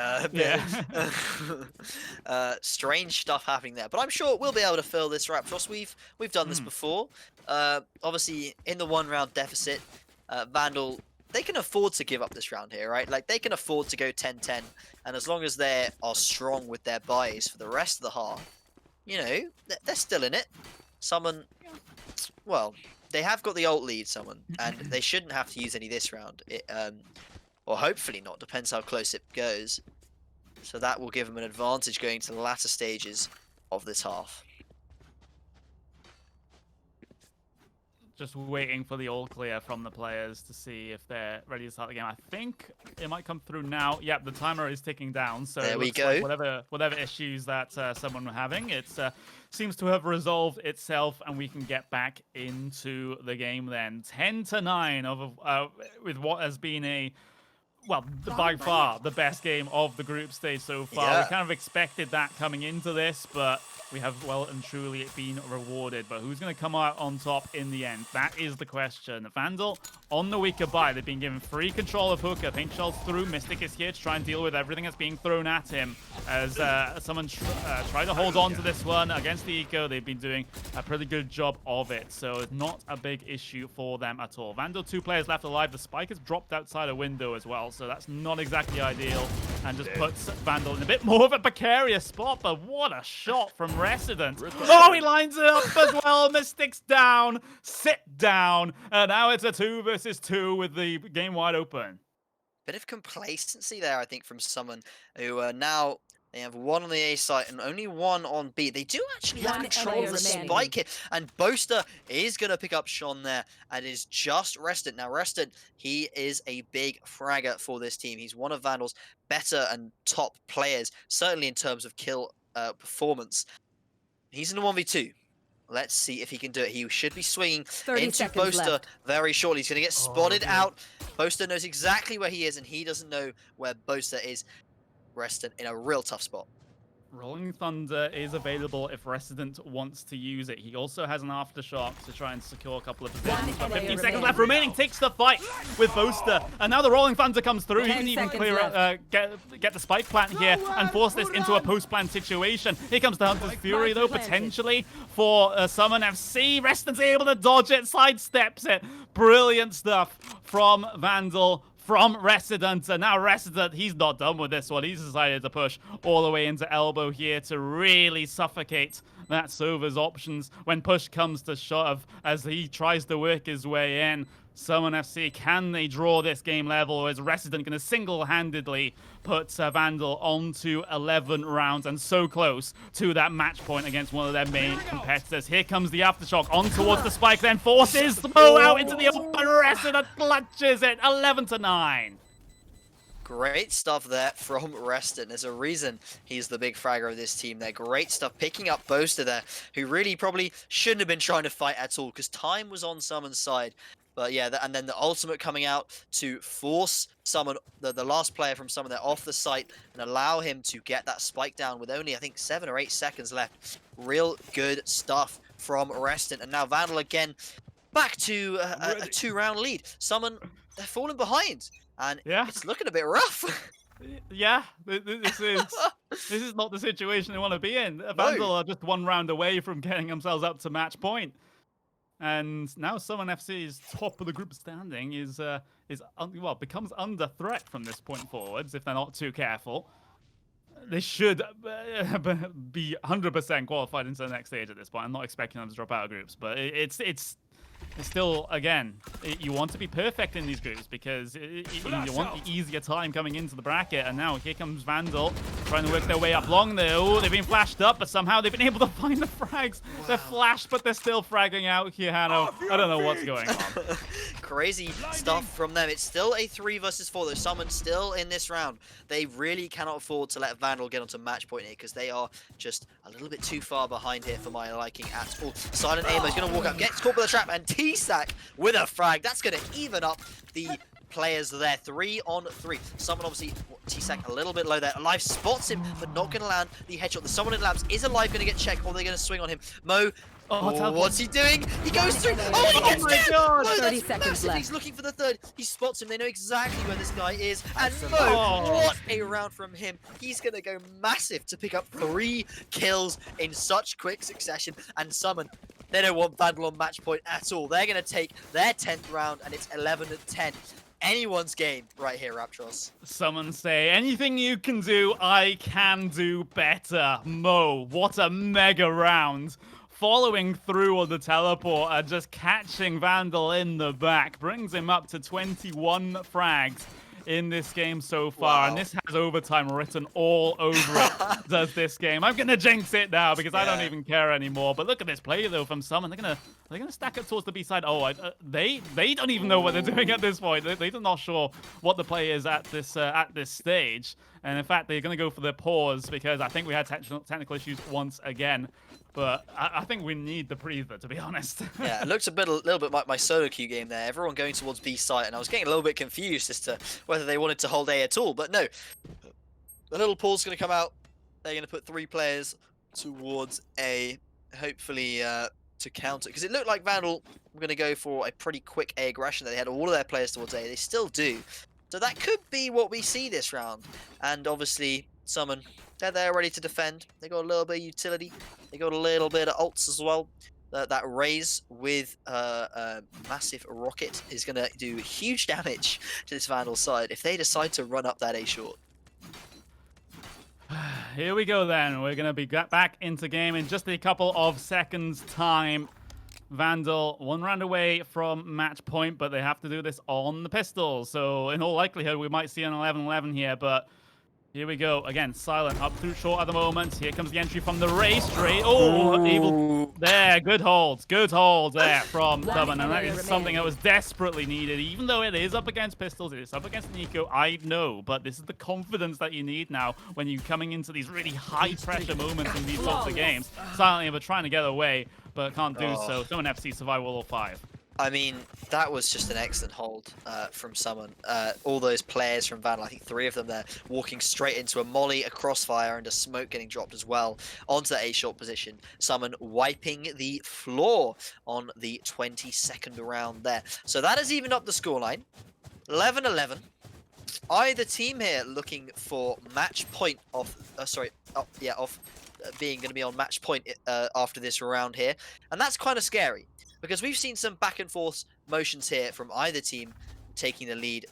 Speaker 7: Strange stuff happening there, but I'm sure we'll be able to fill this Raptros. We've done this before. Obviously, in the 1-round deficit, Vandal, they can afford to give up this round here, right? Like, they can afford to go 10-10, and as long as they are strong with their buys for the rest of the half, they're still in it. Summon, well, they have got the ult lead, Summon, and they shouldn't have to use any this round. Or hopefully not, depends how close it goes. So that will give them an advantage going to the latter stages of this half.
Speaker 6: Just waiting for the all clear from the players to see if they're ready to start the game. I think it might come through now. Yep, the timer is ticking down. So
Speaker 7: there we go.
Speaker 6: Like whatever issues that someone were having, it seems to have resolved itself, and we can get back into the game then. 10-9 with what has been by far the best game of the group stage so far.
Speaker 7: Yeah.
Speaker 6: We kind of expected that coming into this, but we have well and truly been rewarded. But who's going to come out on top in the end? That is the question. Vandal on the weaker buy. They've been given free control of Hooker. Paint Shell's through. Mystic is here to try and deal with everything that's being thrown at him. As someone tried to hold on to this one against the Eco, they've been doing a pretty good job of it. So not a big issue for them at all. Vandal, 2 players left alive. The spike has dropped outside a window as well. so that's not exactly ideal, and just puts Vandal in a bit more of a precarious spot, but what a shot from Resident. Oh, he lines it up as well, Mystics down, sit down, and now it's a 2 versus 2 with the game wide open.
Speaker 7: Bit of complacency there, I think, from someone who now they have 1 on the A site and only 1 on B. They do actually have control of the spike here, and Boaster is going to pick up Sean there, and is just Rested. Now, Rested, he is a big fragger for this team. He's one of Vandal's better and top players, certainly in terms of kill performance. He's in a 1v2. Let's see if he can do it. He should be swinging into Boaster very shortly. He's going to get spotted out. Boaster knows exactly where he is, and he doesn't know where Boaster is. Rested in a real tough spot.
Speaker 6: Rolling Thunder is available if Resident wants to use it. He also has an Aftershock to try and secure a couple of positions. 15 seconds left remaining, takes the fight with Boaster. And now the Rolling Thunder comes through. He can even clear get the spike plant here and force this into a post-plant situation. Here comes the Hunter's Fury, though, potentially for Summon FC. Resident's able to dodge it, sidesteps it. Brilliant stuff from Vandal, from Resident, and now Resident, he's not done with this one. He's decided to push all the way into elbow here to really suffocate that Sova's options when push comes to shove as he tries to work his way in. Summon FC, can they draw this game level, or is Resident going to single-handedly put Vandal onto 11 rounds and so close to that match point against one of their main competitors? Here comes the Aftershock on towards the spike, then forces Mo out into the open. Resident clutches it, 11-9.
Speaker 7: Great stuff there from Reston. There's a reason he's the big fragger of this team there. Great stuff picking up Boaster there, who really probably shouldn't have been trying to fight at all because time was on Summon's side. But yeah, and then the ultimate coming out to force Summon, the last player from Summon there off the site and allow him to get that spike down with only, I think, 7 or 8 seconds left. Real good stuff from Reston. And now Vandal again back to a 2-round lead. Summon, they're falling behind. And it's looking a bit rough.
Speaker 6: Yeah, this is not the situation they want to be in. Vandal are just 1 round away from getting themselves up to match point. And now Summon FC's top of the group standing becomes under threat from this point forwards if they're not too careful. They should be 100% qualified into the next stage at this point. I'm not expecting them to drop out of groups, but it's still, again, you want to be perfect in these groups because you want the easier time coming into the bracket. And now here comes Vandal trying to work their way up long there. Oh, they've been flashed up, but somehow they've been able to find the frags. Wow. They're flashed, but they're still fragging out here, Hanno. I don't know what's going on.
Speaker 7: Crazy stuff from them. It's still a 3 versus 4, though. Summon still in this round. They really cannot afford to let Vandal get onto match point here because they are just a little bit too far behind here for my liking at all. Silent Aimer is going to walk up, gets caught by the trap, and T-Sack with a frag. That's going to even up the players there. 3 on 3. Someone obviously, T-Sack a little bit low there. Alive spots him, but not going to land the headshot. The someone in labs is Alive going to get checked, or they're going to swing on him. Mo, what's he doing? He goes through. Oh, he gets two! Mo, that's massive. He's looking for the 3rd. He spots him. They know exactly where this guy is. And Mo, what a round from him. He's going to go massive to pick up 3 kills in such quick succession. And Summon, they don't want Vandal on match point at all. They're going to take their 10th round, and it's 11-10. Anyone's game right here, Raptros.
Speaker 6: Someone say, anything you can do, I can do better. Mo, what a mega round. Following through on the teleport and just catching Vandal in the back. Brings him up to 21 frags in this game so far. Wow. And this has overtime written all over it, does this game. I'm going to jinx it now because I don't even care anymore. But look at this play, though, from Summon. They're gonna stack it towards the B side. Oh, they don't even know what they're doing at this point. They're not sure what the play is at this stage. And in fact, they're going to go for the pause because I think we had technical issues once again. But I think we need the breather, to be honest.
Speaker 7: Yeah, it looks a little bit like my solo queue game there. Everyone going towards B site, and I was getting a little bit confused as to whether they wanted to hold A at all. But no, the little pause is going to come out. They're going to put 3 players towards A, hopefully to counter. Because it looked like Vandal were going to go for a pretty quick A aggression. They had all of their players towards A. They still do. So that could be what we see this round. And obviously, Summon, they're there ready to defend. They got a little bit of utility. They got a little bit of ults as well. that raise with a massive rocket is going to do huge damage to this Vandal side if they decide to run up that A short.
Speaker 6: Here we go then. We're going to be back into game in just a couple of seconds time. Vandal 1 round away from match point, but they have to do this on the pistol. So in all likelihood, we might see an 11-11 here, but here we go. Again, Silent up through short at the moment. Here comes the entry from the race straight. Oh, able there. Good holds. Good holds there from Summon. And that is something that was desperately needed. Even though it is up against pistols, it is up against Nico, I know. But this is the confidence that you need now when you're coming into these really high pressure moments in these sorts of games. Silent Ever trying to get away, but can't do so. Summon FC survive all 5.
Speaker 7: I mean, that was just an excellent hold from Summon. All those players from Vandal, I think 3 of them there, walking straight into a molly, a crossfire, and a smoke getting dropped as well onto the A-short position. Summon wiping the floor on the 22nd round there. So that has evened up the scoreline. 11-11. Either team here looking for match point of... being going to be on match point after this round here. And that's kind of scary. Because we've seen some back and forth motions here from either team taking the lead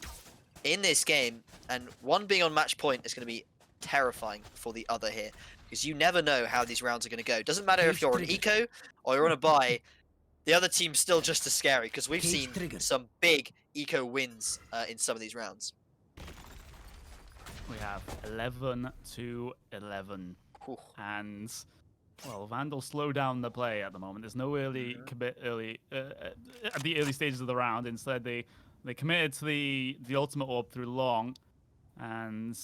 Speaker 7: in this game. And one being on match point is going to be terrifying for the other here. Because you never know how these rounds are going to go. Doesn't matter if you're on eco or you're on a buy. The other team's still just as scary. Because we've seen some big eco wins in some of these rounds.
Speaker 6: We have 11-11. And... well, Vandal slow down the play at the moment. There's no early commit at the early stages of the round. Instead, they committed to the ultimate orb through long, and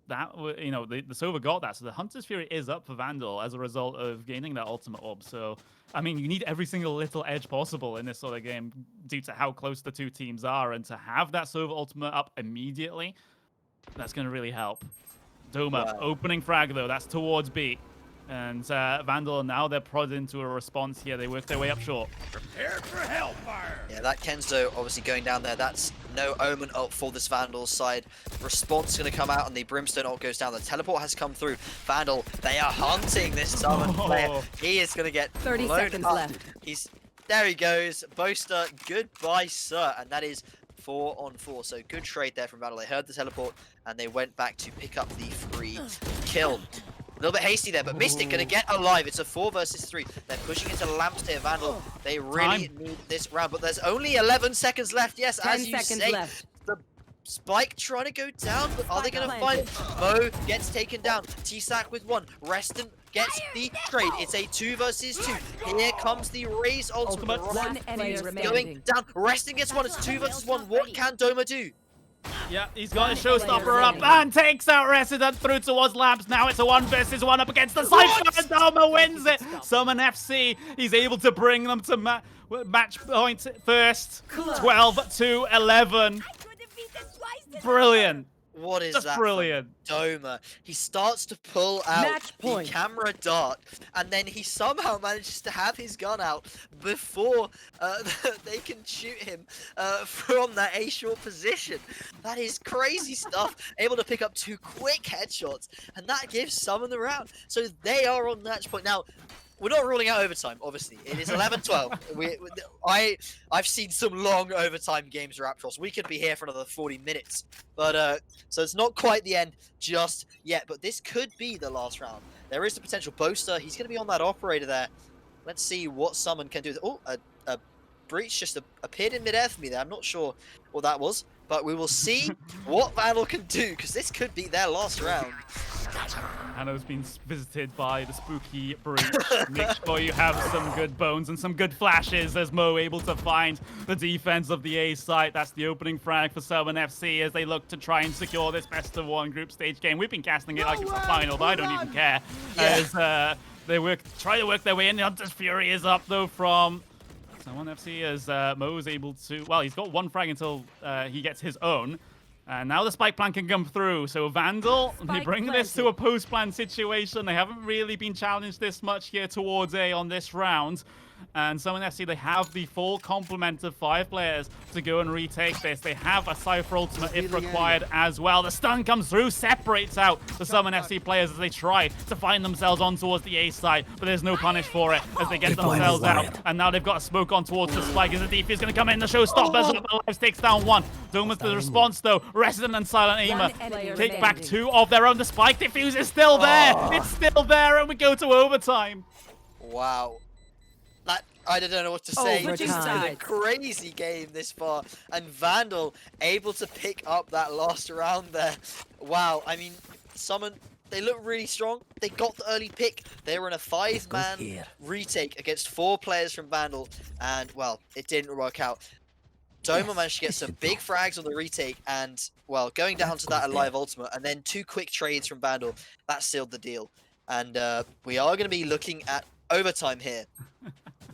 Speaker 6: that the Sova got that. So the Hunter's Fury is up for Vandal as a result of gaining that ultimate orb. So I mean, you need every single little edge possible in this sort of game due to how close the 2 teams are, and to have that Sova ultimate up immediately, that's going to really help. Doma opening frag though. That's towards B. And Vandal, now they're prodded into a response here. They work their way up short.
Speaker 5: Prepare for hellfire.
Speaker 7: Yeah, that Kenzo obviously going down there. That's no omen ult for this Vandal side. Response is going to come out, and the Brimstone ult goes down. The teleport has come through. Vandal, they are hunting this Summon player. He is going to get
Speaker 8: 30 seconds left.
Speaker 7: There he goes. Boaster, goodbye, sir. And that is 4 on 4. So good trade there from Vandal. They heard the teleport, and they went back to pick up the free kill. A little bit hasty there, but Mystic gonna get alive. It's a 4 versus 3. They're pushing into lamps here, Vandal. They really need this round, but there's only 11 seconds left. Yes, as you say, the spike trying to go down, but are they gonna find? Mo gets taken down. T-Sack with 1. Reston gets the trade. It's a 2 versus 2. Here comes the Raze ultimate.
Speaker 8: One enemy
Speaker 7: going down. Reston gets 1. It's 2 versus 1. What can Doma do?
Speaker 6: Yeah, he's got a showstopper up and takes out Resident through towards Labs. Now it's a 1 versus 1 up against the Cypher, and Doma wins it. Summon FC, he's able to bring them to match point first. 12-11. Brilliant.
Speaker 7: What is
Speaker 6: Just
Speaker 7: that?
Speaker 6: Brilliant.
Speaker 7: Doma. He starts to pull out the camera dart, and then he somehow manages to have his gun out before they can shoot him from that A-short position. That is crazy stuff. Able to pick up 2 quick headshots, and that gives Summon the round. So they are on match point. Now, we're not ruling out overtime, obviously. It is 11-12. I've seen some long overtime games, Raptros. We could be here for another 40 minutes. But so it's not quite the end just yet. But this could be the last round. There is the potential Boaster. He's going to be on that operator there. Let's see what Summon can do. Oh, a breach just appeared in midair for me there. I'm not sure what that was. But we will see what Vandal can do, because this could be their last round.
Speaker 6: Hannah's been visited by the spooky breach. Make sure you have some good bones and some good flashes as Mo able to find the defense of the A site. That's the opening frag for Summon FC as they look to try and secure this best of 1 group stage game. We've been casting it like it's the final, but I don't even care. As they try to work their way in. The Hunter's Fury is up though from Summon FC as Mo is able to, well, he's got 1 frag until he gets his own. And now the spike plan can come through. So Vandal, they bring this to a post-plan situation. They haven't really been challenged this much here towards A on this round. And Summon FC, they have the full complement of 5 players to go and retake this. They have a Cypher ultimate if required as well. The stun comes through, separates out the Summon FC players as they try to find themselves on towards the A side, but there's no punish for it as they get themselves out. And now they've got a smoke on towards the spike as the defense is going to come in. The showstoppers up, Lives takes down 1. Doma's the response though. Resident and Silent Aimer take back 2 of their own. The spike defuse is still there. It's still there, and we go to overtime.
Speaker 7: Wow. I don't know what to say. It's just been a crazy game this far. And Vandal able to pick up that last round there. Wow. I mean, Summon, they look really strong. They got the early pick. They were in a 5-man retake against 4 players from Vandal. And, well, it didn't work out. Doma managed to get some big frags on the retake. And, well, going down to that alive ultimate. And then 2 quick trades from Vandal. That sealed the deal. And we are going to be looking at overtime here.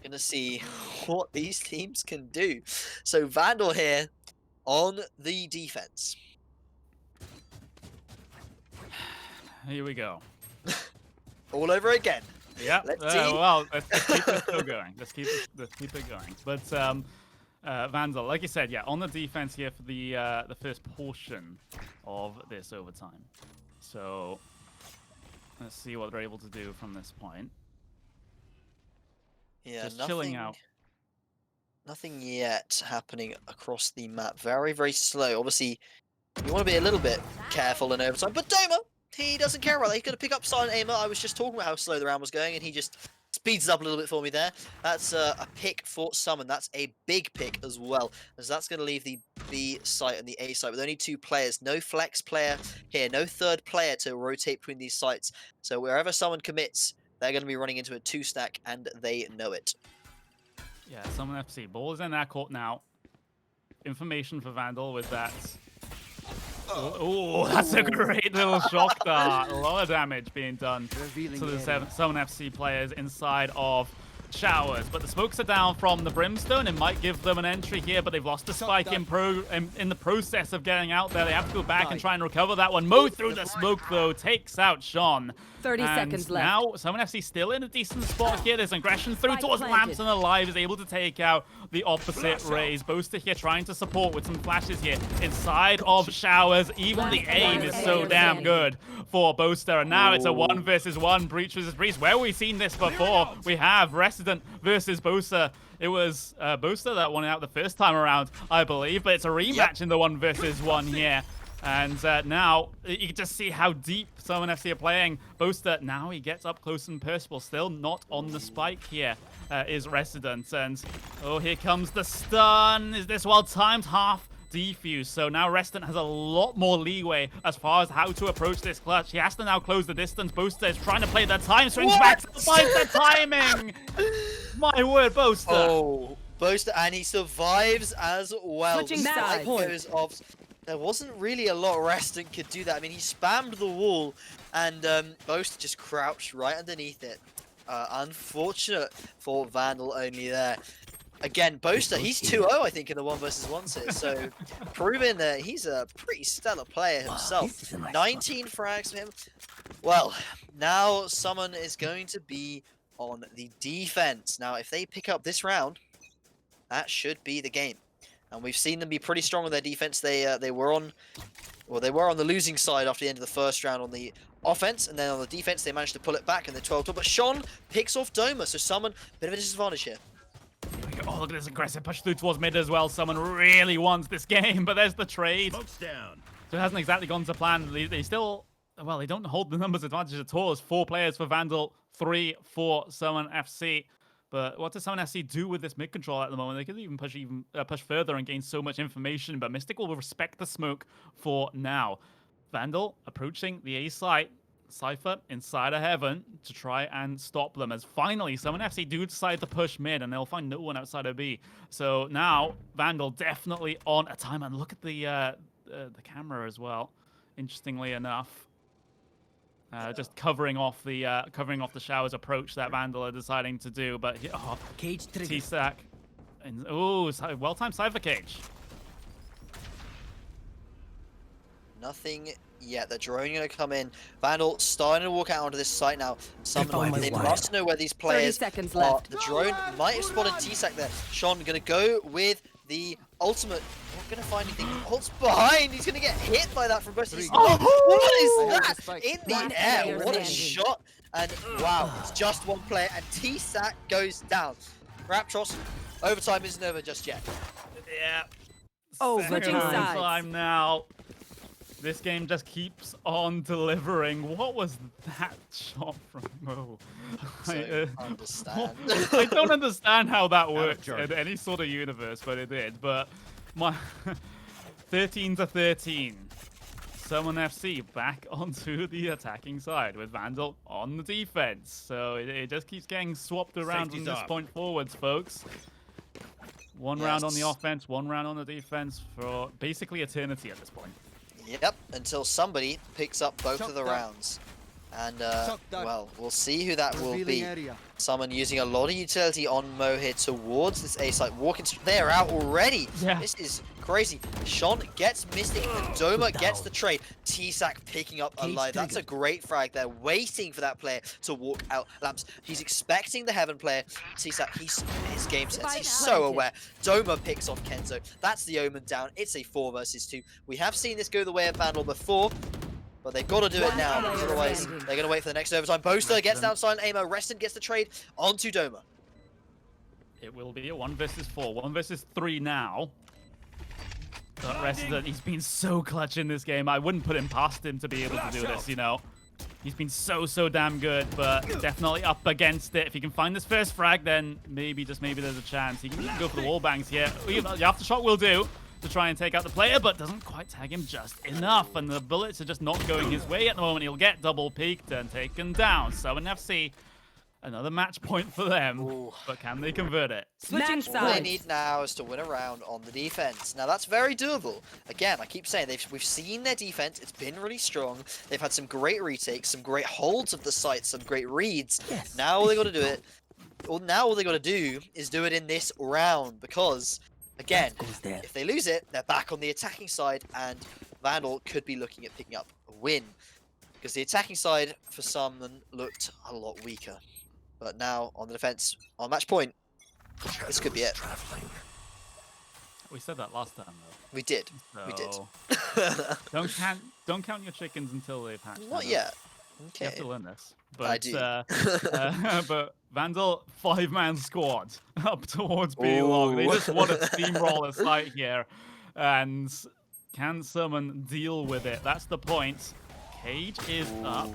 Speaker 7: Going to see what these teams can do. So Vandal here on the defense.
Speaker 6: Here we go.
Speaker 7: All over again.
Speaker 6: Yeah.
Speaker 7: Let's see.
Speaker 6: Well, let's keep it still going. Let's keep it going. But Vandal, like you said, yeah, on the defense here for the first portion of this overtime. So let's see what they're able to do from this point.
Speaker 7: Yeah,
Speaker 6: just chilling out.
Speaker 7: Nothing yet happening across the map. Very, very slow. Obviously, you want to be a little bit careful in overtime. But Doma, he doesn't care about that. He's going to pick up Silent Aimer. I was just talking about how slow the round was going, and he just speeds it up a little bit for me there. That's a pick for Summon. That's a big pick as well, as that's going to leave the B site and the A site with only 2 players. No flex player here. No third player to rotate between these sites. So wherever someone commits, they're going to be running into a 2-stack, and they know it.
Speaker 6: Yeah, Summon FC. Ball is in their court now. Information for Vandal with that. Oh, that's a great little shock dart. A lot of damage being done to the Summon FC players inside of Showers. But the smokes are down from the Brimstone. It might give them an entry here, but they've lost the spike in the process of getting out there. They have to go back and try and recover that one. Mo through the smoke, though, takes out Sean.
Speaker 8: 30 seconds left.
Speaker 6: Now, Summon FC still in a decent spot here. There's aggression through towards Lamps, and Alive is able to take out the opposite Rays. Boaster here trying to support with some flashes here inside of Showers. Even the aim is so damn good for Boaster. And now it's a 1 versus 1, Breach versus Breach. Where have we seen this before? We have Resident versus Boaster. It was Boaster that won out the first time around, I believe, but it's a rematch in the 1 versus 1 here. And now you can just see how deep Summon FC are playing. Boaster, now he gets up close and personal. Still not on the spike here is Resident. And oh, here comes the stun. Is this well timed? Half defuse. So now Resident has a lot more leeway as far as how to approach this clutch. He has to now close the distance. Boaster is trying to play the time. Swings back, finds the timing. My word, Boaster.
Speaker 7: Oh, Boaster, and he survives as well.
Speaker 8: Switching sides.
Speaker 7: Goes off. There wasn't really a lot Resident could do that. I mean, he spammed the wall, and Boaster just crouched right underneath it. Unfortunate for Vandal only there. Again, Boaster, he's 2-0, I think, in the 1 versus 1 set. So, proving that he's a pretty stellar player himself. 19 frags for him. Well, now Summon is going to be on the defense. Now, if they pick up this round, that should be the game. And we've seen them be pretty strong on their defense. They were on the losing side after the end of the first round on the offense, and then on the defense they managed to pull it back in the 12-12. But Sean picks off Doma, so Summon, bit of a disadvantage here.
Speaker 6: Oh, look at this aggressive push through towards mid as well. Someone really wants this game, but there's the trade.
Speaker 5: Smoke's down.
Speaker 6: So it hasn't exactly gone to plan. They still, well, they don't hold the numbers advantage at all. It's 4 players for Vandal, 3 for Summon FC. But what does Summon FC do with this mid control at the moment? They could even push further and gain so much information, but Mystic will respect the smoke for now. Vandal approaching the A site. Cypher inside of Heaven to try and stop them, as finally Summon FC do decide to push mid, and they'll find no one outside of B. So now Vandal definitely on a time, and look at the camera as well. Interestingly enough, just covering off the Showers approach that Vandal are deciding to do. But
Speaker 8: Cage
Speaker 6: T-stack, and well-timed Cypher cage.
Speaker 7: Nothing yet. The drone going to come in. Vandal starting to walk out onto this site now. They must know where these
Speaker 8: 30
Speaker 7: players
Speaker 8: seconds
Speaker 7: are.
Speaker 8: left.
Speaker 7: The drone might have spotted T-Sac there. Sean going to go with the ultimate. Not going to find anything. Ult's behind. He's going to get hit by that from both sides. What is that? In the air. What a shot. And wow, it's just one player. And T-Sac goes down. Raptros, overtime isn't over just yet.
Speaker 6: Yeah.
Speaker 8: Switching sides.
Speaker 6: Time now. This game just keeps on delivering. What was that shot from Mo?
Speaker 7: Understand.
Speaker 6: I don't understand how that works in any sort of universe, but it did. But my 13-13. Summon FC back onto the attacking side with Vandal on the defense. So it just keeps getting swapped around from this point forwards, folks. One round on the offense, one round on the defense for basically eternity at this point.
Speaker 7: Yep, until somebody picks up both of the rounds. And, well, we'll see who that will be. Someone using a lot of utility on Mo here towards this A site. They're out already.
Speaker 6: Yeah.
Speaker 7: This is crazy. Sean gets Mystic, and Doma gets the trade. T-Sac picking up alive. That's a great frag. They're waiting for that player to walk out. Lamps, he's expecting the Heaven player. T-Sac, his game sense. He's so aware. Doma picks off Kenzo. That's the Omen down. It's a 4 versus 2. We have seen this go the way of Vandal before. But they've got to do it now, otherwise they're going to wait for the next overtime. Boaster gets down Silent Aimer, Reston gets the trade onto Doma.
Speaker 6: It will be a 1 versus 4, 1 versus 3 now. But Resident, he's been so clutch in this game. I wouldn't put him past him to be able to do this, you know. He's been so damn good, but definitely up against it. If he can find this first frag, then maybe, just maybe there's a chance. He can even go for the wall bangs here. The aftershock will do to try and take out the player, but doesn't quite tag him just enough. And the bullets are just not going his way at the moment. He'll get double peeked and taken down. Summon FC, another match point for them.
Speaker 7: Ooh.
Speaker 6: But can they convert it?
Speaker 8: Switching
Speaker 7: All they
Speaker 8: sides.
Speaker 7: need now is to win a round on the defense. Now that's very doable. Again, I keep saying we've seen their defense. It's been really strong. They've had some great retakes, some great holds of the site, some great reads.
Speaker 8: Yes.
Speaker 7: Now all they got to do it. Well, now all they got to do is do it in this round, because again, if they lose it, they're back on the attacking side, and Vandal could be looking at picking up a win, because the attacking side for some looked a lot weaker. But now on the defense, on match point, this could be it.
Speaker 6: We said that last time, though.
Speaker 7: We did. We did.
Speaker 6: So, don't count your chickens until they've hatched.
Speaker 7: Not yet.
Speaker 6: You have
Speaker 7: Okay.
Speaker 6: to learn this. But,
Speaker 7: I do.
Speaker 6: But Vandal, 5-man squad up towards B long. They just want to steamroll a site here. And can Summon deal with it? That's the point. Cage is up.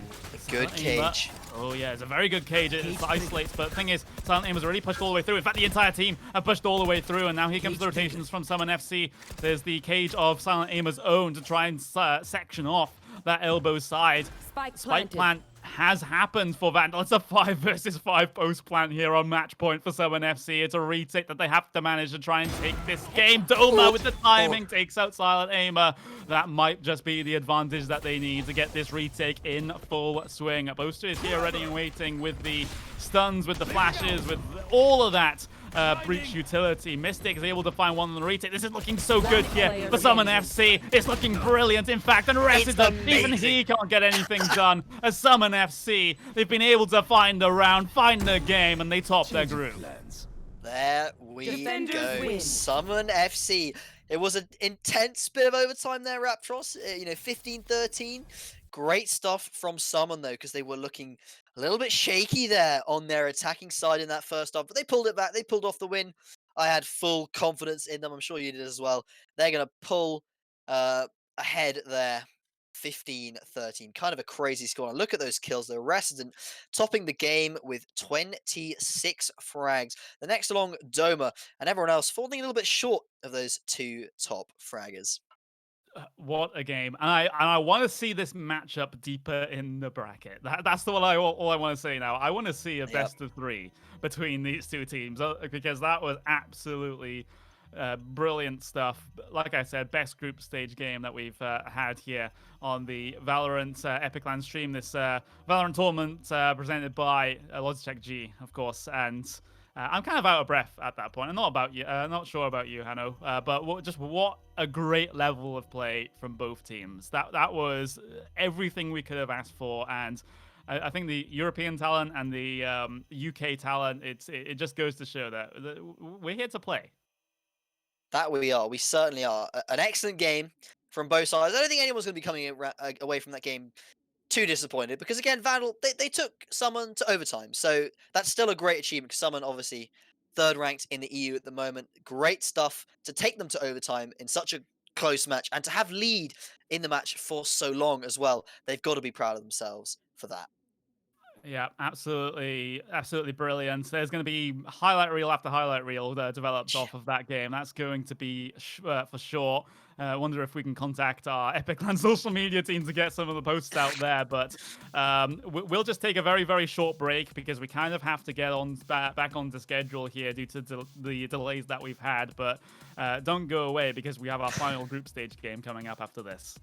Speaker 7: Good cage.
Speaker 6: Oh yeah, it's a very good cage. It isolates, but the thing is, Silent Aim has already pushed all the way through. In fact, the entire team have pushed all the way through, and now here comes the rotations from Summon FC. There's the cage of Silent Aimer's own to try and section off that elbow side. Spike plant has happened for Vandal. It's a 5 versus 5 post plant here on match point for Summon FC. It's a retake that they have to manage to try and take this game. Doma with the timing takes out Silent Aimer. That might just be the advantage that they need to get this retake in full swing. Boaster is here ready and waiting with the stuns, with the flashes, with all of that. Breach utility. Mystic is able to find one on the retake. This is looking so good here for Summon FC. It's looking brilliant, in fact, and Resident, even he can't get anything done. As Summon FC, they've been able to find the round, find the game, and they top their group.
Speaker 7: There we
Speaker 8: Defenders
Speaker 7: go.
Speaker 8: win.
Speaker 7: Summon FC. It was an intense bit of overtime there, Raptros. 15-13. Great stuff from Summon, though, because they were looking a little bit shaky there on their attacking side in that first half. But they pulled it back. They pulled off the win. I had full confidence in them. I'm sure you did as well. They're going to pull ahead there. 15-13. Kind of a crazy score. And look at those kills. The Resident topping the game with 26 frags. The next along, Doma, and everyone else falling a little bit short of those 2 top fraggers.
Speaker 6: What a game. And I want to see this matchup deeper in the bracket. That's all I want to say now. I want to see a best of 3 between these 2 teams, because that was absolutely brilliant stuff. Like I said, best group stage game that we've had here on the Valorant epic.LAN stream. This Valorant tournament presented by Logitech G, of course. And I'm kind of out of breath at that point. I'm not about you, not sure about you, Hanno, but what a great level of play from both teams. That was everything we could have asked for, and I think the European talent and the UK talent, it just goes to show that we're here to play.
Speaker 7: That we are. We certainly are. An excellent game from both sides. I don't think anyone's going to be coming away from that game too disappointed because, again, Vandal, they took Summon to overtime. So that's still a great achievement because Summon, obviously, third ranked in the EU at the moment. Great stuff to take them to overtime in such a close match and to have lead in the match for so long as well. They've got to be proud of themselves for that.
Speaker 6: Yeah, absolutely brilliant. There's going to be highlight reel after highlight reel that develops off of that game. That's going to be for sure. I wonder if we can contact our epic.LAN social media team to get some of the posts out there. But we'll just take a very, very short break because we kind of have to get on back on the schedule here due to the delays that we've had. But don't go away because we have our final group stage game coming up after this.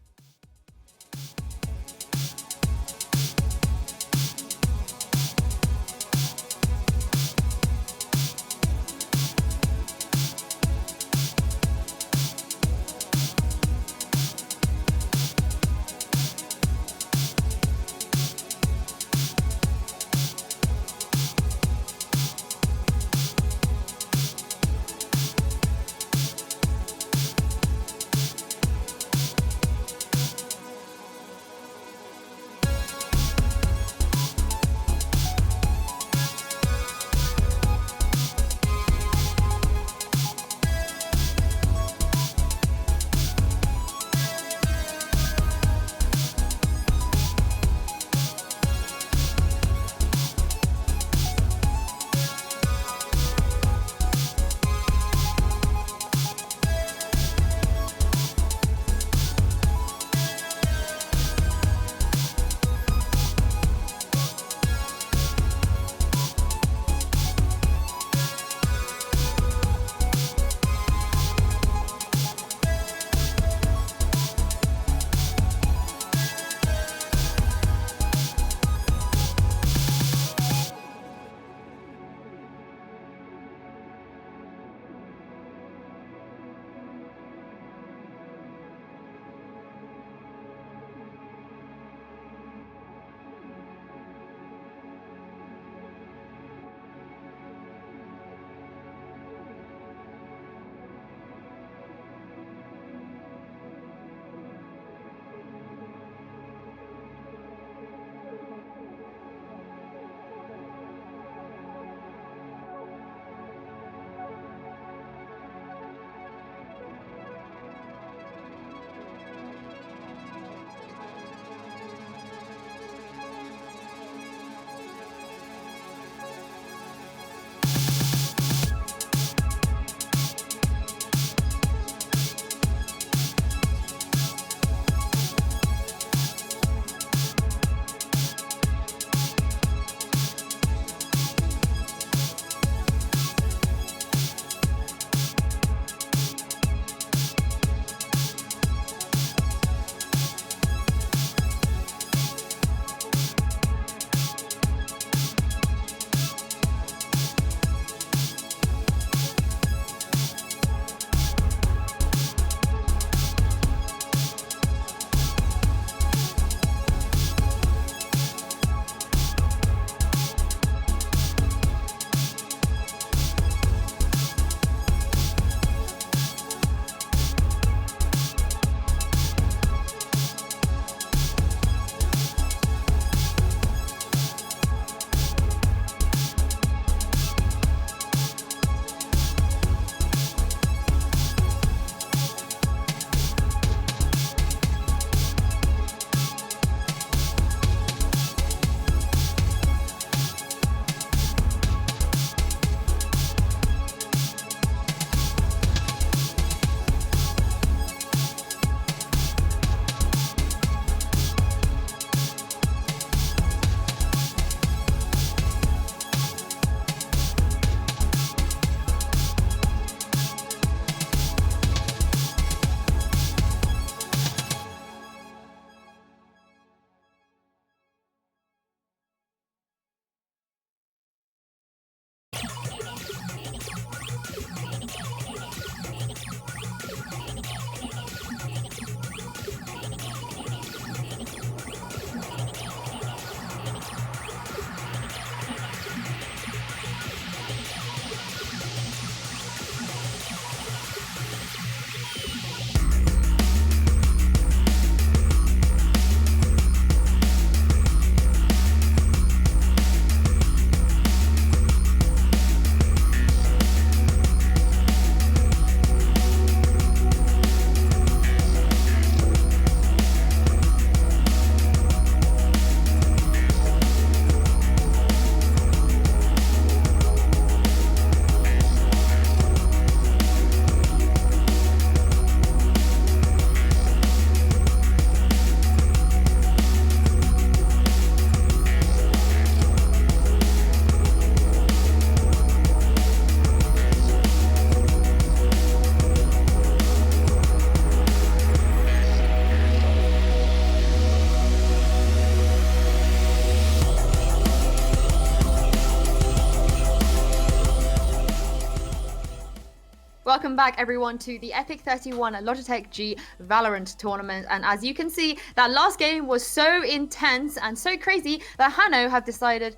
Speaker 1: Welcome back, everyone, to the epic31 Logitech G Valorant tournament. And as you can see, that last game was so intense and so crazy that Hanno has decided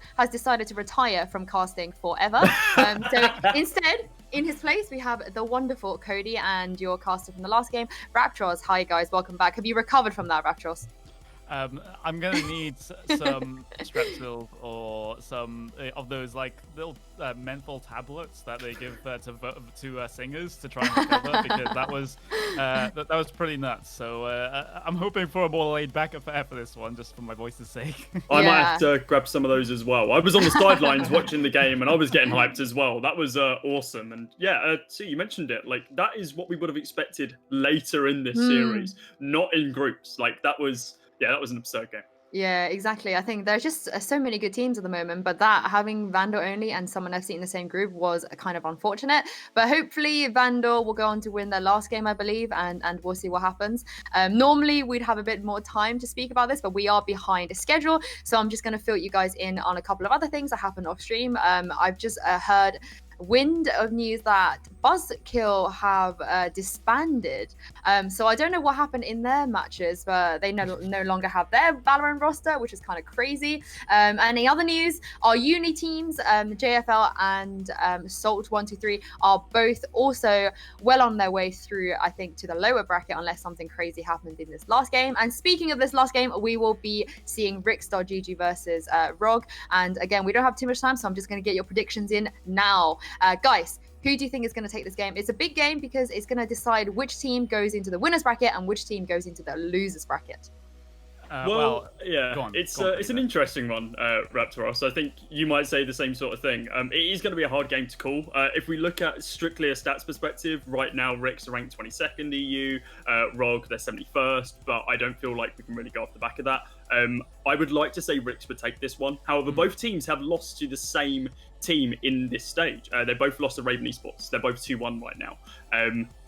Speaker 1: to retire from casting forever. So instead, in his place, we have the wonderful Cody and your caster from the last game, Raptros. Hi, guys. Welcome back. Have you recovered from that, Raptros?
Speaker 6: I'm gonna need some Strepsil or some of those like little menthol tablets that they give to singers to try and recover because that was pretty nuts. So I'm hoping for a more laid back affair for this one, just for my voice's sake.
Speaker 3: I might have to grab some of those as well. I was on the sidelines watching the game and I was getting hyped as well. That was awesome. And yeah, see, you mentioned it. Like that is what we would have expected later in this series, not in groups. Like that was. Yeah, that was an absurd game.
Speaker 1: Yeah, exactly. I think there's just so many good teams at the moment, but that having Vandal only and someone FC in the same group was kind of unfortunate. But hopefully Vandal will go on to win their last game, I believe, and we'll see what happens. Normally we'd have a bit more time to speak about this, but we are behind a schedule. So I'm just going to fill you guys in on a couple of other things that happened off stream. I've just heard wind of news that Buzzkill have disbanded. So I don't know what happened in their matches, but they no longer have their Valorant roster, which is kind of crazy. Any other news? Our uni teams, JFL and Salt123, are both also well on their way through, I think, to the lower bracket, unless something crazy happened in this last game. And speaking of this last game, we will be seeing Rix.GG versus ROG. And again, we don't have too much time, so I'm just going to get your predictions in now. Guys, who do you think is going to take this game? It's a big game because it's going to decide which team goes into the winner's bracket and which team goes into the loser's bracket.
Speaker 3: Well, yeah, it's an interesting one, Raptoros. I think you might say the same sort of thing. It is going to be a hard game to call. If we look at strictly a stats perspective, right now Rix are ranked 22nd EU, ROG they're 71st, but I don't feel like we can really go off the back of that. I would like to say Rix would take this one. However, both teams have lost to the same team in this stage. They both lost to Raven Esports. They're both 2-1 right now.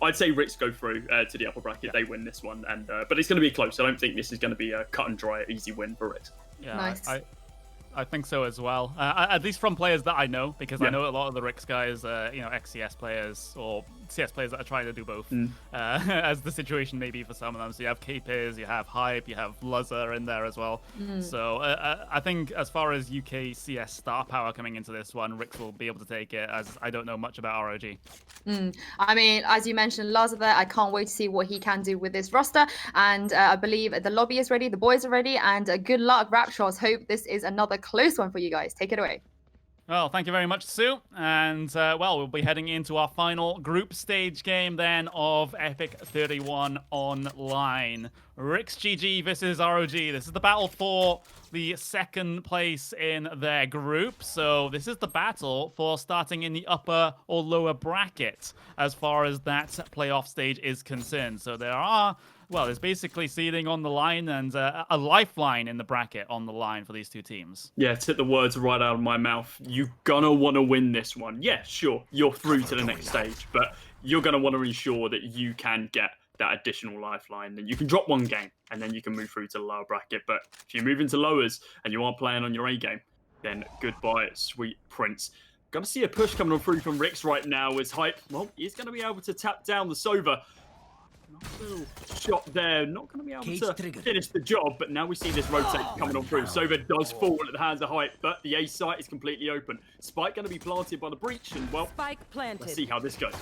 Speaker 3: I'd say Rix go through to the upper bracket. They win this one, and but it's going to be close. I don't think this is going to be a cut and dry, easy win for Rix.
Speaker 6: Yeah,
Speaker 1: nice.
Speaker 6: I think so as well. At least from players that I know, because I know a lot of the Rix guys, ex-CS players or CS players that are trying to do both, as the situation may be for some of them. So you have K-Piz, you have Hype, you have Luzzer in there as well. So I think as far as UK CS star power coming into this one, Rix will be able to take it, as I don't know much about ROG.
Speaker 1: I mean, as you mentioned, Luzzer there, I can't wait to see what he can do with this roster. And I believe the lobby is ready, the boys are ready, and good luck, Raptors. Hope this is another close one for you guys. Take it away.
Speaker 6: Well, thank you very much, Sue. And, we'll be heading into our final group stage game then of epic31 Online. Rix GG versus ROG. This is the battle for the second place in their group. So this is the battle for starting in the upper or lower bracket as far as that playoff stage is concerned. So there's basically seeding on the line and a lifeline in the bracket on the line for these two teams.
Speaker 3: Yeah, took the words right out of my mouth. You're gonna want to win this one. Yeah, sure, you're through to the next stage, but you're gonna want to ensure that you can get that additional lifeline. And you can drop one game, and then you can move through to the lower bracket. But if you move into lowers and you aren't playing on your A game, then goodbye, sweet prince. Gonna see a push coming on through from Rix right now as Hype. Well, he's gonna be able to tap down the Sova. Little shot there, not going to be able to finish the job, but now we see this rotate coming on through. Sova does fall at the hands of Hype, but the A site is completely open. Spike going to be planted by the breach, and well,
Speaker 8: Spike planted.
Speaker 3: Let's see how this goes.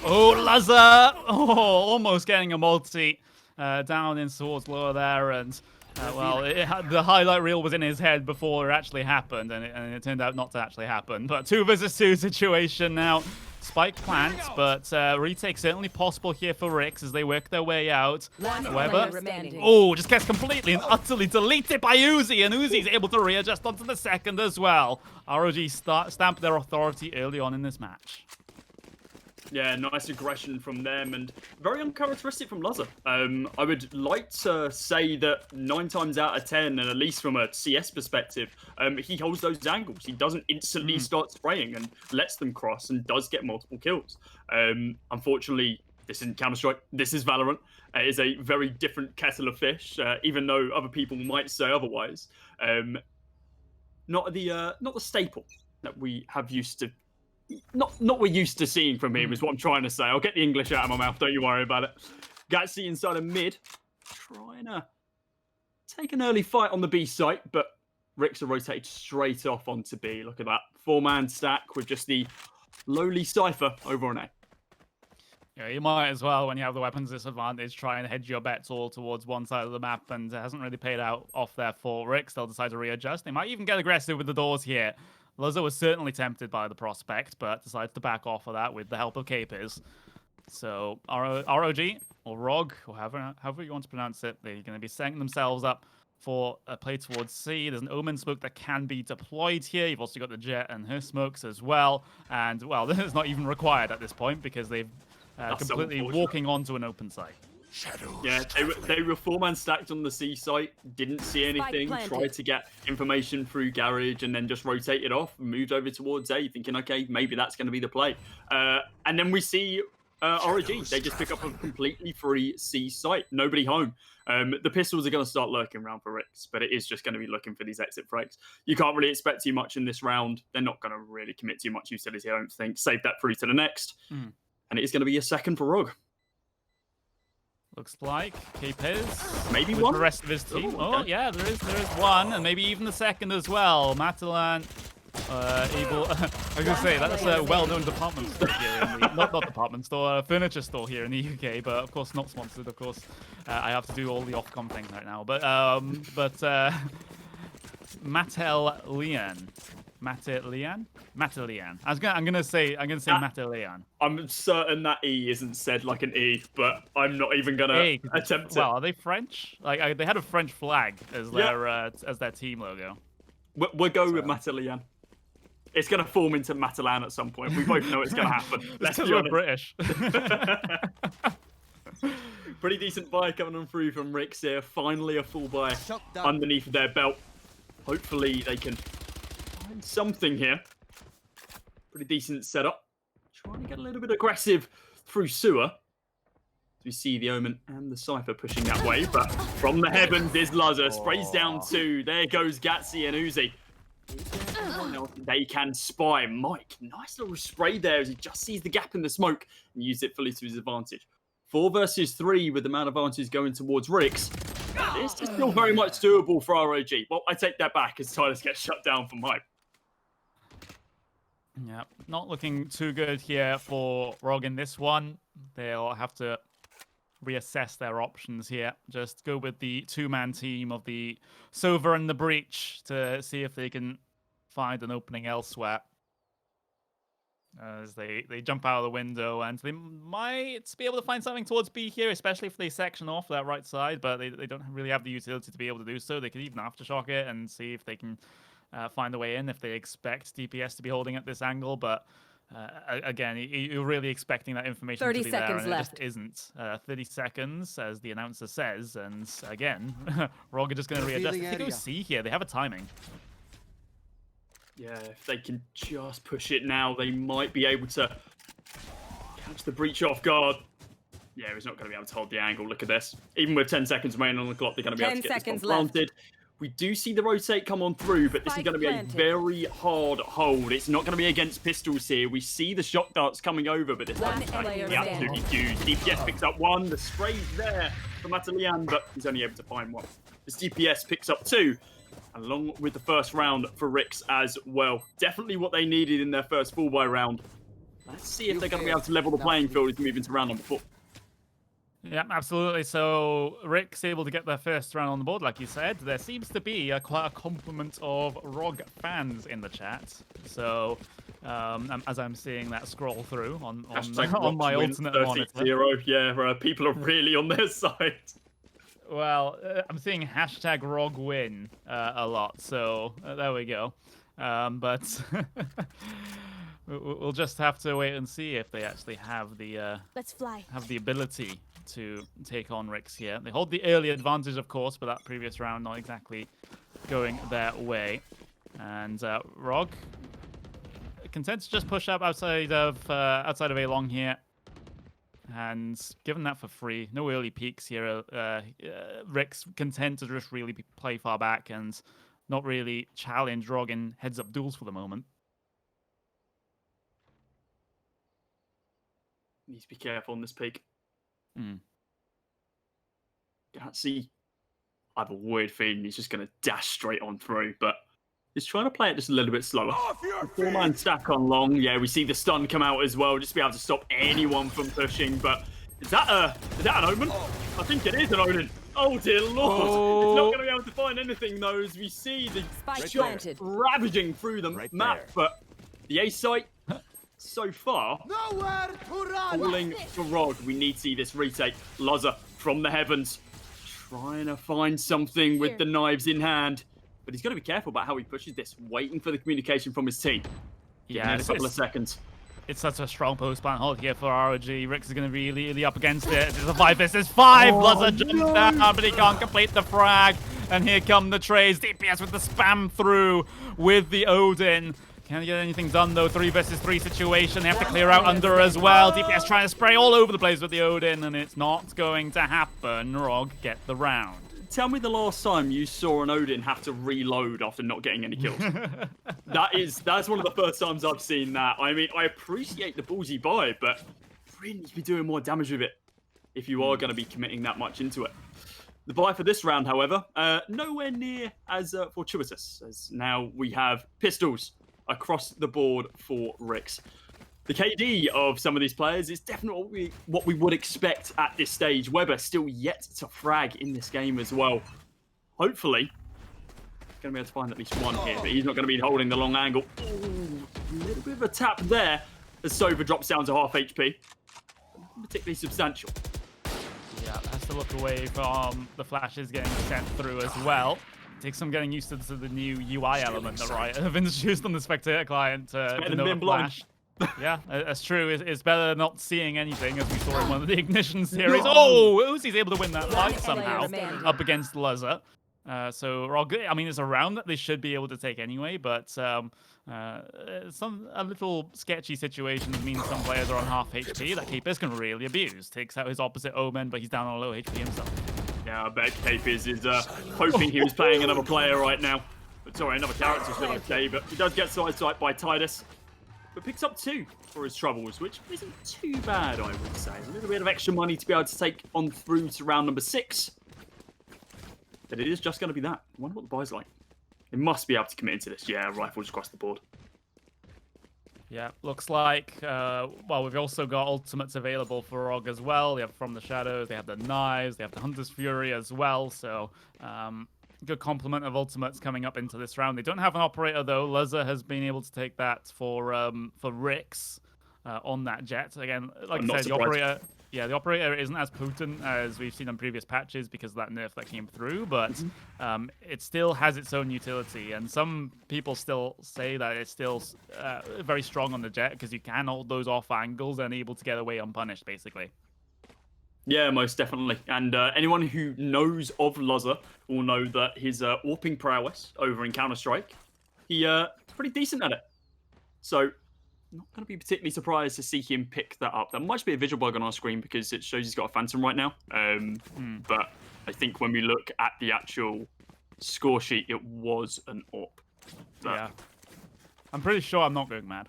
Speaker 6: Oh, Luzzer! Oh, almost getting a multi down in towards lower there, and the highlight reel was in his head before it actually happened, and it turned out not to actually happen. But 2 versus 2 situation now. Spike plants, but retake certainly possible here for Rix as they work their way out. However, just gets completely and utterly deleted by Uzi, and Uzi's able to readjust onto the second as well. ROG stamp their authority early on in this match.
Speaker 3: Yeah, nice aggression from them, and very uncharacteristic from Luzzer. I would like to say that 9 times out of 10, and at least from a CS perspective, he holds those angles. He doesn't instantly start spraying and lets them cross and does get multiple kills. Unfortunately, this isn't Counter-Strike. This is Valorant. It is a very different kettle of fish, even though other people might say otherwise. Not the staple that we have used to
Speaker 9: not we're used to seeing from him is what I'm trying to say. I'll get the English out of my mouth. Don't you worry about it. Gatsy inside of mid, trying to take an early fight on the B site, but Ricks are rotated straight off onto B. Look at that 4-man stack with just the lowly Cypher over on A.
Speaker 6: Yeah, you might as well, when you have the weapons disadvantage, try and hedge your bets all towards one side of the map, and it hasn't really paid out off there for Ricks. They'll decide to readjust. They might even get aggressive with the doors here. Lozo was certainly tempted by the prospect, but decides to back off of that with the help of Capers. So ROG, or ROG, or however you want to pronounce it, they're going to be setting themselves up for a play towards C. There's an Omen smoke that can be deployed here. You've also got the Jet and her smokes as well. And, well, this is not even required at this point because they've completely walking onto an open site.
Speaker 9: Yeah, they were 4-man stacked on the C site, didn't see anything, tried to get information through Garage and then just rotated off, moved over towards A, thinking, okay, maybe that's going to be the play. And then we see ROG, they just pick up a completely free C site, nobody home. The pistols are going to start lurking around for Ricks, but it is just going to be looking for these exit frags. You can't really expect too much in this round. They're not going to really commit too much utility, I don't think. Save that through to the next. And it is going to be a second for ROG.
Speaker 6: Looks like Capez.
Speaker 9: Maybe
Speaker 6: with
Speaker 9: one.
Speaker 6: The rest of his team.
Speaker 9: Okay.
Speaker 6: Oh, yeah, there is one, and maybe even the second as well. Matalan, able. I was gonna say that's a well-known department store here in the not department store, furniture store here in the UK, but of course not sponsored. Of course, I have to do all the Ofcom things right now. But Matelian. I'm gonna say Matelian.
Speaker 9: I'm certain that E isn't said like an E, but I'm not even gonna attempt it.
Speaker 6: Well, are they French? Like they had a French flag as their team logo.
Speaker 9: We'll go with Matelian. It's gonna form into Matalan at some point. We both know it's gonna happen. Let's be honest.
Speaker 6: British.
Speaker 9: Pretty decent buy coming on through from Ricks here. Finally a full buy underneath their belt. Hopefully they can find something here. Pretty decent setup. Trying to get a little bit aggressive through sewer. We see the Omen and the Cypher pushing that way, but from the heavens is Luzza. Sprays down 2. There goes Gatsy and Uzi. They can spy. Mike, nice little spray there as he just sees the gap in the smoke and used it fully to his advantage. 4 versus 3 with the man advantage going towards Ricks. This is still very much doable for ROG. Well, I take that back as Titus gets shut down from Hype.
Speaker 6: Yeah, not looking too good here for ROG in this one. They'll have to reassess their options here. Just go with the 2-man team of the Sova and the Breach to see if they can find an opening elsewhere. As they jump out of the window, and they might be able to find something towards B here, especially if they section off that right side, but they don't really have the utility to be able to do so. They could even aftershock it and see if they can find a way in if they expect DPS to be holding at this angle, but again, you're really expecting that information to be there, and left. It just isn't. 30 seconds, as the announcer says, and again, ROG are just going to readjust. If they go C here, they have a timing.
Speaker 9: Yeah, if they can just push it now, they might be able to catch the Breach off guard. Yeah, he's not going to be able to hold the angle. Look at this. Even with 10 seconds remaining on the clock, they're going to be able to get this planted. We do see the rotate come on through, but this is going to be a very hard hold. It's not going to be against pistols here. We see the shock darts coming over, but this is absolutely huge. DPS picks up 1. The spray's there for Matalian, but he's only able to find 1. This DPS picks up 2. Along with the first round for Ricks as well. Definitely what they needed in their first full buy round. Let's see if they're going to be able to level the playing field as we move into round number 4.
Speaker 6: Yeah, absolutely. So Ricks able to get their first round on the board, like you said. There seems to be quite a complement of ROG fans in the chat. So as I'm seeing that scroll through on my alternate monitor.
Speaker 9: Yeah, people are really on their side.
Speaker 6: Well, I'm seeing hashtag ROG win a lot, so there we go. But we'll just have to wait and see if they actually have the have the ability to take on Ricks here. They hold the early advantage, of course, but that previous round not exactly going their way. And ROG content to just push up outside of A long here. And given that for free, no early peaks here, Ricks content to just really play far back and not really challenge ROG in heads-up duels for the moment.
Speaker 9: Needs to be careful on this peak.
Speaker 6: Hmm.
Speaker 9: Gatsy, I have a weird feeling he's just going to dash straight on through, but he's trying to play it just a little bit slower. Four-man stack on long. Yeah, we see the stun come out as well, just to be able to stop anyone from pushing. But is that an omen? I think it is an omen. Oh dear lord! It's not going to be able to find anything though, as we see the shot ravaging through the map. But the A site so far falling for Rog. We need to see this retake. Loza from the heavens, trying to find something with the knives in hand. But he's got to be careful about how he pushes this, waiting for the communication from his team. Yeah, in a couple of seconds.
Speaker 6: It's such a strong post-plant hold here for ROG. Rix is going to be really up against it. It's a 5 versus 5. Loza jumps down, but he can't complete the frag. And here come the trays. DPS with the spam through with the Odin. Can't get anything done though. 3 versus 3 situation. They have to clear out under as well. DPS trying to spray all over the place with the Odin, and it's not going to happen. Rog get the round.
Speaker 9: Tell me the last time you saw an Odin have to reload after not getting any kills. That's one of the first times I've seen that. I mean, I appreciate the ballsy buy, but really need to be doing more damage with it if you are going to be committing that much into it. The buy for this round, however, nowhere near as fortuitous, as now we have pistols across the board for Rix. The KD of some of these players is definitely what we would expect at this stage. Weber still yet to frag in this game as well. Hopefully, he's going to be able to find at least one here, but he's not going to be holding the long angle. Ooh, a little bit of a tap there as Sova drops down to half HP. Nothing particularly substantial.
Speaker 6: Yeah, has to look away from the flashes getting sent through as well. Takes some getting used to the new UI element that Riot have introduced on the spectator client to denote flash. Yeah, that's true. It's better than not seeing anything, as we saw in one of the Ignition series. Oh, Uzi's able to win that fight somehow up against Luzza. So Rog, I mean, it's a round that they should be able to take anyway, but a little sketchy situations mean some players are on half HP that Capers can really abuse. Takes out his opposite Omen, but he's down on low HP himself.
Speaker 9: Yeah, I bet Capers is hoping he was playing another player right now. But sorry, another character should okay, but he does get sideswiped by Titus. But picks up 2 for his troubles, which isn't too bad, I would say. A little bit of extra money to be able to take on through to round number 6. But it is just going to be that. I wonder what the buy's like. They must be able to commit into this. Yeah, rifles across the board.
Speaker 6: Yeah, looks like, well, we've also got ultimates available for Rog as well. They have From the Shadows, they have the Knives, they have the Hunter's Fury as well. So, good complement of ultimates coming up into this round. They don't have an operator though. Luzza has been able to take that for Rix on that jet. Again, like I said, the operator isn't as potent as we've seen on previous patches because of that nerf that came through, but it still has its own utility. And some people still say that it's still very strong on the jet because you can hold those off angles and able to get away unpunished, basically.
Speaker 9: Yeah, most definitely. And anyone who knows of Luzza will know that his warping prowess over in Counter-Strike, he's pretty decent at it. So, not going to be particularly surprised to see him pick that up. There might be a visual bug on our screen because it shows he's got a Phantom right now. But I think when we look at the actual score sheet, it was an AWP.
Speaker 6: Yeah. I'm pretty sure I'm not going mad.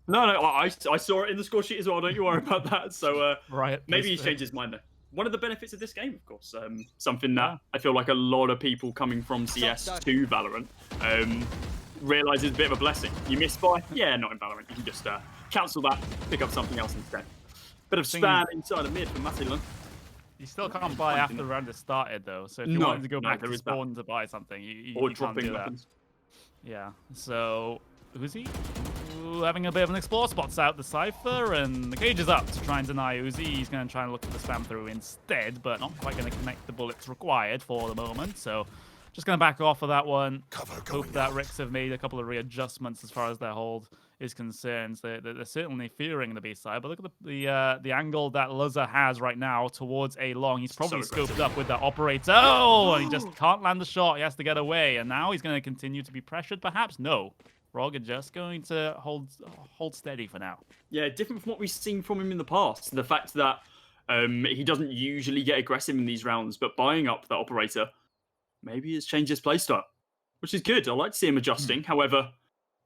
Speaker 9: No, I saw it in the score sheet as well. Don't you worry about that. So
Speaker 6: right,
Speaker 9: maybe he's changed his mind though. One of the benefits of this game, of course, something that I feel like a lot of people coming from CS to Valorant realise is a bit of a blessing. You miss by, yeah, not in Valorant. You can just cancel that, pick up something else instead. Bit of spam inside the mid from Matilon.
Speaker 6: You still can't buy after the round has started though. So if you wanted to go back to spawn to buy something, you can't do that. Yeah. So Uzi having a bit of an explore, spots out the Cypher, and the cage is up to try and deny Uzi. He's going to try and look at the spam through instead, but not quite going to connect the bullets required for the moment. So just going to back off of that one. Hope that Rix have made a couple of readjustments as far as their hold is concerned. They're certainly fearing the B side, but look at the angle that Luzza has right now towards A long. He's probably scoped up with that operator. Oh, and he just can't land the shot. He has to get away, and now he's going to continue to be pressured. Perhaps no. Rog are just going to hold steady for now. Yeah,
Speaker 9: different from what we've seen from him in the past. The fact that he doesn't usually get aggressive in these rounds, but buying up that operator maybe has changed his playstyle, which is good. I like to see him adjusting. However,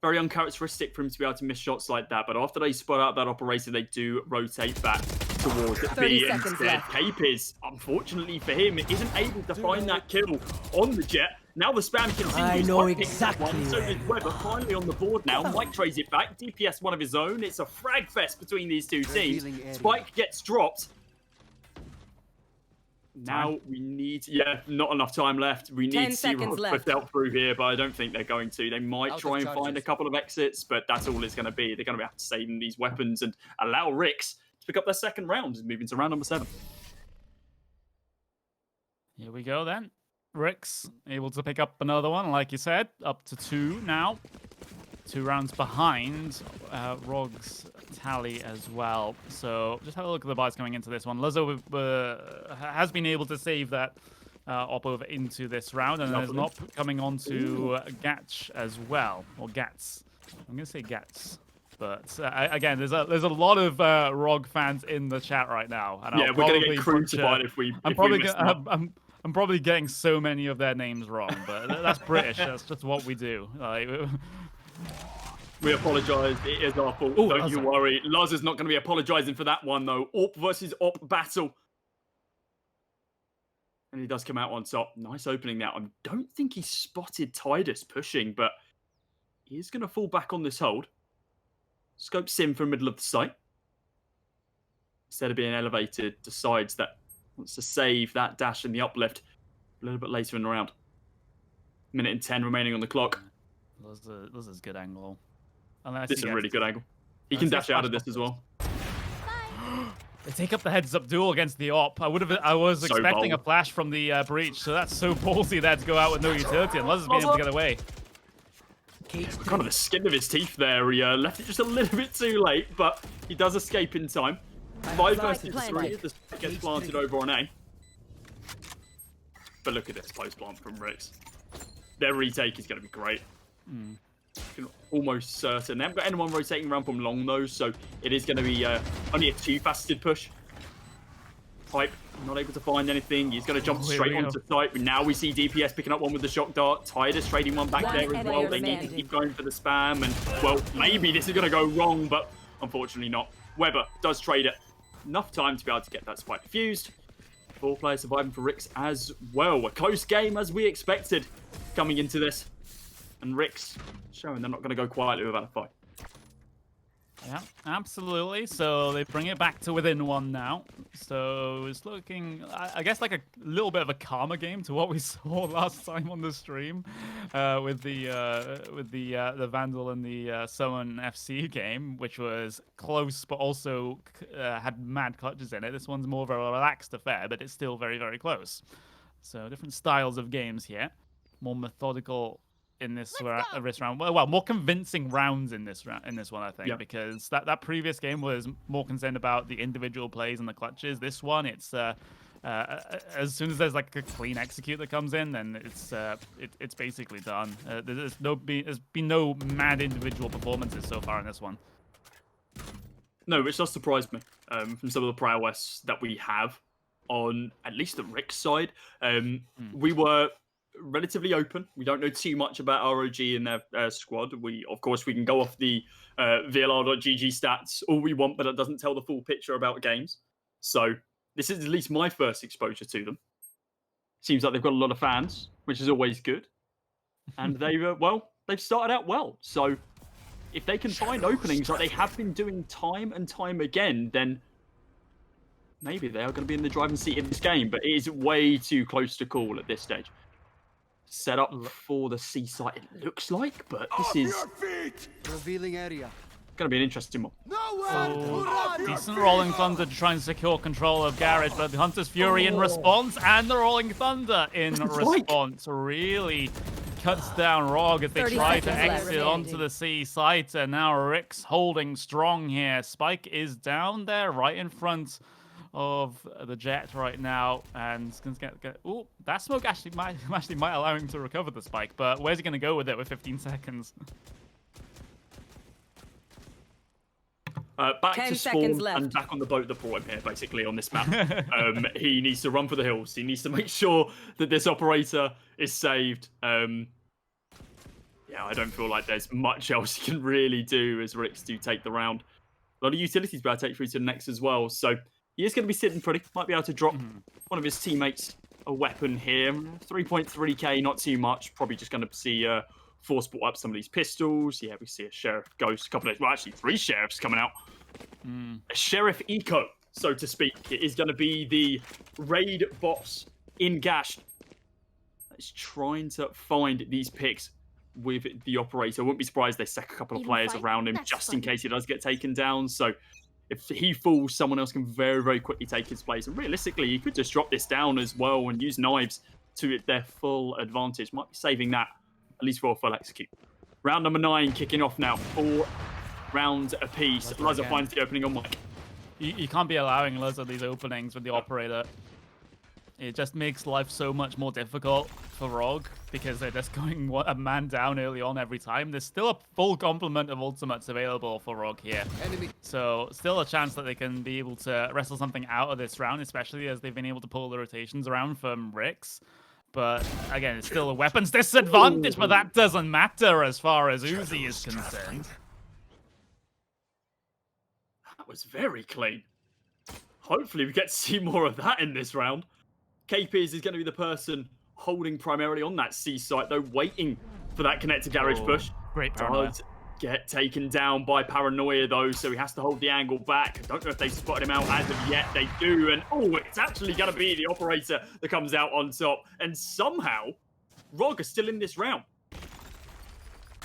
Speaker 9: very uncharacteristic for him to be able to miss shots like that. But after they spot out that operator, they do rotate back towards
Speaker 8: 30
Speaker 9: B
Speaker 8: seconds
Speaker 9: instead.
Speaker 8: left.
Speaker 9: Capers, unfortunately for him, isn't able to find that kill on the Jet. Now the spam continues.
Speaker 4: I know
Speaker 9: Spike picks that
Speaker 4: exactly
Speaker 9: one, so
Speaker 4: where.
Speaker 9: does Weber finally on the board now. Mike trades it back. DPS one of his own. It's a frag fest between these two teams.
Speaker 4: Revealing area.
Speaker 9: Spike gets dropped. Now we need, not enough time left. We
Speaker 8: 10
Speaker 9: need to see
Speaker 8: seconds
Speaker 9: Rod
Speaker 8: left.
Speaker 9: push out through here, but I don't think they're going to. They might
Speaker 4: Out of
Speaker 9: try and find a
Speaker 4: charges.
Speaker 9: couple of exits, but that's all it's going to be. They're going to have to save these weapons and allow Rix to pick up their second round and move into round number 7.
Speaker 6: Here we go then. Rix able to pick up another one, like you said, up to 2 now. 2 rounds behind Rog's tally as well. So just have a look at the buys coming into this one. Lizzo has been able to save that op over into this round, and is not coming on to Gatch as well, or Gats. I'm going to say Gats. But again, there's a lot of Rog fans in the chat right now. And
Speaker 9: Yeah, we're going to get crucified if we
Speaker 6: I'm probably getting so many of their names wrong, but that's British. That's just what we do. Like,
Speaker 9: we apologise. It is our fault. Don't you worry. Laz is not going to be apologising for that one, though. Op versus Op battle. And he does come out on top. Nice opening now. I don't think he spotted Tidus pushing, but he is going to fall back on this hold. Scopes in from middle of the site. Instead of being elevated, decides that wants to save that dash and the uplift a little bit later in the round. Minute and 10 remaining on the clock.
Speaker 6: This is good angle.
Speaker 9: This is a really good angle. He can dash out of this as well.
Speaker 6: They take up the heads-up duel against the op. I was expecting a flash from the breach, so that's so ballsy there to go out with no utility, and Luz has been able to get away.
Speaker 9: Kind of the skin of his teeth there. He left it just a little bit too late, but he does escape in time. 5 versus 3. The spike gets planted over on A. But look at this post plant from Rix. Their retake is going to be great. Almost certain. They haven't got anyone rotating around from long though, so it is going to be only a 2-faceted push. Pipe not able to find anything. He's going to jump straight onto site. But now we see DPS picking up one with the shock dart. Tidus trading one back there as well. They need to keep going for the spam. And, well, maybe this is going to go wrong, but unfortunately not. Weber does trade it. Enough time to be able to get that spike defused. 4 players surviving for Rix as well. A close game as we expected coming into this. And Rix showing they're not going to go quietly without a fight.
Speaker 6: Yeah, absolutely. So they bring it back to within 1 now. So it's looking, I guess, like a little bit of a calmer game to what we saw last time on the stream with the Vandal and the Summon FC game, which was close but also had mad clutches in it. This one's more of a relaxed affair, but it's still very, very close. So different styles of games here. More methodical in this round. Well, more convincing rounds in this one, I think, because that previous game was more concerned about the individual plays and the clutches. This one, it's as soon as there's like a clean execute that comes in, then it's basically done. There's been no mad individual performances so far in this one.
Speaker 9: No, which does surprise me from some of the prowess that we have on at least the Rix side. We were relatively open. We don't know too much about ROG and their squad. Of course, we can go off the VLR.GG stats all we want, but it doesn't tell the full picture about games. So this is at least my first exposure to them. Seems like they've got a lot of fans, which is always good. And they've started out well. So if they can find openings like they have been doing time and time again, then maybe they are going to be in the driving seat in this game. But it is way too close to call at this stage. Set up for the C site, it looks like, but this is
Speaker 4: Revealing area.
Speaker 9: going to be an interesting one.
Speaker 6: Decent Rolling Thunder to try and secure control of Garage, but the Hunter's Fury in response, and the Rolling Thunder in response really cuts down Rog as they try to exit onto the C site, and now Rix holding strong here. Spike is down there, right in front of the Jet right now, and it's going to get oh, that smoke actually might allow him to recover the spike, but where's he going to go with it with 15 seconds?
Speaker 9: Back to spawn and back on the boat that brought him here, basically, on this map. He needs to run for the hills. He needs to make sure that this operator is saved. Yeah, I don't feel like there's much else he can really do as Rix do take the round. A lot of utilities about to take through to the next as well, so He is going to be sitting pretty. Might be able to drop one of his teammates a weapon here. 3.3k, not too much. Probably just going to see force brought up some of these pistols. Yeah, we see a Sheriff Ghost, a couple of, well, actually 3 Sheriffs coming out. A Sheriff Eco, so to speak. It is going to be the raid boss in Gash. It's trying to find these picks with the operator. I wouldn't be surprised they sack a couple of players around him just in case he does get taken down. So if he falls, someone else can very, very quickly take his place. And realistically, you could just drop this down as well and use knives to their full advantage. Might be saving that, at least for a full execute. Round number 9 kicking off now. 4 rounds apiece. Lazar finds the opening on Mike.
Speaker 6: You can't be allowing Lazar these openings with the operator. It just makes life so much more difficult for Rogue because they're just going a man down early on every time. There's still a full complement of ultimates available for Rogue here. So still a chance that they can be able to wrestle something out of this round, especially as they've been able to pull the rotations around from Rix. But again, it's still a weapons disadvantage, but that doesn't matter as far as Uzi is concerned.
Speaker 9: That was very clean. Hopefully we get to see more of that in this round. KPs is going to be the person holding primarily on that C site, though, waiting for that connected garage push.
Speaker 6: Great paranoia.
Speaker 9: Does get taken down by Paranoia, though, so he has to hold the angle back. I don't know if they spotted him out as of yet. They do, and oh, it's actually going to be the operator that comes out on top. And somehow, ROG are still in this round.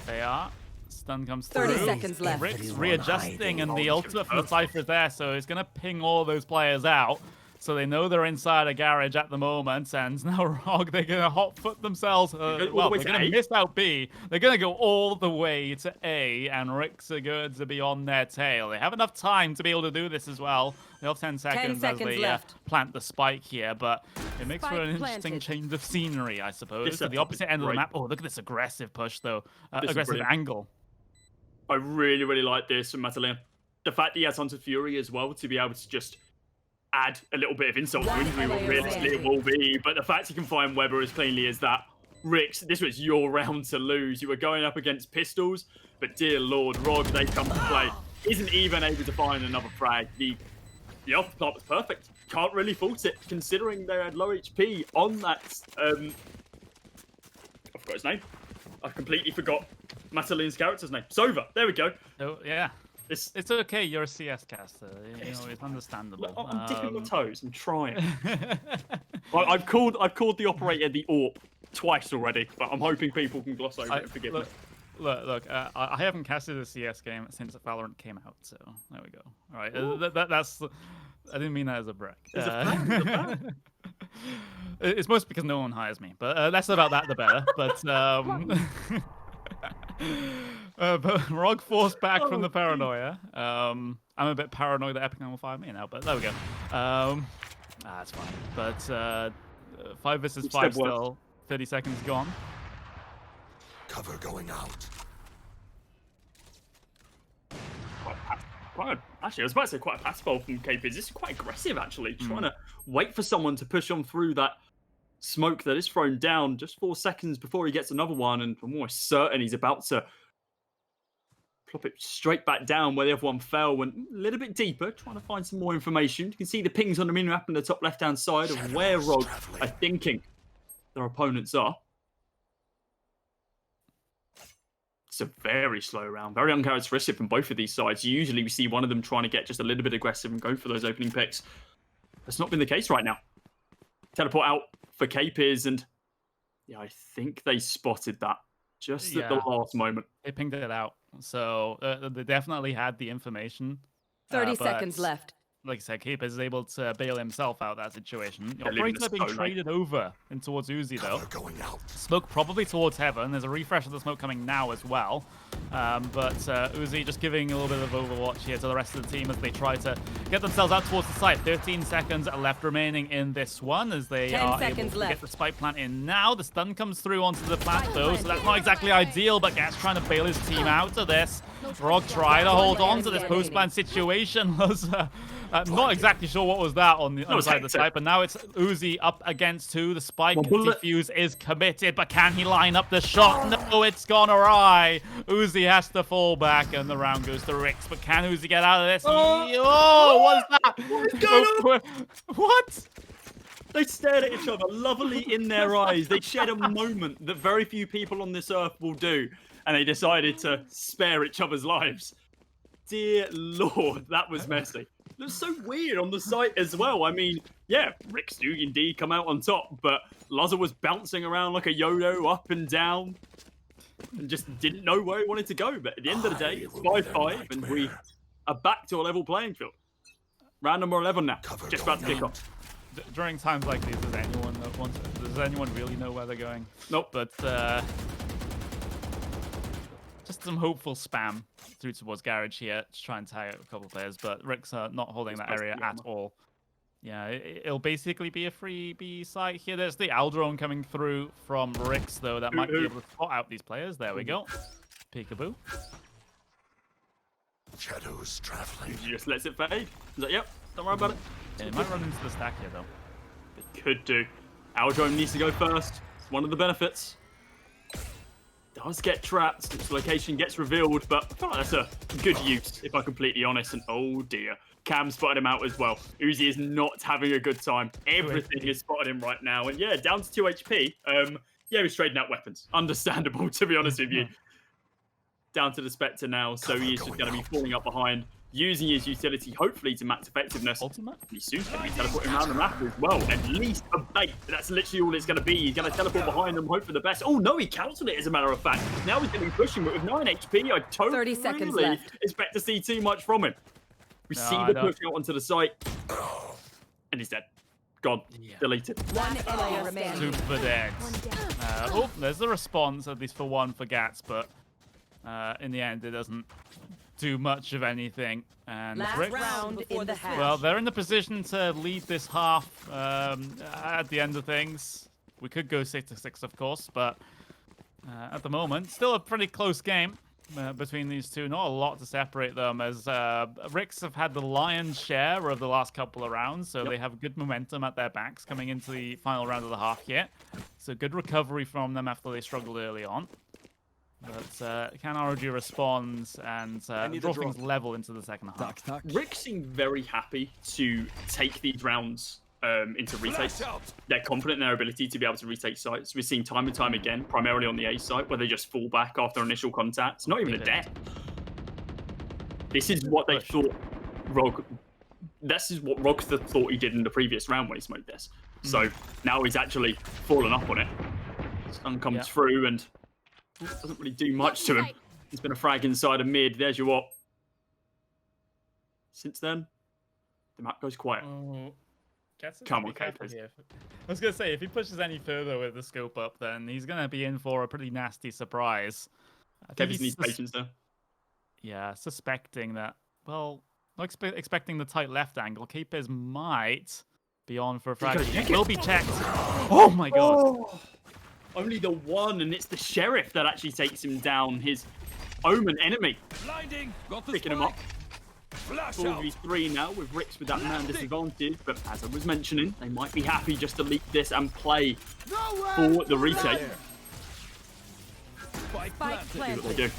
Speaker 6: They are. Stun comes through.
Speaker 8: 30 seconds left.
Speaker 6: Rix readjusting, and the ultimate from the Cypher is there, so he's going to ping all those players out. So they know they're inside a garage at the moment, and now ROG, they're going to hot foot themselves. Well, they're going to miss out B. They're going to go all the way to A, and Rix are going to be on their tail. They have enough time to be able to do this as well. They have 10 seconds as they plant the spike here, but it makes for an interesting change of scenery, I suppose. To the opposite end of the map. Oh, look at this aggressive push, though. Aggressive angle.
Speaker 9: I really, really like this from Mataleon. The fact that he has Hunted Fury as well to be able to just add a little bit of insult to injury, what realistically it will be. But the fact you can find Weber as cleanly as that. Rix, this was your round to lose. You were going up against pistols, but dear Lord, ROG, they come to play. Isn't even able to find another frag. The off plant was perfect. Can't really fault it, considering they had low HP on that. I forgot his name. I completely forgot Mataleon's character's name. Sova. There we go.
Speaker 6: Oh, yeah. It's okay, you're a CS caster. You know, it's understandable.
Speaker 9: I'm dipping my toes. I'm trying. I've called the operator the AWP twice already, but I'm hoping people can gloss over it and forgive me.
Speaker 6: Look, I haven't casted a CS game since Valorant came out, so there we go. All right, that's. I didn't mean that as a brag. It's mostly because no one hires me, but less about that the better. But ROG forced back from the paranoia. I'm a bit paranoid that epic.LAN will fire me now, but there we go. That's fine. But 5 versus 5 still. 30 seconds gone.
Speaker 5: Cover going out.
Speaker 9: Actually, I was about to say quite a pass ball from KP. This is quite aggressive, actually. Trying to wait for someone to push on through that smoke that is thrown down just 4 seconds before he gets another one, and I'm almost certain he's about to plop it straight back down where the other one fell, went a little bit deeper, trying to find some more information. You can see the pings on the mini-map on the top left-hand side of where ROG are thinking their opponents are. It's a very slow round, very uncharacteristic from both of these sides. Usually we see one of them trying to get just a little bit aggressive and go for those opening picks. That's not been the case right now. Teleport out for K-Piz, and yeah, I think they spotted that just at the last moment.
Speaker 6: They pinged it out, so they definitely had the information.
Speaker 8: 30 seconds left.
Speaker 6: Like I said, K-Piz is able to bail himself out of that situation. The operator being traded over in towards Uzi, though. Smoke probably towards Heaven. There's a refresh of the smoke coming now as well. But Uzi just giving a little bit of overwatch here to the rest of the team as they try to get themselves out towards the site. 13 seconds left remaining in this one as they are able to get the spike plant in now. The stun comes through onto the plant, though, so that's not exactly ideal, but Gas trying to bail his team out of this. ROG try to hold on to this post-plant situation. Not exactly sure what was that on the
Speaker 9: That was
Speaker 6: other side of the
Speaker 9: hectic.
Speaker 6: site, but now it's Uzi up against 2. The spike
Speaker 9: One bullet.
Speaker 6: defuse is committed, but can he line up the shot? No, it's gone awry. Uzi has to fall back, and the round goes to Rix. But can Uzi get out of this? Oh, what's that?
Speaker 9: What is going on?
Speaker 6: What?
Speaker 9: They stared at each other, lovely in their eyes. They shared a moment that very few people on this earth will do, and they decided to spare each other's lives. Dear Lord, that was messy. It was so weird on the site as well. I mean, yeah, Rix do indeed come out on top, but Lazar was bouncing around like a yo-yo up and down and just didn't know where he wanted to go. But at the end of the day, it's 5-5, and we are back to a level playing field. Round number 11 now, just about to kick off.
Speaker 6: During times like these, does anyone really know where they're going?
Speaker 9: Nope.
Speaker 6: But just some hopeful spam through towards Garage here to try and tag out a couple players, but Rix are not holding that area at all. Yeah, it'll basically be a free B site here. There's the Aldrone coming through from Rix, though. That might be able to spot out these players. There we go. Peekaboo.
Speaker 5: Shadows traveling.
Speaker 9: He just lets it fade. Is that, yep, don't worry about it.
Speaker 6: Yeah, it might run into the stack here, though.
Speaker 9: It could do. Aldrone needs to go first. It's one of the benefits. Does get trapped. Its location gets revealed, but I feel like that's a good use, if I'm completely honest. And oh dear, Cam spotted him out as well. Uzi is not having a good time. Everything is spotted him right now. And yeah, down to 2 HP. Yeah, he's trading out weapons. Understandable, to be honest with you. Down to the Spectre now, so he is just going to be falling up behind, using his utility, hopefully, to max effectiveness.
Speaker 6: Ultimate?
Speaker 9: He's soon going to be teleporting around the map as well. At least a bait. That's literally all it's going to be. He's going to teleport behind them, hope for the best. Oh, no, he cancelled it, as a matter of fact. Now he's going to be pushing, but with 9 HP, I don't
Speaker 8: 30 seconds
Speaker 9: really
Speaker 8: left.
Speaker 9: expect to see too much from him. We see the push out onto the site, and he's dead. Gone. Deleted.
Speaker 8: One player remaining.
Speaker 6: Super dead. Oh, there's the response, at least for one for Gats, but in the end, it doesn't do much of anything. And
Speaker 8: Last
Speaker 6: Rix,
Speaker 8: round in the half.
Speaker 6: well, they're in the position to lead this half at the end of things. We could go 6-6, of course, but at the moment, still a pretty close game between these two. Not a lot to separate them, as Rix have had the lion's share of the last couple of rounds, so they have good momentum at their backs coming into the final round of the half here. So good recovery from them after they struggled early on. But can ROG responds and draw things level into the second half?
Speaker 9: Rick seemed very happy to take these rounds into retakes. They're confident in their ability to be able to retake sites. We've seen time and time again, primarily on the A site, where they just fall back after initial contact. Not even a death. This is what they thought Rog... This is what Rog thought he did in the previous round when he smoked this. So now he's actually fallen up on it. Stun comes through and doesn't really do much to him. He's been a frag inside of mid. There's your what. Since then, the map goes quiet. Come on, Capers.
Speaker 6: I was going to say, if he pushes any further with the scope up, then he's going to be in for a pretty nasty surprise.
Speaker 9: Capers needs patience there.
Speaker 6: Yeah, suspecting that, well, not expecting the tight left angle. Capers might be on for a frag. He will be checked. Oh my god.
Speaker 9: Oh. Only the one, and it's the Sheriff that actually takes him down. His Omen enemy. Picking him up. 4v3 now with Rix with that man disadvantage, but as I was mentioning, they might be happy just to leak this and play for the retake. See what they do.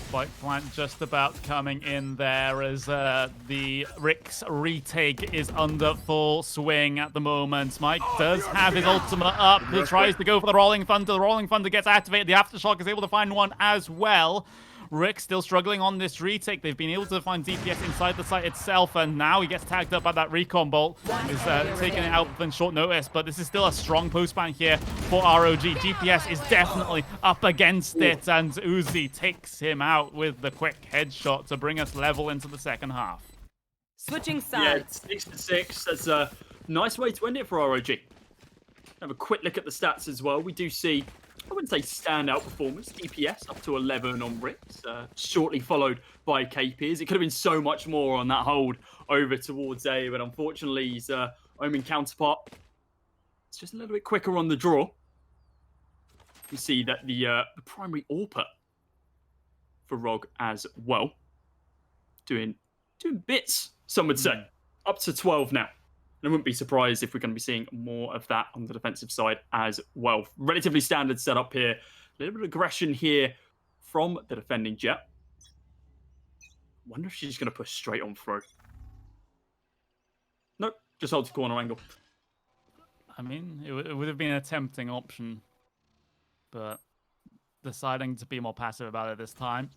Speaker 6: Spike plant just about coming in there as the Rix retake is under full swing at the moment. Mike does have his ultimate up. He tries to go for the Rolling Thunder. The Rolling Thunder gets activated. The Aftershock is able to find one as well. Rick still struggling on this retake. They've been able to find DPS inside the site itself, and now he gets tagged up by that recon bolt. Is taking it out in short notice, but this is still a strong postman here for ROG. GPS is definitely up against it, and Uzi takes him out with the quick headshot to bring us level into the second half.
Speaker 8: Switching sides.
Speaker 9: Yeah, 6-6. That's a nice way to end it for ROG. Have a quick look at the stats as well. We do see, I wouldn't say standout performance. DPS up to 11 on Rix, shortly followed by KPs. It could have been so much more on that hold over towards A, but unfortunately his Omen counterpart, it's just a little bit quicker on the draw. You see that the primary AWPer for ROG as well, doing bits, some would say. up to 12 now. And I wouldn't be surprised if we're going to be seeing more of that on the defensive side as well. Relatively standard setup here. A little bit of aggression here from the defending Jet. Wonder if she's going to push straight on through. Nope, just hold the corner angle.
Speaker 6: I mean, it would have been a tempting option, but deciding to be more passive about it this time.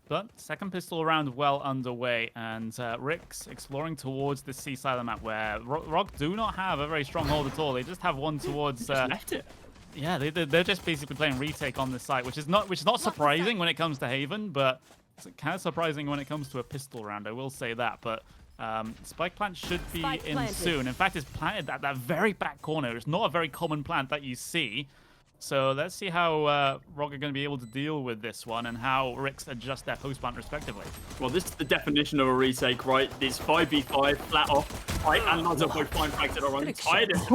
Speaker 6: But second pistol round well underway, and Rix exploring towards the C side of the map where Rock do not have a very strong hold at all. They just have one towards.
Speaker 9: Just left it.
Speaker 6: Yeah, they're just basically playing retake on this site, which is not surprising when it comes to Haven, but it's kind of surprising when it comes to a pistol round. I will say that, but. Spike plant should be in soon. In fact, it's planted at that very back corner. It's not a very common plant that you see. So let's see how Rock are going to be able to deal with this one and how Rix adjust their post plant respectively.
Speaker 9: Well, this is the definition of a retake, right? This 5v5, flat off, right? And Lazo both find frags at our own. Tidus.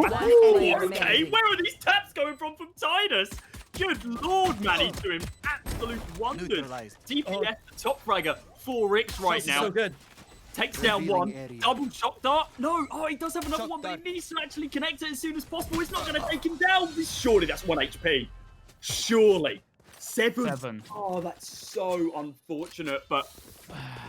Speaker 9: Okay, where are these taps going from Tidus? Good lord, man, he's doing absolute wonders. DPS, the top fragger for Rix right now.
Speaker 4: So good.
Speaker 9: Takes down one. Double shock dart. No. Oh, he does have another one, but he needs to actually connect it as soon as possible. It's not going to take him down. Surely that's 1 HP. Surely. Seven. Oh, that's so unfortunate. But,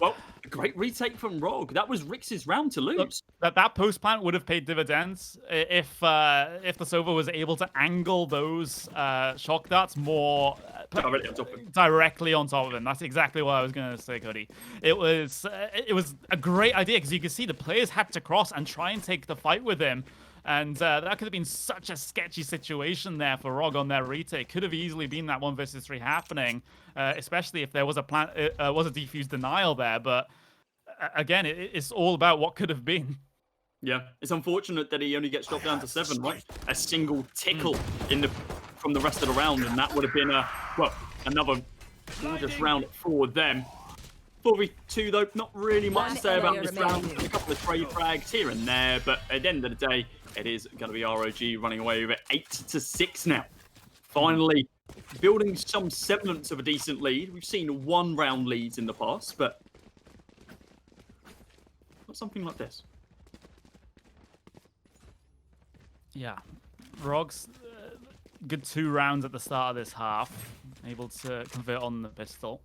Speaker 9: well, a great retake from Rogue. That was Rix's round to lose.
Speaker 6: Look, that post plant would have paid dividends if the Sova was able to angle those shock darts more directly on top of him. That's exactly what I was going to say, Cody. It was a great idea because you could see the players had to cross and try and take the fight with him. And that could have been such a sketchy situation there for Rog on their retake. Could have easily been that 1 versus 3 happening, especially if there was a defuse denial there. But again, it's all about what could have been.
Speaker 9: Yeah, it's unfortunate that he only gets dropped down to 7, right? A single tickle from the rest of the round, and that would have been another gorgeous round for them. 4v2 though, not really much to say about this round. A couple of trade frags here and there, but at the end of the day, it is going to be ROG running away with it 8-6 now. Finally, building some semblance of a decent lead. We've seen 1 round leads in the past, but not something like this.
Speaker 6: Yeah, Rog's good 2 rounds at the start of this half, able to convert on the pistol.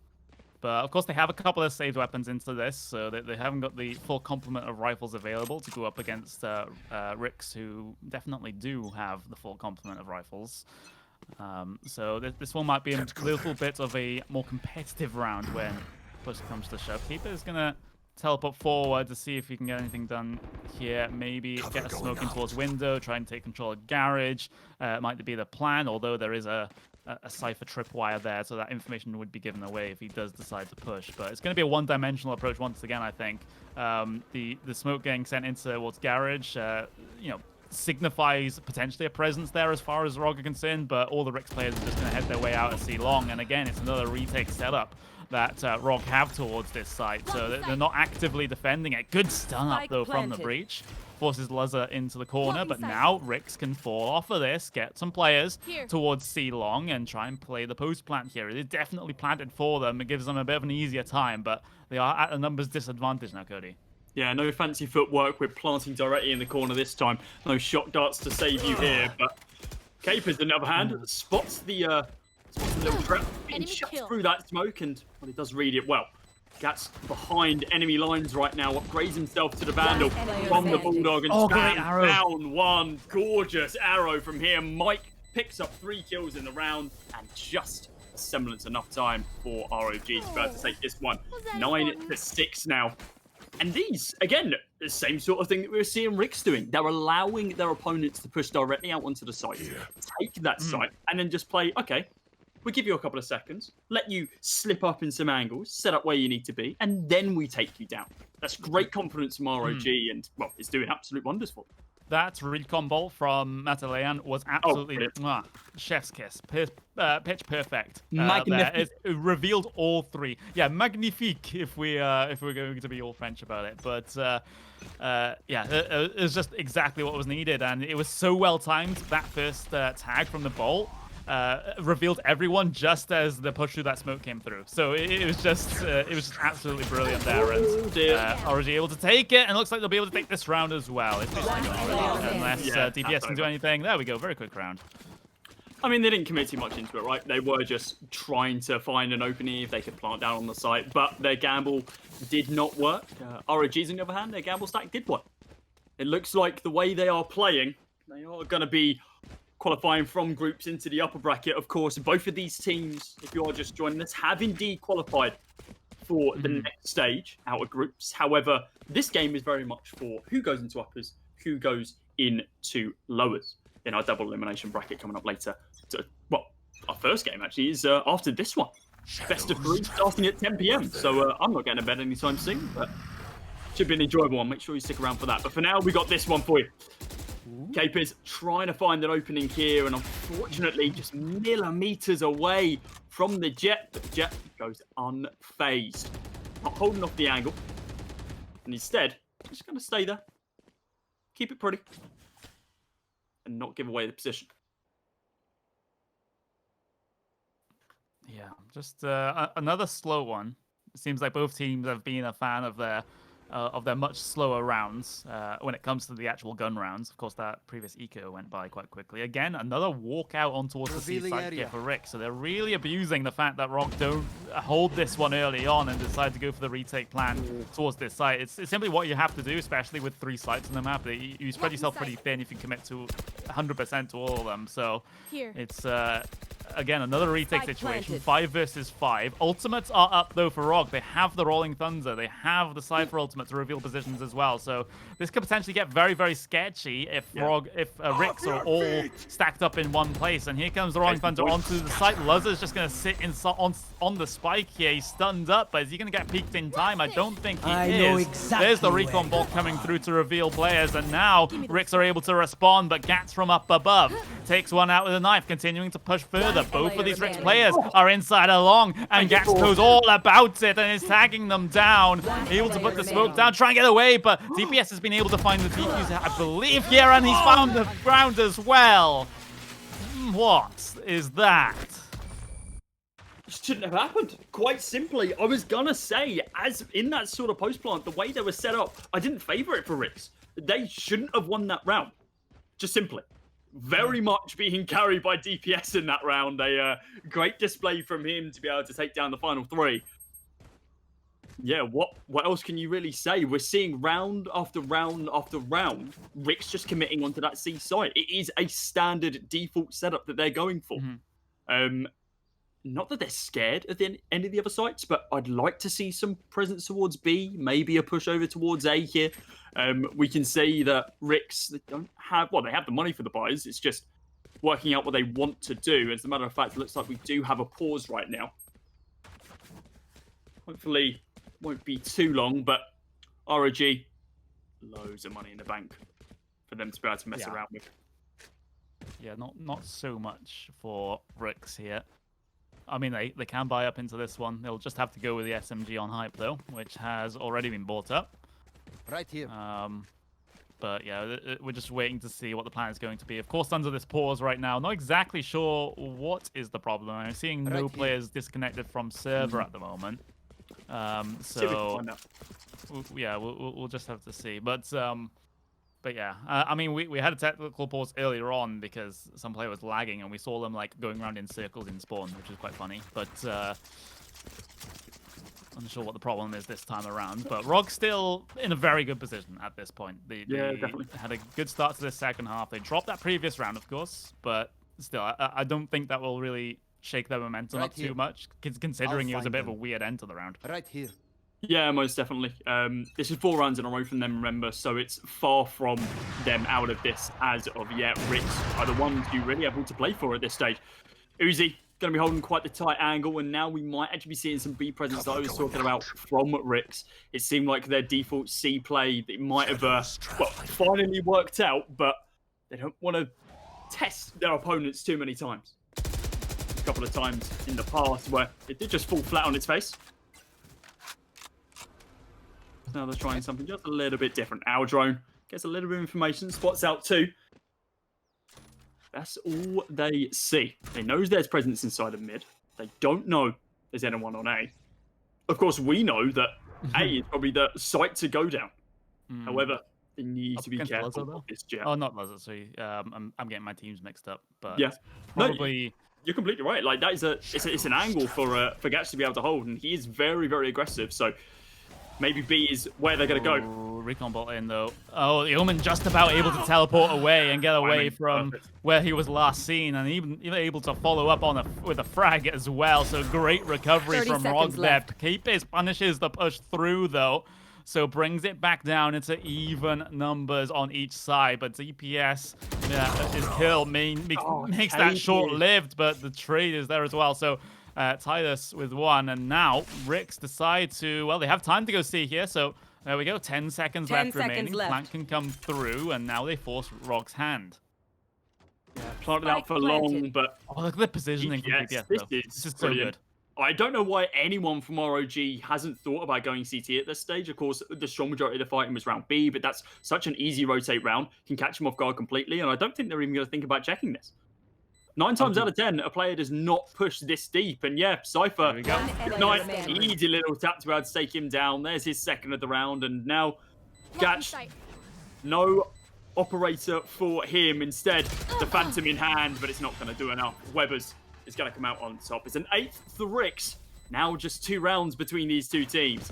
Speaker 6: But of course, they have a couple of saved weapons into this, so they haven't got the full complement of rifles available to go up against Rix, who definitely do have the full complement of rifles. So this one might be a little bit of a more competitive round when push comes to shove. Keeper is going to teleport forward to see if he can get anything done here. Maybe get a smoke in towards window, try and take control of garage. Might be the plan, although there is a Cypher tripwire there, so that information would be given away if he does decide to push. But it's going to be a one-dimensional approach once again, I think. The smoke getting sent in towards garage, signifies potentially a presence there as far as Rogue are concerned, but all the Rix players are just going to head their way out at C long. And again, it's another retake setup that Rogue have towards this site, so they're not actively defending it. Good stun up though from the breach. Forces Luzza into the corner, but now Rix can fall off of this, get some players towards C long, and try and play the post plant here. It is definitely planted for them. It gives them a bit of an easier time, but they are at a numbers disadvantage now, Cody.
Speaker 9: Yeah, no fancy footwork. We're planting directly in the corner this time. No shock darts to save you here, but Capers, on the other hand, spots the little trap and shuts through that smoke, and he does read it well. Gats behind enemy lines right now, upgrades himself to the Vandal from the Bulldog and spams down 1 gorgeous arrow from here. Mike picks up 3 kills in the round and just a semblance enough time for ROG to be able to take this one. 9-6 now. And these, again, the same sort of thing that we were seeing Rix doing. They're allowing their opponents to push directly out onto the site, take that site, and then just play, okay, we give you a couple of seconds, let you slip up in some angles, set up where you need to be, and then we take you down. That's great confidence from ROG, and, well, it's doing absolute wonders for them.
Speaker 6: That recon bolt from Matalean was absolutely chef's kiss. Pitch perfect. It revealed all 3. Yeah, magnifique if we're going to be all French about it. But it was just exactly what was needed, and it was so well timed, that first tag from the bolt. revealed everyone just as the push through that smoke came through. So it was just absolutely brilliant there. And RG able to take it, and it looks like they'll be able to take this round as well. It's basically going unless DPS can do anything. There we go, very quick round.
Speaker 9: I mean, they didn't commit too much into it, right? They were just trying to find an opening if they could plant down on the site, but their gamble did not work. ROG's, on the other hand, their gamble stack did work. It looks like the way they are playing, they are going to be qualifying from groups into the upper bracket. Of course, both of these teams, if you are just joining us, have indeed qualified for the next stage out of groups. However, this game is very much for who goes into uppers, who goes into lowers in our double elimination bracket coming up later. So, well, our first game actually is after this one. Best of 3 starting at 10 PM. So I'm not getting to bed anytime soon, but should be an enjoyable one. Make sure you stick around for that. But for now, we got this one for you. Capers trying to find an opening here, and unfortunately, just millimeters away from the Jet. But the Jet goes unfazed, not holding off the angle, and instead, just going to stay there, keep it pretty, and not give away the position.
Speaker 6: Yeah, just another slow one. It seems like both teams have been a fan of their much slower rounds when it comes to the actual gun rounds. Of course, that previous eco went by quite quickly. Again, another walkout on towards the C side here for Rick. So they're really abusing the fact that Rock don't hold this one early on and decide to go for the retake plan towards this site. It's simply what you have to do, especially with 3 sites on the map. You spread yourself pretty thin if you commit to 100% to all of them. So it's again, another retake situation. 5 versus 5. Ultimates are up, though, for ROG. They have the Rolling Thunder. They have the Cypher ultimate to reveal positions as well. So this could potentially get very, very sketchy if Ricks are all stacked up in one place. And here comes the Rolling Thunder onto the site. Luzza's just going to sit on the spike here. He's stunned up, but is he going to get peeked in time? I don't think he is. There's the recon bolt coming through to reveal players. And now Ricks are able to respond, but Gats from up above takes one out with a knife, continuing to push further. Both of these Ricks players are inside along, and Gats knows all about it and is tagging them down. Able to put the smoke down, try and get away, but DPS has been able to find the defuse, I believe, here, and he's found the ground as well. What is that?
Speaker 9: It shouldn't have happened. Quite simply, I was gonna say, as in that sort of post plant, the way they were set up, I didn't favor it for Ricks. They shouldn't have won that round. Just simply. Very much being carried by DPS in that round. A great display from him to be able to take down the final 3. Yeah, what else can you really say? We're seeing round after round after round, Rick's just committing onto that C site. It is a standard default setup that they're going for. Not that they're scared of any of the other sites, but I'd like to see some presence towards B, maybe a push over towards A here. We can see that Ricks, they don't have, well, they have the money for the buys. It's just working out what they want to do. As a matter of fact, it looks like we do have a pause right now. Hopefully, won't be too long, but ROG, loads of money in the bank for them to be able to mess around with.
Speaker 6: Yeah, not so much for Ricks here. I mean, they can buy up into this one. They'll just have to go with the SMG on hype, though, which has already been bought up.
Speaker 4: Right here.
Speaker 6: But yeah, we're just waiting to see what the plan is going to be. Of course, under this pause right now, not exactly sure what is the problem. I'm seeing no players disconnected from server at the moment. So yeah, we'll just have to see. But yeah, I mean, we had a technical pause earlier on because some player was lagging, and we saw them like going around in circles in spawn, which is quite funny. But I'm not sure what the problem is this time around. But ROG still in a very good position at this point. They
Speaker 9: definitely
Speaker 6: had a good start to the second half. They dropped that previous round, of course, but still, I don't think that will really shake their momentum up too much, considering it was a bit of a weird end to the round.
Speaker 4: Right here.
Speaker 9: Yeah, most definitely. This is 4 rounds in a row from them, remember, so it's far from them out of this as of yet. Ricks are the ones you really have all to play for at this stage. Uzi going to be holding quite the tight angle, and now we might actually be seeing some B presence that I was talking about from Ricks. It seemed like their default C play, it might have finally worked out, but they don't want to test their opponents too many times. A couple of times in the past where it did just fall flat on its face. Now they're trying something just a little bit different. Our drone gets a little bit of information, spots out 2. That's all they see. They know there's presence inside of mid. They don't know there's anyone on A. Of course, we know that A is probably the site to go down. However, they need to be careful of this jet.
Speaker 6: Oh, not Lazar, sorry. I'm getting my teams mixed up, but
Speaker 9: yeah,
Speaker 6: probably.
Speaker 9: No, you're completely right. Like that is it's an angle for Gatch to be able to hold, and he is very, very aggressive. So maybe B is where they're gonna go.
Speaker 6: Recon bot in though. Oh, the Omen just about able to teleport away and get away from where he was last seen, and even able to follow up on with a frag as well. So great recovery from Rog there. Capes punishes the push through though. So brings it back down into even numbers on each side. But DPS, his kill makes that short-lived, but the trade is there as well. So Titus with one, and now Rix decide to, well, they have time to go see here. So there we go, 10 seconds left remaining. Plant can come through, and now they force Rog's hand.
Speaker 9: Yeah, planted out for long, but...
Speaker 6: Oh, look at the positioning from DPS, though. This is so good.
Speaker 9: I don't know why anyone from ROG hasn't thought about going CT at this stage. Of course, the strong majority of the fighting was round B, but that's such an easy rotate round. Can catch them off guard completely, and I don't think they're even going to think about checking this. 9 times out of 10, a player does not push this deep. And yeah, Cypher, nice, easy little tap to be able to take him down. There's his second of the round, and now Gatch, no operator for him. Instead, the Phantom in hand, but it's not going to do enough. Webbers is going to come out on top. It's an 8th for Rix. Now just 2 rounds between these two teams.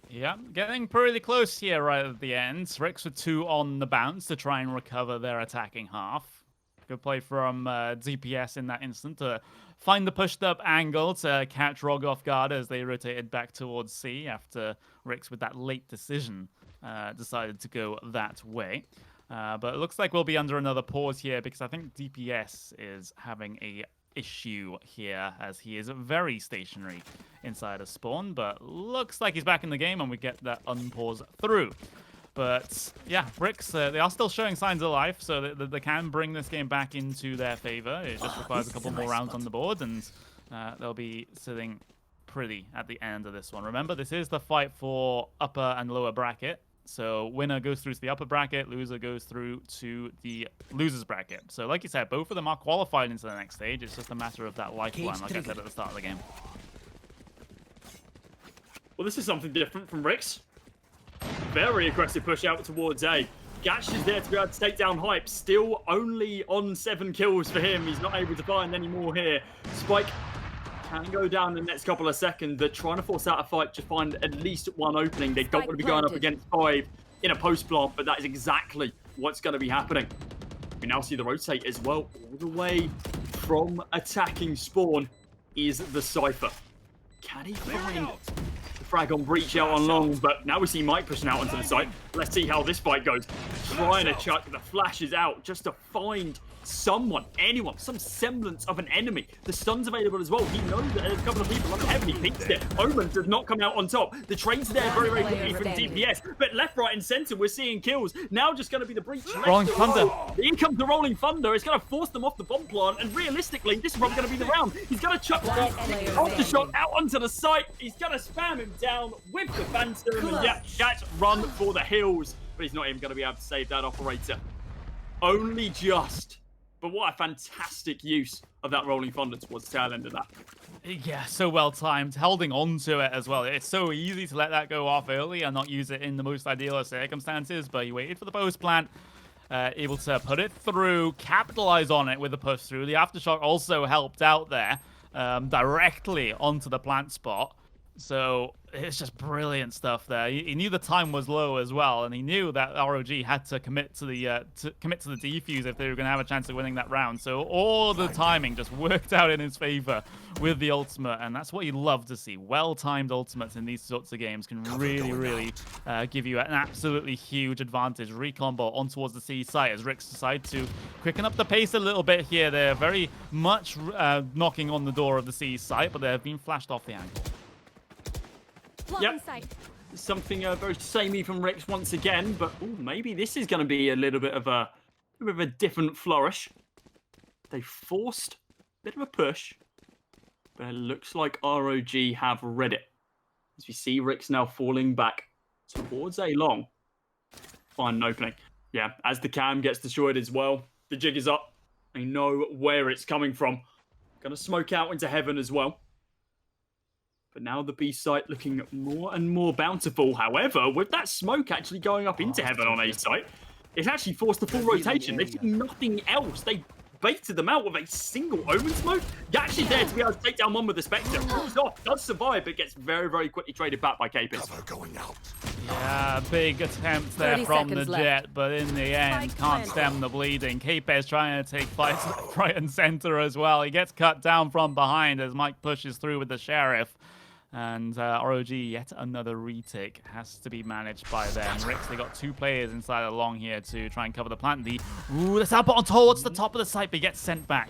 Speaker 6: Yeah, getting pretty close here right at the end. Rix with 2 on the bounce to try and recover their attacking half. Good play from DPS in that instant to find the pushed up angle to catch Rog off guard as they rotated back towards C after Rix with that late decision decided to go that way. But it looks like we'll be under another pause here because I think DPS is having a issue here as he is very stationary inside of spawn, but looks like he's back in the game and we get that unpause through. But yeah, Rix, they are still showing signs of life, so they can bring this game back into their favor. It just requires a couple more rounds on the board, and they'll be sitting pretty at the end of this one. Remember, this is the fight for upper and lower bracket. So winner goes through to the upper bracket, loser goes through to the loser's bracket. So like you said, both of them are qualified into the next stage. It's just a matter of that lifeline, like I said at the start of the game.
Speaker 9: Well, this is something different from Rix. Very aggressive push out towards A. Gatch is there to be able to take down Hype. Still only on 7 kills for him. He's not able to find any more here. Spike can go down in the next couple of seconds. They're trying to force out a fight to find at least one opening. They don't want to be going up against 5 in a post plant, but that is exactly what's going to be happening. We now see the rotate as well. All the way from attacking spawn is the Cypher. Can he find the frag on breach out on long? But now we see Mike pushing out onto the site. Let's see how this fight goes. Trying to chuck the flashes out just to find someone, anyone, some semblance of an enemy. The stun's available as well. He knows that there's a couple of people on heaven. He peeks it. Omen does not come out on top. The train's there very, very quickly from DPS. But left, right, and center, we're seeing kills. Now just going to be the breach.
Speaker 6: Rolling Thunder.
Speaker 9: Here comes the Rolling Thunder. It's going to force them off the bomb plant. And realistically, this is probably going to be the round. He's going to chuck off the shot out onto the site. He's going to spam him down with the Phantom. And yeah, Gatch run for the hills. But he's not even going to be able to save that operator. Only just. But what a fantastic use of that Rolling Thunder towards the tail end of that.
Speaker 6: Yeah, so well timed, holding on to it as well. It's so easy to let that go off early and not use it in the most ideal of circumstances, but he waited for the post plant, able to put it through, capitalize on it with the push through. The aftershock also helped out there, directly onto the plant spot. So it's just brilliant stuff there. He knew the time was low as well, and he knew that ROG had to commit to the defuse if they were going to have a chance of winning that round. So all the timing just worked out in his favor with the ultimate, and that's what you love to see. Well-timed ultimates in these sorts of games can really give you an absolutely huge advantage. Recon ball on towards the C site as Rix decide to quicken up the pace a little bit here. They're very much knocking on the door of the C site, but they've been flashed off the angle.
Speaker 9: Yep. Something very samey from Rix once again, but ooh, maybe this is going to be a little bit of a different flourish. They forced a bit of a push, but it looks like ROG have read it. As we see Rix now falling back towards A long. Find an opening. Yeah, as the cam gets destroyed as well, The jig is up. They know where it's coming from. Gonna smoke out into heaven as well. But now the B site looking more and more bountiful. However, with that smoke actually going up into heaven on A site, it's actually forced a full rotation. They've seen nothing else. They baited them out with a single Omen smoke. Actually there to be able to take down one with the Spectre. Moves off, does survive, but gets very, very quickly traded back by Capers.
Speaker 5: Cover going out.
Speaker 6: Yeah, big attempt there from the Jet, but in the end, can't stem the bleeding. Capes trying to take fights right and center as well. He gets cut down from behind as Mike pushes through with the Sheriff. And ROG, yet another retake, has to be managed by them. Ricks, they got 2 players inside along here to try and cover the plant. The teleport towards the top of the site, but he gets sent back.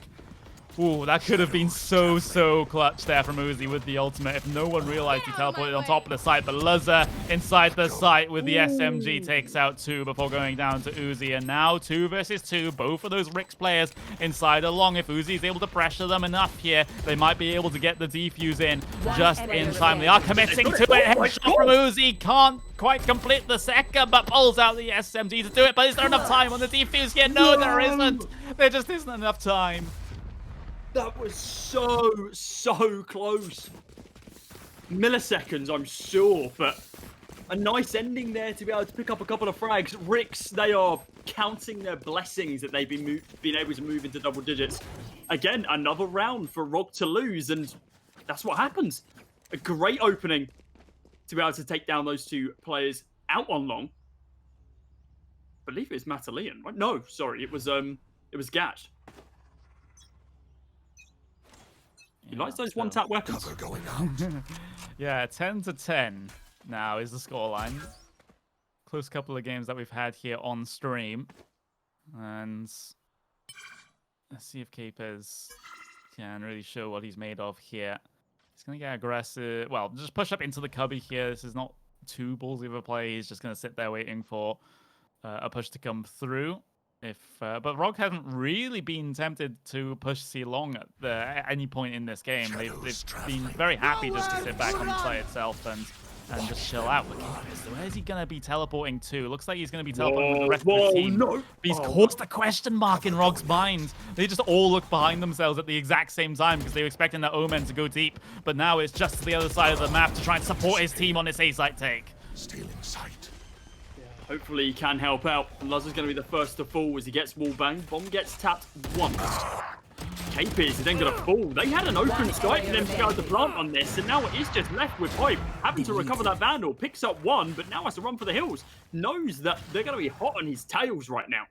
Speaker 6: Ooh, that could have been so clutch there from Uzi with the ultimate if no one realized he teleported on top of the site. But Luzza inside the site with the SMG takes out 2 before going down to Uzi. And now 2 versus 2, both of those Ricks players inside along. If Uzi is able to pressure them enough here, they might be able to get the defuse in just in time. They are committing to it. Headshot from Uzi, can't quite complete the second, but pulls out the SMG to do it. But is there enough time on the defuse here? No, there isn't. There just isn't enough time.
Speaker 9: That was so close. Milliseconds, I'm sure, but a nice ending there to be able to pick up a couple of frags. Ricks, they are counting their blessings that they've been able to move into double digits. Again, another round for ROG to lose, and that's what happens. A great opening to be able to take down those 2 players out on long. I believe it was Matalian, right? No, sorry, it was Gatch. He likes those one-tap weapons.
Speaker 5: Cover going out.
Speaker 6: Yeah, 10-10 now is the scoreline. Close couple of games that we've had here on stream. And let's see if Capers can really show what he's made of here. He's going to get aggressive. Well, just push up into the cubby here. This is not too ballsy of a play. He's just going to sit there waiting for a push to come through. But ROG hasn't really been tempted to push C long at any point in this game. They've been very happy just to sit back on the site itself and just chill out. But where's he going to be teleporting to? Looks like he's going to be teleporting with the rest of the team. No. He's caused a question mark in ROG's mind. They just all look behind themselves at the exact same time because they were expecting the Omen to go deep. But now it's just to the other side of the map to try and support his team on this A-site take.
Speaker 5: Stealing sight.
Speaker 9: Hopefully he can help out. Luzza's going to be the first to fall as he gets wallbanged. Bomb gets tapped once. Capers are then going to fall. They had an open sky for them to go to plant on this, and now it is just left with Hype having to recover that Vandal. Picks up 1, but now has to run for the hills. Knows that they're going to be hot on his tails right now.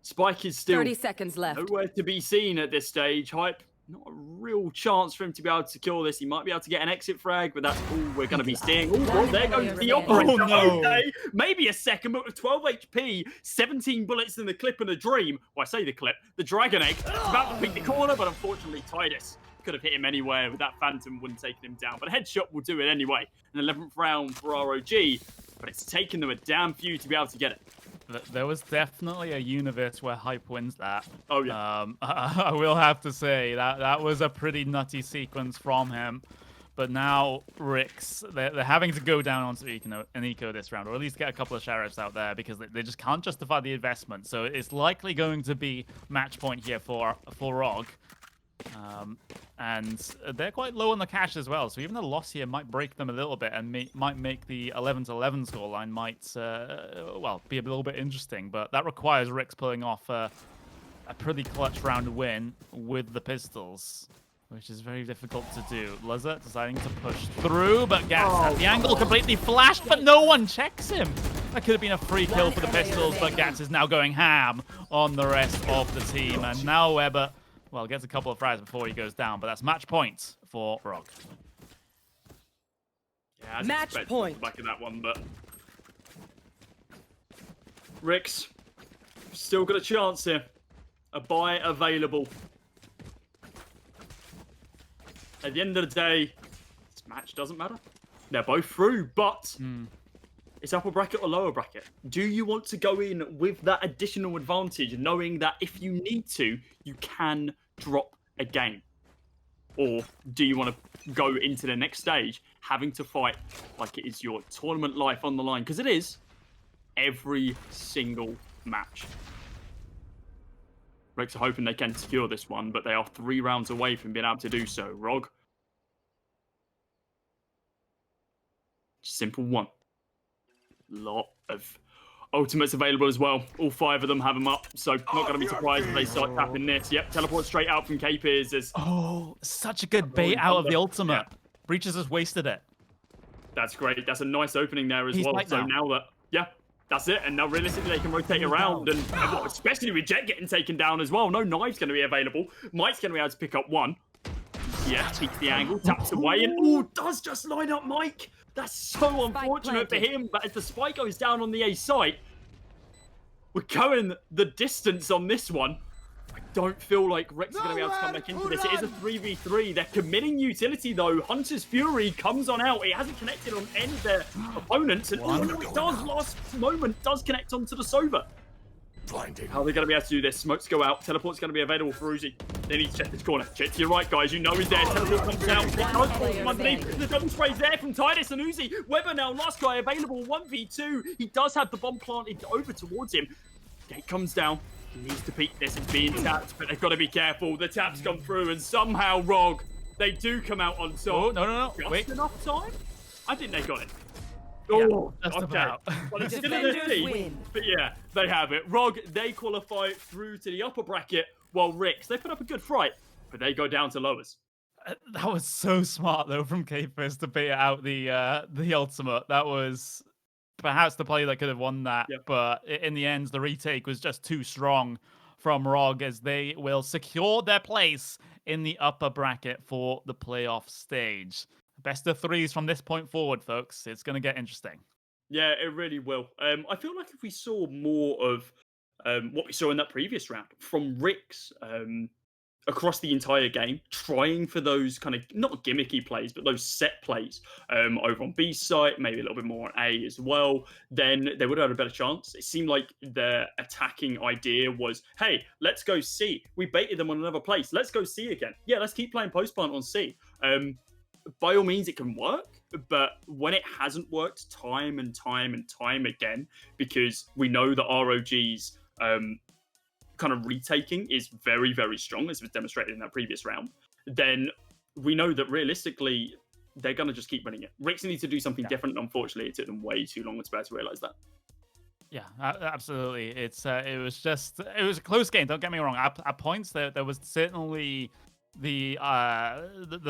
Speaker 9: Spike is still
Speaker 8: 30 seconds left.
Speaker 9: Nowhere to be seen at this stage. Hype, not a real chance for him to be able to secure this. He might be able to get an exit frag, but that's all we're going to be seeing. Oh, well, there goes the operator.
Speaker 6: Oh, no.
Speaker 9: Okay, maybe a second, but with 12 HP, 17 bullets in the clip and a dream. Well, I say the clip. The Dragon Egg. It's about to pick the corner, but unfortunately, Titus could have hit him anywhere with that Phantom, wouldn't take him down. But a headshot will do it anyway. An 11th round for ROG, but it's taken them a damn few to be able to get it.
Speaker 6: There was definitely a universe where Hype wins that.
Speaker 9: Oh, yeah.
Speaker 6: I will have to say that was a pretty nutty sequence from him. But now Ricks, they're having to go down onto Eco this round, or at least get a couple of Sheriffs out there because they just can't justify the investment. So it's likely going to be match point here for ROG. And they're quite low on the cash as well, so even a loss here might break them a little bit and might make the 11-11 scoreline well, be a little bit interesting. But that requires Ricks pulling off a pretty clutch round win with the pistols, which is very difficult to do. Luzza deciding to push through, but Gats has the angle completely flashed, but no one checks him. That could have been a free kill for the pistols, but Gats is now going ham on the rest of the team. And now Weber, well, gets a couple of frags before he goes down, but that's match point for ROG.
Speaker 9: Yeah,
Speaker 8: match point.
Speaker 9: Back in that one, but Ricks still got a chance here. A buy available. At the end of the day, this match doesn't matter. They're both through, but it's upper bracket or lower bracket. Do you want to go in with that additional advantage, knowing that if you need to, you can drop a game? Or do you want to go into the next stage having to fight like it is your tournament life on the line? Because it is every single match. Rex are hoping they can secure this one, but they are 3 rounds away from being able to do so. Rog. Simple one. Lot of ultimates available as well. All 5 of them have them up, so not going to be surprised if they start tapping this. Yep, teleport straight out from KPiers.
Speaker 6: Oh, such a good bait out of the ultimate.
Speaker 9: Yeah.
Speaker 6: Breaches has wasted it.
Speaker 9: That's great. That's a nice opening there as
Speaker 6: He's
Speaker 9: well.
Speaker 6: right
Speaker 9: So
Speaker 6: now.
Speaker 9: now that, yeah, that's it. And now realistically, they can rotate around, and especially with Jet getting taken down as well. No knife's going to be available. Mike's going to be able to pick up one. Yeah, takes the angle, taps away, and does just line up Mike. That's so unfortunate for him. But as the spike goes down on the A site, we're going the distance on this one. I don't feel like Rex are going to be able to come back into this. It is a 3v3. They're committing utility, though. Hunter's Fury comes on out. It hasn't connected on any of their opponents. And it does, last moment, does connect onto the Sova.
Speaker 5: Blinding.
Speaker 9: How are they going to be able to do this? Smokes go out. Teleport's going to be available for Uzi. They need to check this corner. Check to your right, guys. You know he's there. Teleport comes out. It does fall from underneath. The double spray's there from Titus and Uzi. Weber now, last guy available. 1v2. He does have the bomb planted over towards him. Gate comes down. He needs to peek this. It's being tapped, but they've got to be careful. The tap's gone through, and somehow, Rog, they do come out on top.
Speaker 6: Oh, no.
Speaker 9: Just
Speaker 6: Wait.
Speaker 9: enough time? I think they got it.
Speaker 6: Yeah,
Speaker 9: Oh,
Speaker 6: just
Speaker 9: okay.
Speaker 6: about.
Speaker 9: Well, it's still in
Speaker 8: Defenders
Speaker 9: the team,
Speaker 8: win.
Speaker 9: but yeah, they have it. Rog, they qualify through to the upper bracket, while Rix, they put up a good fight, but they go down to lowers.
Speaker 6: That was so smart though from KPiers to bait out the ultimate. That was perhaps the play that could have won that, but in the end, the retake was just too strong from Rog as they will secure their place in the upper bracket for the playoff stage. Best of 3s from this point forward, folks. It's going to get interesting.
Speaker 9: Yeah, it really will. I feel like if we saw more of what we saw in that previous round from Rix across the entire game, trying for those kind of, not gimmicky plays, but those set plays over on B site, maybe a little bit more on A as well, then they would have had a better chance. It seemed like their attacking idea was, hey, let's go C. We baited them on another place. Let's go C again. Yeah, let's keep playing post plant on C. By all means, it can work, but when it hasn't worked time and time and time again, because we know that ROG's kind of retaking is very, very strong, as was demonstrated in that previous round, then we know that realistically, they're going to just keep running it. Rix needs to do something different, and unfortunately, it took them way too long to realize that.
Speaker 6: Yeah, absolutely. It was a close game. Don't get me wrong. At points, there was certainly the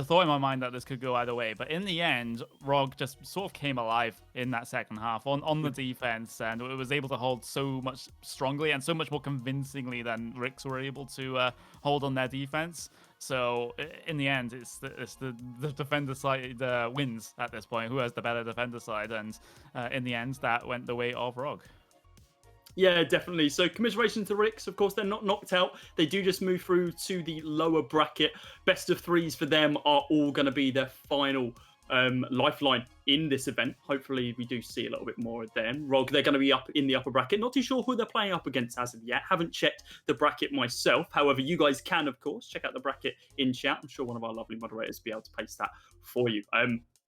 Speaker 6: thought in my mind that this could go either way, but in the end, Rog just sort of came alive in that second half on the defense, and it was able to hold so much strongly and so much more convincingly than Rix were able to hold on their defense. So in the end, it's the defender side wins at this point. Who has the better defender side? And in the end, that went the way of Rog.
Speaker 9: Yeah, definitely. So commiserations to Rix. Of course, they're not knocked out. They do just move through to the lower bracket. Best of 3s for them are all going to be their final lifeline in this event. Hopefully, we do see a little bit more of them. Rog, they're going to be up in the upper bracket. Not too sure who they're playing up against as of yet. Haven't checked the bracket myself. However, you guys can, of course, check out the bracket in chat. I'm sure one of our lovely moderators will be able to paste that for you.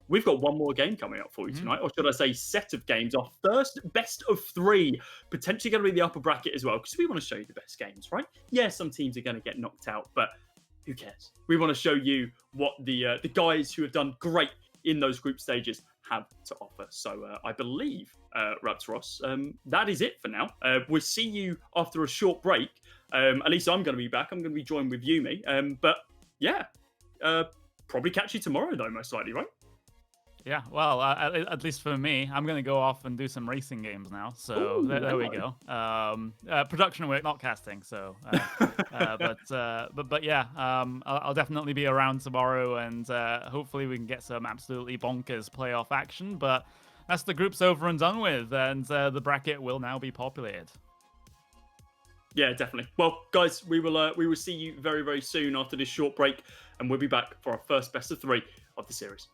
Speaker 9: We've got one more game coming up for you tonight, or should I say set of games. Our first best of 3, potentially going to be the upper bracket as well, because we want to show you the best games, right? Yeah, some teams are going to get knocked out, but who cares? We want to show you what the guys who have done great in those group stages have to offer. So I believe, Raptoros, that is it for now. We'll see you after a short break. At least I'm going to be back. I'm going to be joined with Yumi. But yeah, probably catch you tomorrow, though, most likely, right?
Speaker 6: Yeah, well, at least for me, I'm going to go off and do some racing games now. So there we go. Production work, not casting. So, but yeah, I'll definitely be around tomorrow, and hopefully we can get some absolutely bonkers playoff action. But that's the groups over and done with, and the bracket will now be populated.
Speaker 9: Yeah, definitely. Well, guys, we will see you very, very soon after this short break, and we'll be back for our first best of 3 of the series.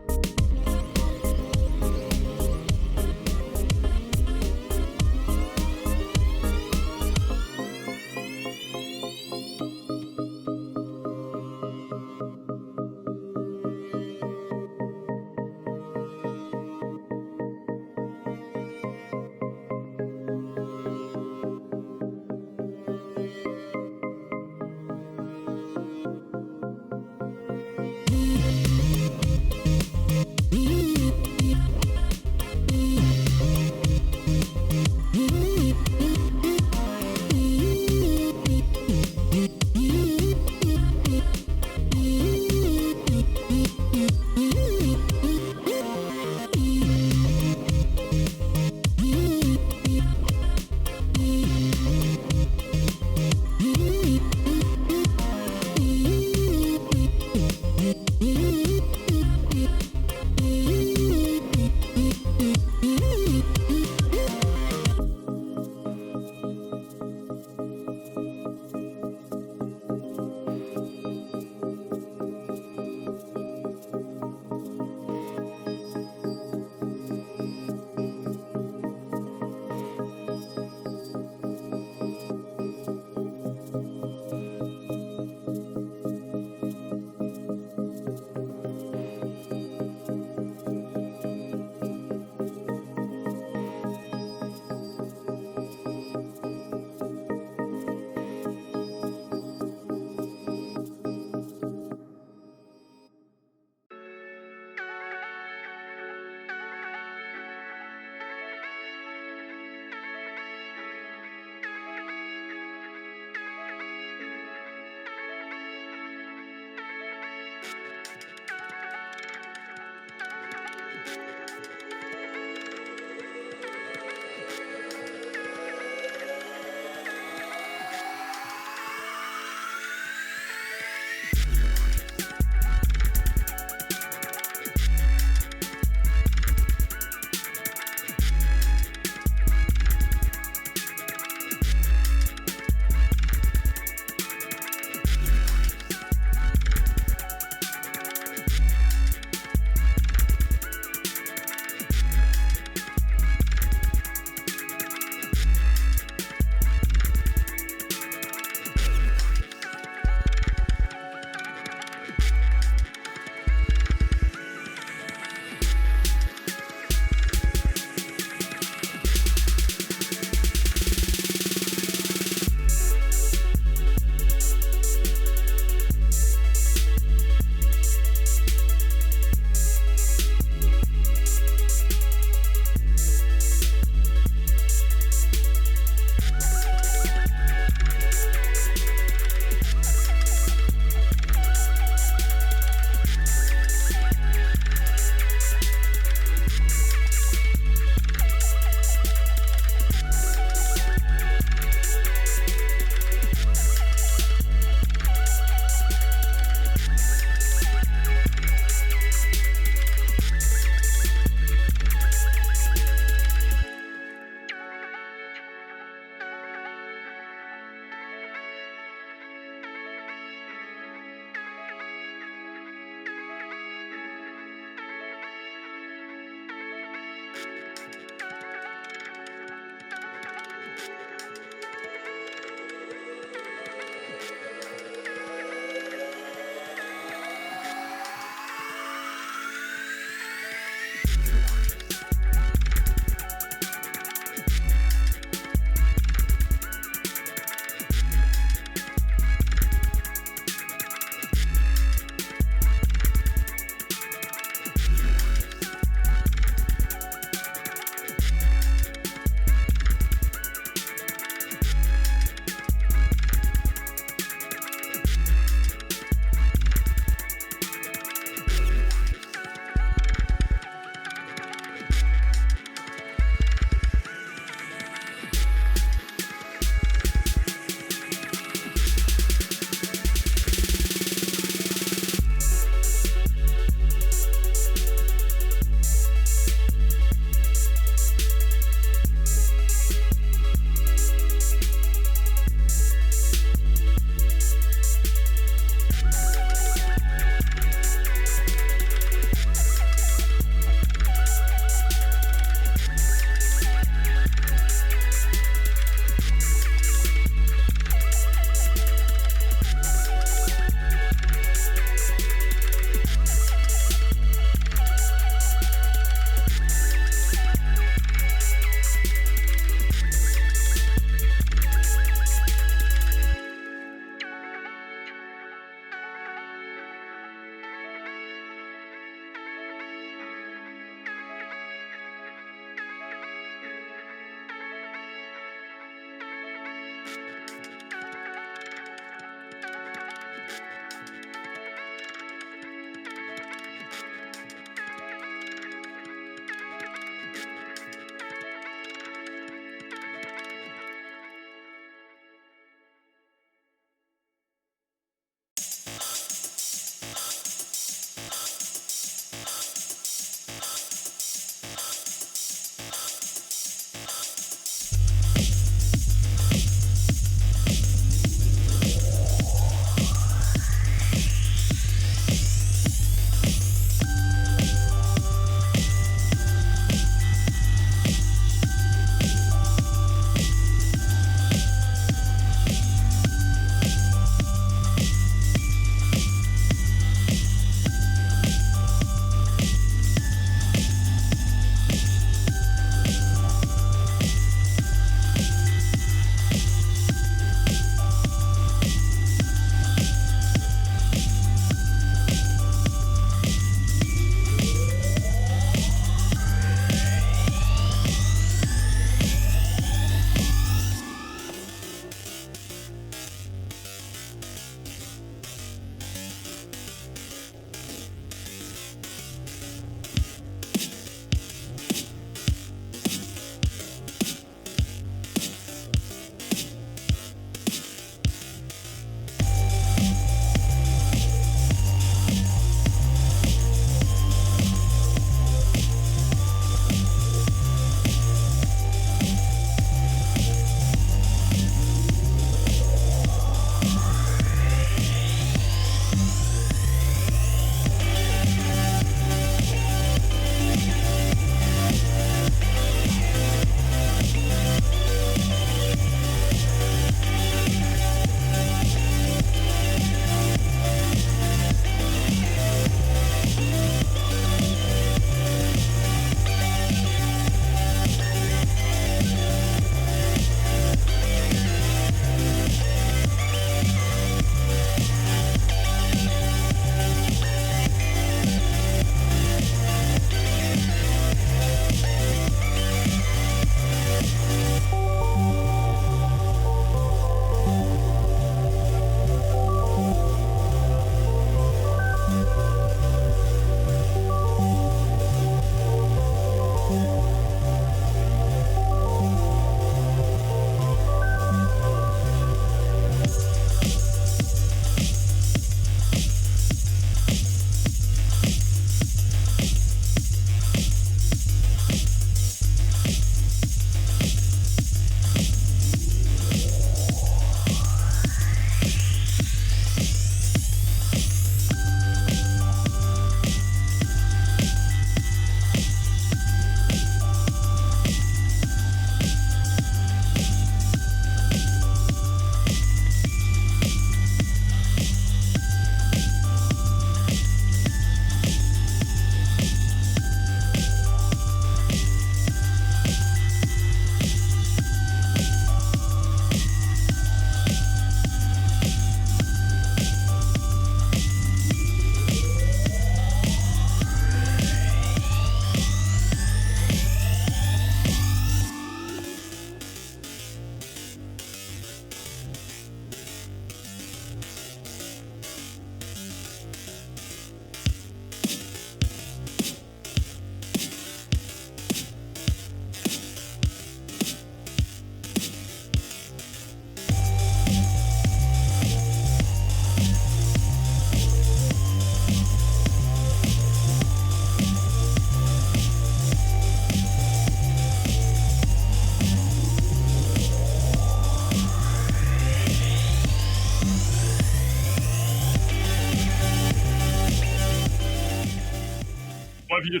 Speaker 9: You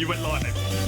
Speaker 9: went live.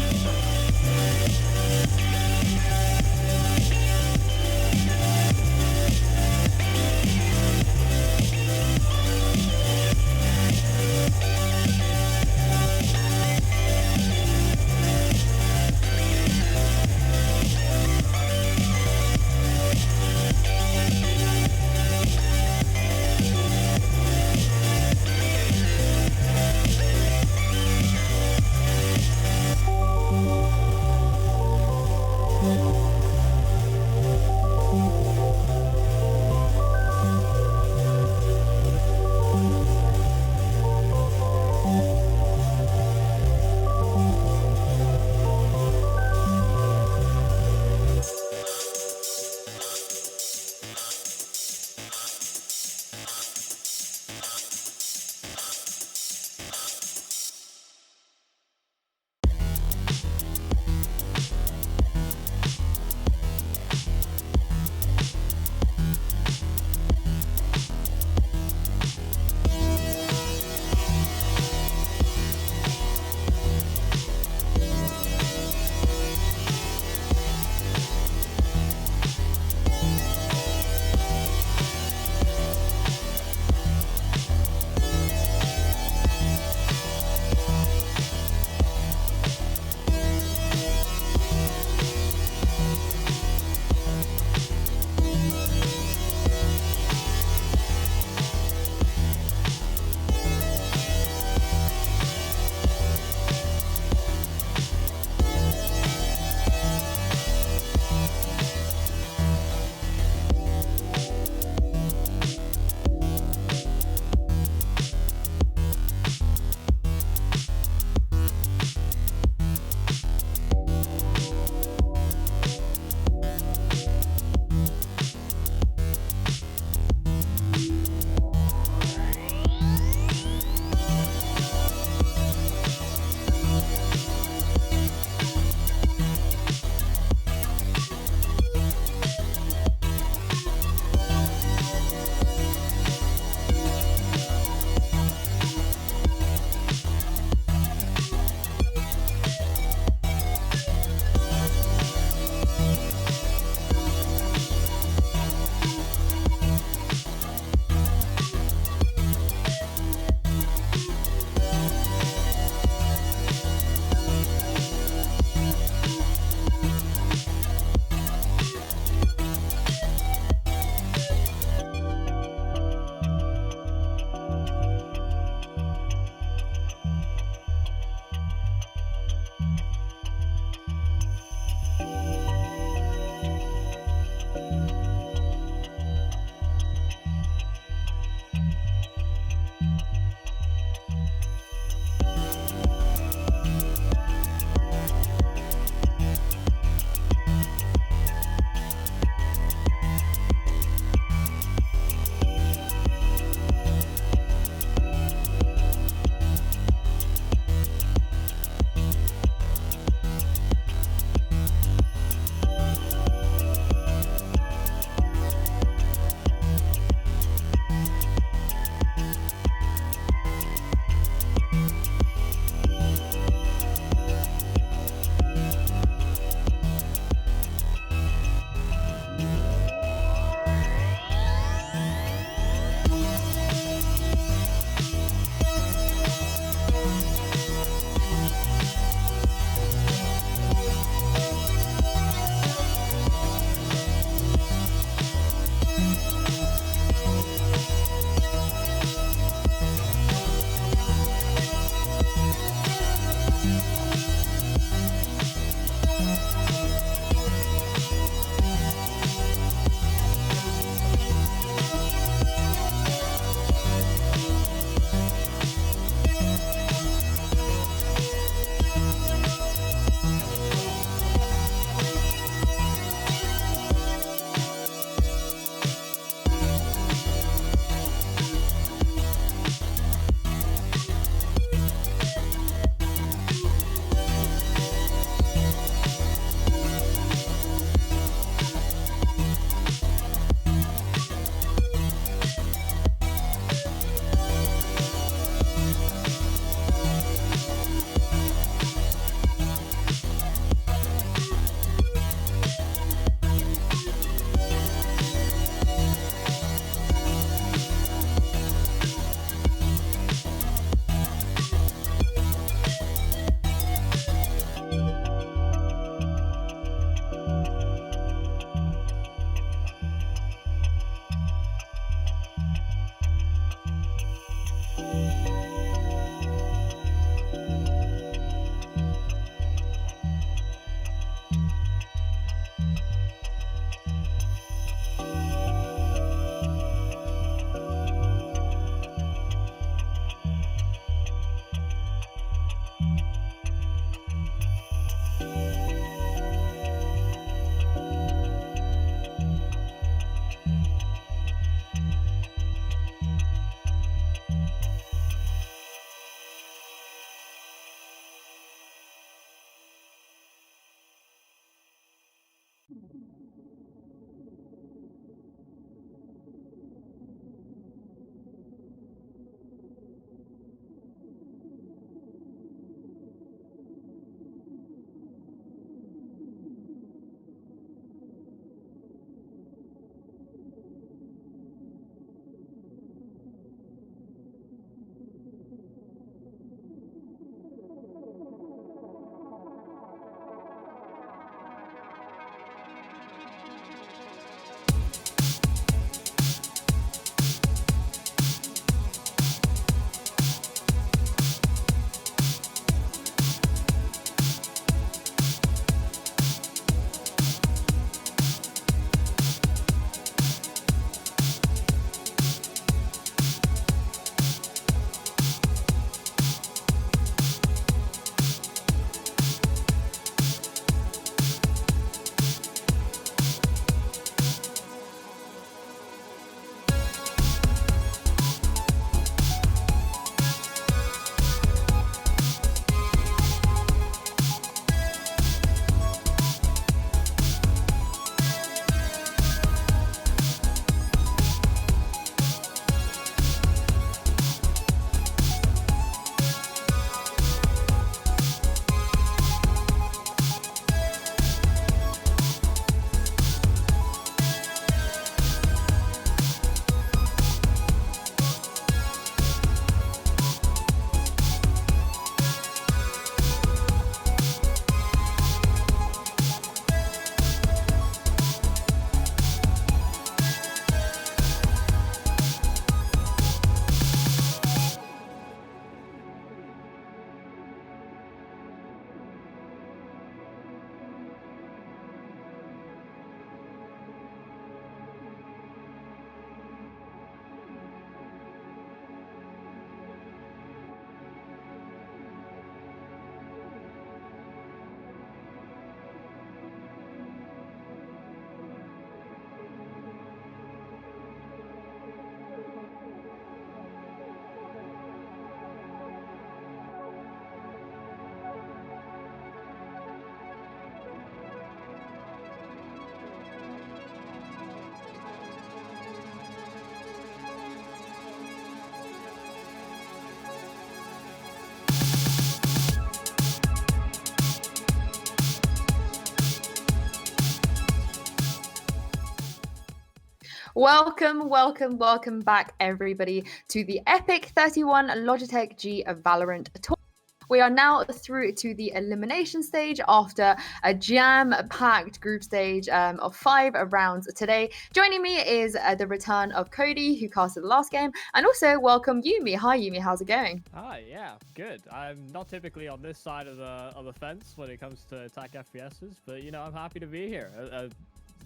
Speaker 1: Welcome back, everybody, to the epic.31 Logitech G Valorant tour. We are now through to the elimination stage after a jam-packed group stage of 5 rounds today. Joining me is the return of Cody, who casted the last game, and also welcome Yumi. Hi, Yumi. How's it going?
Speaker 10: Hi, yeah, good. I'm not typically on this side of the fence when it comes to attack FPSs, but you know, I'm happy to be here. A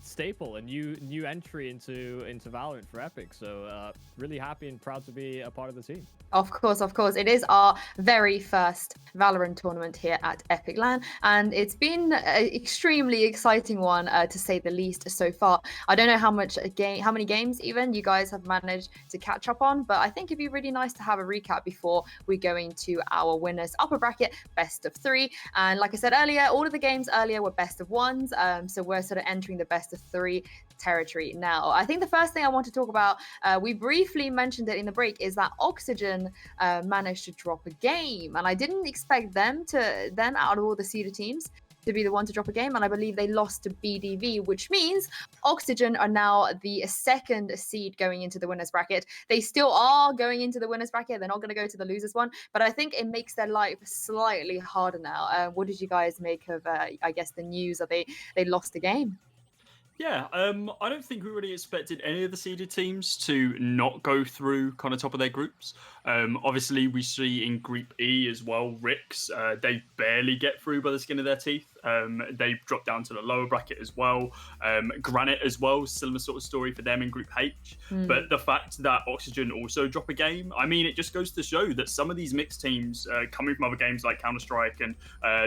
Speaker 10: staple, a new entry into Valorant for Epic. So really happy and proud to be a part of the team.
Speaker 1: Of course. It is our very first Valorant tournament here at epic.LAN, and it's been an extremely exciting one, to say the least, so far. I don't know how many games even you guys have managed to catch up on, but I think it'd be really nice to have a recap before we go into our winners upper bracket, best of 3. And like I said earlier, all of the games earlier were best of 1s, so we're sort of entering the best of 3 territory now. I think the first thing I want to talk about, we briefly mentioned it in the break, is that Oxygen managed to drop a game, and I didn't expect them out of all the seeded teams to be the one to drop a game, and I believe they lost to BDV, which means Oxygen are now the 2nd seed going into the winners bracket. They still are going into the winners bracket. They're not going to go to the losers one, but I think it makes their life slightly harder now. What did you guys make of, I guess, the news that they lost a game?
Speaker 9: Yeah, I don't think we really expected any of the seeded teams to not go through kind of top of their groups. Obviously, we see in Group E as well, Ricks, they barely get through by the skin of their teeth. They drop down to the lower bracket as well. Granite as well, similar sort of story for them in Group H. But the fact that Oxygen also drop a game, I mean, it just goes to show that some of these mixed teams, coming from other games like Counter-Strike and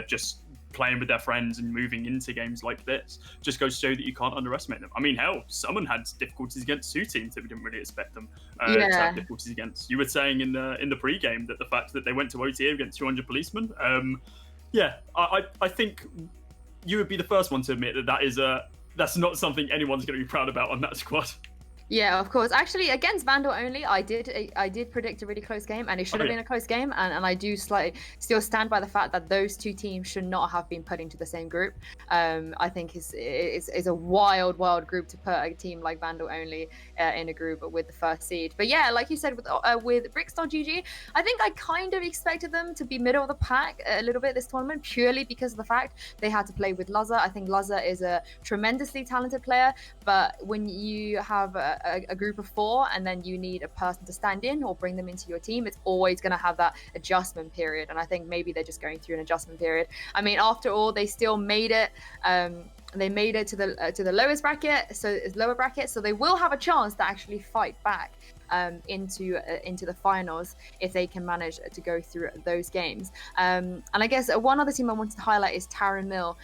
Speaker 9: just playing with their friends and moving into games like this, just goes to show that you can't underestimate them. I mean, hell, someone had difficulties against 2 teams that we didn't really expect them to have difficulties against. You were saying in the pre-game that the fact that they went to OTA against 200 policemen, I think you would be the first one to admit that that's not something anyone's going to be proud about on that squad.
Speaker 1: Yeah, of course. Actually, against Vandal only, I did predict a really close game, and it should have been a close game. And I do still stand by the fact that those 2 teams should not have been put into the same group. I think is a wild group to put a team like Vandal only in a group with the 1st seed. But yeah, like you said, with Bricks.GG, I think I kind of expected them to be middle of the pack a little bit this tournament, purely because of the fact they had to play with Lazza. I think Lazza is a tremendously talented player, but when you have a group of 4 and then you need a person to stand in or bring them into your team, it's always going to have that adjustment period, and I think maybe they're just going through an adjustment period. I mean, after all, they still made it. They made it to the lowest bracket, so it's lower bracket, so they will have a chance to actually fight back into the finals if they can manage to go through those games. And I guess one other team I wanted to highlight is Taran Mill.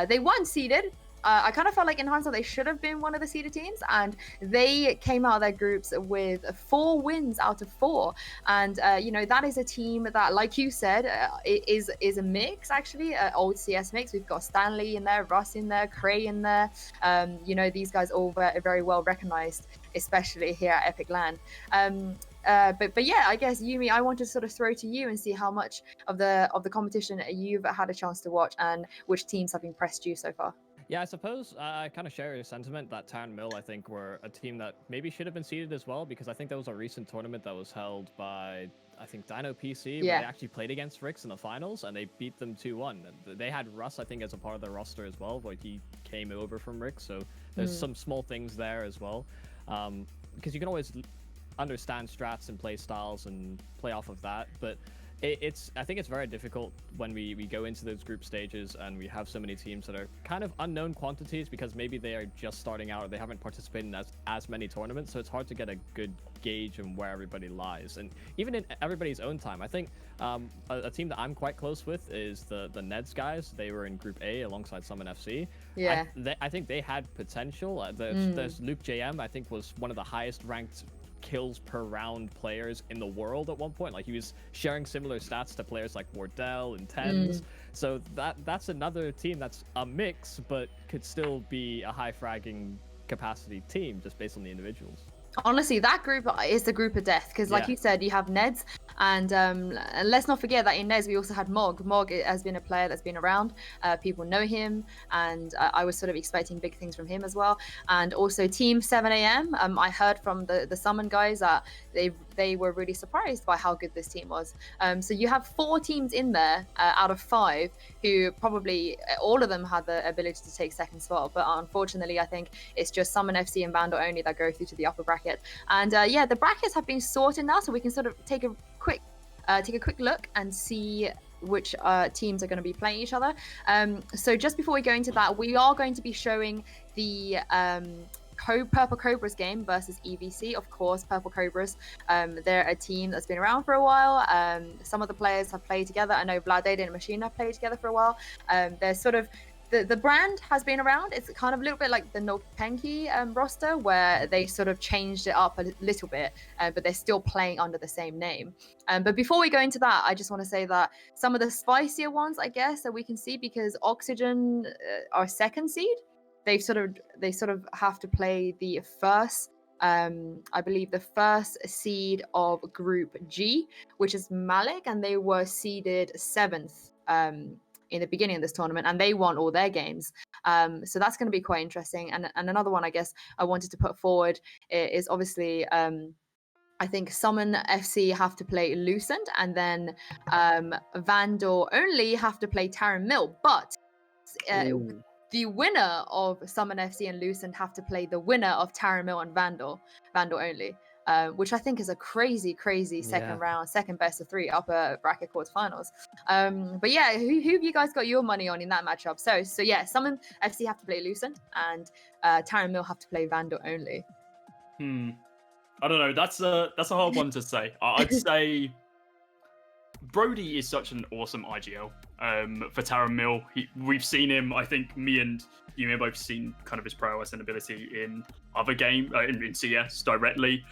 Speaker 1: They weren't seeded. I kind of felt like in hindsight they should have been one of the seeded teams, and they came out of their groups with 4 wins out of 4. And you know, that is a team that, like you said, is a mix, actually, old CS mix. We've got Stanley in there, Russ in there, Cray in there. You know, these guys all very well recognized, especially here at epic.LAN. But yeah, I guess Yumi, I want to sort of throw to you and see how much of the competition you've had a chance to watch and which teams have impressed you so far.
Speaker 10: Yeah, I suppose I kind of share your sentiment that Taran Mill, I think, were a team that maybe should have been seeded as well, because I think there was a recent tournament that was held by, I think, Dino PC, where they actually played against Ricks in the finals, and they beat them 2-1. They had Russ, I think, as a part of their roster as well, but he came over from Ricks, so there's some small things there as well. Because you can always understand strats and play styles and play off of that, but I think it's very difficult when we go into those group stages and we have so many teams that are kind of unknown quantities because maybe they are just starting out or they haven't participated in as many tournaments, so it's hard to get a good gauge on where everybody lies. And even in everybody's own time, I think a team that I'm quite close with is the Neds guys. They were in Group A alongside Summon FC.
Speaker 1: Yeah.
Speaker 10: I think they had potential. There's Luke JM, I think, was one of the highest ranked kills per round players in the world at one point. Like, he was sharing similar stats to players like Wardell and Tens. So that's another team that's a mix but could still be a high fragging capacity team just based on the individuals.
Speaker 1: Honestly, that group is the group of death because, like you said, you have Neds, and let's not forget that in Neds we also had Mog. Mog has been a player that's been around. People know him, and I was sort of expecting big things from him as well. And also Team 7 AM. I heard from the Summon guys that they were really surprised by how good this team was. So you have 4 teams in there out of 5 who probably all of them had the ability to take second spot, but unfortunately, I think it's just Summon FC and Vandal only that go through to the upper bracket. And yeah, the brackets have been sorted now, so we can sort of take a quick look and see which teams are going to be playing each other. So just before we go into that, we are going to be showing the Purple Cobras game versus EVC. Of course, Purple Cobras, they're a team that's been around for a while. Some of the players have played together. I know Vlad and Machine have played together for a while. They're sort of the brand has been around. It's kind of a little bit like the Nopenki roster, where they sort of changed it up a little bit, but they're still playing under the same name. But before we go into that, I just want to say that some of the spicier ones, I guess, that we can see, because Oxygen are second seed, they sort of have to play the first, I believe the first seed of Group G, which is Malik, and they were seeded 7th in the beginning of this tournament, and they won all their games. So that's going to be quite interesting. And another one, I guess, I wanted to put forward is obviously, I think Summon FC have to play Lucent, and then Vandal only have to play Taran Mill. But the winner of Summon FC and Lucent have to play the winner of Taran Mill and Vandal only. Which I think is a crazy second round, second best of 3 upper bracket quarterfinals. But yeah, who have you guys got your money on in that matchup? So yeah, Summon FC have to play Lucent, and Taran Mill have to play Vandal only.
Speaker 9: I don't know. That's a hard one to say. I'd say Brody is such an awesome IGL for Taran Mill. We've seen him. I think me and you may have both seen kind of his prowess and ability in other game in CS directly.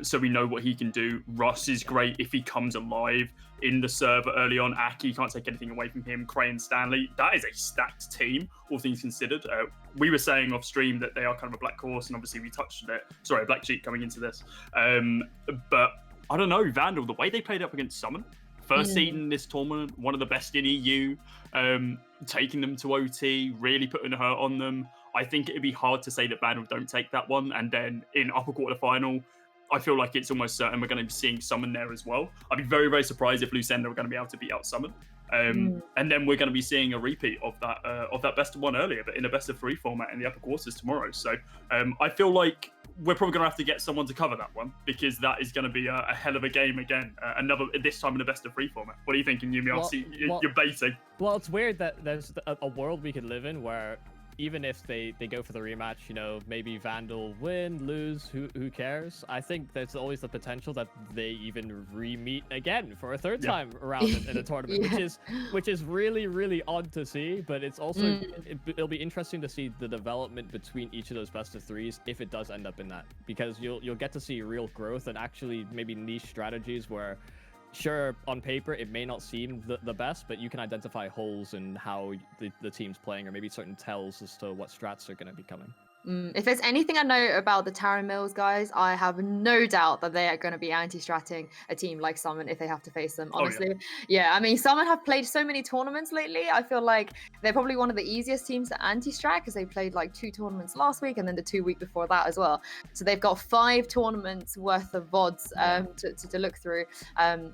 Speaker 9: So we know what he can do. Russ is great if he comes alive in the server early on. Aki, can't take anything away from him. Cray and Stanley, that is a stacked team, all things considered. We were saying off stream that they are kind of a black horse, and obviously we touched on it. Sorry, a black sheep coming into this. But I don't know, Vandal, the way they played up against Summon, first seed in this tournament, one of the best in EU, taking them to OT, really putting a hurt on them. I think it'd be hard to say that Vandal don't take that one. And then in upper quarterfinal, I feel like it's almost certain we're going to be seeing Summon there as well. I'd be very, very surprised if Lucenda are going to be able to beat out Summon. And then we're going to be seeing a repeat of that best of 1 earlier, but in a best of 3 format in the upper quarters tomorrow. So I feel like we're probably going to have to get someone to cover that one, because that is going to be a hell of a game again. This time in a best of 3 format. What are you thinking, Yumi? You're baiting.
Speaker 10: Well, it's weird that there's a world we could live in where even if they go for the rematch, you know, maybe Vandal win, lose, who cares? I think there's always the potential that they even re-meet again for a third time around in a tournament, which is really, really odd to see. But it's also it'll be interesting to see the development between each of those best of 3s if it does end up in that, because you'll get to see real growth and actually maybe niche strategies where, sure, on paper it may not seem the best, but you can identify holes in how the team's playing, or maybe certain tells as to what strats are going to be coming.
Speaker 1: If there's anything I know about the Taran Mills guys, I have no doubt that they are going to be anti-stratting a team like Summon if they have to face them, honestly. Yeah, I mean, Summon have played so many tournaments lately. I feel like they're probably one of the easiest teams to anti-strat, because they played like 2 tournaments last week and then the 2 week before that as well. So they've got 5 tournaments worth of VODs to look through.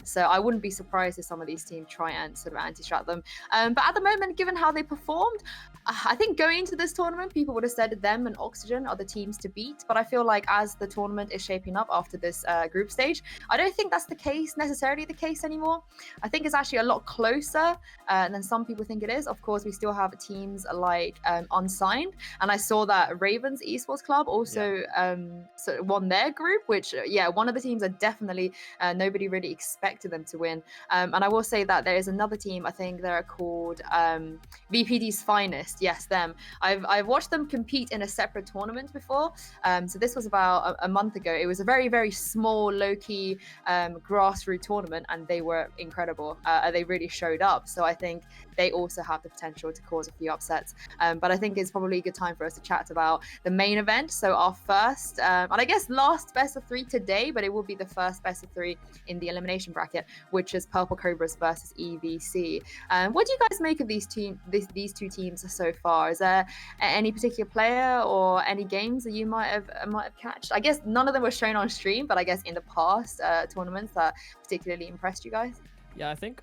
Speaker 1: So I wouldn't be surprised if some of these teams try and sort of anti-strat them. But at the moment, given how they performed, I think going into this tournament, people would have said them and Oxygen are the teams to beat. But I feel like as the tournament is shaping up after this group stage, I don't think that's necessarily the case anymore. I think it's actually a lot closer than some people think it is. Of course, we still have teams like Unsigned, and I saw that Ravens Esports Club also won their group, which one of the teams that definitely nobody really expected them to win. And I will say that there is another team, I think they're called VPD's Finest. Yes, them. I've watched them compete in a separate separate tournament before. So this was about a month ago. It was a very, very small, low-key grassroots tournament, and they were incredible. They really showed up. So I think they also have the potential to cause a few upsets. But I think it's probably a good time for us to chat about the main event. So our first, and I guess last best of 3 today, but it will be the first best of 3 in the elimination bracket, which is Purple Cobras versus EVC. What do you guys make of these two teams so far? Is there any particular player or any games that you might have catched? I guess none of them were shown on stream, but I guess in the past tournaments that particularly impressed you guys.
Speaker 10: Yeah, I think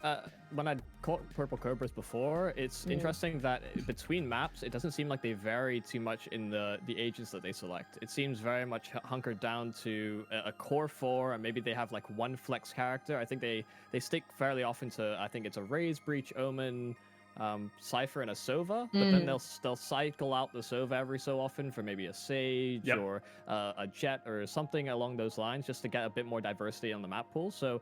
Speaker 10: when I caught Purple Cobras before, it's interesting that between maps, it doesn't seem like they vary too much in the agents that they select. It seems very much hunkered down to a core 4, and maybe they have like one flex character. I think they stick fairly often to, I think it's a Raze, Breach, Omen, Cypher, and a Sova, but then they'll cycle out the Sova every so often for maybe a Sage or a Jet or something along those lines, just to get a bit more diversity on the map pool. So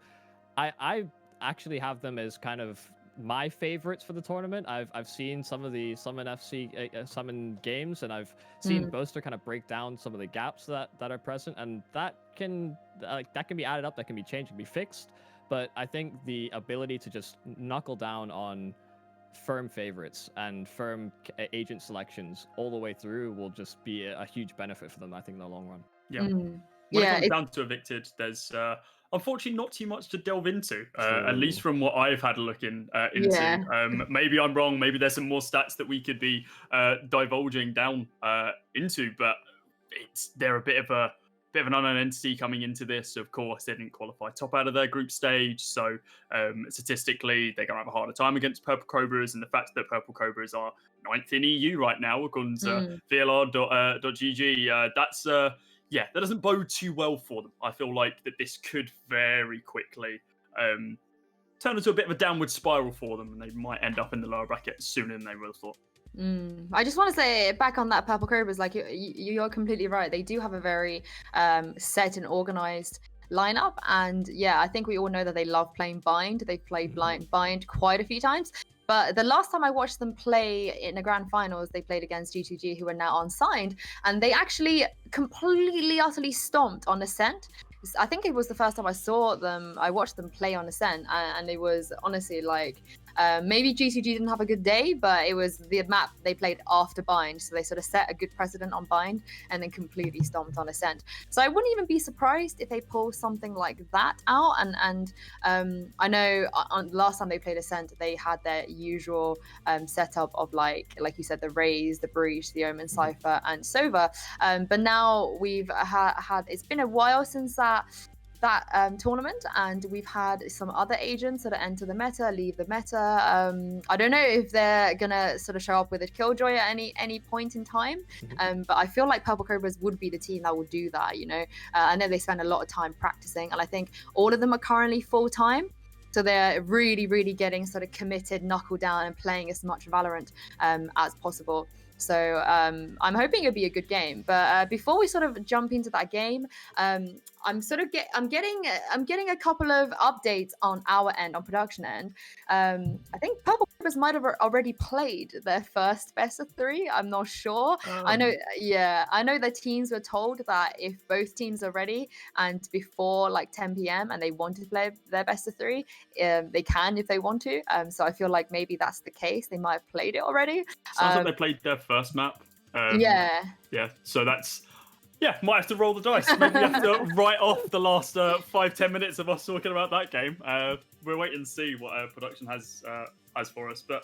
Speaker 10: I actually have them as kind of my favorites for the tournament. I've seen some of the Summon FC Summon games, and I've seen Boaster kind of break down some of the gaps that are present, and that can be added up, that can be changed, can be fixed. But I think the ability to just knuckle down on firm favorites and firm agent selections all the way through will just be a huge benefit for them, I think, in the long run.
Speaker 9: Yeah. When it comes down to Evicted, there's unfortunately not too much to delve into, at least from what I've had a look into. Maybe I'm wrong. Maybe there's some more stats that we could be divulging down into, but they're a bit of an unknown entity coming into this. Of course, they didn't qualify top out of their group stage, so statistically they're going to have a harder time against Purple Cobras, and the fact that Purple Cobras are 9th in EU right now, according to VLR.GG, that's that doesn't bode too well for them. I feel like that this could very quickly turn into a bit of a downward spiral for them, and they might end up in the lower bracket sooner than they would have thought.
Speaker 1: I just want to say back on that Purple Cobras, like you're completely right. They do have a very set and organized lineup, and I think we all know that they love playing Bind. They've played Bind quite a few times. But the last time I watched them play in the grand finals, they played against G2G, who are now unsigned, and they actually completely, utterly stomped on Ascent. I think it was the first time I watched them play on Ascent, and it was honestly like, maybe G2G didn't have a good day, but it was the map they played after Bind, so they sort of set a good precedent on Bind and then completely stomped on Ascent. So I wouldn't even be surprised if they pull something like that out. And I know last time they played Ascent, they had their usual setup of like you said, the Raze, the Breach, the Omen, Cypher, and Sova. But now we've had it's been a while since that tournament, and we've had some other agents sort of enter the meta, leave the meta. I don't know if they're gonna sort of show up with a Killjoy at any point in time, but I feel like Purple Cobras would be the team that would do that. I know they spend a lot of time practicing, and I think all of them are currently full-time. So they're really, really getting sort of committed, knuckle down, and playing as much Valorant as possible. So I'm hoping it'll be a good game. But before we sort of jump into that game, I'm getting a couple of updates on our end, on production end. I think Purple Cobras might have already played their first best of 3. I'm not sure. I know the teams were told that if both teams are ready and before like 10 p.m. and they want to play their best of 3, they can if they want to. So I feel like maybe that's the case. They might have played it already.
Speaker 9: Sounds like they played their first map. So that's might have to roll the dice. Maybe we have to write off the last 5-10 minutes of us talking about that game. We'll wait and see what production has for us. But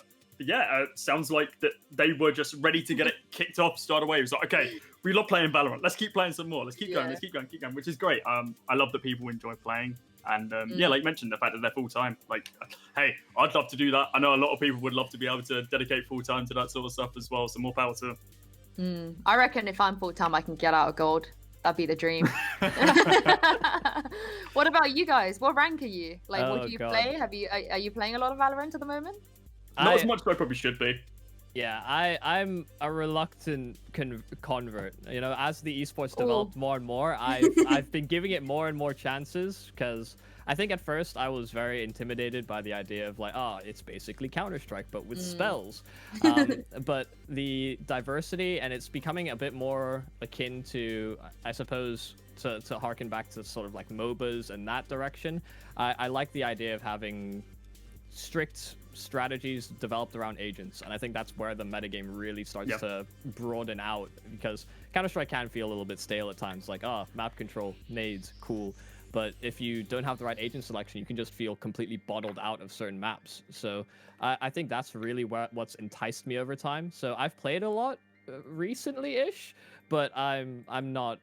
Speaker 9: sounds like that they were just ready to get it kicked off, start away. It was like, okay, we love playing Valorant. Let's keep playing some more. Let's keep going. Let's keep going, which is great. I love that people enjoy playing. And like you mentioned, the fact that they're full time. Like, hey, I'd love to do that. I know a lot of people would love to be able to dedicate full time to that sort of stuff as well. So more power to them.
Speaker 1: I reckon if I'm full time, I can get out of gold. That'd be the dream. What about you guys? What rank are you? Like, what do you play? Are you playing a lot of Valorant at the moment?
Speaker 9: Not as much as I probably should be.
Speaker 10: Yeah, I'm a reluctant convert. You know, as the esports developed more and more, I've been giving it more and more chances because I think at first I was very intimidated by the idea of like, oh, it's basically Counter-Strike but with spells. But the diversity, and it's becoming a bit more akin to, I suppose, to harken back to sort of like MOBAs and that direction. I like the idea of having strict strategies developed around agents, and I think that's where the metagame really starts to broaden out, because Counter-Strike can feel a little bit stale at times, like, map control, nades, cool, but if you don't have the right agent selection, you can just feel completely bottled out of certain maps. So I think that's really what's enticed me over time. So I've played a lot recently-ish, but I'm not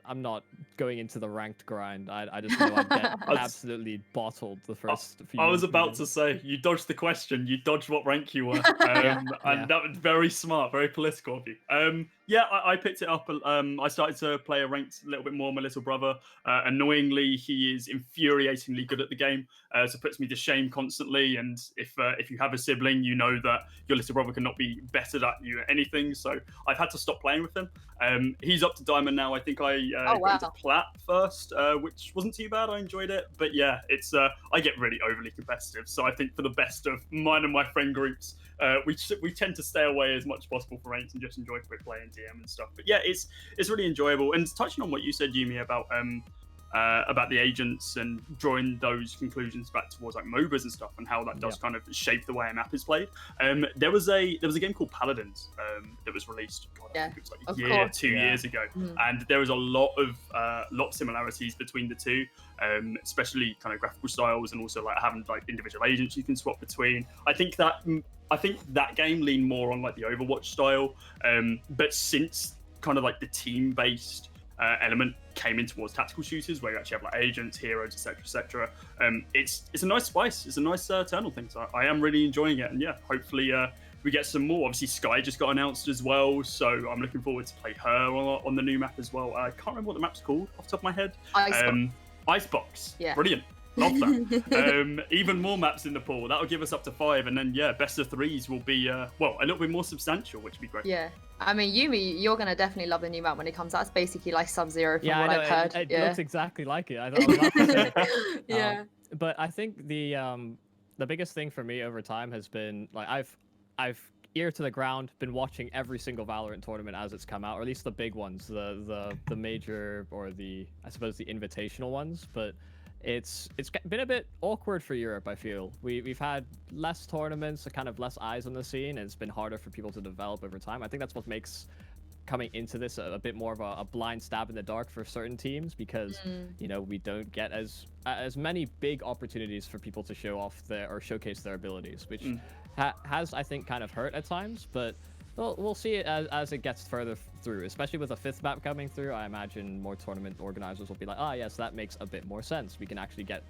Speaker 10: going into the ranked grind. I just know I'd get absolutely bottled the first few.
Speaker 9: I was about to say, you dodged the question. You dodged what rank you were, and that was very smart, very political of you. I picked it up. I started to play a ranked a little bit more. My little brother, annoyingly, he is infuriatingly good at the game, so it puts me to shame constantly. And if you have a sibling, you know that your little brother cannot be better at you at anything. So I've had to stop playing with him. He's up to diamond now. I think I got into plat first, which wasn't too bad. I enjoyed it, but yeah, it's I get really overly competitive. So I think for the best of mine and my friend groups, we tend to stay away as much as possible for ranked and just enjoy quick play and DM and stuff. But yeah, it's really enjoyable. And touching on what you said, Yumi, about the agents and drawing those conclusions back towards like MOBAs and stuff, and how that does kind of shape the way a map is played. There was a game called Paladins that was released. I think it was like two years ago, and there was a lot of similarities between the two, especially kind of graphical styles, and also like having like individual agents you can swap between. I think that game leaned more on like the Overwatch style, but since kind of like the team-based element came in towards tactical shooters, where you actually have like agents, heroes, etc., it's a nice spice. It's a nice eternal thing. So I am really enjoying it, and yeah, hopefully we get some more. Obviously, Sky just got announced as well, so I'm looking forward to play her on the new map as well. I can't remember what the map's called off the top of my head. Icebox. Yeah. Brilliant. Love that. Even more maps in the pool. That'll give us up to 5, and then best of 3s will be a little bit more substantial, which would be great.
Speaker 1: Yeah, I mean, Yumi, you're gonna definitely love the new map when it comes out. It's basically like Sub-Zero from what I've heard.
Speaker 10: It looks exactly like it. I was about to say.
Speaker 1: Yeah.
Speaker 10: But I think the biggest thing for me over time has been like I've ear to the ground been watching every single Valorant tournament as it's come out, or at least the big ones, the major, or I suppose the invitational ones, but it's been a bit awkward for Europe. I feel we've had less tournaments, kind of less eyes on the scene, and it's been harder for people to develop over time. I think that's what makes coming into this a bit more of a blind stab in the dark for certain teams, because we don't get as many big opportunities for people to show off or showcase their abilities, which has, I think, kind of hurt at times. But we'll see it as it gets further through, especially with a 5th map coming through. I imagine more tournament organizers will be like, yes, that makes a bit more sense. We can actually get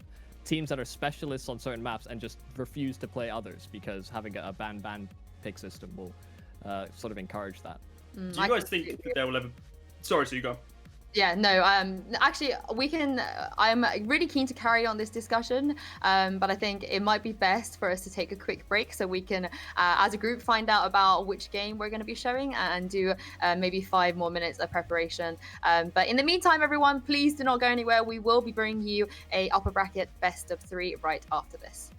Speaker 10: teams that are specialists on certain maps and just refuse to play others, because having a ban pick system will sort of encourage that.
Speaker 9: Do you guys think that they will ever... Sorry, so you go.
Speaker 1: Yeah, no, actually, we can, I'm really keen to carry on this discussion, but I think it might be best for us to take a quick break so we can, as a group, find out about which game we're going to be showing and do maybe 5 more minutes of preparation. But in the meantime, everyone, please do not go anywhere. We will be bringing you a upper bracket best of 3 right after this.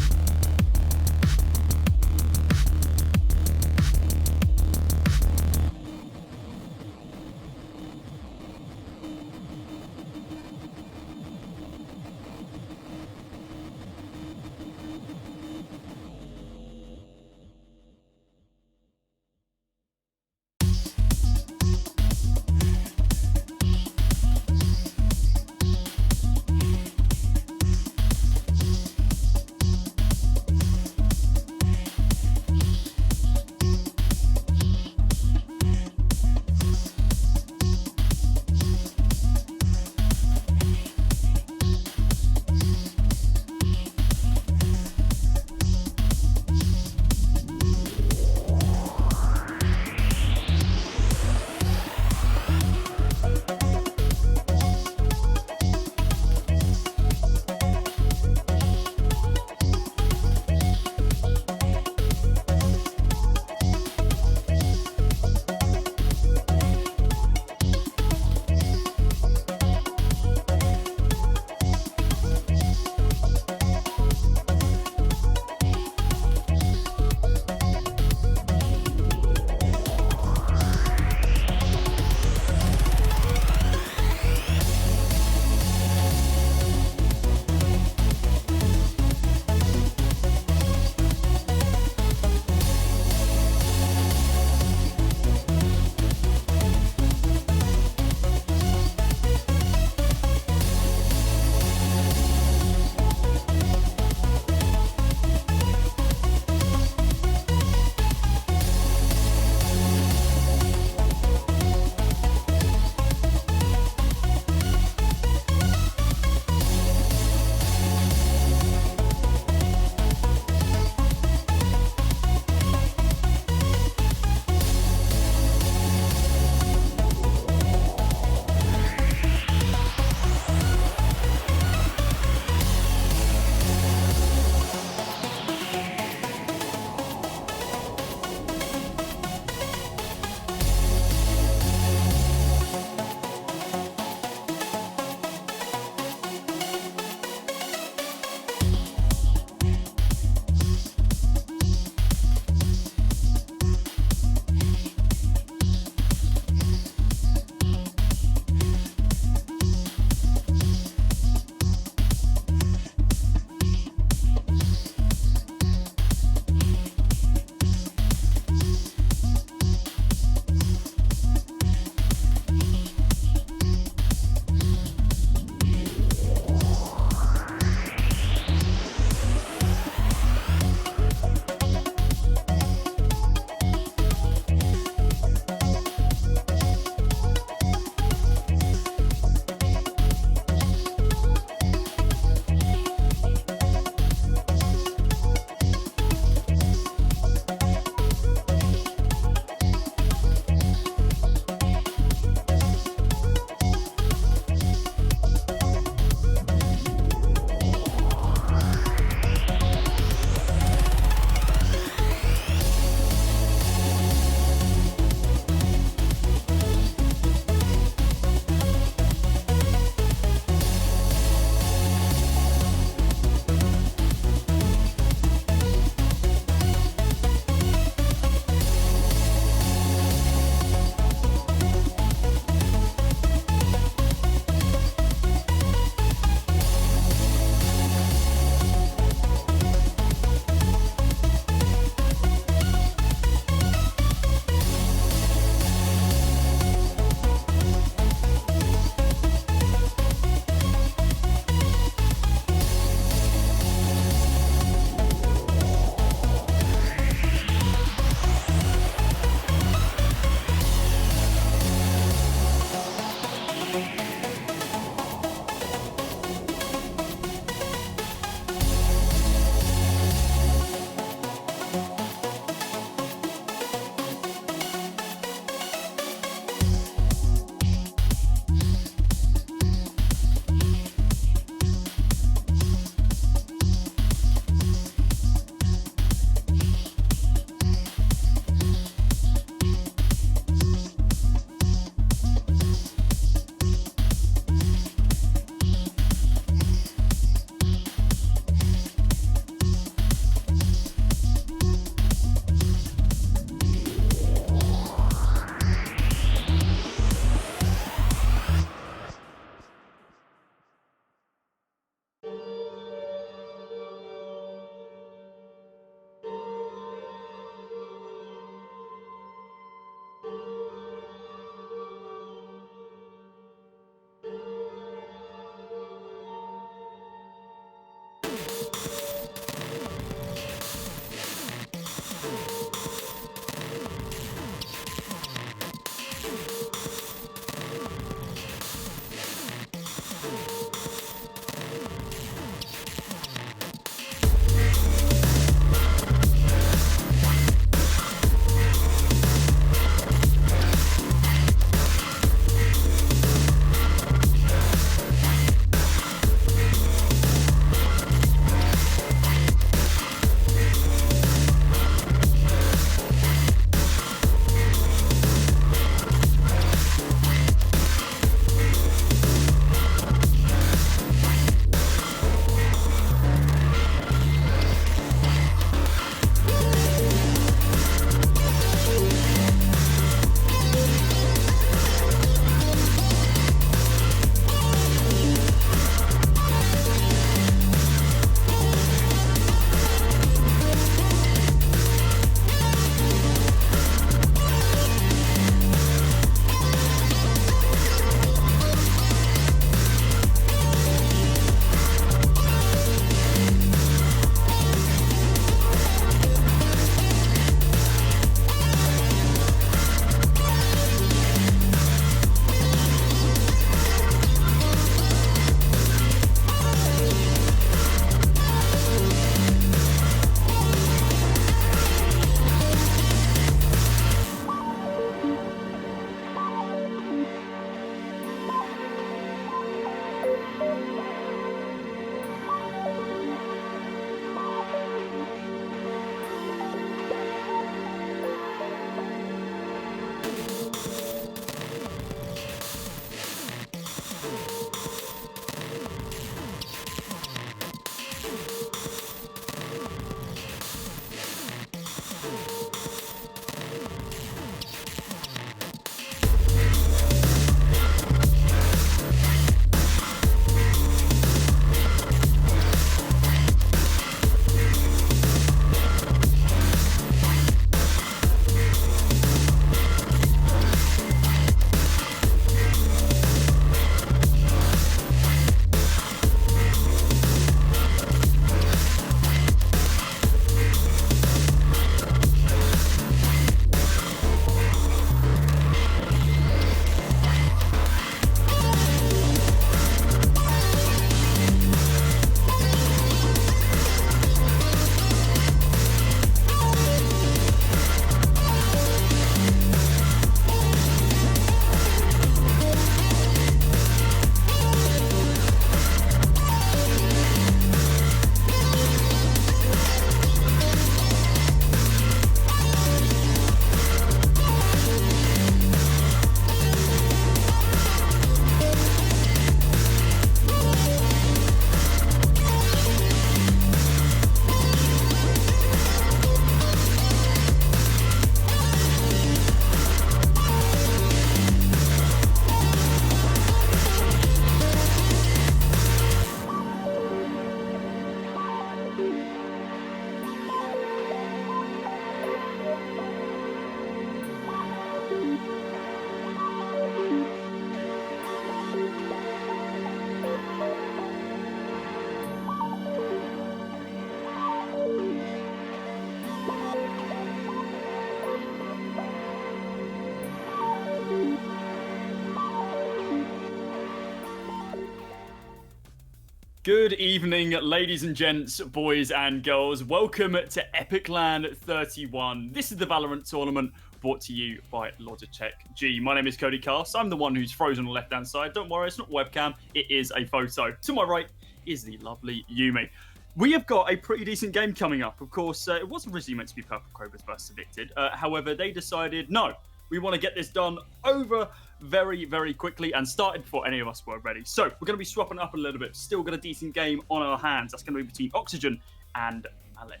Speaker 9: Good evening, ladies and gents, boys and girls. Welcome to epic.LAN 31. This is the Valorant tournament brought to you by Logitech G. My name is Cody Cast. I'm the one who's frozen on the left-hand side. Don't worry, it's not webcam. It is a photo. To my right is the lovely Yumi. We have got a pretty decent game coming up. Of course, it wasn't originally meant to be Purple Cobras versus Evicted. However, they decided, no, we want to get this done over very, very quickly and started before any of us were ready. So we're going to be swapping up a little bit. Still got a decent game on our hands. That's going to be between Oxygen and Malik.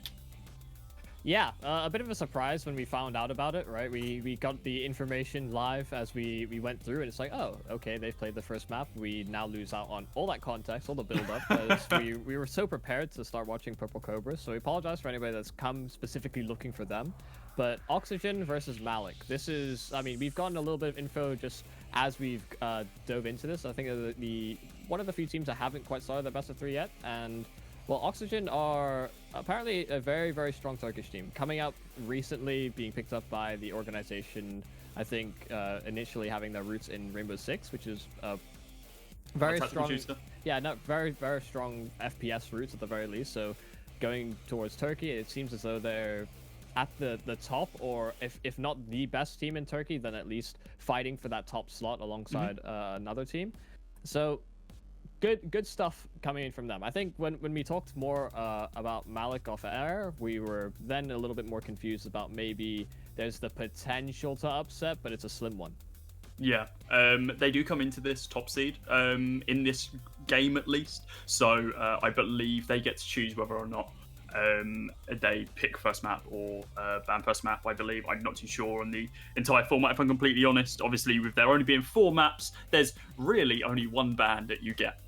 Speaker 10: Yeah, a bit of a surprise when we found out about it, right? We got the information live as we went through, and it's like, oh, okay, they've played the first map. We now lose out on all that context, all the build-up, because we were so prepared to start watching Purple Cobras. So we apologize for anybody that's come specifically looking for them. But Oxygen versus Malik, this is, I mean, we've gotten a little bit of info just as we've dove into this. I think one of the few teams that haven't quite started their best of 3 yet, and well, Oxygen are apparently a very, very strong Turkish team, coming up recently, being picked up by the organization, I think, initially having their roots in Rainbow Six, which is very strong. Yeah, no, very, very strong FPS roots at the very least. So going towards Turkey, it seems as though they're at the top, or if not the best team in Turkey, then at least fighting for that top slot alongside another team. So good stuff coming in from them. I think when we talked more about Malik off air, we were then a little bit more confused about maybe there's the potential to upset, but it's a slim one.
Speaker 9: Yeah, they do come into this top seed in this game at least. So I believe they get to choose whether or not they pick first map or ban first map, I believe. I'm not too sure on the entire format, if I'm completely honest. Obviously, with there only being 4 maps, there's really only 1 ban that you get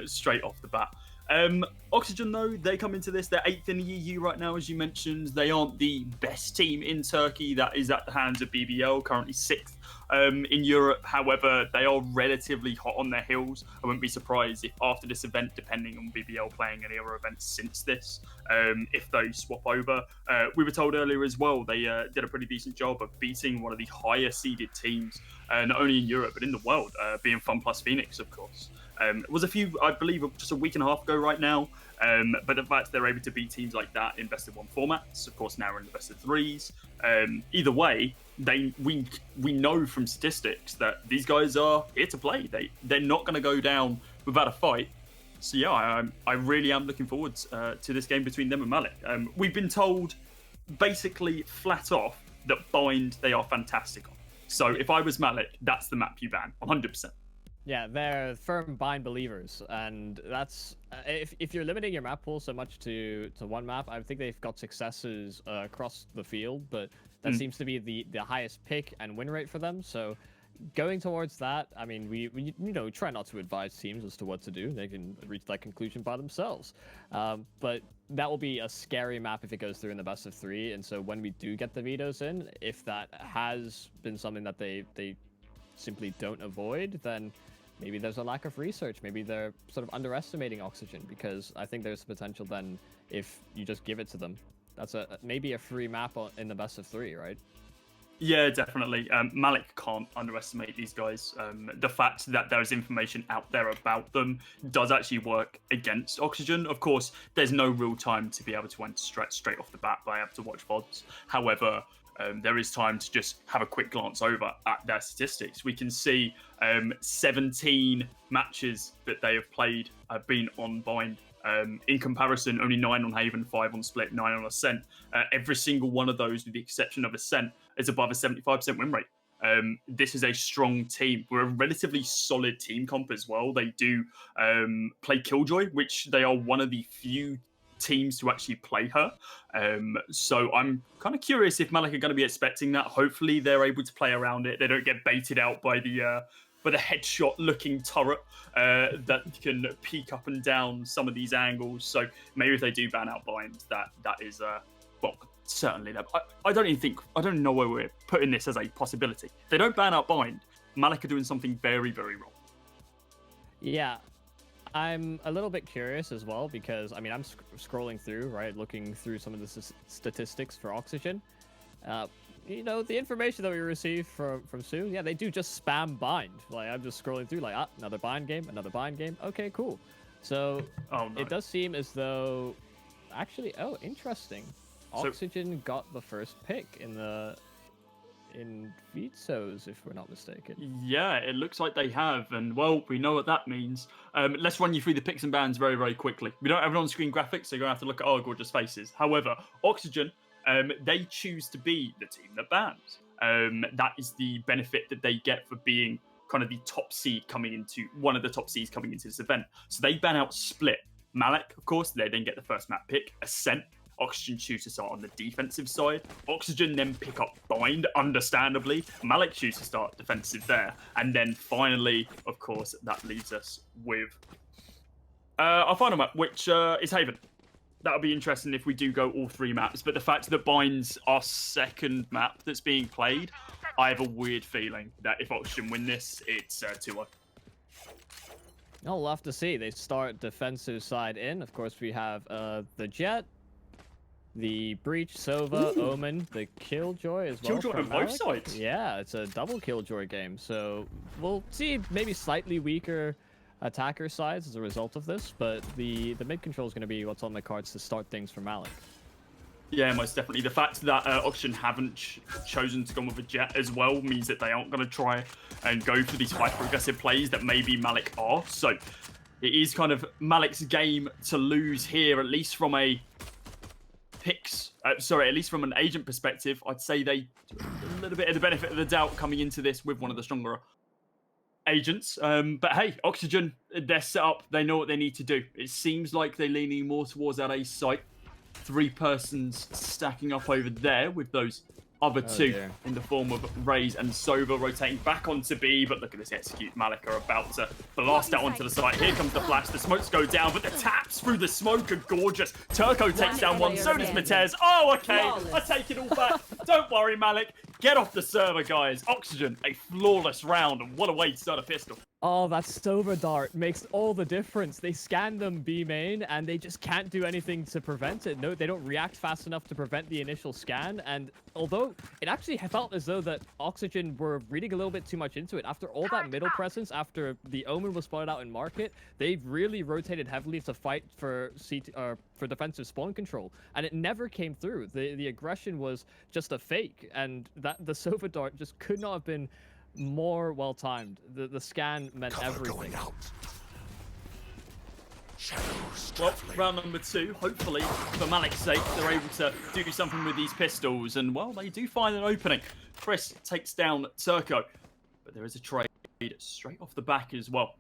Speaker 9: straight off the bat. Oxygen, though, they come into this. They're 8th in the EU right now, as you mentioned. They aren't the best team in Turkey. That is at the hands of BBL, currently 6th in Europe. However, they are relatively hot on their heels. I wouldn't be surprised if after this event, depending on BBL playing any other events since this, if they swap over. We were told earlier as well, they did a pretty decent job of beating one of the higher seeded teams, not only in Europe, but in the world, being FunPlus Phoenix, of course. It was I believe, just a week and a half ago right now. But the fact they're able to beat teams like that in best of 1 formats, of course, now we're in the best of 3s. Either way, we know from statistics that these guys are here to play. They're not going to go down without a fight. So yeah, I really am looking forward to this game between them and Malik. We've been told basically flat off that Bind they are fantastic on. So if I was Malik, that's the map you ban, 100%.
Speaker 10: Yeah, they're firm bind believers, and that's if you're limiting your map pool so much to 1 map, I think they've got successes across the field, but that seems to be the highest pick and win rate for them. So going towards that, I mean, we try not to advise teams as to what to do. They can reach that conclusion by themselves. But that will be a scary map if it goes through in the best of 3. And so when we do get the vetoes in, if that has been something that they simply don't avoid, then maybe there's a lack of research. Maybe they're sort of underestimating Oxygen, because I think there's potential then if you just give it to them. That's maybe a free map in the best of 3, right?
Speaker 9: Yeah, definitely. Malik can't underestimate these guys. The fact that there's information out there about them does actually work against Oxygen. Of course, there's no real time to be able to enter straight off the bat by able to watch VODs. However, there is time to just have a quick glance over at their statistics. We can see 17 matches that they have played have been on Bind. In comparison, only 9 on Haven, 5 on Split, 9 on Ascent. Every single one of those, with the exception of Ascent, is above a 75% win rate. This is a strong team. We're a relatively solid team comp as well. They do play Killjoy, which they are one of the few teams to actually play her. So I'm kind of curious if Malik are going to be expecting that. Hopefully they're able to play around it. They don't get baited out by the headshot looking turret that can peek up and down some of these angles. So maybe if they do ban out Bind, that is well, certainly. I don't even know where we're putting this as a possibility. If they don't ban out Bind, Malik are doing something very, very wrong.
Speaker 10: Yeah, I'm a little bit curious as well, because I mean, I'm scrolling through, right, looking through some of the statistics for Oxygen. The information that we received from Sue, yeah, they do just spam Bind. Like, I'm just scrolling through, like, another Bind game, another Bind game. Okay, cool. So
Speaker 9: Oh, no.
Speaker 10: it does seem as though, actually, oh, interesting. Oxygen got the first pick in Vito's, if we're not mistaken.
Speaker 9: Yeah, it looks like they have, and well, we know what that means. Let's run you through the picks and bans very, very quickly. We don't have it on screen graphics, so you're gonna have to look at our gorgeous faces. However, Oxygen, they choose to be the team that bans. That is the benefit that they get for being kind of the top seed coming into one of the top seeds coming into this event. So they ban out Split. Malik, of course, they then get the first map pick. Ascent. Oxygen choose to start on the defensive side. Oxygen then pick up Bind, understandably. Malik choose to start defensive there. And then finally, of course, that leaves us with our final map, which is Haven. That'll be interesting if we do go all 3 maps. But the fact that Bind's our second map that's being played, I have a weird feeling that if Oxygen win this, it's 2-1.
Speaker 10: Oh, we'll have to see. They start defensive side in. Of course, we have the Jet, the Breach, Sova, Omen, the Killjoy as well.
Speaker 9: Killjoy on both sides.
Speaker 10: Yeah, it's a double Killjoy game. So we'll see maybe slightly weaker attacker sides as a result of this, but the mid control is going to be what's on the cards to start things for Malik.
Speaker 9: Yeah, most definitely. The fact that Oxygen haven't chosen to go with a Jet as well means that they aren't going to try and go for these hyper-aggressive plays that maybe Malik are. So it is kind of Malik's game to lose here, at least from a at least from an agent perspective. I'd say they do a little bit of the benefit of the doubt coming into this with one of the stronger agents. But hey, Oxygen, they're set up. They know what they need to do. It seems like they're leaning more towards that A site. 3 persons stacking up over there with those other 2 in the form of Raze and Sova rotating back onto B. But look at this execute. Malik are about to blast out onto the site. Here comes the flash. The smokes go down, but the taps through the smoke are gorgeous. Turco takes down one. So does Matez. Oh, okay. I take it all back. Don't worry, Malik. Get off the server, guys. Oxygen, a flawless round. And what a way to start a pistol.
Speaker 10: Oh, that Sova dart makes all the difference. They scan them B main, and they just can't do anything to prevent it. No, they don't react fast enough to prevent the initial scan. And although it actually felt as though that Oxygen were reading a little bit too much into it, after all that middle presence, after the Omen was spotted out in market, they've really rotated heavily to fight for for defensive spawn control, and it never came through. The aggression was just a fake, and that the Sova dart just could not have been more well timed. The scan meant everything.
Speaker 9: Well, round number 2, hopefully, for Malik's sake, they're able to do something with these pistols, and well, they do find an opening. Chris takes down Turco, but there is a trade straight off the back as well.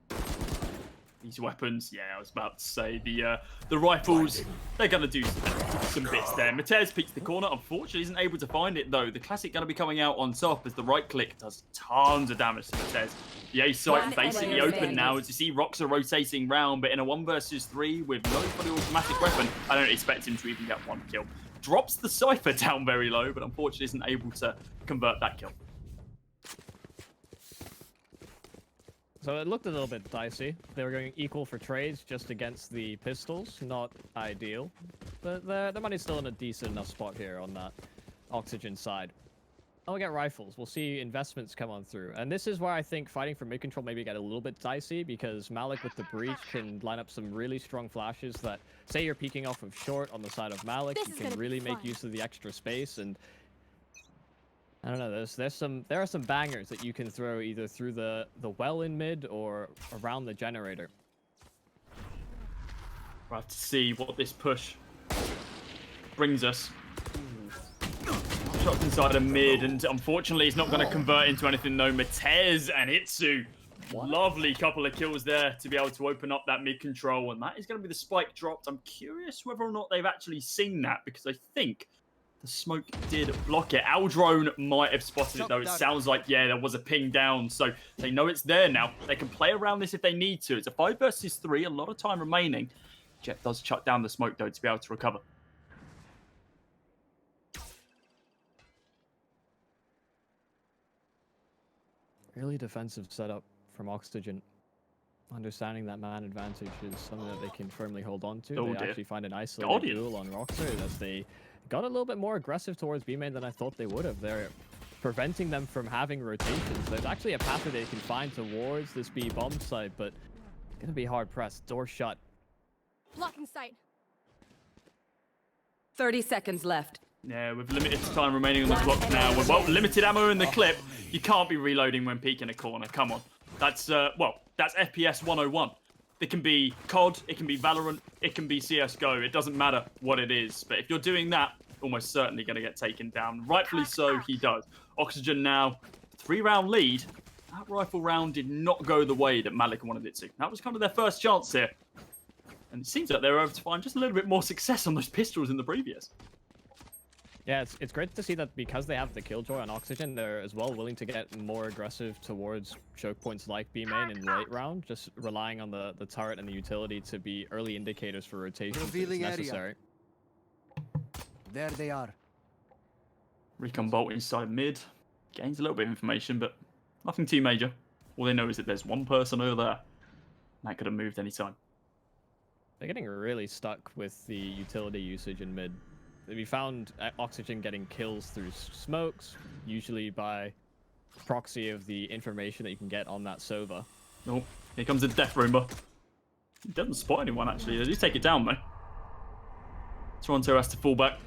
Speaker 9: These weapons, yeah, I was about to say, the rifles, they're going to do some bits there. Matez peeks the corner, unfortunately isn't able to find it though. The classic going to be coming out on top as the right click does tons of damage to Matez. The A site basically open now as you see Rocks are rotating round, but in a 1 versus 3 with no fully automatic weapon, I don't expect him to even get 1 kill. Drops the Cypher down very low, but unfortunately isn't able to convert that kill.
Speaker 10: So it looked a little bit dicey. They were going equal for trades just against the pistols. Not ideal. But the money's still in a decent enough spot here on that Oxygen side. I'll get rifles. We'll see investments come on through. And this is where I think fighting for mid-control maybe get a little bit dicey, because Malik with the Breach can line up some really strong flashes that, say you're peeking off of short on the side of Malik, you can really make use of the extra space. And I don't know, there are some bangers that you can throw either through the well in mid or around the generator.
Speaker 9: We'll have to see what this push brings us. Shots inside a mid, and unfortunately it's not going to convert into anything though. Matez and Itsu, lovely couple of kills there to be able to open up that mid control, and that is going to be the spike dropped. I'm curious whether or not they've actually seen that, because I think the smoke did block it. Aldrone might have spotted it though. It sounds like, yeah, there was a ping down. So they know it's there now. They can play around this if they need to. It's a 5 versus 3, a lot of time remaining. Jet does shut down the smoke though to be able to recover.
Speaker 10: Really defensive setup from Oxygen. Understanding that man advantage is something that they can firmly hold on to. They actually find an isolated duel on Roxer as they got a little bit more aggressive towards B-main than I thought they would have. They're preventing them from having rotations. There's actually a path that they can find towards this B bomb site, but it's going to be hard pressed. Door shut.
Speaker 8: Blocking sight. 30 seconds left.
Speaker 9: Yeah, with limited time remaining on the clock now, with limited ammo in the clip, you can't be reloading when peeking a corner. Come on. That's, that's FPS 101. It can be COD, it can be Valorant, it can be CSGO. It doesn't matter what it is. But if you're doing that, almost certainly going to get taken down. Rightfully so, he does. Oxygen now, 3-round lead. That rifle round did not go the way that Malik wanted it to. That was kind of their first chance here. And it seems like they were able to find just a little bit more success on those pistols in the previous.
Speaker 10: Yeah, it's great to see that because they have the Killjoy on Oxygen, they're as well willing to get more aggressive towards choke points like B main in late round, just relying on the turret and the utility to be early indicators for rotations if it's necessary.
Speaker 4: There they are.
Speaker 9: Recon Bolt inside mid. Gains a little bit of information, but nothing too major. All they know is that there's one person over there. That could have moved any time.
Speaker 10: They're getting really stuck with the utility usage in mid. We found Oxygen getting kills through smokes, usually by proxy of the information that you can get on that Sova.
Speaker 9: Oh, here comes the Death Roomba. He doesn't spot anyone, actually. They do take it down, though. Toronto has to fall back.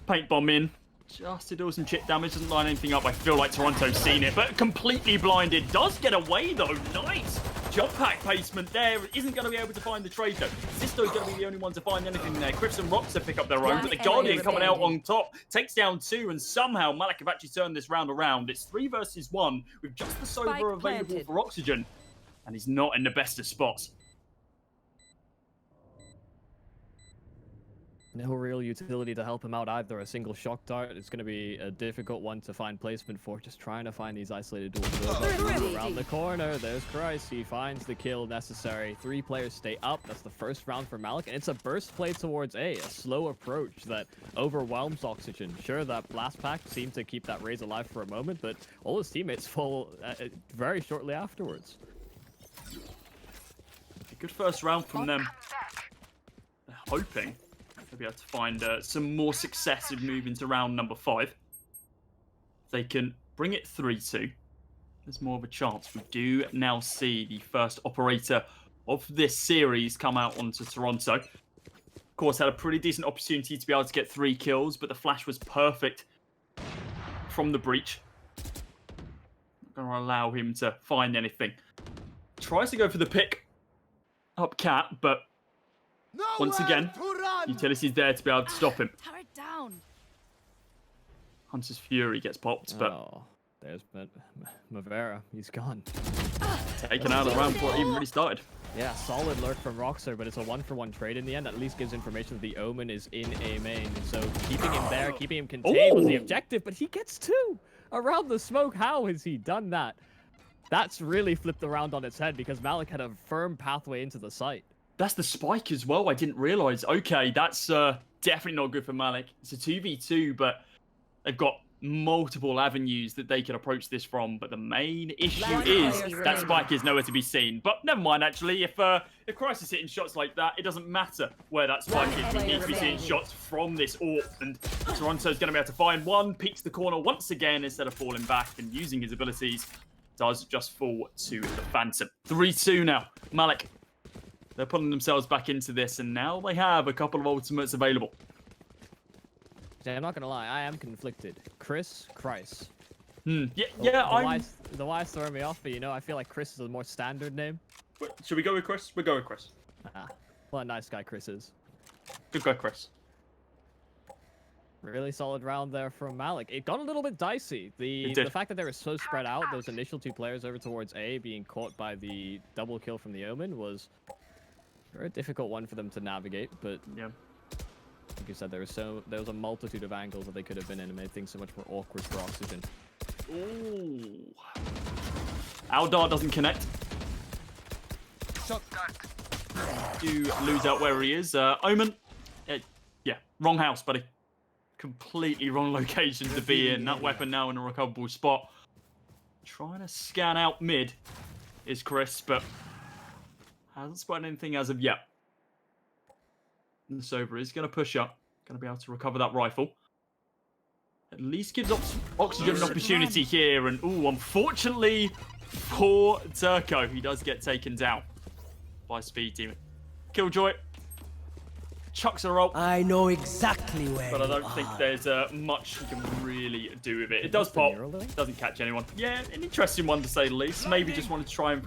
Speaker 9: Paint bomb in. Just to do some chip damage. Doesn't line anything up. I feel like Toronto's seen it, but completely blinded. Does get away, though. Nice. Jump pack placement there. Isn't going to be able to find the trade, though. Sisto's going to be the only one to find anything there. Crips and Rocks have pick up their own, but the Guardian coming out on top. Takes down 2, and somehow Malik have actually turned this round around. It's 3 versus 1 with just the Sova available for Oxygen. And he's not in the best of spots.
Speaker 10: No real utility to help him out either. A single shock dart is going to be a difficult one to find placement for. Just trying to find these isolated doors. Around the corner, there's Christ. He finds the kill necessary. 3 players stay up. That's the first round for Malik. And it's a burst play towards A. A slow approach that overwhelms Oxygen. Sure, that blast pack seemed to keep that Raze alive for a moment, but all his teammates fall very shortly afterwards.
Speaker 9: A good first round from them. They're hoping they'll be able to find some more successive move into round number 5. They can bring it 3-2. There's more of a chance. We do now see the first operator of this series come out onto Toronto. Of course, had a pretty decent opportunity to be able to get 3 kills, but the flash was perfect from the breach. Not going to allow him to find anything. Tries to go for the pick up cat, but once again, utility's there to be able to stop him.
Speaker 8: Turret down.
Speaker 9: Hunter's Fury gets popped, but
Speaker 10: there's Mavera. He's gone.
Speaker 9: Taken out of the round before it even really started.
Speaker 10: Yeah, solid lurk from Roxer, but it's a 1-for-1 trade in the end. At least gives information that the Omen is in A main. So keeping him there, keeping him contained was the objective, but he gets 2 around the smoke. How has he done that? That's really flipped the round on its head because Malik had a firm pathway into the site.
Speaker 9: That's the spike as well. I didn't realize. Okay, that's definitely not good for Malik. It's a 2v2, but they've got multiple avenues that they can approach this from. But the main issue is that spike is nowhere to be seen. But never mind, actually. If Christ is hitting shots like that, it doesn't matter where that spike is. We need to be seeing shots from this AWP. And Toronto's going to be able to find one, peeks the corner once again instead of falling back and using his abilities. Does just fall to the Phantom. 3-2 now. Malik. They're putting themselves back into this, and now they have a couple of ultimates available.
Speaker 10: Yeah, I'm not gonna lie, I am conflicted. Chris, Christ.
Speaker 9: Yeah,
Speaker 10: the Y's throwing me off, but you know, I feel like Chris is a more standard name.
Speaker 9: Wait, should we go with Chris? We'll go with Chris.
Speaker 10: What a nice guy Chris is.
Speaker 9: Good guy, Chris.
Speaker 10: Really solid round there from Malik. It got a little bit dicey. The fact that they were so spread out, those initial 2 players over towards A being caught by the double kill from the Omen was a very difficult one for them to navigate, but
Speaker 9: yeah.
Speaker 10: Like you said, there was a multitude of angles that they could have been in and made things so much more awkward for Oxygen.
Speaker 9: Ooh. Aldar doesn't connect. Do lose out where he is. Omen, yeah, wrong house, buddy. Completely wrong location to be in. That weapon now in a recoverable spot. Trying to scan out mid is Chris, but hasn't spotted anything as of yet. And the Sova is going to push up. Going to be able to recover that rifle. At least gives Oxygen an opportunity here. And, unfortunately for Turco, he does get taken down by Speed Demon. Killjoy chucks a ult.
Speaker 4: I know exactly where.
Speaker 9: But I don't think there's much you can really do with it. It does pop, doesn't catch anyone. Yeah, an interesting one to say the least. Maybe just wanted to try and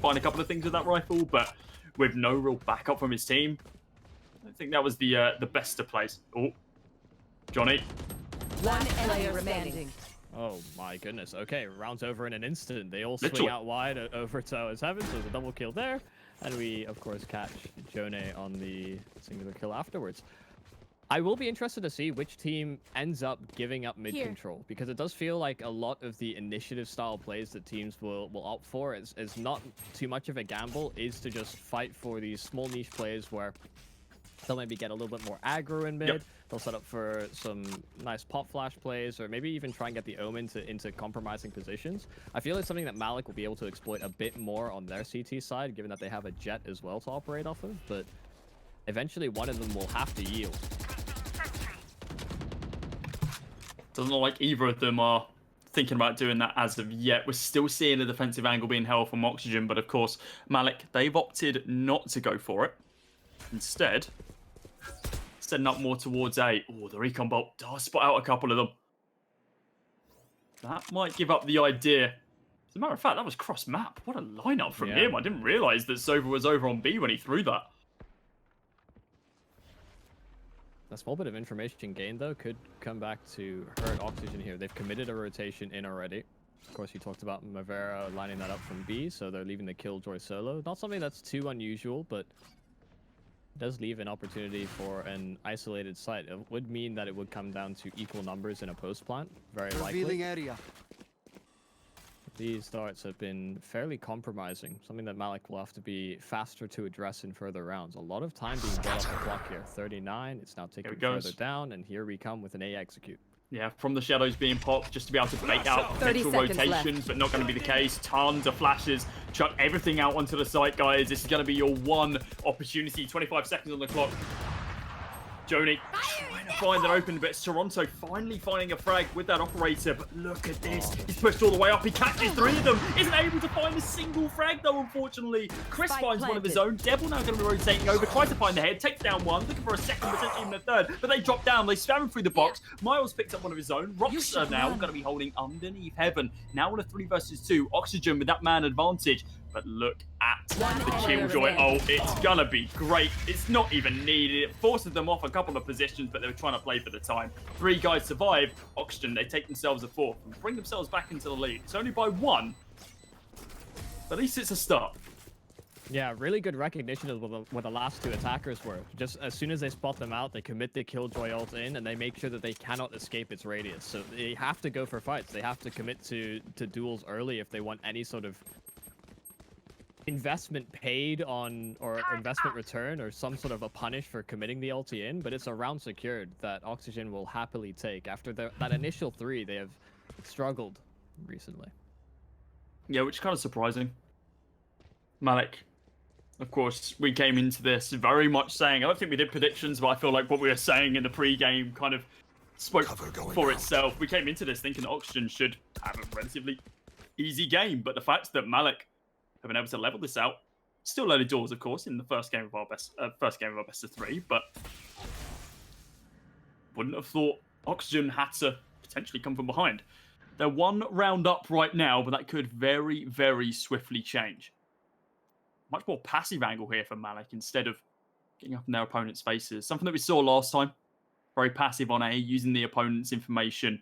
Speaker 9: find a couple of things with that rifle, but with no real backup from his team, I think that was the best of plays. Oh, Johnny.
Speaker 8: One enemy remaining.
Speaker 10: Oh my goodness. Okay, round's over in an instant. They all swing out wide over to Tower's Heaven, so there's a double kill there. And we, of course, catch Jone on the singular kill afterwards. I will be interested to see which team ends up giving up mid control, because it does feel like a lot of the initiative style plays that teams will opt for is not too much of a gamble, is to just fight for these small niche plays where they'll maybe get a little bit more aggro in mid. Yep. They'll set up for some nice pop flash plays, or maybe even try and get the Omen into compromising positions. I feel it's something that Malik will be able to exploit a bit more on their CT side, given that they have a jet as well to operate off of, but eventually one of them will have to yield.
Speaker 9: Doesn't look like either of them are thinking about doing that as of yet. We're still seeing a defensive angle being held from Oxygen, but of course, Malik, they've opted not to go for it. Instead, setting up more towards A. Oh, the recon bolt does spot out a couple of them. That might give up the idea. As a matter of fact, that was cross map. What a lineup from him. I didn't realize that Sova was over on B when he threw that.
Speaker 10: A small bit of information gained, though, could come back to hurt Oxygen here. They've committed a rotation in already. Of course, you talked about Mavera lining that up from B, so they're leaving the Killjoy solo. Not something that's too unusual, but it does leave an opportunity for an isolated site. It would mean that it would come down to equal numbers in a post plant, very likely.
Speaker 4: Area.
Speaker 10: These darts have been fairly compromising, something that Malik will have to be faster to address in further rounds. A lot of time being brought off the clock here. 39, it's now taking further down, and here we come with an A execute.
Speaker 9: Yeah, from the shadows being popped, just to be able to bait out potential rotations, but not going to be the case. Tons of flashes. Chuck everything out onto the site, guys. This is going to be your one opportunity. 25 seconds on the clock. Joni trying to find an open, but Toronto finally finding a frag with that operator. But look at this. He's pushed all the way up. He catches 3 of them. Isn't able to find a single frag, though, unfortunately. Chris finds one of his own. Devil now going to be rotating over. Tries to find the head. Takes down one. Looking for a second, potentially even a third. But they drop down. They spam him through the box. Miles picks up one of his own. Rocks are now going to be holding underneath Heaven. Now on a 3 versus 2. Oxygen with that man advantage. But look at the Killjoy. Oh, it's going to be great. It's not even needed. It forces them off a couple of positions, but they were trying to play for the time. 3 guys survive. Oxygen, they take themselves a 4th and bring themselves back into the lead. It's only by 1. But at least it's a start.
Speaker 10: Yeah, really good recognition of what the last 2 attackers were. Just as soon as they spot them out, they commit the Killjoy ult in, and they make sure that they cannot escape its radius. So they have to go for fights. They have to commit to duels early if they want any sort of investment paid on, or investment return, or some sort of a punish for committing the ulti in, but it's a round secured that Oxygen will happily take. After that initial 3, they have struggled recently.
Speaker 9: Yeah, which is kind of surprising. Malik, of course, we came into this very much saying, I don't think we did predictions, but I feel like what we were saying in the pre-game kind of spoke for itself. We came into this thinking that Oxygen should have a relatively easy game, but the fact that Malik have been able to level this out. Still early doors, of course, in the first game of our best of 3, but wouldn't have thought Oxygen had to potentially come from behind. They're 1 round up right now, but that could very, very swiftly change. Much more passive angle here for Malik instead of getting up in their opponent's faces. Something that we saw last time. Very passive on A, using the opponent's information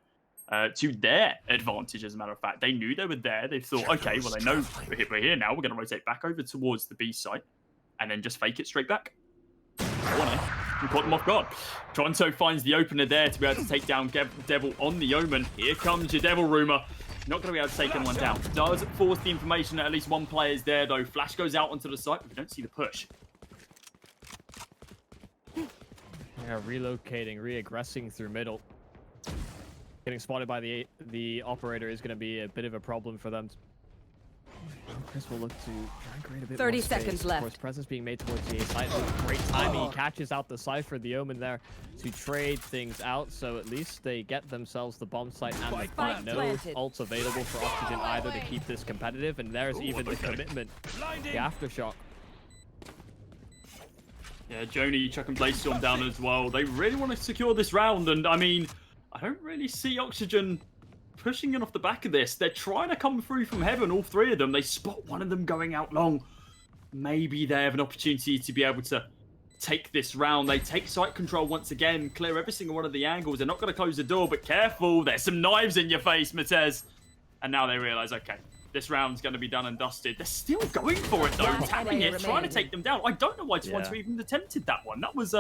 Speaker 9: to their advantage, as a matter of fact. They knew they were there. They thought, okay, well, they know we're here now. We're going to rotate back over towards the B site and then just fake it straight back. We caught them off guard. Toronto finds the opener there to be able to take down Devil on the Omen. Here comes your Devil Rumor. Not going to be able to take anyone down. Does force the information that at least 1 player is there, though. Flash goes out onto the site, but we don't see the push.
Speaker 10: Yeah, relocating, re-aggressing through middle. Getting spotted by the operator is going to be a bit of a problem for them. Chris will look to try and create a bit
Speaker 8: 30
Speaker 10: more space.
Speaker 8: seconds left.
Speaker 10: Of course, presence being made towards the A side. Great timing. He catches out the Cypher, the Omen there, to trade things out. So at least they get themselves the bomb site and the plant. No ults available for Oxygen either to keep this competitive. And there's even the commitment. The aftershock.
Speaker 9: Yeah, Joni chucking Bladestorm down as well. They really want to secure this round, and I mean, I don't really see Oxygen pushing in off the back of this. They're trying to come through from heaven, all three of them. They spot one of them going out long. Maybe they have an opportunity to be able to take this round. They take site control once again, clear every single one of the angles. They're not going to close the door, but careful, there's some knives in your face, Matez. And now they realize, okay, this round's going to be done and dusted. They're still going for it, though, tapping it, trying to take them down. I don't know why T1 even attempted that one. That was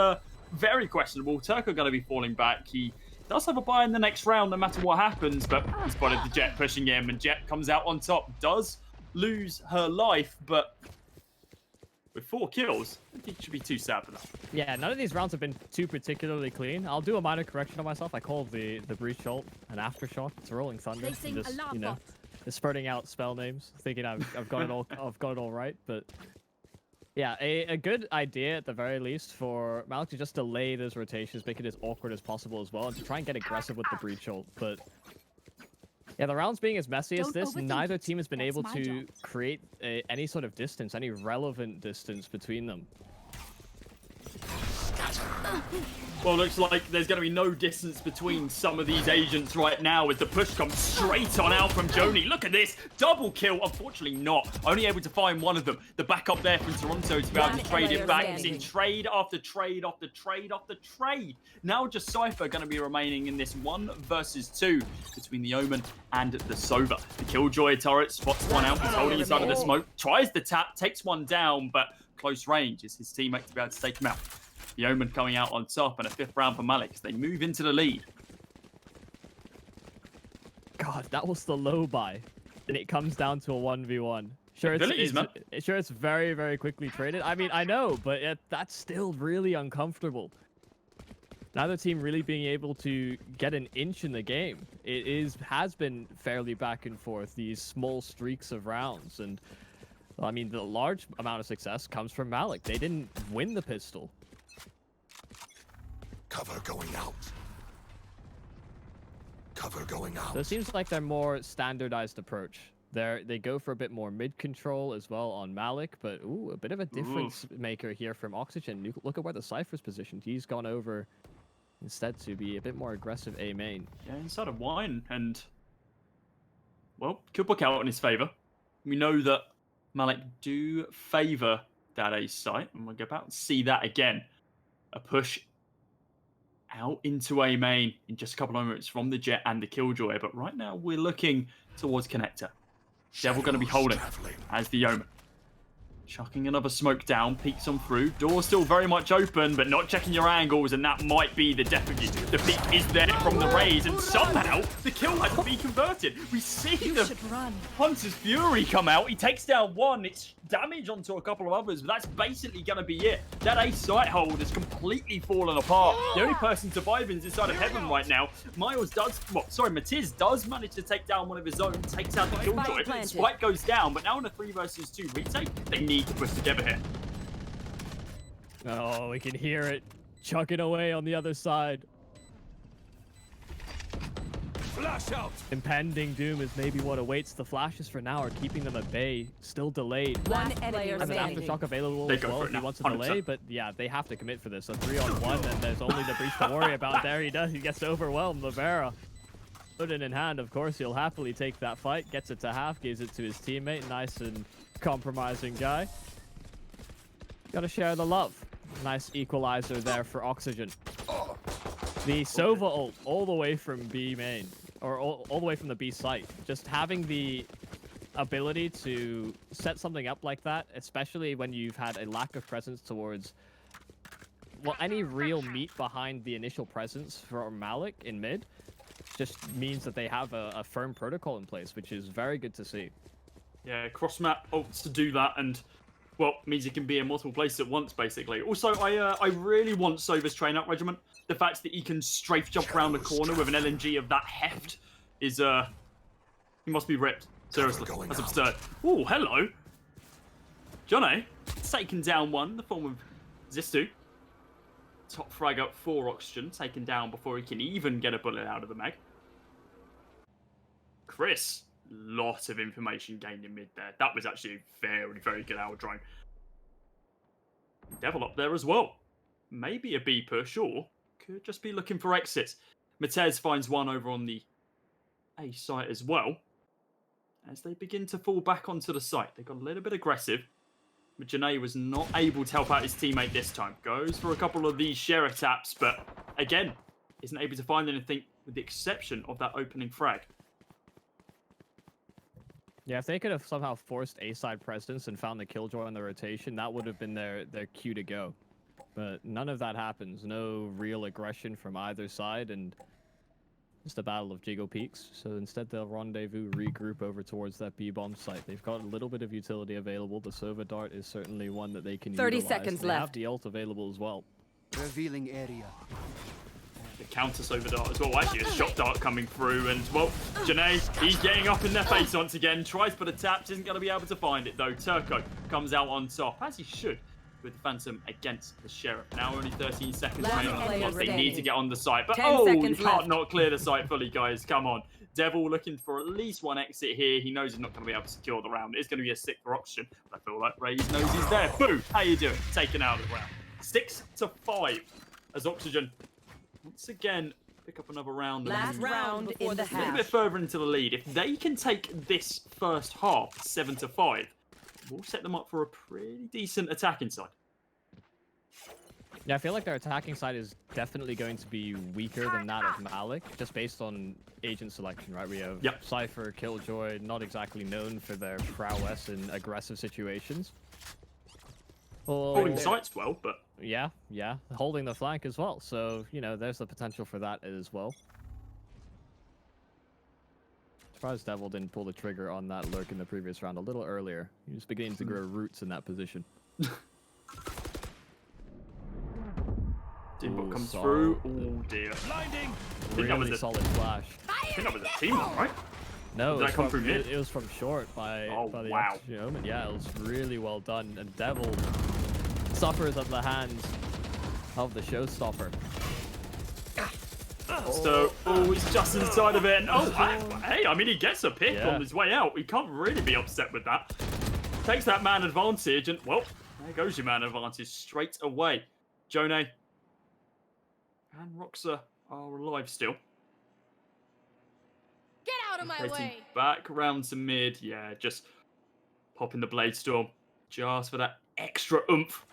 Speaker 9: very questionable. Turco going to be falling back. He does have a buy in the next round, no matter what happens, but he spotted the Jet pushing him, and Jet comes out on top. Does lose her life, but with 4 kills, I think it should be too sad for that.
Speaker 10: Yeah, none of these rounds have been too particularly clean. I'll do a minor correction on myself. I call the breach ult an aftershock. It's a rolling thunder. Just, you know, just spurting out spell names, thinking I've got it all right. But yeah, a good idea at the very least for Malik to just delay those rotations, make it as awkward as possible as well, and to try and get aggressive with the breach ult. But yeah, the rounds being as messy as this, neither team has been able to create any sort of distance, any relevant distance between them.
Speaker 9: Well, looks like there's going to be no distance between some of these agents right now as the push comes straight on out from Joni. Look at this. Double kill. Unfortunately not. Only able to find one of them. The backup there from Toronto to be able to trade it back. It's in trade after trade after trade after trade. Now just Cypher going to be remaining in this 1 versus 2 between the Omen and the Sova. The Killjoy turret spots one out. He's holding his side of the smoke. Tries the tap. Takes one down, but close range is his teammate to be able to take him out. The Omen coming out on top, and a 5th round for Malik as they move into the lead.
Speaker 10: God, that was the low buy, and it comes down to a 1v1. Sure, it's very, very quickly traded. I mean, I know, but that's still really uncomfortable. Neither team really being able to get an inch in the game. It has been fairly back and forth, these small streaks of rounds, and I mean, the large amount of success comes from Malik. They didn't win the pistol.
Speaker 5: Cover going out. Cover going out.
Speaker 10: So it seems like they're more standardized approach. They go for a bit more mid control as well on Malik, but a bit of a difference maker here from Oxygen. Look at where the Cypher's positioned. He's gone over instead to be a bit more aggressive A main.
Speaker 9: Yeah, inside of Wine, and well, could book out in his favor. We know that Malik do favor that A site, and we'll go back and see that again. A push out into A main in just a couple of moments from the Jet and the Killjoy, but right now we're looking towards Connector. Devil going to be holding as the Omen. Chucking another smoke down, peeks on through. Door still very much open, but not checking your angles, and that might be the death of you. The peek is there from the raise, and somehow the kill had to be converted. We see the Hunter's Fury come out. He takes down one. It's damage onto a couple of others, but that's basically going to be it. That A site hold has completely fallen apart. The only person surviving is inside of heaven right now. Matez does manage to take down one of his own, takes out the Killjoy. Spike goes down, but now in a 3 versus 2 retake, they need to push together here.
Speaker 10: Oh, we can hear it chugging away on the other side.
Speaker 5: Flash out.
Speaker 10: Impending doom is maybe what awaits. The flashes for now are keeping them at bay, still delayed.
Speaker 8: One player
Speaker 10: Has an aftershock available as well if he wants to delay, but yeah, they have to commit for this. A 3-on-1, and there's only the breach to worry about. There he does. He gets overwhelmed. Lavera, put it in hand. Of course, he'll happily take that fight. Gets it to half, gives it to his teammate. Nice and compromising guy. Gotta share the love. Nice equalizer there for Oxygen. The Sova ult all the way from B main, or all the way from the B site. Just having the ability to set something up like that, especially when you've had a lack of presence towards, well, any real meat behind the initial presence for Malik in mid, just means that they have a firm protocol in place, which is very good to see.
Speaker 9: Yeah, cross-map ults to do that, and, well, means it can be in multiple places at once, basically. Also, I really want Sova's train-up regiment. The fact that he can strafe jump around the corner with an LMG of that heft is, he must be ripped. Seriously, that's absurd. Oh, hello. Johnny, taken down one in the form of Zistu. Top frag up for Oxygen, taken down before he can even get a bullet out of the mag. Chris, lot of information gained in mid there. That was actually a very, very good hour drone. Devil up there as well. maybe a B push, or could just be looking for exits. Matez finds one over on the A site as well. As they begin to fall back onto the site, they got a little bit aggressive. But Janae was not able to help out his teammate this time. Goes for a couple of these share taps, but again, isn't able to find anything with the exception of that opening frag.
Speaker 10: Yeah, if they could have somehow forced A-side presence and found the killjoy on the rotation, that would have been their cue to go. But none of that happens. No real aggression from either side, and it's the battle of Jiggle Peaks. So instead they'll rendezvous, regroup over towards that B-bomb site. They've got a little bit of utility available. The Sova Dart is certainly one that they can
Speaker 8: 30
Speaker 10: utilize.
Speaker 8: seconds
Speaker 10: they
Speaker 8: left.
Speaker 10: have the ult available as well.
Speaker 4: Revealing area.
Speaker 9: The counter Sova Dart as well. Actually, a shot dart coming through, and well, Janae, he's getting up in their face once again. Tries for the tap, isn't going to be able to find it though. Turco comes out on top, as he should, with the Phantom against the Sheriff. Now only 13 seconds remaining. They need to get on the site, but oh, you can't not clear the site fully, guys. Come on. Devil looking for at least one exit here. He knows he's not going to be able to secure the round. It's going to be a sick for Oxygen, but I feel like Ray knows he's there. Boo! How you doing? Taken out of the round. 6-5 as Oxygen once again pick up another round.
Speaker 8: Last round before the
Speaker 9: half. A little
Speaker 8: half.
Speaker 9: bit further into the lead. If they can take this first half 7-5, we'll set them up for a pretty decent attacking side.
Speaker 10: Yeah, I feel like their attacking side is definitely going to be weaker than that of Malik, just based on agent selection, right? We have Cypher, Killjoy, not exactly known for their prowess in aggressive situations.
Speaker 9: Holding sites well, but...
Speaker 10: Yeah, holding the flank as well. So, you know, there's the potential for that as well. Surprised Devil didn't pull the trigger on that lurk in the previous round a little earlier. He was beginning to grow roots in that position.
Speaker 9: Deadbook comes through. Oh dear.
Speaker 4: Blinding.
Speaker 10: Really solid flash.
Speaker 9: I think that was a team one, right?
Speaker 10: No,
Speaker 9: did that come from mid?
Speaker 10: It was from short by the Oxygen Omen. Yeah, it was really well done. And Devil suffers at the hands of the showstopper.
Speaker 9: So, he's just inside of it. And, hey, I mean, he gets a pick on his way out. He can't really be upset with that. Takes that man advantage, and, well, there goes your man advantage straight away. Jonah and Roxa are alive still.
Speaker 8: Get out of my way!
Speaker 9: Back round to mid. Yeah, just popping the Blade Storm just for that extra oomph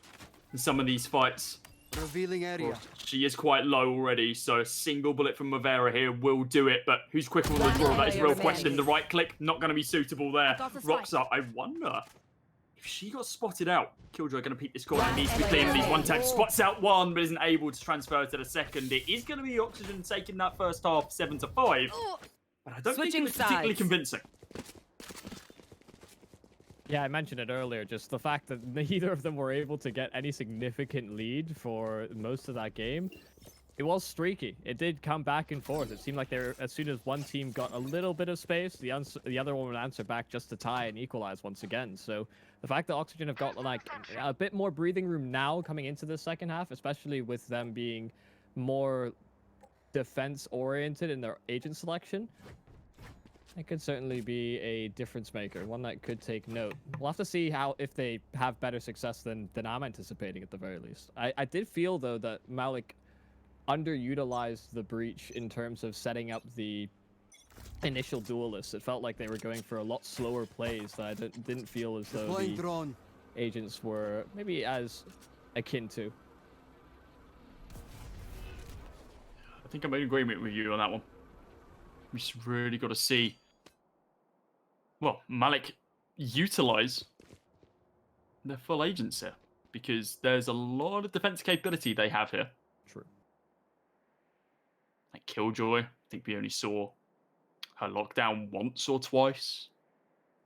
Speaker 9: in some of these fights.
Speaker 4: Revealing area.
Speaker 9: She is quite low already, so a single bullet from Mavera here will do it, but who's quicker on the draw? That is a real question. The right click, not going to be suitable there. Roxa, I wonder if she got spotted out. Killjoy going to peek this corner. Needs to be clean. These one tap. Spots out one, but isn't able to transfer to the second. It is going to be Oxygen taking that first half 7-5, but I don't think it's particularly convincing.
Speaker 10: Yeah, I mentioned it earlier, just the fact that neither of them were able to get any significant lead for most of that game. It was streaky. It did come back and forth. It seemed like they were, as soon as one team got a little bit of space, the other one would answer back just to tie and equalize once again. So the fact that Oxygen have got like a bit more breathing room now coming into the second half, especially with them being more defense-oriented in their agent selection, it could certainly be a difference maker, one that could take note. We'll have to see if they have better success than I'm anticipating at the very least. I did feel, though, that Malik underutilized the breach in terms of setting up the initial duelists. It felt like they were going for a lot slower plays that I didn't feel as though the agents were maybe as akin to.
Speaker 9: I think I'm in agreement with you on that one. We just really got to see, well, Malik utilize their full agents here, because there's a lot of defense capability they have here.
Speaker 10: True.
Speaker 9: Like Killjoy, I think we only saw her lockdown once or twice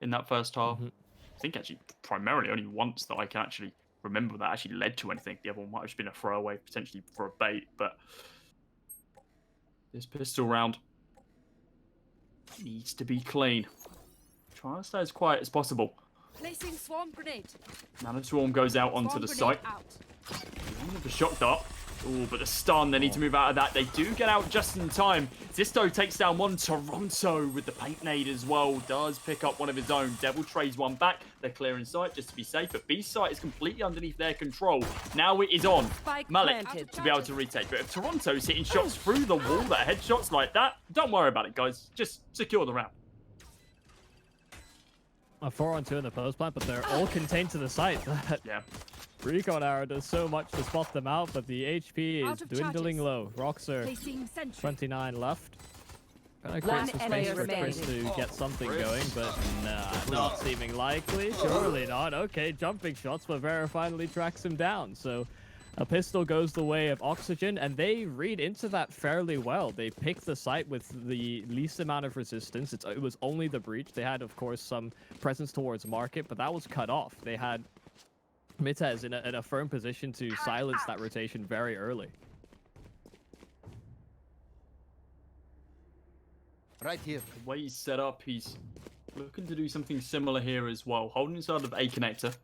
Speaker 9: in that first half. I think actually primarily only once that I can actually remember that actually led to anything. The other one might have just been a throwaway, potentially for a bait, but this pistol round needs to be clean. Try to stay as quiet as possible.
Speaker 8: Placing swarm grenade.
Speaker 9: Now the swarm goes out onto the site. The shock dart Oh, but the stun, they need to move out of that. They do get out just in time. Zisto takes down one. Toronto with the paint nade as well does pick up one of his own. Devil trades one back. They're clearing sight just to be safe, but B site is completely underneath their control. Now it is on Malik to be able to retake. But if Toronto's hitting shots through the wall, that headshots like that, don't worry about it, guys. Just secure the round.
Speaker 10: A 4-on-2 in the post plant, but they're all contained to the site.
Speaker 9: Yeah.
Speaker 10: Recon arrow does so much to spot them out, but the HP is dwindling low. Roxer, 29 left. Gonna create some space for Chris to get something going, but nah, not seeming likely. Surely not. Okay, jumping shots, but Vera finally tracks him down. So a pistol goes the way of Oxygen, and they read into that fairly well. They pick the site with the least amount of resistance. It was only the breach. They had, of course, some presence towards market, but that was cut off. They had Mitez in a firm position to silence that rotation very early.
Speaker 4: Right here.
Speaker 9: The way he's set up, he's looking to do something similar here as well. Holding inside of A connector,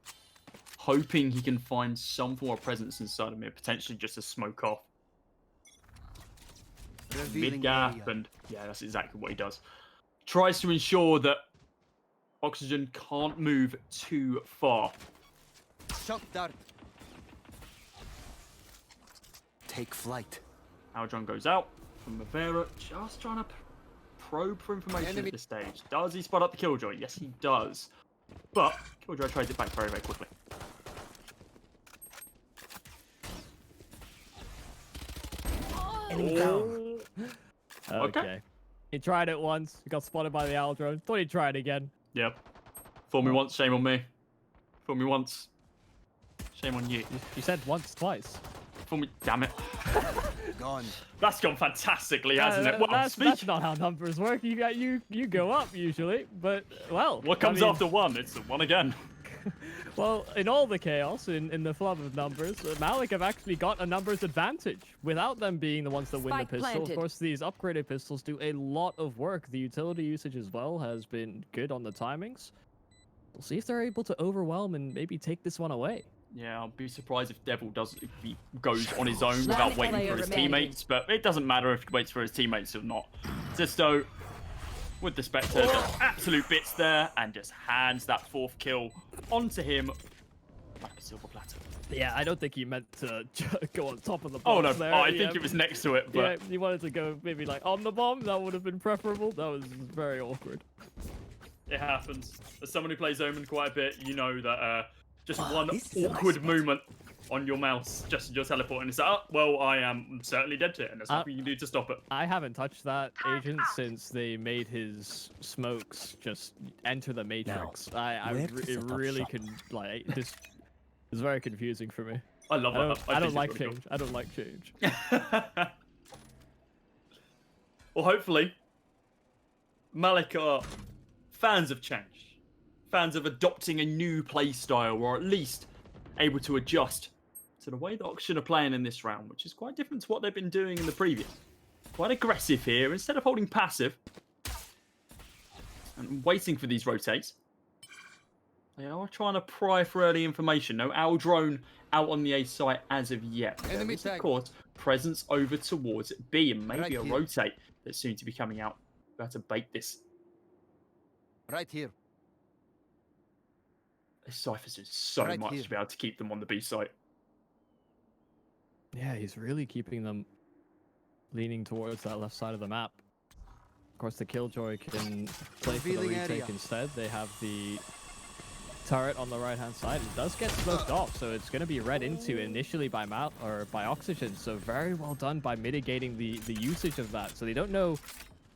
Speaker 9: hoping he can find some form of presence inside of me, potentially just a smoke off. Mid gap, and yeah, that's exactly what he does. Tries to ensure that Oxygen can't move too far.
Speaker 4: Shock dart. Take flight.
Speaker 9: Aldron goes out from Mavera, just trying to probe for information at this stage. Does he spot up the Killjoy? Yes, he does. But Killjoy trades it back very, very quickly.
Speaker 4: Enemy down.
Speaker 10: Okay. He tried it once. He got spotted by the Aldron. Thought he'd try it again.
Speaker 9: Yep. Fool me once, shame on me. Fool me once. Shame on you.
Speaker 10: You said once, twice.
Speaker 9: Fool me. Damn it.
Speaker 4: Gone.
Speaker 9: That's gone fantastically, hasn't it? Well,
Speaker 10: that's not how numbers work. You go up usually, but well.
Speaker 9: What comes after one? It's the one again.
Speaker 10: Well, in all the chaos, in the flood of numbers, Malik have actually got a numbers advantage without them being the ones that win the pistol. Of course, these upgraded pistols do a lot of work. The utility usage as well has been good on the timings. We'll see if they're able to overwhelm and maybe take this one away.
Speaker 9: Yeah, I'll be surprised if Devil if he goes on his own without waiting for his teammates, but it doesn't matter if he waits for his teammates or not. Zisto with the Spectre, absolute bits there, and just hands that fourth kill onto him like a silver platter.
Speaker 10: Yeah, I don't think he meant to go on top of the
Speaker 9: Oh
Speaker 10: bomb.
Speaker 9: no,
Speaker 10: there.
Speaker 9: I think it was next to it, but
Speaker 10: yeah, he wanted to go maybe like on the bomb. That would have been preferable. That was very awkward.
Speaker 9: It happens. As someone who plays Omen quite a bit, you know that just one awkward movement on your mouse just as you're teleporting. It's like, oh, well, I am certainly dead to it, and there's nothing you can do to stop it.
Speaker 10: I haven't touched that agent since they made his smokes just enter the matrix. It really can like this is very confusing for me.
Speaker 9: I love it.
Speaker 10: I don't like change. I don't like change.
Speaker 9: Well, hopefully, Malik are fans of change, fans of adopting a new play style, or at least able to adjust to the way that Oxygen are playing in this round, which is quite different to what they've been doing in the previous. Quite aggressive here. Instead of holding passive and waiting for these rotates, they are trying to pry for early information. No Owl drone out on the A site as of yet. Enemy tag. Of course, presence over towards B, and maybe a rotate that's soon to be coming out. We're about to bait this.
Speaker 4: Right here.
Speaker 9: This Cypher's doing so much to be able to keep them on the B site.
Speaker 10: Yeah, he's really keeping them leaning towards that left side of the map. Of course, the Killjoy can play for the retake instead. They have the turret on the right-hand side. It does get smoked off, so it's going to be read into initially by by Oxygen. So very well done by mitigating the usage of that. So they don't know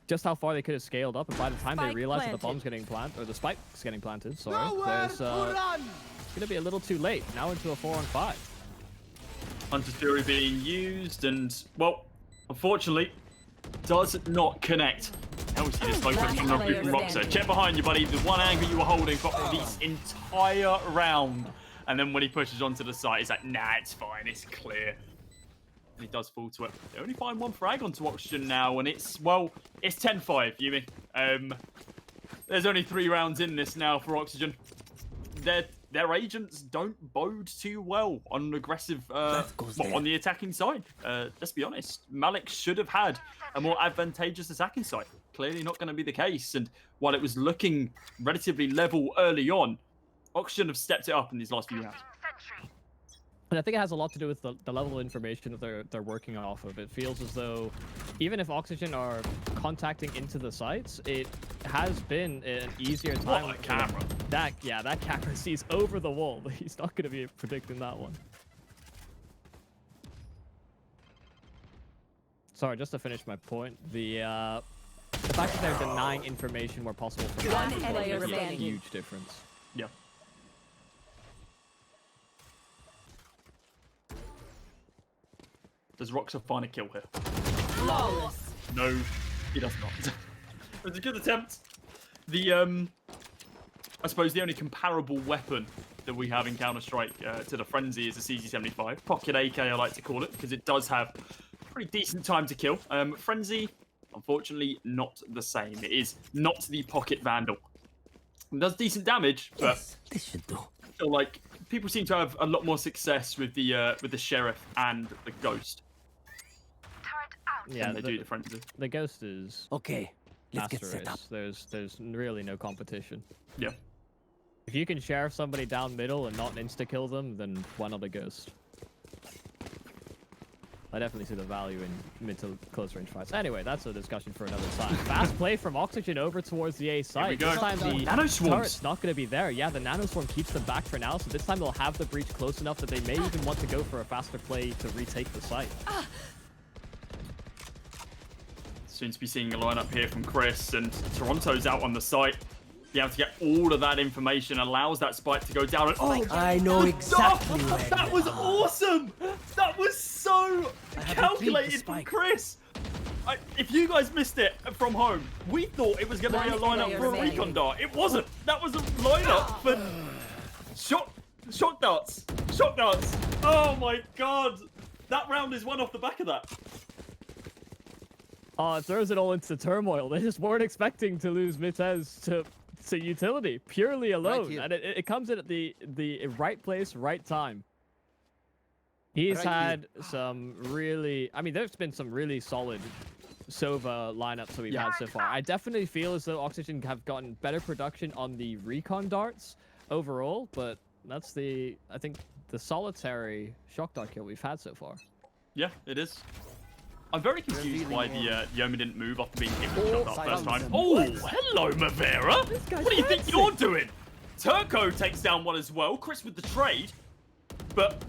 Speaker 10: just how far they could have scaled up, and by the time they realize that the bomb's getting planted, or the spike's getting planted, sorry, there's it's going to be a little too late. Now into a 4-on-5.
Speaker 9: Hunter's Fury being used, and, well, unfortunately, does not connect. Now we see this smoke from Roxer. Check behind you, buddy. The one angle you were holding for this entire round. And then when he pushes onto the side, he's like, nah, it's fine. It's clear. And he does fall to it. They only find one frag onto Oxygen now, and it's, well, it's 10-5, Yumi. There's only 3 rounds in this now for Oxygen. They're their agents don't bode too well on an aggressive, on the attacking side. Let's be honest, Malik should have had a more advantageous attacking side. Clearly not going to be the case. And while it was looking relatively level early on, Oxygen have stepped it up in these last few rounds.
Speaker 10: And I think it has a lot to do with the level of information that they're working off of. It feels as though even if Oxygen are contacting into the sites, it has been an easier time.
Speaker 9: What a camera.
Speaker 10: That camera sees over the wall. He's not going to be predicting that one. Sorry, just to finish my point, the fact that they're denying information where possible from
Speaker 8: One
Speaker 10: that
Speaker 8: player
Speaker 10: is a
Speaker 8: remaining.
Speaker 10: huge difference.
Speaker 9: Yeah. Does Roxa find a kill here?
Speaker 8: Flawless.
Speaker 9: No, he does not. It was a good attempt. The I suppose the only comparable weapon that we have in Counter-Strike to the Frenzy is a CZ75. Pocket AK, I like to call it, because it does have pretty decent time to kill. Frenzy, unfortunately, not the same. It is not the Pocket Vandal. It does decent damage, but
Speaker 4: this should do.
Speaker 9: I feel like people seem to have a lot more success with the Sheriff and the Ghost.
Speaker 10: Yeah,
Speaker 9: they do the Frenzy.
Speaker 10: The Ghost is
Speaker 4: Okay, let's get set up.
Speaker 10: There's really no competition.
Speaker 9: Yeah.
Speaker 10: If you can sheriff somebody down middle and not insta-kill them, then why not a Ghost? I definitely see the value in mid to close range fights. Anyway, that's a discussion for another time. Fast play from Oxygen over towards the A site. This time the
Speaker 9: Nano Swarms.
Speaker 10: turret's not going to be there. Yeah, the Nano Swarm keeps them back for now, so this time they'll have the breach close enough that they may even want to go for a faster play to retake the site.
Speaker 9: Soon to be seeing a lineup here from Chris, and Toronto's out on the site. Be able to get all of that information allows that spike to go down. And, oh,
Speaker 4: I know exactly where
Speaker 9: that was awesome! That was so calculated from Chris. If you guys missed it from home, we thought it was going to be a lineup for a recon dart. It wasn't. That was a lineup for shot darts. Shot darts. Oh my god. That round is one off the back of that.
Speaker 10: It throws it all into turmoil. They just weren't expecting to lose Mitez to utility purely alone, and it comes in at the right place, right time. He's had some really, I mean, there's been some really solid Sova lineups that we've had so far. I definitely feel as though Oxygen have gotten better production on the recon darts overall, but that's I think the solitary shock dart kill we've had so far.
Speaker 9: Yeah, it is. I'm very confused why the Yoma didn't move after being hit with the shot dart first time. Oh, hello, Mavera. What do you think you're doing? Turco takes down one as well. Chris with the trade. But,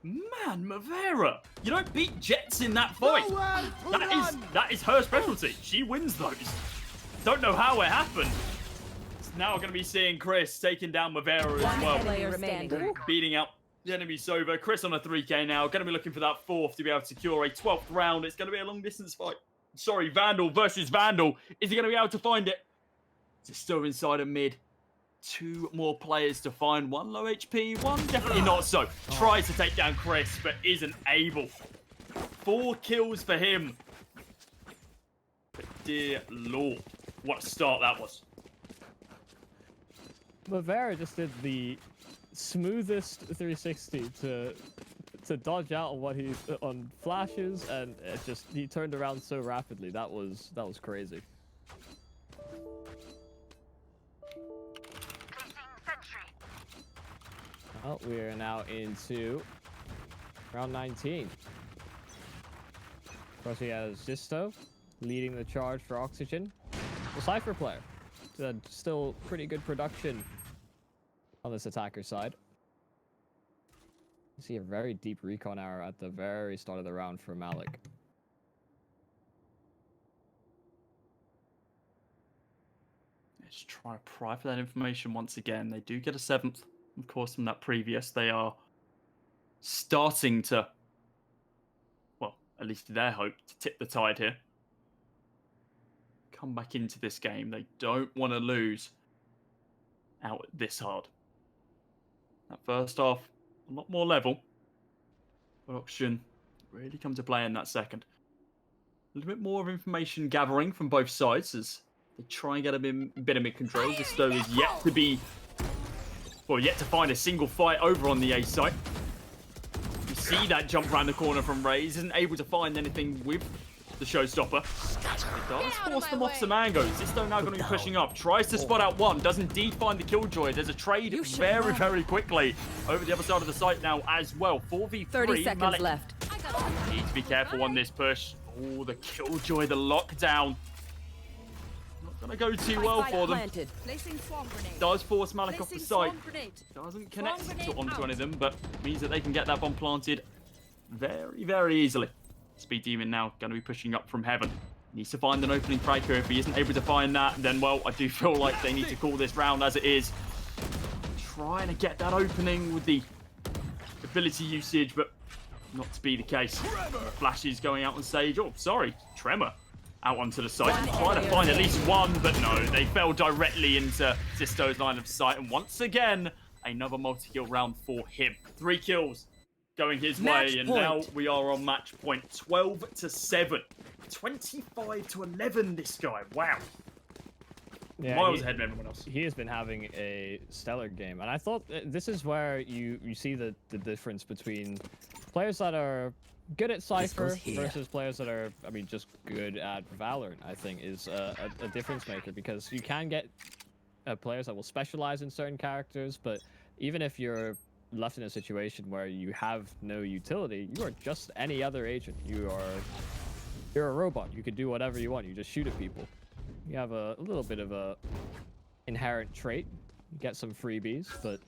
Speaker 9: man, Mavera, you don't beat Jets in that fight. That is her specialty. She wins those. Don't know how it happened. It's now going to be seeing Chris taking down Mavera as well. Beating out the enemy Sova. Chris on a 3k now. Going to be looking for that 4th to be able to secure a 12th round. It's going to be a long distance fight. Sorry, Vandal versus Vandal. Is he going to be able to find it? It's still inside a mid. 2 more players to find. 1 low HP, 1 definitely not so. Tries to take down Chris, but isn't able. 4 kills for him. But dear Lord, what a start that was.
Speaker 10: Mavera just did the smoothest 360 to dodge out on what he's on flashes, and he turned around so rapidly. That was crazy. Well, we are now into round 19. Of course, he has Zisto leading the charge for Oxygen. The Cypher player. Still pretty good production on this attacker side. You see a very deep recon arrow at the very start of the round for Malik.
Speaker 9: Just trying to pry for that information once again. They do get a 7th, of course, from that previous. They are starting to, well, at least their hope, to tip the tide here. Come back into this game. They don't want to lose out this hard. That first half, a lot more level. But Oxygen really come to play in that second. A little bit more of information gathering from both sides as they try and get a bit of mid-control. Zisto is yet to be well, yet to find a single fight over on the A site. You see that jump around the corner from Raze, isn't able to find anything with the showstopper. It does force them off some angles. Zisto now going to be pushing up. Tries to spot out one. Does indeed find the killjoy. There's a trade very, very quickly over the other side of the site now as well. 4v3.
Speaker 8: 30 seconds
Speaker 9: Malik
Speaker 8: left.
Speaker 9: need to be careful on this push. Oh, the killjoy, the lockdown. Not going to go too well for them. Does force Malik off the site. Doesn't connect onto any of them, but means that they can get that bomb planted very, very easily. Speed Demon now going to be pushing up from heaven. Needs to find an opening frag here. If he isn't able to find that, then, well, I do feel like they need to call this round as it is. Trying to get that opening with the ability usage, but not to be the case. Flashes going out on stage. Oh, sorry, Tremor out onto the site. Trying to find at least one, but no, they fell directly into Zisto's line of sight. And once again, another multi-kill round for him. 3 kills going his way, and now we are on match point. 12-7. 25-11, this guy. Wow.
Speaker 10: Yeah,
Speaker 9: miles ahead of everyone else.
Speaker 10: He has been having a stellar game, and I thought this is where you see the difference between players that are good at Cypher versus players that are, I mean, just good at Valorant. I think is a difference maker, because you can get players that will specialize in certain characters, but even if you're left in a situation where you have no utility, you are just any other agent. You're a robot. You can do whatever you want. You just shoot at people. You have a little bit of a inherent trait. You get some freebies, but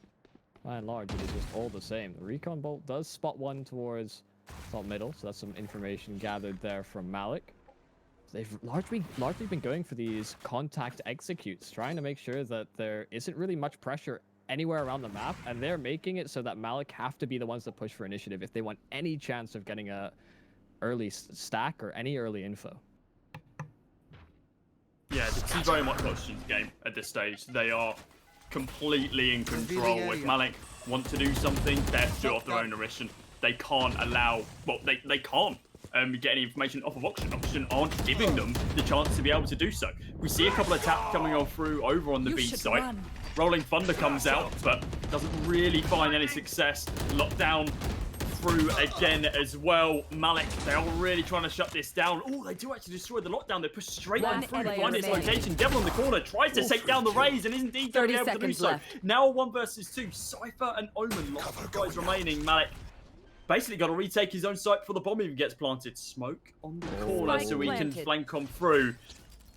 Speaker 10: by and large, it is just all the same. The recon bolt does spot one towards top middle, so that's some information gathered there from Malik. They've largely been going for these contact executes, trying to make sure that there isn't really much pressure anywhere around the map, and they're making it so that Malik have to be the ones that push for initiative if they want any chance of getting a early stack or any early info.
Speaker 9: Yeah, this is very much Oxygen's game at this stage. They are completely in control. If Malik want to do something, they have to do it off their own volition. They can't allow, well, they can't get any information off of Oxygen. Oxygen aren't giving them the chance to be able to do so. We see a couple of taps coming on through over on the B site. Rolling Thunder comes out, but doesn't really find any success. Lockdown through again as well. Malik, they are really trying to shut this down. Oh, they do actually destroy the lockdown. They push straight on through to find its location. Devil on the corner tries to take down the Raze and is indeed going to be able to do so. Now 1 versus 2. Cypher and Omen, lots of guys remaining. Malik basically got to retake his own site before the bomb even gets planted. Smoke on the corner so he can flank on through.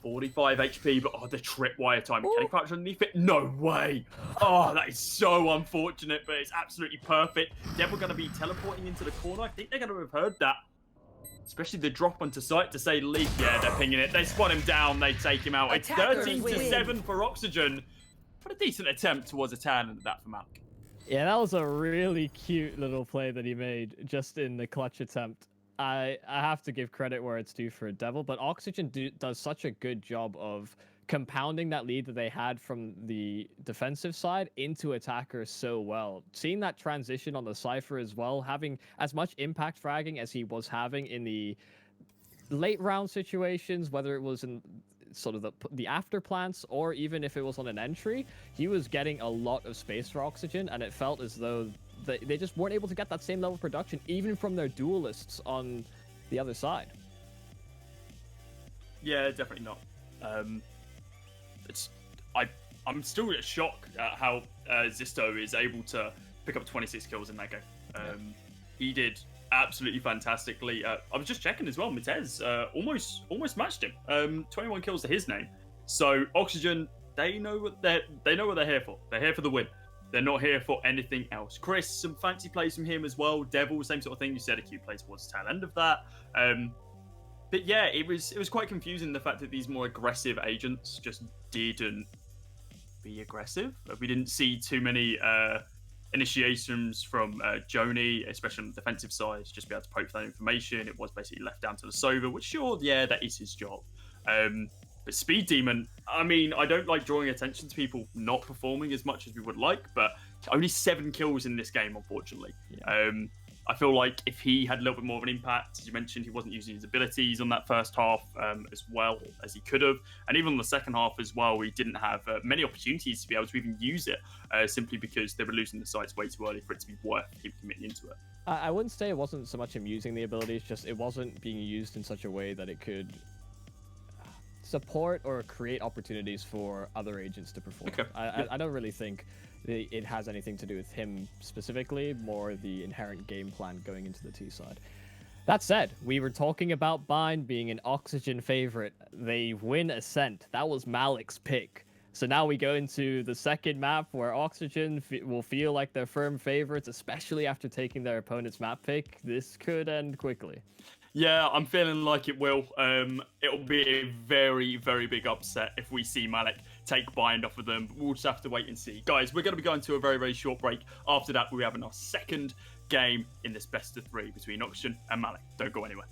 Speaker 9: 45 HP, but the tripwire time. Can he crouch underneath it? No way. Oh, that is so unfortunate, but it's absolutely perfect. Devil going to be teleporting into the corner. I think they're going to have heard that. Especially the drop onto site, to say the least. Yeah, they're pinging it. They spot him down. They take him out. It's 13-7 for Oxygen. But a decent attempt towards a 10 and that for Malik.
Speaker 10: Yeah, that was a really cute little play that he made just in the clutch attempt. I have to give credit where it's due for Devil, but Oxygen does such a good job of compounding that lead that they had from the defensive side into attackers so well. Seeing that transition on the Cypher as well, having as much impact fragging as he was having in the late round situations, whether it was in sort of the after plants or even if it was on an entry, he was getting a lot of space for Oxygen, and it felt as though they just weren't able to get that same level of production, even from their duelists on the other side.
Speaker 9: Yeah, definitely not. I'm still in shock at how Zisto is able to pick up 26 kills in that game. He did absolutely fantastically. I was just checking as well. Mitez almost matched him. 21 kills to his name. So Oxygen, they know what they're here for. They're here for the win. They're not here for anything else. Chris, some fancy plays from him as well. Devil, same sort of thing. You said a cute play towards the tail end of that. But yeah, it was quite confusing, the fact that these more aggressive agents just didn't be aggressive. We didn't see too many initiations from Joni, especially on the defensive side, to just be able to poke that information. It was basically left down to the Sova, which sure, yeah, that is his job. But Speed Demon, I mean, I don't like drawing attention to people not performing as much as we would like, but only 7 kills in this game, unfortunately. Yeah. I feel like if he had a little bit more of an impact, as you mentioned, he wasn't using his abilities on that first half as well as he could have. And even on the second half as well, we didn't have many opportunities to be able to even use it simply because they were losing the sites way too early for it to be worth him committing into it.
Speaker 10: I wouldn't say it wasn't so much him using the abilities, just it wasn't being used in such a way that it could support or create opportunities for other agents to perform.
Speaker 9: Okay.
Speaker 10: I don't really think it has anything to do with him specifically, more the inherent game plan going into the T side. That said, we were talking about Bind being an Oxygen favorite. They win Ascent. That was Malik's pick. So now we go into the second map where Oxygen will feel like they're firm favorites, especially after taking their opponent's map pick. This could end quickly.
Speaker 9: Yeah, I'm feeling like it will. It'll be a very, very big upset if we see Malik take Bind off of them. We'll just have to wait and see. Guys, we're going to be going to a very, very short break. After that, we're having our second game in this best of 3 between Oxygen and Malik. Don't go anywhere.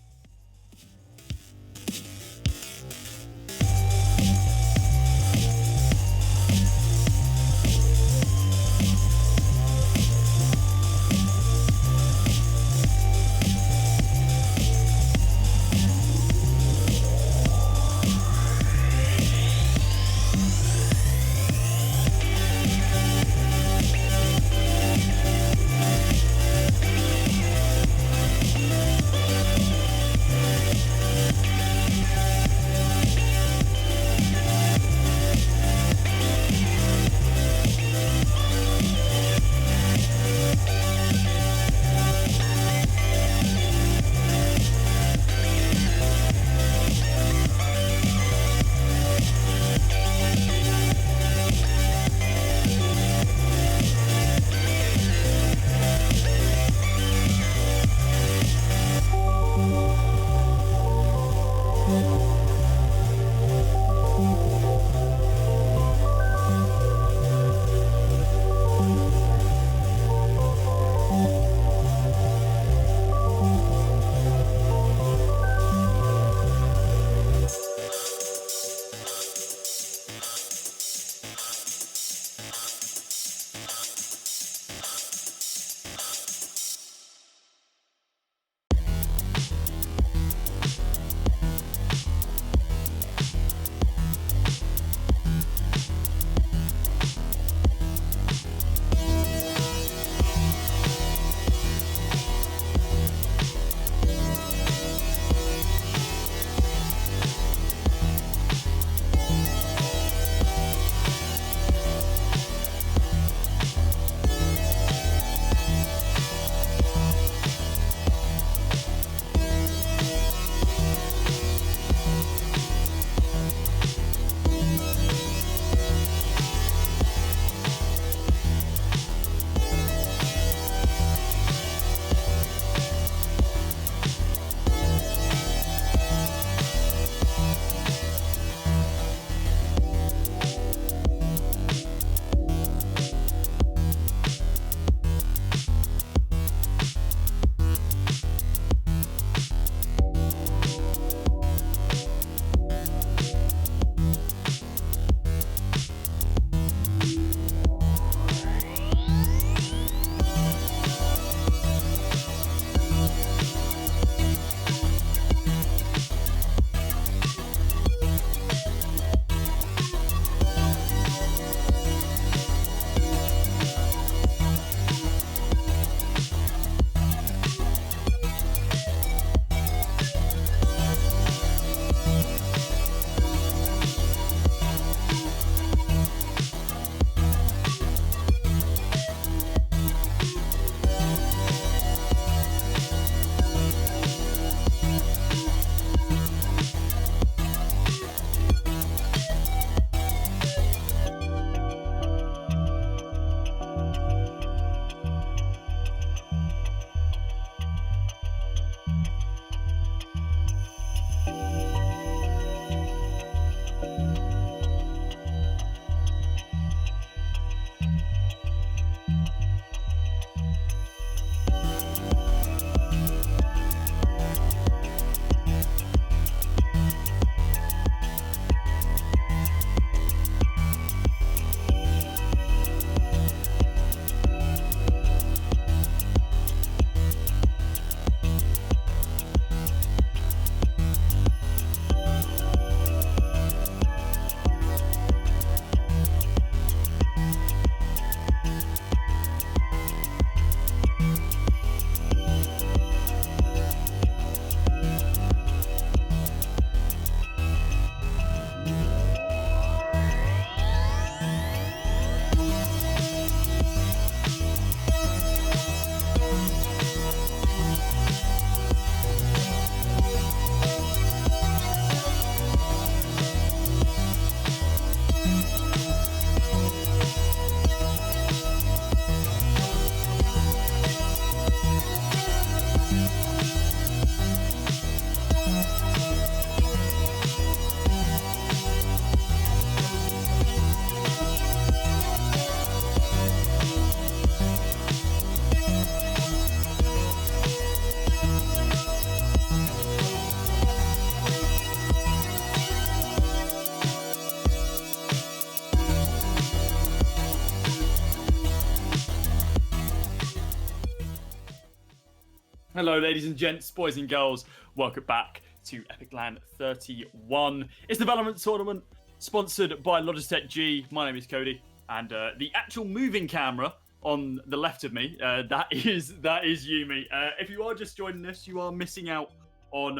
Speaker 9: Hello, ladies and gents, boys and girls. Welcome back to epic.LAN 31. It's the Valorant tournament sponsored by Logitech G. My name is Cody, and the actual moving camera on the left of me, that is Yumi. If you are just joining us, you are missing out on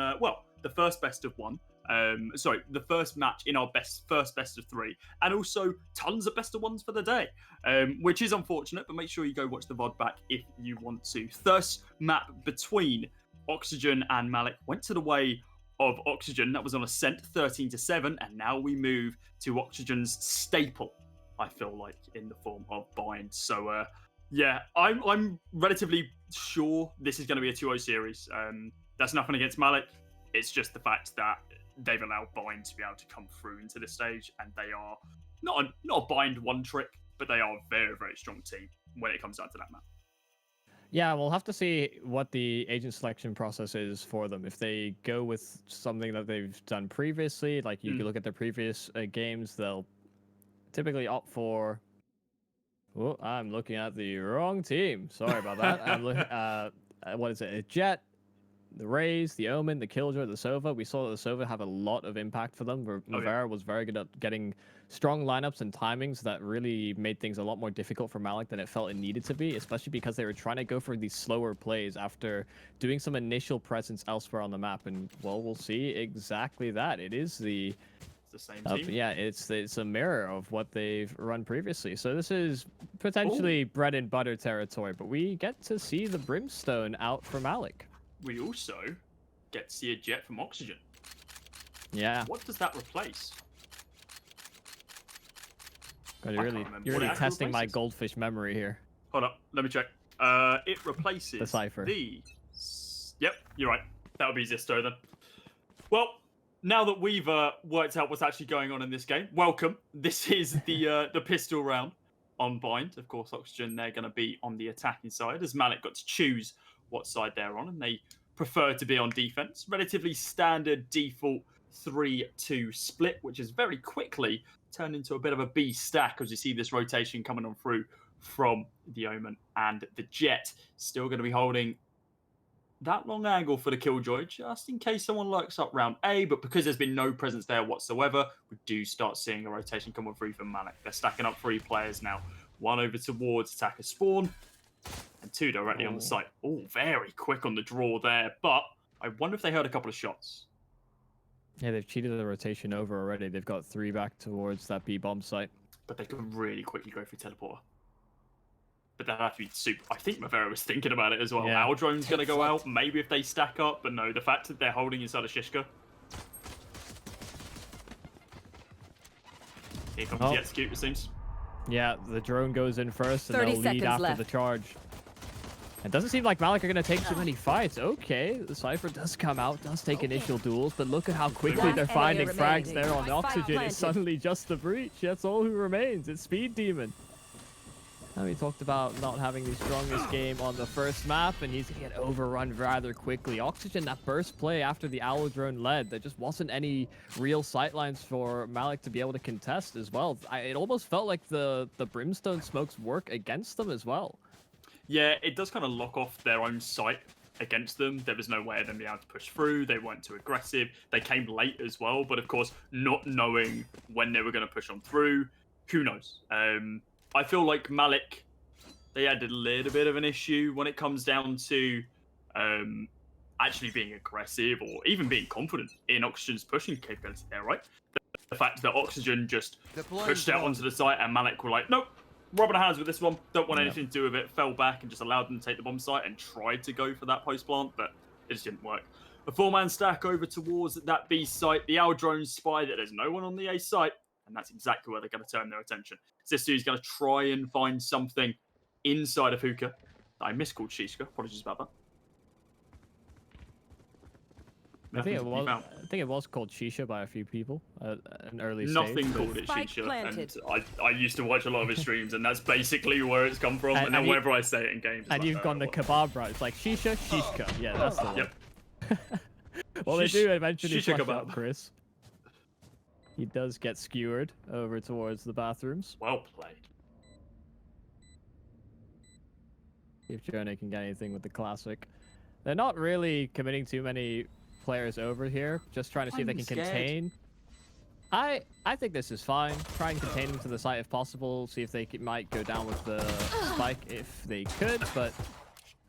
Speaker 9: the first best of one. The first match in our first best of three, and also tons of best of ones for the day, which is unfortunate, but make sure you go watch the VOD back if you want to. First map between Oxygen and Malik went to the way of Oxygen. That was on Ascent 13-7, and now we move to Oxygen's staple, I feel like, in the form of Bind. So yeah, I'm relatively sure this is going to be a 2-0 series. That's nothing against Malik. It's just the fact that they've allowed Bind to be able to come through into this stage, and they are not a Bind one trick, but they are a very, very strong team when it comes down to that map.
Speaker 10: Yeah, we'll have to see what the agent selection process is for them. If they go with something that they've done previously, like you can look at their previous games, they'll typically opt for... Oh, I'm looking at the wrong team. Sorry about that. I'm looking what is it? A Jet, the Raze, the Omen, the Killjoy, the Sova. We saw that the Sova have a lot of impact for them. Mavera was very good at getting strong lineups and timings that really made things a lot more difficult for Malik than it felt it needed to be, especially because they were trying to go for these slower plays after doing some initial presence elsewhere on the map. And, well, we'll see exactly that. It is the
Speaker 9: same team.
Speaker 10: Yeah, it's a mirror of what they've run previously. So this is potentially bread and butter territory, but we get to see the Brimstone out for Malik.
Speaker 9: We also get to see a Jet from Oxygen.
Speaker 10: Yeah.
Speaker 9: What does that replace?
Speaker 10: God, you're really testing my goldfish memory here.
Speaker 9: Hold up, let me check. It replaces
Speaker 10: the Cypher.
Speaker 9: Yep, you're right. That would be Zisto then. Well, now that we've worked out what's actually going on in this game, welcome. This is the pistol round on Bind. Of course, Oxygen, they're going to be on the attacking side, as Malik got to choose what side they're on, and they prefer to be on defense. Relatively standard default 3-2 split, which is very quickly turned into a bit of a B stack as you see this rotation coming on through from the Omen and the Jet. Still going to be holding that long angle for the Killjoy, just in case someone lurks up round A, but because there's been no presence there whatsoever, we do start seeing a rotation come on through from Malik. They're stacking up 3 players now. 1 over towards attacker spawn, and 2 directly on the site. Oh, very quick on the draw there, but I wonder if they heard a couple of shots.
Speaker 10: Yeah, they've cheated the rotation over already. They've got 3 back towards that B bomb site.
Speaker 9: But they could really quickly go through teleporter. But that'd have to be super. I think Mavera was thinking about it as well.
Speaker 10: Yeah.
Speaker 9: Our drone's going to go out, maybe if they stack up, but no, the fact that they're holding inside a Shishka. Here comes the execute, it seems.
Speaker 10: Yeah, the drone goes in first, and
Speaker 8: 30
Speaker 10: they'll lead
Speaker 8: seconds
Speaker 10: after
Speaker 8: left.
Speaker 10: the charge. It doesn't seem like Malik are going to take too many fights. Okay, the Cypher does come out, does take initial duels, but look at how quickly they're finding frags there on Oxygen. It's suddenly just the Breach. That's all who remains. It's Speed Demon. Now, we talked about not having the strongest game on the first map, and he's going to get overrun rather quickly. Oxygen, that burst play after the Owl drone led, there just wasn't any real sightlines for Malik to be able to contest as well. It almost felt like the Brimstone smokes work against them as well.
Speaker 9: Yeah, it does kind of lock off their own site against them. There was no way of them being able to push through. They weren't too aggressive. They came late as well, but of course, not knowing when they were going to push on through, who knows? I feel like Malik, they had a little bit of an issue when it comes down to actually being aggressive or even being confident in Oxygen's pushing capability there, right? The fact that Oxygen just pushed out onto the site and Malik were like, nope, rubbing hands with this one, don't want anything to do with it, fell back and just allowed them to take the bomb site and tried to go for that post plant, but it just didn't work. A 4-man stack over towards that B site. The Owl drones spy that there's no one on the A site, and that's exactly where they're going to turn their attention. Zistu is going to try and find something inside of Hookah. I miscalled Shishka. Apologies about that.
Speaker 10: I think it was called Shisha by a few people at an early stage.
Speaker 9: Nothing called it Shisha. And I used to watch a lot of his streams, and that's basically where it's come from. And then whenever I say it in games,
Speaker 10: and you've gone the kebab route. It's like Shisha, Shishka. Yeah, that's the one.
Speaker 9: Yep.
Speaker 10: Well, they do eventually
Speaker 9: Shisha
Speaker 10: flush
Speaker 9: kebab.
Speaker 10: out Chris. He does get skewered over towards the bathrooms.
Speaker 9: Well played.
Speaker 10: See if Journey can get anything with the classic. They're not really committing too many players over here. Just trying to see if they can contain. I think this is fine. Try and contain them to the site if possible. See if they might go down with the spike if they could, but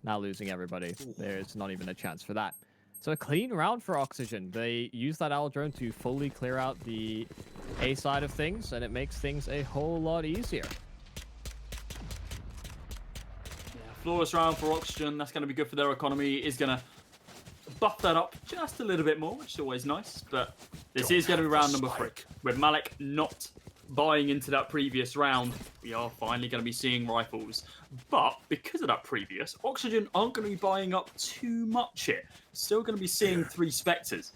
Speaker 10: now losing everybody. There's not even a chance for that. So a clean round for Oxygen. They use that owl drone to fully clear out the A side of things, and it makes things a whole lot easier.
Speaker 9: Yeah, flawless round for Oxygen. That's going to be good for their economy. Is going to buff that up just a little bit more, which is always nice. But this is going to be round number 3. With Malik not buying into that previous round, we are finally going to be seeing rifles. But because of that previous, Oxygen aren't going to be buying up too much here. Still going to be seeing 3 Spectres.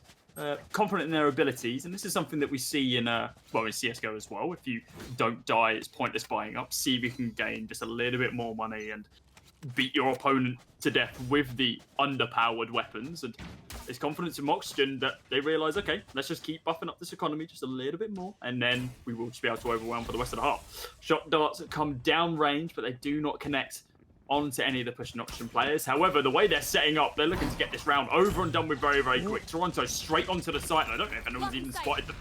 Speaker 9: Confident in their abilities, and this is something that we see in in CSGO as well. If you don't die, it's pointless buying up. See if you can gain just a little bit more money and beat your opponent to death with the underpowered weapons. And there's confidence in Oxygen that they realise, okay, let's just keep buffing up this economy just a little bit more, and then we will just be able to overwhelm for the rest of the half. Shot darts that come down range, but they do not connect onto any of the pushing Oxygen players. However, the way they're setting up, they're looking to get this round over and done with very, very quick. Toronto straight onto the site, and I don't know if anyone's even spotted them.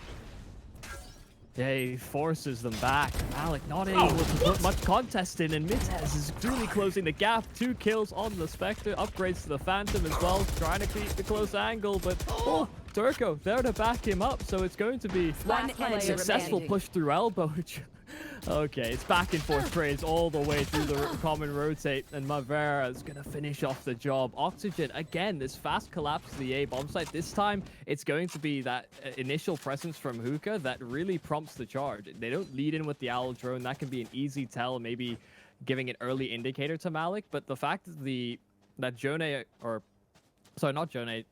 Speaker 10: Yeah, he forces them back. Malik not able to put much contest in, and Mitez is really closing the gap. 2 kills on the Spectre, upgrades to the Phantom as well, trying to keep the close angle, but Turco there to back him up, so it's going to be a successful push through elbow. Okay, it's back and forth trades all the way through the common rotate, and Mavera is going to finish off the job. Oxygen, again, this fast collapse to the A bomb site. This time, it's going to be that initial presence from Hookah that really prompts the charge. They don't lead in with the owl drone. That can be an easy tell, maybe giving an early indicator to Malik, but the fact that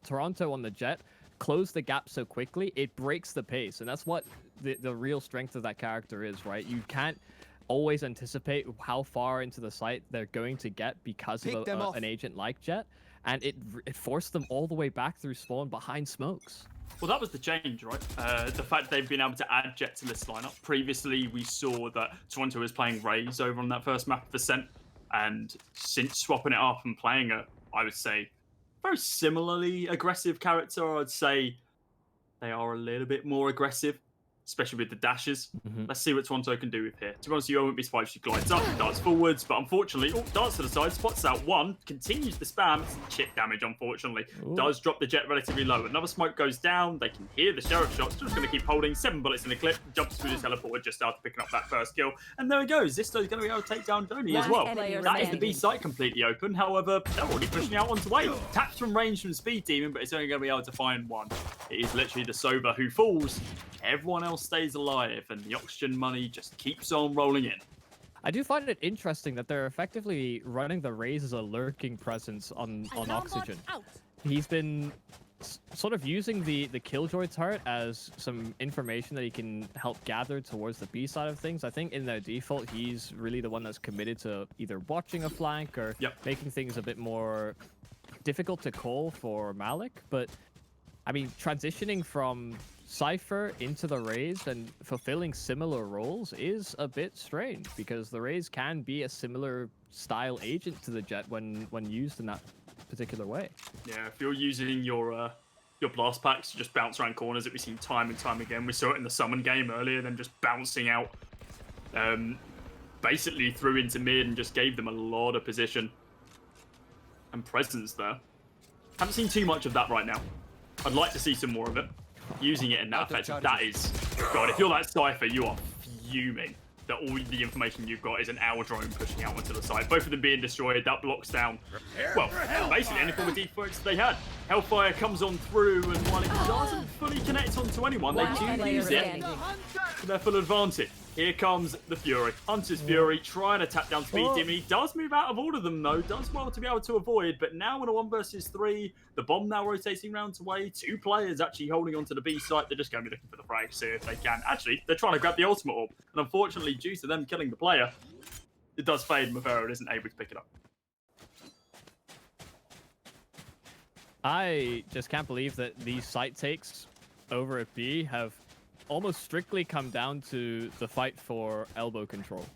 Speaker 10: Toronto on the Jet close the gap so quickly, it breaks the pace, and that's what the real strength of that character is, right? You can't always anticipate how far into the site they're going to get because of an agent like Jet, and it forced them all the way back through spawn behind smokes.
Speaker 9: Well, that was the change, right? The fact they've been able to add Jet to this lineup. Previously, we saw that Toronto was playing Raze over on that first map of Ascent, and since swapping it up and playing I would say, very similarly aggressive character, I'd say they are a little bit more aggressive, especially with the dashes. Let's see what Toronto can do with here. To be honest, you won't be surprised if she glides up, darts forwards, but unfortunately, darts to the side, spots out 1, continues the spam. It's chip damage, unfortunately. Does drop the Jet relatively low. Another smoke goes down. They can hear the Sheriff shots. Just going to keep holding. 7 bullets in the clip. Jumps through the teleporter just after picking up that first kill. And there we go. Zisto's going to be able to take down Joni as well. That is the B site completely open. However, they're already pushing out onto A. Taps from range from Speed Demon, but it's only going to be able to find 1. It is literally the Sova who falls. Everyone else stays alive, and the Oxygen money just keeps on rolling in.
Speaker 10: I do find it interesting that they're effectively running the Raze as a lurking presence on Oxygen. He's been sort of using the Killjoy turret as some information that he can help gather towards the B side of things. I think in their default, he's really the one that's committed to either watching a flank or making things a bit more difficult to call for Malik. But, I mean, transitioning from Cypher into the Raze and fulfilling similar roles is a bit strange, because the Raze can be a similar style agent to the Jet when used in that particular way.
Speaker 9: Yeah, if you're using your blast packs to just bounce around corners that we've seen time and time again. We saw it in the Summon game earlier, then just bouncing out basically threw into mid and just gave them a lot of position and presence there. Haven't seen too much of that right now. I'd like to see some more of it. Using it in that effect, that is... God, if you're that Cypher, you are fuming that all the information you've got is an owl drone pushing out onto the side. Both of them being destroyed, that blocks down, well, basically any form of defense they had. Hellfire comes on through, and while it doesn't fully connect onto anyone, they do use it to their full advantage. Here comes the Fury. Hunter's Fury trying to tap down Speed Demon. He does move out of all of them, though. Does well to be able to avoid, but now in a 1 versus 3, the bomb now rotating round away. 2 players actually holding onto the B site. They're just going to be looking for the frags here if they can. Actually, they're trying to grab the ultimate orb, and unfortunately, due to them killing the player, it does fade. Mavera isn't able to pick it up.
Speaker 10: I just can't believe that these site takes over at B have almost strictly come down to the fight for elbow control.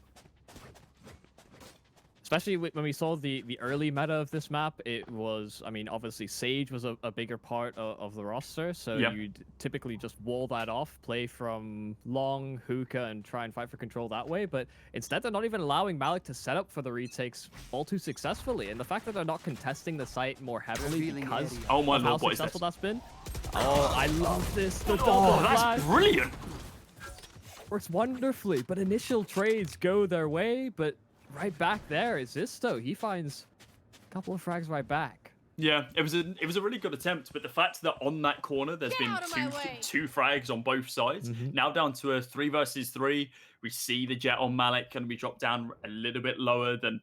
Speaker 10: Especially when we saw the early meta of this map, it was, I mean, obviously Sage was a bigger part of the roster, so you'd typically just wall that off, play from long, hookah, and try and fight for control that way, but instead they're not even allowing Malik to set up for the retakes all too successfully, and the fact that they're not contesting the site more heavily because of how successful that's been. Oh, I love this. The double
Speaker 9: that's brilliant!
Speaker 10: Works wonderfully, but initial trades go their way, but right back there is Zisto. He finds a couple of frags right back.
Speaker 9: Yeah, it was a really good attempt, but the fact that on that corner there's been two frags on both sides. Now down to a 3 versus 3. We see the jet on Malik can be dropped down a little bit lower than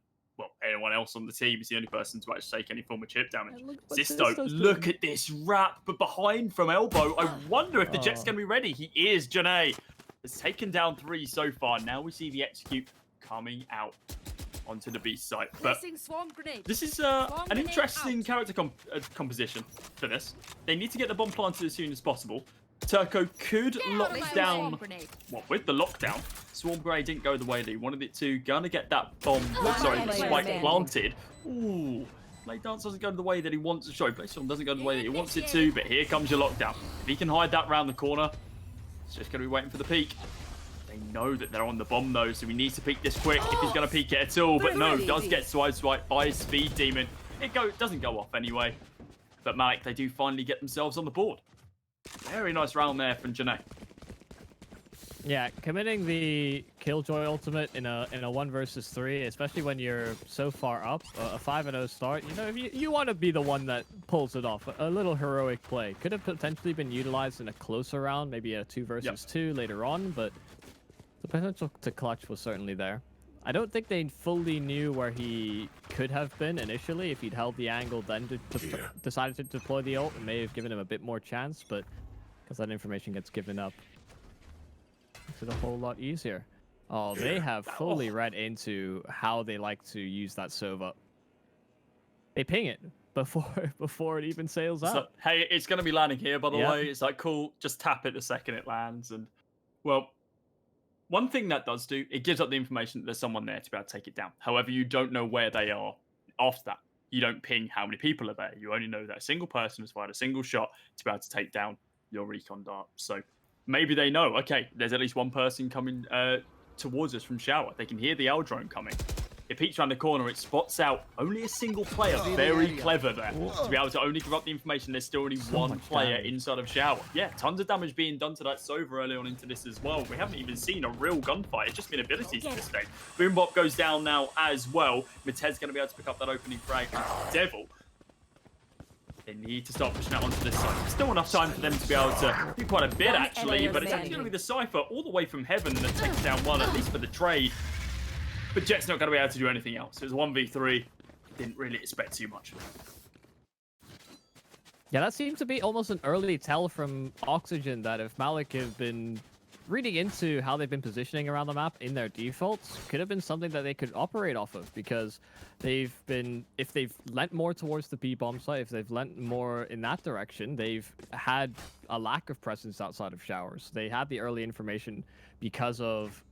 Speaker 9: anyone else on the team. He's the only person to actually take any form of chip damage. Zisto, look at this wrap, but behind from elbow. I wonder if the jet's going to be ready. He is. Janae has taken down 3 so far. Now we see the execute coming out onto the beast site. But this is an interesting character composition for this. They need to get the bomb planted as soon as possible. Turco could lock down, with the lockdown. Swarm Grenade didn't go the way that he wanted it to. Gonna get that bomb, the spike planted. Ooh, Blade Dance doesn't go the way that he wants. Sorry, Blade Storm doesn't go the way that he wants it to, but here comes your lockdown. If he can hide that round the corner, it's just gonna be waiting for the peek. They know that they're on the bomb though, so he needs to peek this quick if he's gonna peek it at all. But no, does get swiped by his Speed Demon. It doesn't go off anyway. But Malik, they do finally get themselves on the board. Very nice round there from Janae.
Speaker 10: Yeah, committing the Killjoy ultimate in a 1 versus 3, especially when you're so far up, a 5-0 start, you know, if you want to be the one that pulls it off, a little heroic play. Could have potentially been utilized in a closer round, maybe a 2 versus 2 later on, but the potential to clutch was certainly there. I don't think they fully knew where he could have been initially. If he'd held the angle, then decided to deploy the ult, it may have given him a bit more chance, but because that information gets given up, makes it a whole lot easier. Oh, they have fully read into how they like to use that Sova. They ping it before it even sails out.
Speaker 9: So, hey, it's going to be landing here, by the way. It's like, cool, just tap it the second it lands. And, well, one thing that does do, it gives up the information that there's someone there to be able to take it down. However, you don't know where they are after that. You don't ping how many people are there. You only know that a single person has fired a single shot to be able to take down your recon dart. So maybe they know, okay, there's at least one person coming towards us from shower. They can hear the L drone coming. It peeks around the corner, it spots out only a single player. Very clever there. To be able to only give up the information there's still only one player inside of shower. Yeah, tons of damage being done to that Sova early on into this as well. We haven't even seen a real gunfight. It's just been abilities at this stage. Boombop goes down now as well. Mited's going to be able to pick up that opening frag. Devil. They need to start pushing out onto this side. Still enough time for them to be able to do quite a bit, actually, but it's actually going to be the Cypher all the way from heaven that takes down one, at least for the trade. But Jet's not going to be able to do anything else. It was 1v3. Didn't really expect too much.
Speaker 10: Yeah, that seems to be almost an early tell from Oxygen that if Malik have been reading into how they've been positioning around the map in their defaults, could have been something that they could operate off of, because they've been, if they've lent more towards the B bomb site, if they've lent more in that direction, they've had a lack of presence outside of showers. They had the early information because of,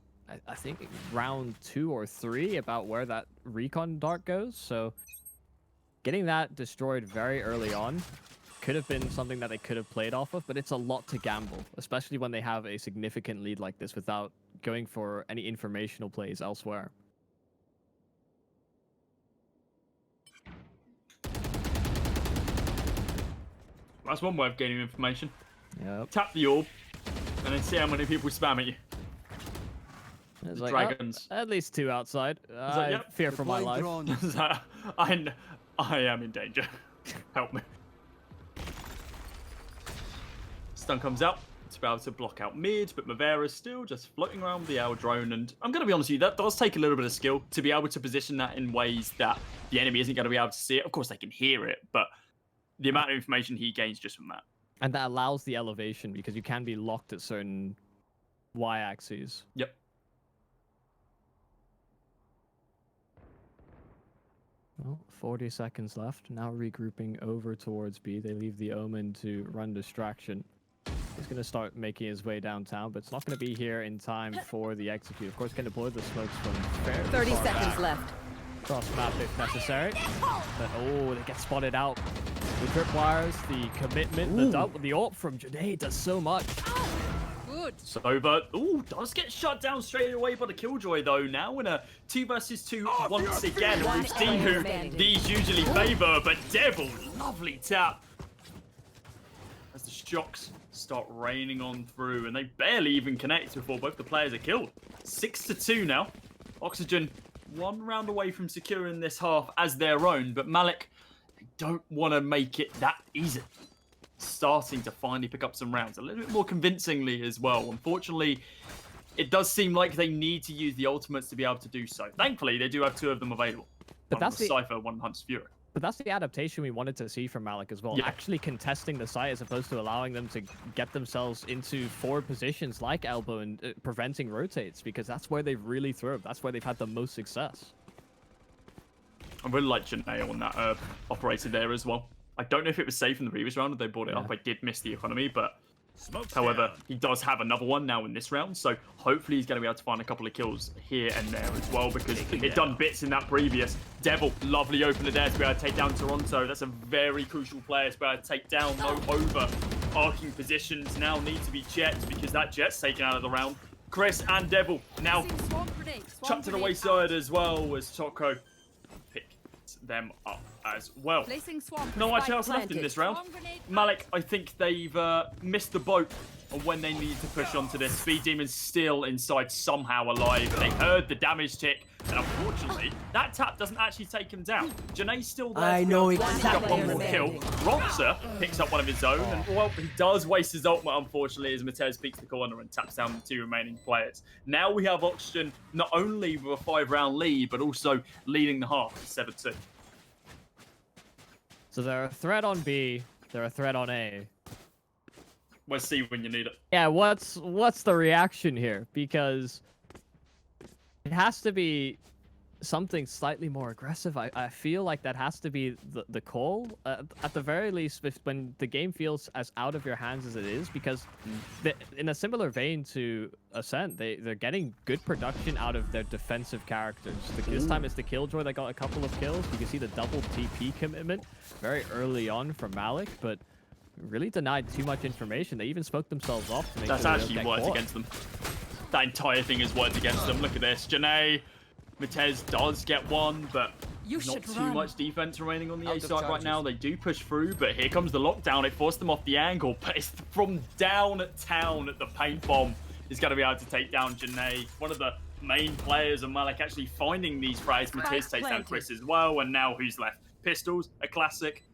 Speaker 10: I think, round 2 or 3 about where that recon dart goes. So getting that destroyed very early on could have been something that they could have played off of, but it's a lot to gamble, especially when they have a significant lead like this without going for any informational plays elsewhere.
Speaker 9: That's one way of gaining information.
Speaker 10: Yep.
Speaker 9: Tap the orb, and then see how many people spam at you.
Speaker 10: It's like,
Speaker 9: dragons.
Speaker 10: At least 2 outside. I fear for my life.
Speaker 9: I am in danger. Help me. Stun comes out. It's about to block out mid, but Mavera's still just floating around with the L drone. And I'm going to be honest with you, that does take a little bit of skill to be able to position that in ways that the enemy isn't going to be able to see it. Of course, they can hear it, but the amount of information he gains just from that.
Speaker 10: And that allows the elevation, because you can be locked at certain y-axes.
Speaker 9: Yep.
Speaker 10: Well, 40 seconds left. Now regrouping over towards B. They leave the Omen to run distraction. He's going to start making his way downtown, but it's not going to be here in time for the execute. Of course, can deploy the smokes from fairly
Speaker 8: 30
Speaker 10: far
Speaker 8: seconds
Speaker 10: back.
Speaker 8: left.
Speaker 10: cross map if necessary. But oh, they get spotted out. The tripwires, the commitment, the AWP from Janae does so much.
Speaker 8: Good.
Speaker 9: Sober, does get shut down straight away by the Killjoy though. Now in a 2 versus 2 once again. And we've seen who these usually favor, but Devil, lovely tap. As the shocks start raining on through, and they barely even connect before both the players are killed. 6-2 now. Oxygen 1 round away from securing this half as their own, but Malik, they don't want to make it that easy. Starting to finally pick up some rounds, a little bit more convincingly as well. Unfortunately, it does seem like they need to use the ultimates to be able to do so. Thankfully, they do have 2 of them available.
Speaker 10: But
Speaker 9: one that's Cypher, one Hunt's Fury.
Speaker 10: But that's the adaptation we wanted to see from Malik as well.
Speaker 9: Yeah.
Speaker 10: Actually contesting the site as opposed to allowing them to get themselves into forward positions like elbow and preventing rotates, because that's where they've really thrived. That's where they've had the most success.
Speaker 9: I really like Janae on that operator there as well. I don't know if it was safe in the previous round if they brought it up. I did miss the economy, but however, he does have another one now in this round, so hopefully he's going to be able to find a couple of kills here and there as well, because it done bits in that previous. Devil, lovely opener there to be able to take down Toronto. That's a very crucial player to be able to take down. No over arcing positions now need to be checked because that Jet's taken out of the round. Chris and Devil now chucked to the wayside as well as Toko picked them up as well. Not much else left in this round. Malik, I think they've missed the boat on when they need to push onto this. Speed Demon's still inside, somehow alive. They heard the damage tick, and unfortunately, that tap doesn't actually take him down. Janae's still there.
Speaker 4: I know
Speaker 9: Pick up
Speaker 4: exactly
Speaker 9: one more kill. Roxer picks up one of his own, and well, he does waste his ultimate, unfortunately, as Matez peeks the corner and taps down the 2 remaining players. Now we have Oxygen not only with a 5-round lead, but also leading the half 7-2.
Speaker 10: So they're a threat on B, they're a threat on A.
Speaker 9: We'll see when you need it.
Speaker 10: Yeah, what's the reaction here? Because it has to be something slightly more aggressive. I feel like that has to be the call. At the very least, when the game feels as out of your hands as it is, because in a similar vein to Ascent, they're getting good production out of their defensive characters. This time it's the Killjoy that got a couple of kills. You can see the double TP commitment very early on from Malik, but really denied too much information. They even spoke themselves off to make
Speaker 9: That's
Speaker 10: sure
Speaker 9: actually worked against them. That entire thing has worked against them. Look at this. Janae, Matez does get one, but not too much defense remaining on the A side right now. They do push through, but here comes the lockdown. It forced them off the angle, but it's from downtown at the paint bomb is going to be able to take down Janae. One of the main players of Malik actually finding these frags. Matez takes down Chris as well, and now who's left? Pistols, a classic,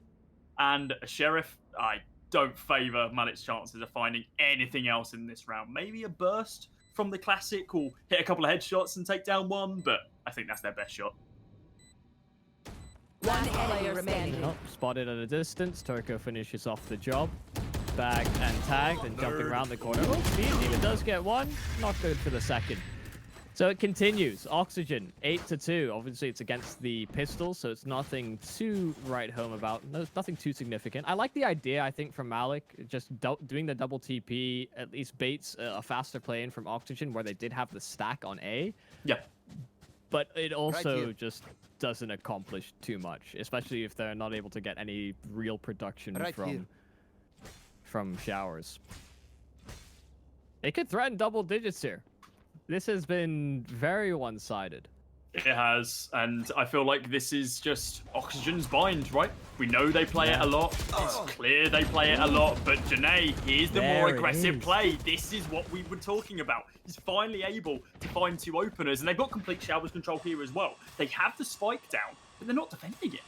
Speaker 9: and a Sheriff. I don't favour Malik's chances of finding anything else in this round. Maybe a burst from the classic will hit a couple of headshots and take down one, but I think that's their best shot.
Speaker 8: One player remaining.
Speaker 10: Oh, spotted at a distance. Turco finishes off the job. Back and tagged and jumping around the corner. Oh, Speed Demon does get one. Not good for the second. So it continues. Oxygen, 8-2. Obviously, it's against the Pistols, so it's nothing too right home about. No, nothing too significant. I like the idea, I think, from Malik. Just doing the double TP at least baits a faster play in from Oxygen, where they did have the stack on A.
Speaker 9: Yeah.
Speaker 10: But it also just doesn't accomplish too much, especially if they're not able to get any real production from showers. They could threaten double digits here. This has been very one-sided.
Speaker 9: It has, and I feel like this is just Oxygen's bind, right? We know they play it a lot. It's clear they play it a lot, but Janae, here's the more aggressive play. This is what we were talking about. He's finally able to find 2 openers, and they've got complete showers control here as well. They have the spike down, but they're not defending it.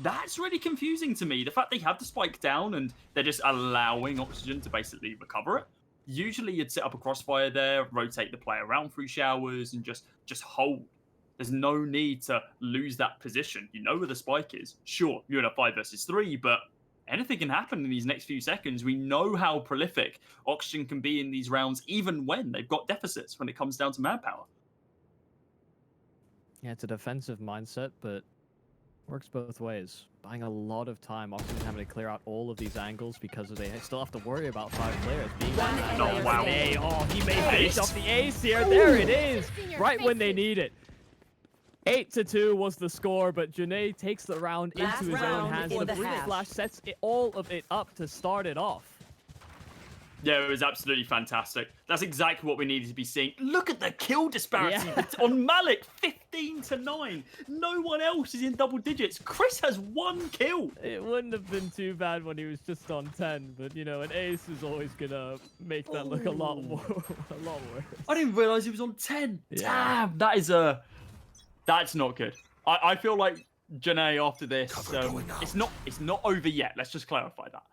Speaker 9: That's really confusing to me. The fact they have the spike down and they're just allowing Oxygen to basically recover it. Usually you'd set up a crossfire there, rotate the play around through showers, and just hold. There's no need to lose that position. You know where the spike is. Sure, you're in a 5 versus 3, but anything can happen in these next few seconds. We know how prolific Oxygen can be in these rounds, even when they've got deficits when it comes down to manpower.
Speaker 10: Yeah, it's a defensive mindset, but works both ways. Buying a lot of time. Oxygen having to clear out all of these angles because they still have to worry about 5 players being
Speaker 9: wow.
Speaker 10: A. Oh, he may finish off the ace here. There it is. Right when they need it. 8-2 was the score, but Janae takes the round
Speaker 8: Last
Speaker 10: into his own
Speaker 8: round
Speaker 10: hands.
Speaker 8: in
Speaker 10: The
Speaker 8: the
Speaker 10: Brute
Speaker 8: half.
Speaker 10: Flash sets all of it up to start it off.
Speaker 9: Yeah, it was absolutely fantastic. That's exactly what we needed to be seeing. Look at the kill disparity
Speaker 10: Yeah.
Speaker 9: on Malik, 15-9. No one else is in double digits. Chris has 1 kill.
Speaker 10: It wouldn't have been too bad when he was just on 10, but you know, an ace is always gonna make that look a lot more, a lot worse.
Speaker 9: I didn't realize he was on 10.
Speaker 10: Yeah.
Speaker 9: Damn, that's not good. I feel like Janae after this, it's not over yet. Let's just clarify that.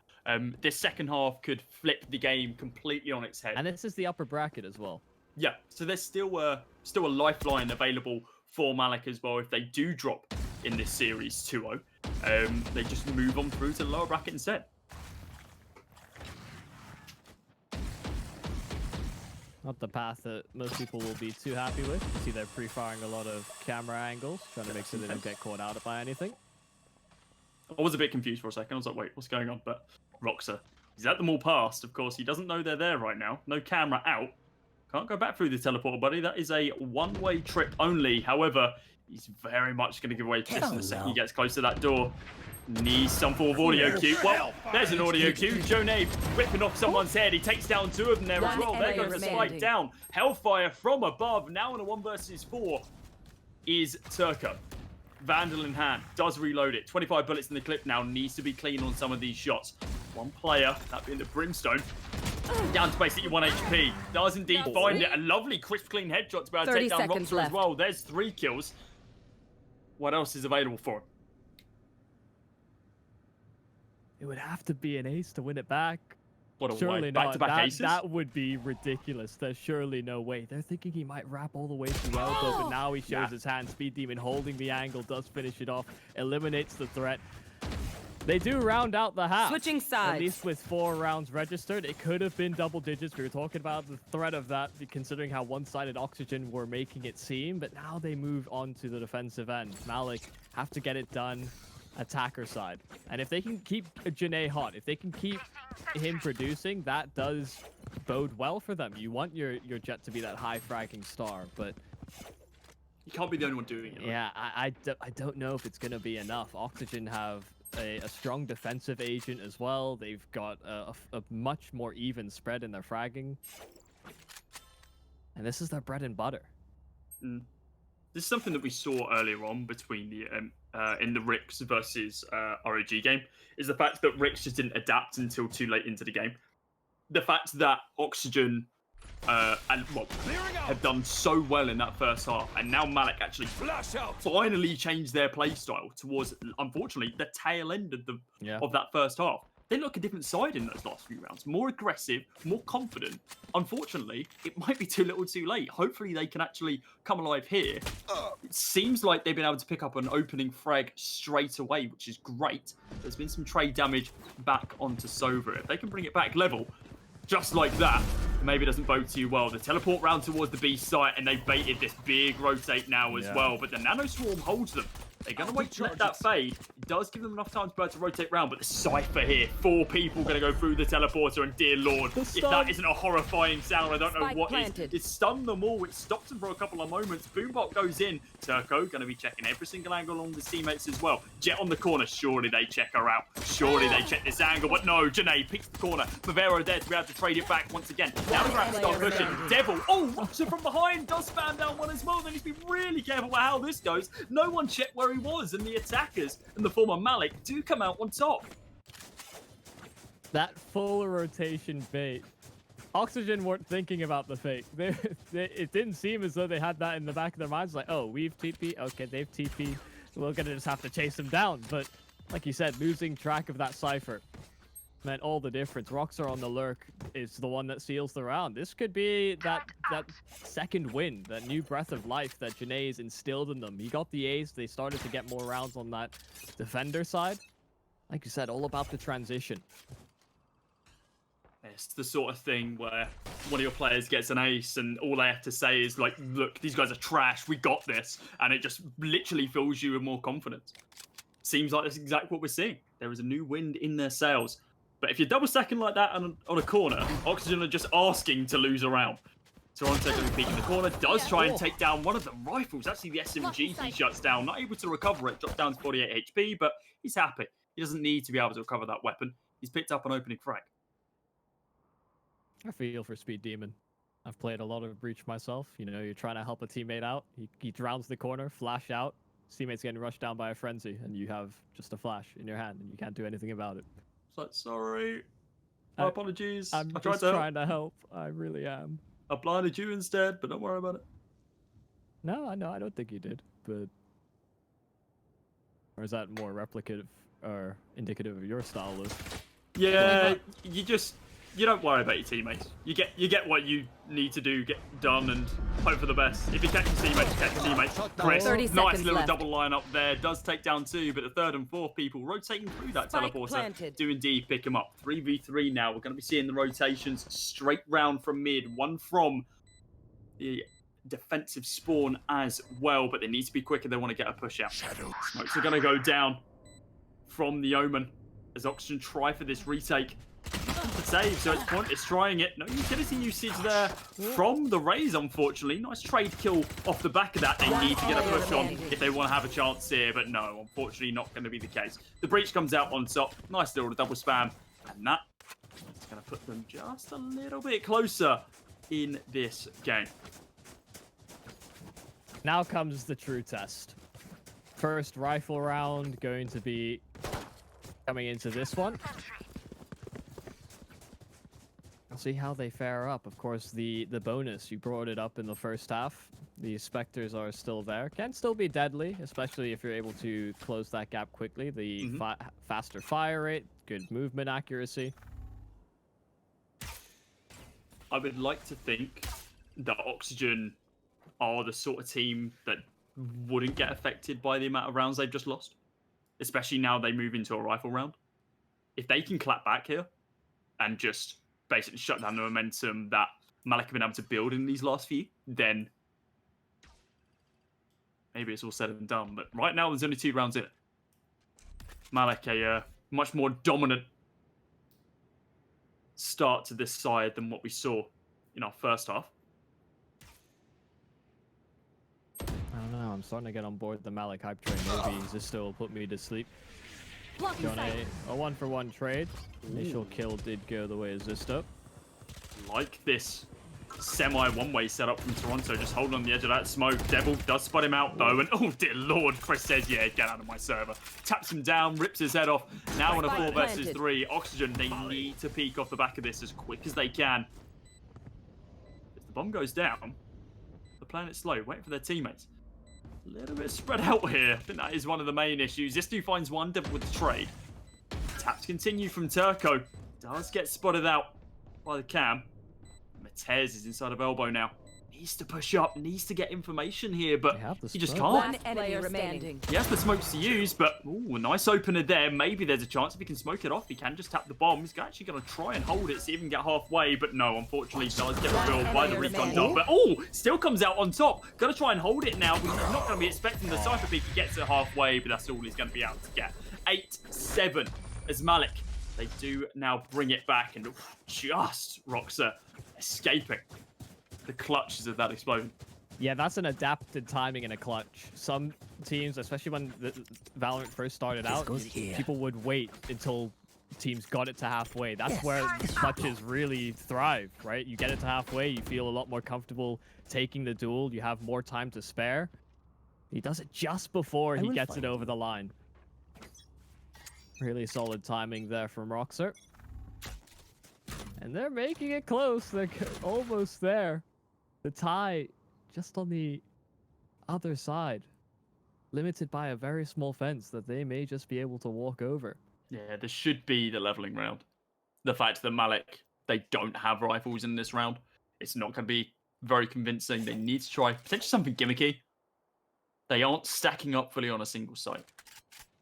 Speaker 9: This second half could flip the game completely on its head.
Speaker 10: And this is the upper bracket as well.
Speaker 9: Yeah, so there's still a lifeline available for Malik as well if they do drop in this series 2-0. They just move on through to the lower bracket instead.
Speaker 10: Not the path that most people will be too happy with. You see they're pre-firing a lot of camera angles, trying to make sure they don't get caught out by anything.
Speaker 9: I was a bit confused for a second. I was like, wait, what's going on? But Roxer, he's at them all past, of course. He doesn't know they're there right now. No camera out. Can't go back through the teleporter, buddy. That is a one-way trip only. However, he's very much going to give away this in the second he gets close to that door. Needs some form of audio cue. Well, there's an audio cue. Jonay whipping off someone's head. He takes down 2 of them there as well. There goes the spike down. Hellfire from above. Now in a 1 versus 4 is Turco. Vandal in hand. Does reload it. 25 bullets in the clip now. Needs to be clean on some of these shots. One player, that being the Brimstone. Down to basically 1 HP. Does indeed find it. A lovely crisp clean headshot to be able to take down Roxer as well. There's 3 kills. What else is available for him?
Speaker 10: It would have to be an ace to win it back.
Speaker 9: What a
Speaker 10: surely
Speaker 9: way.
Speaker 10: not.
Speaker 9: Back-to-back aces?
Speaker 10: That would be ridiculous. There's surely no way. They're thinking he might wrap all the way to elbow, but now he shows his hand. Speed Demon holding the angle, does finish it off, eliminates the threat. They do round out the half.
Speaker 8: Switching sides.
Speaker 10: At least with 4 rounds registered. It could have been double digits. We were talking about the threat of that, considering how one-sided Oxygen were making it seem, but now they move on to the defensive end. Malik have to get it done attacker side. And if they can keep Janae hot, if they can keep him producing, that does bode well for them. You want your Jet to be that high fragging star, but
Speaker 9: You can't be the only one doing it. Right?
Speaker 10: yeah, I don't know if it's going to be enough. Oxygen have a strong defensive agent as well. They've got a much more even spread in their fragging. And this is their bread and butter.
Speaker 9: Mm. This is something that we saw earlier on between the in the Ricks versus ROG game, is the fact that Ricks just didn't adapt until too late into the game. The fact that Oxygen have done so well in that first half, and now Malik actually finally changed their play style towards, unfortunately, the tail end of that first half. They look a different side in those last few rounds. More aggressive, more confident. Unfortunately, it might be too little too late. Hopefully they can actually come alive here. It seems like they've been able to pick up an opening frag straight away, which is great. There's been some trade damage back onto Sova. If they can bring it back level, just like that, maybe it doesn't bode too well. The teleport round towards the B site, and they've baited this big rotate now as well, but the Nano Swarm holds them. They're going to wait to let that fade. It does give them enough time to be able to rotate round, but the Cypher here, 4 people going to go through the teleporter, and dear lord, if that isn't a horrifying sound, I don't know what is. It stunned them all, it stopped them for a couple of moments. Boombot goes in. Turco going to be checking every single angle along the teammates as well. Jet on the corner, surely they check her out. Surely they check this angle, but no, Janae peeks the corner. Mavero there to be able to trade it back once again. Now they're going to start pushing. Devil, Roxer from behind does spam down one as well. They need to be really careful about how this goes. No one checked where he was, and the attackers and the former Malik do come out on top.
Speaker 10: That full rotation bait. Oxygen weren't thinking about the fake. It didn't seem as though they had that in the back of their minds, like, oh, we've TP, okay, they've TP, we're gonna just have to chase them down. But like you said, losing track of that Cypher meant all the difference. Roxer on the lurk is the one that seals the round. This could be that second win, that new breath of life that Janae's instilled in them. He got the ace. They started to get more rounds on that defender side. Like you said, all about the transition.
Speaker 9: It's the sort of thing where one of your players gets an ace and all they have to say is like, look, these guys are trash, we got this. And it just literally fills you with more confidence. Seems like that's exactly what we're seeing. There is a new wind in their sails. But if you're double stacking like that on a corner, Oxygen are just asking to lose a round. Toronto going to be peeking the corner, does try and take down one of the rifles. Actually, the SMG he shuts down, not able to recover it, drops down to 48 HP, but he's happy. He doesn't need to be able to recover that weapon. He's picked up an opening frag.
Speaker 10: I feel for Speed Demon. I've played a lot of Breach myself. You know, you're trying to help a teammate out. He drowns the corner, flash out. His teammate's getting rushed down by a frenzy, and you have just a flash in your hand, and you can't do anything about it.
Speaker 9: It's like, sorry. My apologies.
Speaker 10: I'm
Speaker 9: I tried
Speaker 10: just trying to help. I really am.
Speaker 9: I blinded you instead, but don't worry about it.
Speaker 10: No, I don't think you did, but... Or is that more replicative or indicative of your style, Luke?
Speaker 9: Yeah, you don't worry about your teammates. You get what you need to do, get done, and hope for the best. If you catch your teammates, catch your teammates. Chris, nice little double line up there. Does take down 2, but the 3rd and 4th people rotating through that teleporter do indeed pick him up. 3v3 now. We're going to be seeing the rotations straight round from mid. One from the defensive spawn as well, but they need to be quicker. They want to get a push out. Smokes are going to go down from the Omen as Oxygen try for this retake. To save, so it's pointless trying it. No utility usage there from the Rays, unfortunately. Nice trade kill off the back of that. They need to get a push on if they want to have a chance here, but no, unfortunately not going to be the case. The breach comes out on top. Nice little double spam, and that's going to put them just a little bit closer in this game.
Speaker 10: Now comes the true test. First rifle round going to be coming into this one. I'll see how they fare up. Of course, the bonus, you brought it up in the first half. The Spectres are still there. Can still be deadly, especially if you're able to close that gap quickly. The faster fire rate, good movement accuracy.
Speaker 9: I would like to think that Oxygen are the sort of team that wouldn't get affected by the amount of rounds they've just lost. Especially now they move into a rifle round. If they can clap back here and just basically shut down the momentum that Malik have been able to build in these last few, then maybe it's all said and done. But right now, there's only 2 rounds in it. Malik, a much more dominant start to this side than what we saw in our first half.
Speaker 10: I don't know, I'm starting to get on board the Malik hype train. Maybe Zisto will put me to sleep. Going a 1-for-1 trade. Initial kill did go the way of Zisto.
Speaker 9: Like this semi one-way setup from Toronto, just holding on the edge of that smoke. Devil does spot him out though, and oh dear lord, Chris says, yeah, get out of my server. Taps him down, rips his head off. Now on a 4 versus 3, Oxygen, they need to peek off the back of this as quick as they can. If the bomb goes down, they're playing it slow, waiting for their teammates. A little bit spread out here. I think that is one of the main issues. Zisto finds one, Devil with the trade. Taps continue from Turco. Does get spotted out by the cam. Matez is inside of elbow now. Needs to push up, needs to get information here, but he just can't.
Speaker 8: One enemy remaining.
Speaker 9: He has the smokes to use, but ooh, a nice opener there. Maybe there's a chance if he can smoke it off. He can just tap the bomb. He's actually going to try and hold it, see if he can get halfway, but no, unfortunately, does get revealed by the recon dot. But oh, still comes out on top. Going to try and hold it now, but he's not going to be expecting the Cypher peek. He gets it halfway, but that's all he's going to be able to get. 8-7 as Malik. They do now bring it back, and just Roxa escaping the clutches of that explosion.
Speaker 10: Yeah, that's an adapted timing in a clutch. Some teams, especially when the Valorant first started out, people would wait until teams got it to halfway. That's where clutches really thrive, right? You get it to halfway, you feel a lot more comfortable taking the duel, you have more time to spare. He does it just before he gets it over the line. Really solid timing there from Roxer. And they're making it close. They're almost there. The tie just on the other side. Limited by a very small fence that they may just be able to walk over.
Speaker 9: Yeah, this should be the leveling round. The fact that Malik, they don't have rifles in this round. It's not going to be very convincing. They need to try potentially something gimmicky. They aren't stacking up fully on a single site.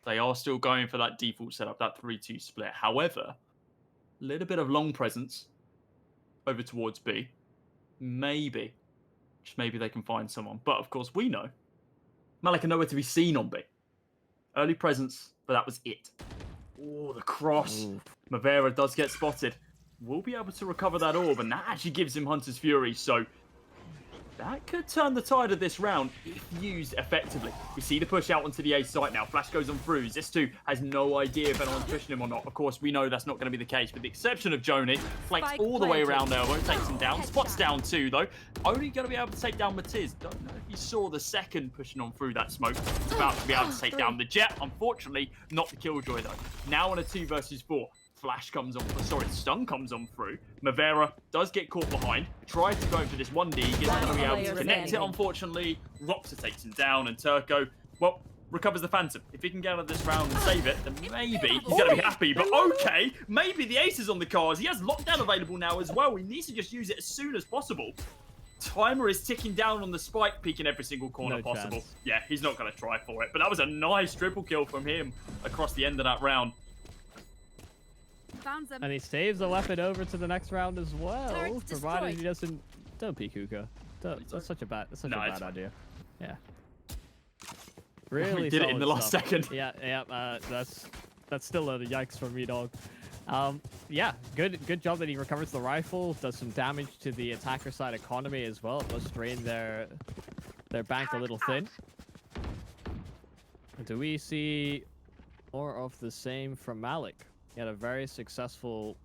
Speaker 9: They are still going for that default setup, that 3-2 split. However, a little bit of long presence over towards B. Maybe. Just maybe they can find someone. But of course, we know Malik are nowhere to be seen on B. Early presence, but that was it. Oh, the cross. Ooh. Mavera does get spotted. Will be able to recover that orb, and that actually gives him Hunter's Fury. So That could turn the tide of this round if used effectively. We see the push out onto the A site now. Flash goes on through. Zis2 has no idea if anyone's pushing him or not. Of course, we know that's not going to be the case. With the exception of Joni, flanks all the way around Elbow, takes him down. Spot's down too, though. Only going to be able to take down Matiz. Don't know if you saw the second pushing on through that smoke. He's about to be able to take down the Jet. Unfortunately, not the Killjoy, though. Now on a 2 versus 4. Flash comes on, sorry, stun comes on through. Mavera does get caught behind. Tries to go for this 1D. He's not going to be able to connect it, unfortunately. Roxa takes him down, and Turco, well, recovers the Phantom. If he can get out of this round and save it, then maybe he's going to be happy. But okay, maybe the ace is on the cards. He has lockdown available now as well. He needs to just use it as soon as possible. Timer is ticking down on the spike, peeking every single corner possible.
Speaker 10: Chance.
Speaker 9: Yeah, he's not going to try for it. But that was a nice triple kill from him across the end of that round.
Speaker 8: Found them.
Speaker 10: And he saves the weapon over to the next round as well,
Speaker 8: Turret's
Speaker 10: provided he
Speaker 8: destroyed.
Speaker 10: doesn't. Don't peek Hookah. That's such a bad. That's such a bad idea. Yeah. Really.
Speaker 9: We did it in the last second.
Speaker 10: Yeah. That's still a yikes from me, dog. Yeah. Good job that he recovers the rifle. Does some damage to the attacker side economy as well. It does strain their bank a little thin. Do we see more of the same from Malik? He had a very successful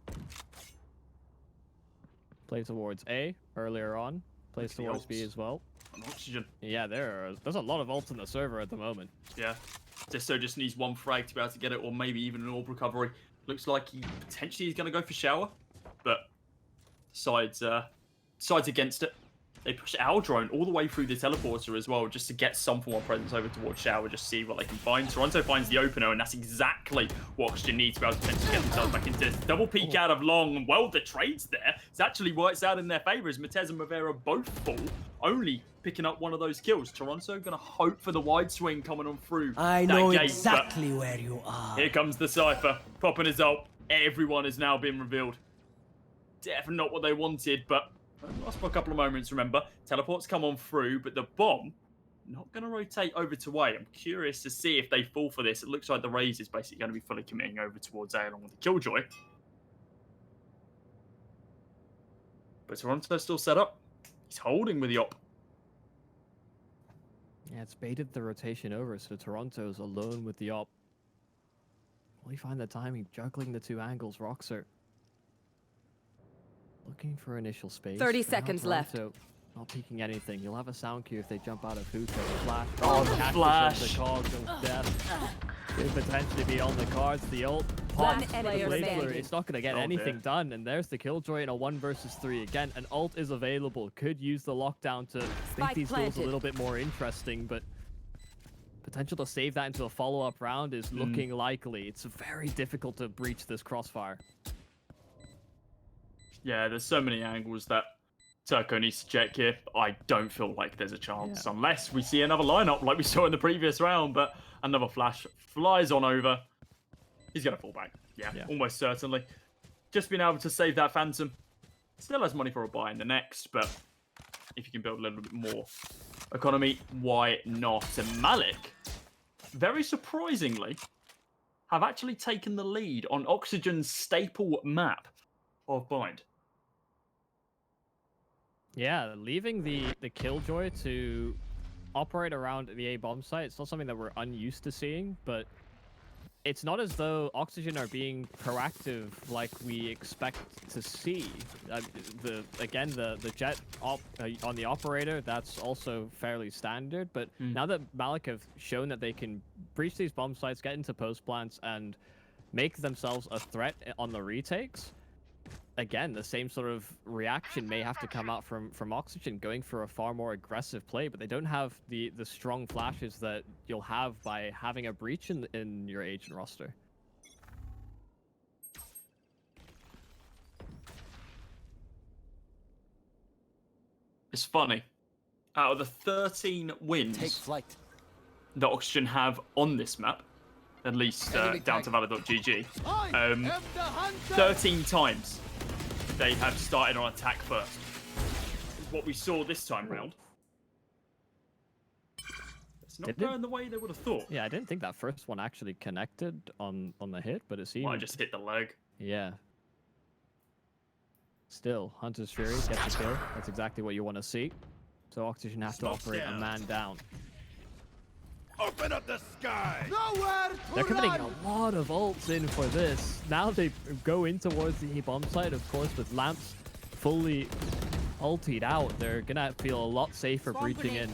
Speaker 10: play towards A earlier on. Plays towards B as well.
Speaker 9: On Oxygen.
Speaker 10: Yeah, there's a lot of ults on the server at the moment.
Speaker 9: Yeah. Just needs one frag to be able to get it, or maybe even an orb recovery. Looks like he potentially is going to go for shower, but decides against it. They push our drone all the way through the teleporter as well, just to get some form of presence over towards shower, just see what they can find. Toronto finds the opener, and that's exactly what Oxygen needs to be able to potentially get themselves back into this. Double peek out of long, and well, the trades there. It actually works out in their favor as Matez and Mavera both fall, only picking up one of those kills. Toronto going to hope for the wide swing coming on through
Speaker 4: I
Speaker 9: that
Speaker 4: know
Speaker 9: gate,
Speaker 4: exactly where you are.
Speaker 9: here comes the Cypher, popping his ult. Everyone has now been revealed. Definitely not what they wanted, but lost for a couple of moments, remember. Teleports come on through, but the bomb not going to rotate over to A. I'm curious to see if they fall for this. It looks like the Raze is basically going to be fully committing over towards A along with the Killjoy. But Toronto's still set up. He's holding with the op.
Speaker 10: Yeah, it's baited the rotation over, so Toronto's alone with the op. Will he find the timing? Juggling the 2 angles, Roxer. Looking for initial space.
Speaker 8: 30
Speaker 10: but now
Speaker 8: seconds left.
Speaker 10: Toronto not peeking anything. You'll have a sound cue if they jump out of Hookah. The flash.
Speaker 9: Oh, the
Speaker 10: catches
Speaker 9: flash.
Speaker 10: The cog of death. Could potentially be on the cards. The ult
Speaker 8: One
Speaker 10: pops.
Speaker 8: player
Speaker 10: The
Speaker 8: standing.
Speaker 10: Blazler, it's not going to get
Speaker 9: Oh,
Speaker 10: anything
Speaker 9: dear.
Speaker 10: done. And there's the Killjoy in a 1 versus 3. Again, an ult is available. Could use the lockdown to make
Speaker 8: Spike
Speaker 10: these duels a
Speaker 8: planted.
Speaker 10: little bit more interesting, but potential to save that into a follow-up round is looking likely. It's very difficult to breach this crossfire.
Speaker 9: Yeah, there's so many angles that Turco needs to check here. I don't feel like there's a chance unless we see another lineup like we saw in the previous round, but another flash flies on over. He's going to fall back. Yeah, almost certainly. Just being able to save that Phantom. Still has money for a buy in the next, but if you can build a little bit more economy, why not? And Malik, very surprisingly, have actually taken the lead on Oxygen's staple map of Bind.
Speaker 10: Yeah, leaving the Killjoy to operate around the A bomb site, it's not something that we're unused to seeing, but it's not as though Oxygen are being proactive like we expect to see. The Jet on the operator, that's also fairly standard, but now that Malik have shown that they can breach these bomb sites, get into post plants, and make themselves a threat on the retakes, again, the same sort of reaction may have to come out from Oxygen, going for a far more aggressive play, but they don't have the strong flashes that you'll have by having a breach in your agent roster.
Speaker 9: It's funny. Out of the 13 wins
Speaker 4: Take flight.
Speaker 9: that Oxygen have on this map, at least down to Valor.gg, 13 times they have started on attack first. What we saw this time round. It's not going the way they would have thought.
Speaker 10: Yeah, I didn't think that first one actually connected on the hit, but it seemed...
Speaker 9: Might have just hit the leg.
Speaker 10: Yeah. Still, Hunter's Fury gets the kill. That's exactly what you want to see. So Oxygen has to operate a man down.
Speaker 5: Open up the sky!
Speaker 10: They're committing a lot of ults in for this. Now they go in towards the bomb site, of course, with lamps fully ultied out. They're gonna feel a lot safer breaching in.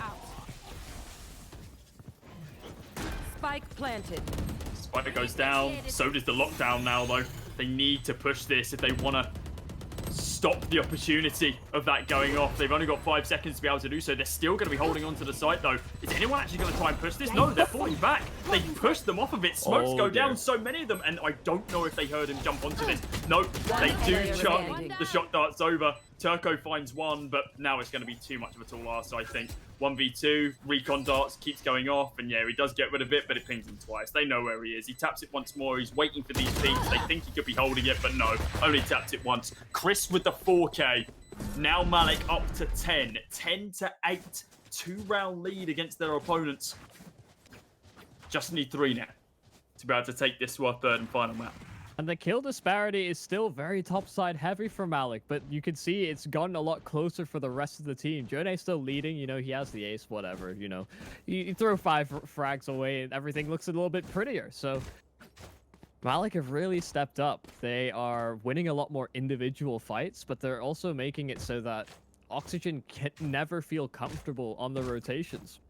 Speaker 8: Spike planted.
Speaker 9: Spike goes down. So does the lockdown now, though. They need to push this if they want to stop the opportunity of that going off. They've only got 5 seconds to be able to do so. They're still going to be holding on to the site, though. Is anyone actually going to try and push this? No, they're falling back. They pushed them off of it. Smokes go down, so many of them, and I don't know if they heard him jump onto this. No, they do chuck the shot darts over. Turco finds one, but now it's going to be too much of a tall ass, I think. 1v2, recon darts keeps going off, and yeah, he does get rid of it, but it pings him twice. They know where he is. He taps it once more. He's waiting for these pings. They think he could be holding it, but no, only tapped it once. Chris with the 4K. Now Malik up to 10. 10-8. 2-round lead against their opponents. Just need 3 now to be able to take this to our 3rd and final map.
Speaker 10: And the kill disparity is still very topside heavy for Malik, but you can see it's gotten a lot closer for the rest of the team. Jone's still leading, you know, he has the ace, whatever, you know. You throw 5 frags away and everything looks a little bit prettier. So Malik have really stepped up. They are winning a lot more individual fights, but they're also making it so that Oxygen can never feel comfortable on the rotations.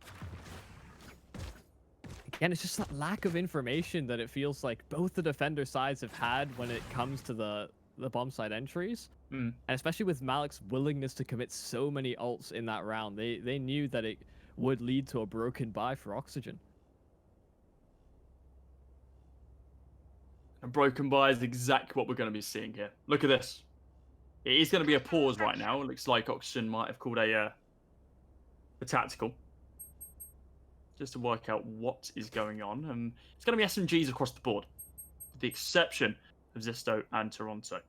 Speaker 10: And it's just that lack of information that it feels like both the defender sides have had when it comes to the bomb side entries. And especially with Malik's willingness to commit so many ults in that round, they knew that it would lead to a broken buy for Oxygen.
Speaker 9: A broken buy is exactly what we're going to be seeing here. Look at this. It is going to be a pause right now. It looks like Oxygen might have called a tactical, just to work out what is going on. And it's going to be SMGs across the board, with the exception of Zisto and Toronto.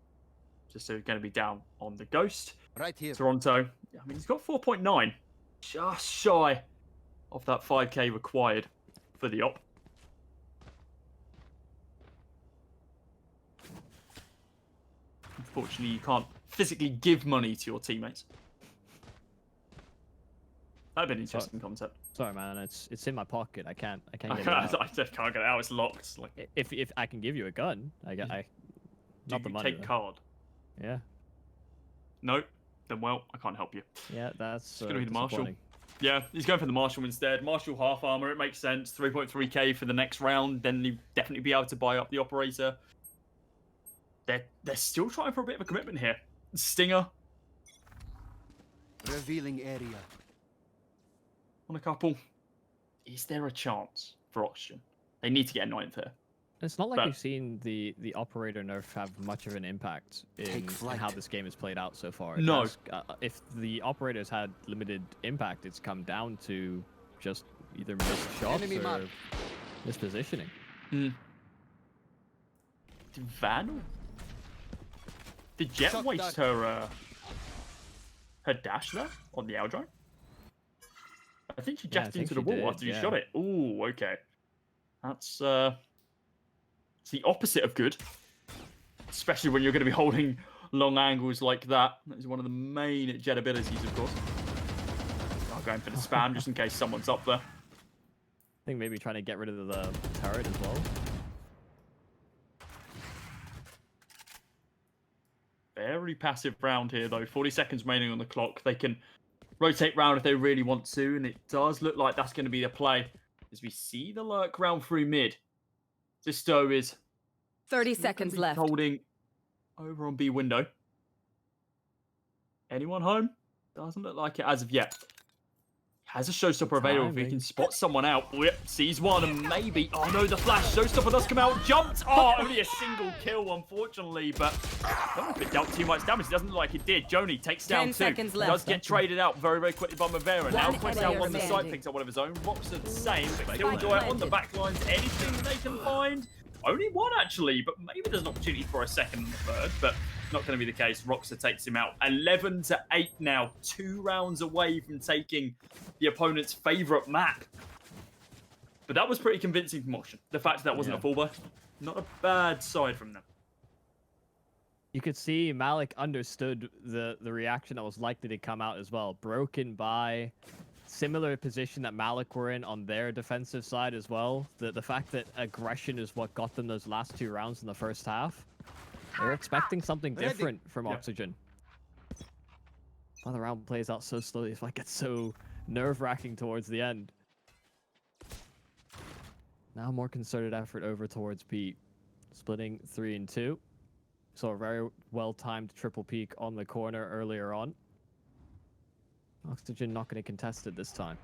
Speaker 9: Zisto is going to be down on the Ghost.
Speaker 4: Right here.
Speaker 9: Toronto, I mean, he's got 4.9, just shy of that 5k required for the op. Unfortunately, you can't physically give money to your teammates. That'd be an interesting concept.
Speaker 10: Sorry, man. It's in my pocket. I can't get it
Speaker 9: I
Speaker 10: out.
Speaker 9: just can't get it out. It's locked. Like,
Speaker 10: If I can give you a gun, not the money.
Speaker 9: Take card.
Speaker 10: Yeah.
Speaker 9: No. Then well, I can't help you.
Speaker 10: Yeah, that's
Speaker 9: gonna be the Marshal. Yeah, he's going for the Marshal instead. Marshal half armor. It makes sense. 3.3k for the next round. Then you definitely be able to buy up the Operator. They're still trying for a bit of a commitment here. Stinger.
Speaker 4: Revealing area.
Speaker 9: On a couple. Is there a chance for Oxygen? They need to get a 9th here.
Speaker 10: It's not like we've seen the Operator nerf have much of an impact in how this game has played out so far.
Speaker 9: No.
Speaker 10: If the Operators had limited impact, it's come down to just either missed shots or mispositioning.
Speaker 9: Did Vandal? Did Jet waste her dash there on the Aldrone? I think she jetted into the wall after you shot it. Ooh, okay. That's it's the opposite of good. Especially when you're going to be holding long angles like that. That is one of the main Jet abilities, of course. I'm going for the spam just in case someone's up there.
Speaker 10: I think maybe trying to get rid of the turret as well.
Speaker 9: Very passive round here, though. 40 seconds remaining on the clock. They can rotate round if they really want to, and it does look like that's going to be the play. As we see the lurk round through mid. Zisto is
Speaker 8: 30 seconds left.
Speaker 9: Holding over on B window. Anyone home? Doesn't look like it as of yet. Has a showstopper available if he can spot someone out. Whip, sees one and maybe. Oh no, the flash. Showstopper does come out. Jumped. Oh, only a single kill, unfortunately. But I don't know if it dealt too much damage. It doesn't look like it did. Joni takes down 2.
Speaker 8: Seconds left.
Speaker 9: Does get traded out very, very quickly by Mavera. Now Quest out on the side, picks up one of his own. Rocks are the same. But Killjoy on the back lines. Anything they can find. Only one, actually. But maybe there's an opportunity for a second and a third. But not going to be the case. Roxer takes him out. 11-8 now. 2 rounds away from taking the opponent's favourite map. But that was pretty convincing from Oxygen. The fact that wasn't a full buy. Not a bad side from them.
Speaker 10: You could see Malik understood the reaction that was likely to come out as well. Broken by similar position that Malik were in on their defensive side as well. The fact that aggression is what got them those last 2 rounds in the first half. They're expecting something different from Oxygen. While the round plays out so slowly, it's like it's so nerve-wracking towards the end. Now more concerted effort over towards Pete. Splitting 3 and 2. So a very well-timed triple peek on the corner earlier on. Oxygen not going to contest it this time.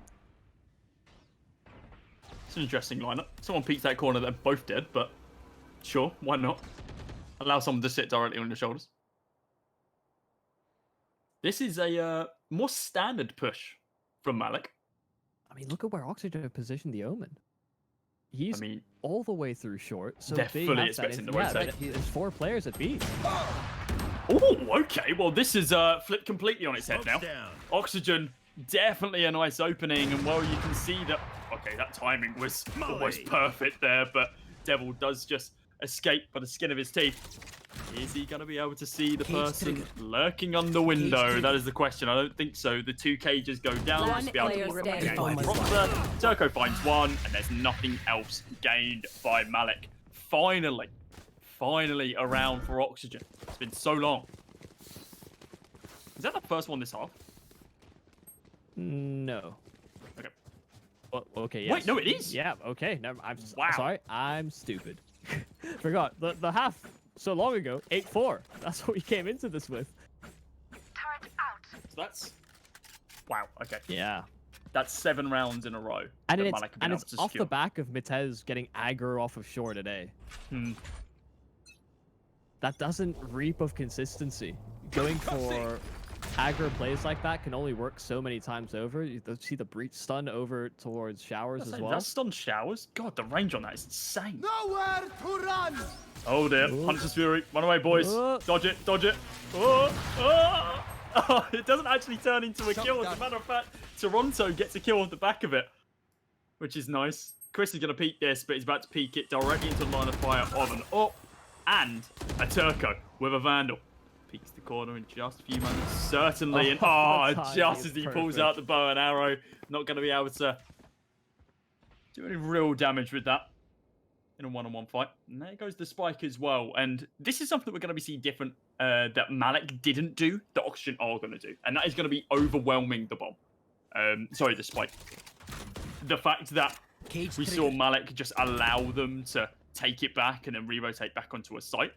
Speaker 9: It's an interesting lineup. Someone peeks that corner, they're both dead, but sure, why not? Allow someone to sit directly on your shoulders. This is a more standard push from Malik.
Speaker 10: I mean, look at where Oxygen have positioned the Omen. He's all the way through short, so they're fully expecting the rotate. There's 4 players at B.
Speaker 9: Oh, okay. Well, this is flipped completely on its head now. Oxygen, definitely a nice opening, and well, you can see that. Okay, that timing was almost perfect there, but Devil does just escape by the skin of his teeth. Is he going to be able to see the person lurking on the window? That is the question. I don't think so. The 2 cages go down. Just be able to Turco finds 1, and there's nothing else gained by Malik. Finally a round for Oxygen. It's been so long. Is that the first one this half?
Speaker 10: No.
Speaker 9: Okay.
Speaker 10: Well, okay, yes.
Speaker 9: Wait, no, it is?
Speaker 10: Yeah, okay. No, I'm sorry. I'm stupid. Forgot. The half so long ago, 8-4. That's what we came into this with.
Speaker 9: Turret out. So that's... Wow, okay.
Speaker 10: Yeah.
Speaker 9: That's 7 rounds in a row.
Speaker 10: And it's off the back of Mitez getting aggro off of shore today. That doesn't reap of consistency. Going for aggro plays like that can only work so many times over. You see the breach stun over towards showers as well.
Speaker 9: That's stun showers? God, the range on that is insane.
Speaker 5: Nowhere to run!
Speaker 9: Oh dear, Hunter's Fury. Run away, boys. Dodge it, dodge it. Oh, it doesn't actually turn into a kill. As a matter of fact, Toronto gets a kill off the back of it, which is nice. Chris is going to peek this, but he's about to peek it directly into the line of fire of an up and a Turco with a Vandal. Peeks the corner in just a few moments, certainly. And just as he pulls out the bow and arrow, not going to be able to do any real damage with that in a one-on-one fight. And there goes the spike as well. And this is something that we're going to be seeing different that Malik didn't do, that Oxygen are going to do. And that is going to be overwhelming the bomb. Sorry, the spike. The fact that we saw Malik just allow them to take it back and then re-rotate back onto a site.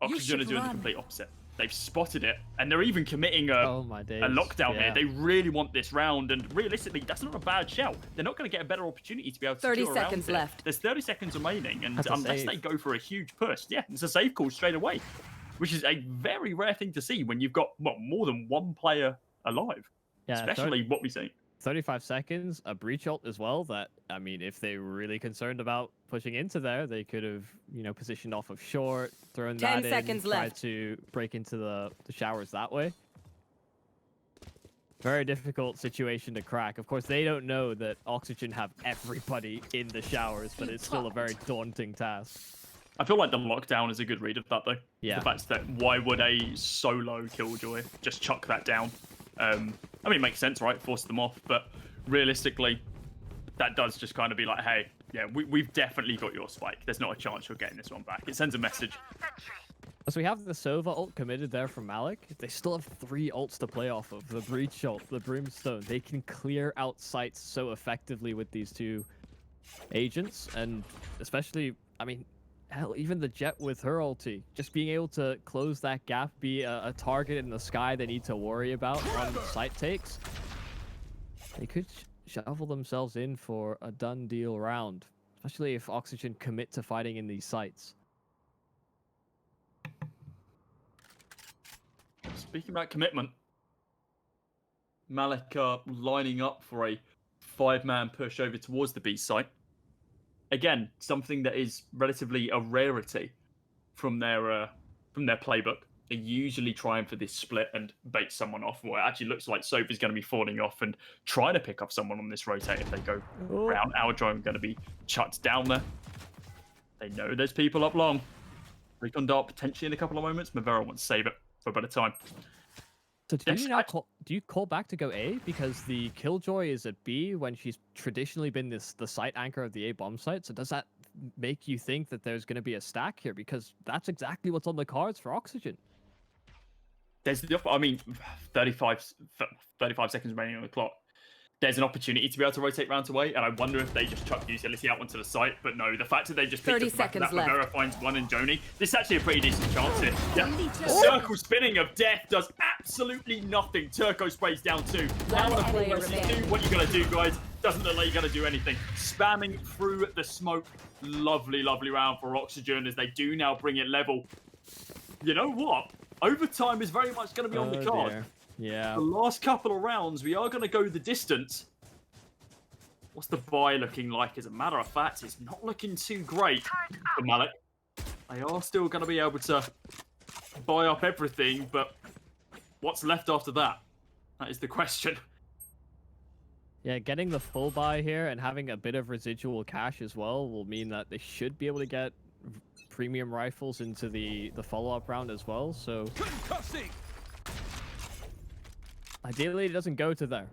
Speaker 9: Oxygen are doing the complete opposite. They've spotted it, and they're even committing a lockdown here. They really want this round, and realistically, that's not a bad shout. They're not going to get a better opportunity to be able to
Speaker 8: 30 seconds left.
Speaker 9: There's 30 seconds remaining, and unless they go for a huge push, it's a save call straight away, which is a very rare thing to see when you've got more than 1 player alive, especially what we see.
Speaker 10: 35 seconds, a breach ult as well. That, I mean, if they were really concerned about pushing into there, they could have, positioned off of short, thrown that in,
Speaker 8: 10 seconds
Speaker 10: tried
Speaker 8: left
Speaker 10: to break into the showers that way. Very difficult situation to crack. Of course, they don't know that Oxygen have everybody in the showers, but it's still a very daunting task.
Speaker 9: I feel like the lockdown is a good read of that, though.
Speaker 10: Yeah.
Speaker 9: The fact that why would a solo Killjoy just chuck that down? I mean, it makes sense, right? Force them off, but realistically, that does just kind of be like, hey, yeah, we've definitely got your spike. There's not a chance you're getting this one back. It sends a message.
Speaker 10: So we have the Sova ult committed there from Malik. They still have 3 ults to play off of. The Breach ult, the Brimstone. They can clear out sites so effectively with these 2 agents, and especially, I mean, hell, even the Jet with her ulti, just being able to close that gap, be a target in the sky they need to worry about on site takes. They could shovel themselves in for a done deal round, especially if Oxygen commit to fighting in these sites.
Speaker 9: Speaking about commitment, Malik are lining up for a 5-man push over towards the B site. Again, something that is relatively a rarity from their playbook. They're usually trying for this split and bait someone off. Well, it actually looks like Sophie's going to be falling off and trying to pick up someone on this rotate if they go round. Our drone going to be chucked down there. They know there's people up long. Recon Dart potentially in a couple of moments. Mavera wants to save it for a better time.
Speaker 10: So do you call back to go A because the Killjoy is at B when she's traditionally been the site anchor of the A bomb site? So does that make you think that there's going to be a stack here? Because that's exactly what's on the cards for Oxygen.
Speaker 9: There's the, I mean, 35 seconds remaining on the clock. There's an opportunity to be able to rotate rounds away, and I wonder if they just chuck utility out onto the site. But no, the fact that they just picked up the back of that Mavera finds one and Joni, this is actually a pretty decent chance here. Yeah. Circle spinning of death does absolutely nothing. Turco sprays down 2. Now on a 4 versus 2, what you gonna do, guys? Doesn't look like you're gonna do anything. Spamming through the smoke. Lovely, lovely round for Oxygen as they do now bring it level. You know what? Overtime is very much going to be on the card.
Speaker 10: Dear. Yeah.
Speaker 9: The last couple of rounds, we are going to go the distance. What's the buy looking like? As a matter of fact, it's not looking too great for Malik. They are still going to be able to buy up everything, but what's left after that? That is the question.
Speaker 10: Yeah, getting the full buy here and having a bit of residual cash as well will mean that they should be able to get premium rifles into the follow-up round as well, so ideally it doesn't go to there.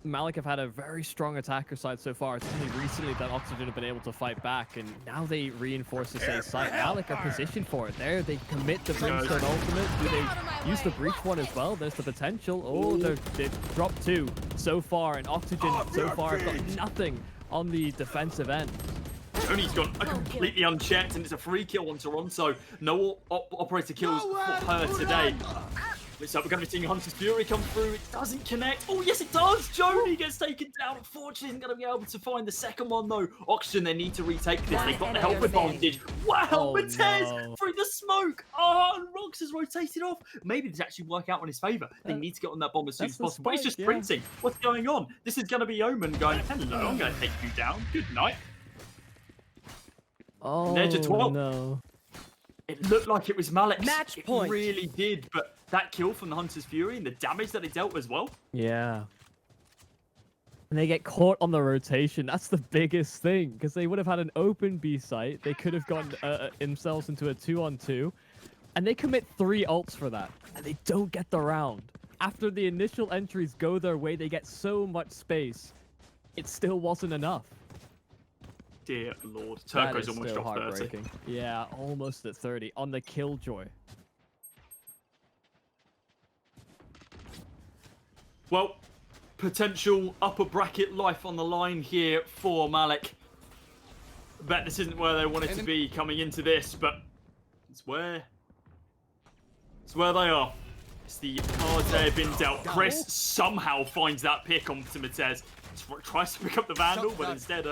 Speaker 10: Malik have had a very strong attacker side so far. It's only recently that Oxygen have been able to fight back, and now they reinforce the same side. Malik are positioned for it. There, they commit the Brimstone ultimate. Do they use the breach one as well? There's the potential. Oh, they've dropped 2 so far, and Oxygen so far have got nothing on the defensive end.
Speaker 9: Tony's gone completely unchecked, and it's a free kill on Toronto. No operator kills for her today. Looks like we're going to be seeing Hunter's Fury come through. It doesn't connect. Oh, yes, it does. Joni gets taken down. Unfortunately, isn't going to be able to find the second one, though. Oxygen, they need to retake this. They've got the health advantage. Wow, Matez through the smoke. Oh, and Rox has rotated off. Maybe this actually work out in his favor. They need to get on that bomb as soon as possible. But he's just sprinting. What's going on? This is going to be Omen going, hello, I'm going to take you down. Good night.
Speaker 10: Oh,
Speaker 9: no. It looked like it was Malik's.
Speaker 8: Match point.
Speaker 9: It really did, but that kill from the Hunter's Fury and the damage that it dealt as well.
Speaker 10: Yeah. And they get caught on the rotation. That's the biggest thing, because they would have had an open B site. They could have gotten themselves into a 2-on-2, and they commit 3 ults for that, and they don't get the round. After the initial entries go their way, they get so much space. It still wasn't enough.
Speaker 9: Dear Lord. Turco's almost dropped 30.
Speaker 10: Yeah, almost at 30 on the Killjoy.
Speaker 9: Well, potential upper bracket life on the line here for Malik. Bet this isn't where they wanted to be coming into this, but it's where they are. It's the cards they have been dealt. Chris somehow finds that pick on Matez. Tries to pick up the Vandal, but instead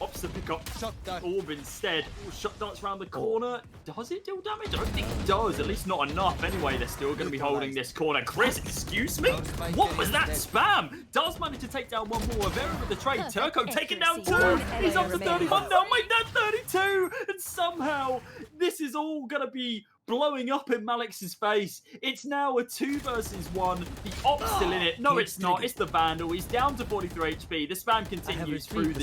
Speaker 9: opts to pick up Orb instead. Shot darts around the corner. Does it deal damage? I don't think it does. At least not enough. Anyway, they're still going to be holding this corner. Chris, excuse me? What was that spam? Does manage to take down one more. Vera with the trade. Turco taking down 2. He's up to 31 now. Make that 32. And somehow, this is all going to be blowing up in Malik's face. It's now a 2 versus 1. The op's still in it. No, it's not. It's the Vandal. He's down to 43 HP. The spam continues through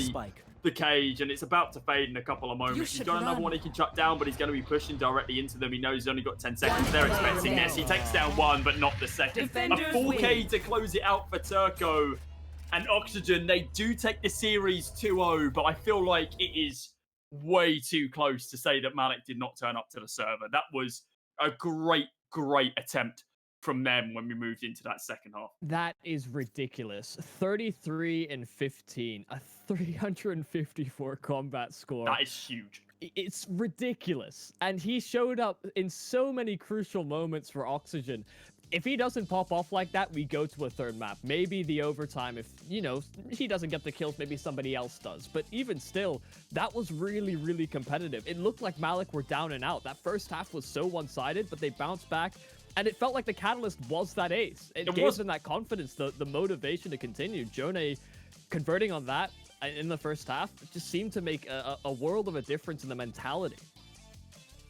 Speaker 9: the cage, and it's about to fade in a couple of moments. He's got another one he can chuck down, but he's going to be pushing directly into them. He knows he's only got 10 seconds. They're expecting this. He takes down 1, but not the second. A 4K to close it out for Turco. And Oxygen, they do take the series 2-0, but I feel like it is way too close to say that Malik did not turn up to the server. That was a great, great attempt from them when we moved into that second half.
Speaker 10: That is ridiculous. 33 and 15, a 354 combat score.
Speaker 9: That is huge.
Speaker 10: It's ridiculous. And he showed up in so many crucial moments for Oxygen. If he doesn't pop off like that, we go to a third map. Maybe the overtime, if, you know, he doesn't get the kills, maybe somebody else does. But even still, that was really, really competitive. It looked like Malik were down and out. That first half was so one-sided, but they bounced back. And it felt like the catalyst was that ace. It gave them that confidence, the motivation to continue. Jone converting on that in the first half just seemed to make a world of a difference in the mentality.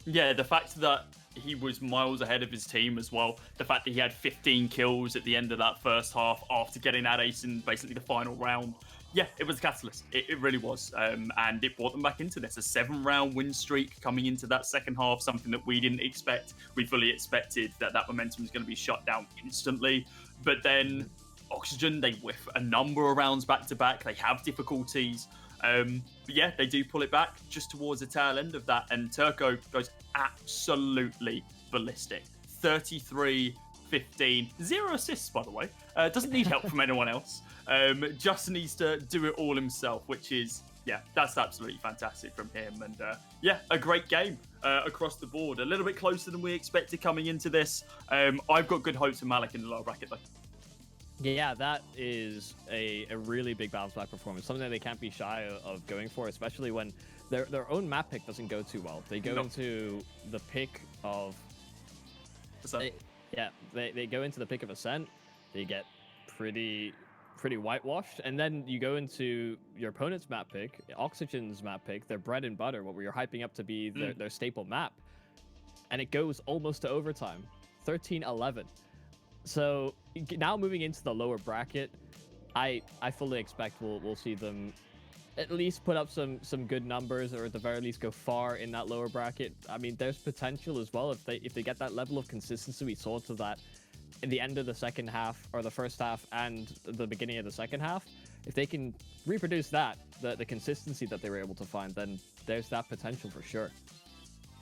Speaker 9: Yeah, the fact that he was miles ahead of his team as well. The fact that he had 15 kills at the end of that first half after getting that ace in basically the final round. yeah, it was a catalyst. It really was. And it brought them back into this. A 7-round win streak coming into that second half, something that we didn't expect. We fully expected that momentum was going to be shut down instantly. But then Oxygen, they whiff a number of rounds back to back. They have difficulties. But yeah, they do pull it back just towards the tail end of that. And Turco goes absolutely ballistic. 33, 15, 0 assists, by the way. Doesn't need help from anyone else. Just needs to do it all himself, which is, yeah, that's absolutely fantastic from him. And yeah, a great game across the board. A little bit closer than we expected coming into this. I've got good hopes of Malik in the lower bracket, though.
Speaker 10: Yeah, that is a really big bounce back performance. Something that they can't be shy of going for, especially when their own map pick doesn't go too well. They go into the pick of... They go into the pick of Ascent. They get pretty whitewashed, and then you go into your opponent's map pick, Oxygen's map pick, their bread and butter, what we were hyping up to be their staple map, and it goes almost to overtime, 13-11. So now moving into the lower bracket, I fully expect we'll see them at least put up some good numbers, or at the very least go far in that lower bracket. I mean, there's potential as well if they get that level of consistency we saw to that in the end of the second half, or the first half and the beginning of the second half. If they can reproduce that, the consistency that they were able to find, then there's that potential for sure.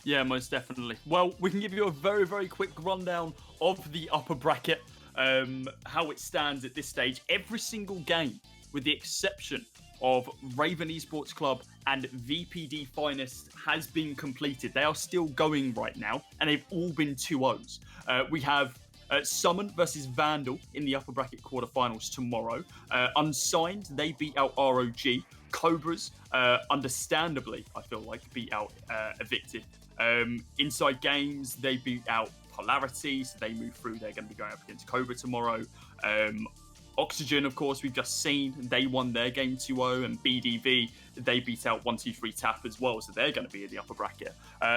Speaker 9: Yeah, most definitely. Well, we can give you a very, very quick rundown of the upper bracket, how it stands at this stage. Every single game, with the exception of Raven Esports Club and VPD Finest, has been completed. They are still going right now, and they've all been 2-0s. We have Summon versus Vandal in the upper bracket quarterfinals tomorrow. Unsigned, they beat out ROG. Cobras, understandably, I feel like, beat out Evicted. Inside Games, they beat out Polarity, so they move through. They're going to be going up against Cobra tomorrow. Oxygen, of course, we've just seen. They won their game 2-0, and BDV, they beat out 123 Tap as well, so they're going to be in the upper bracket.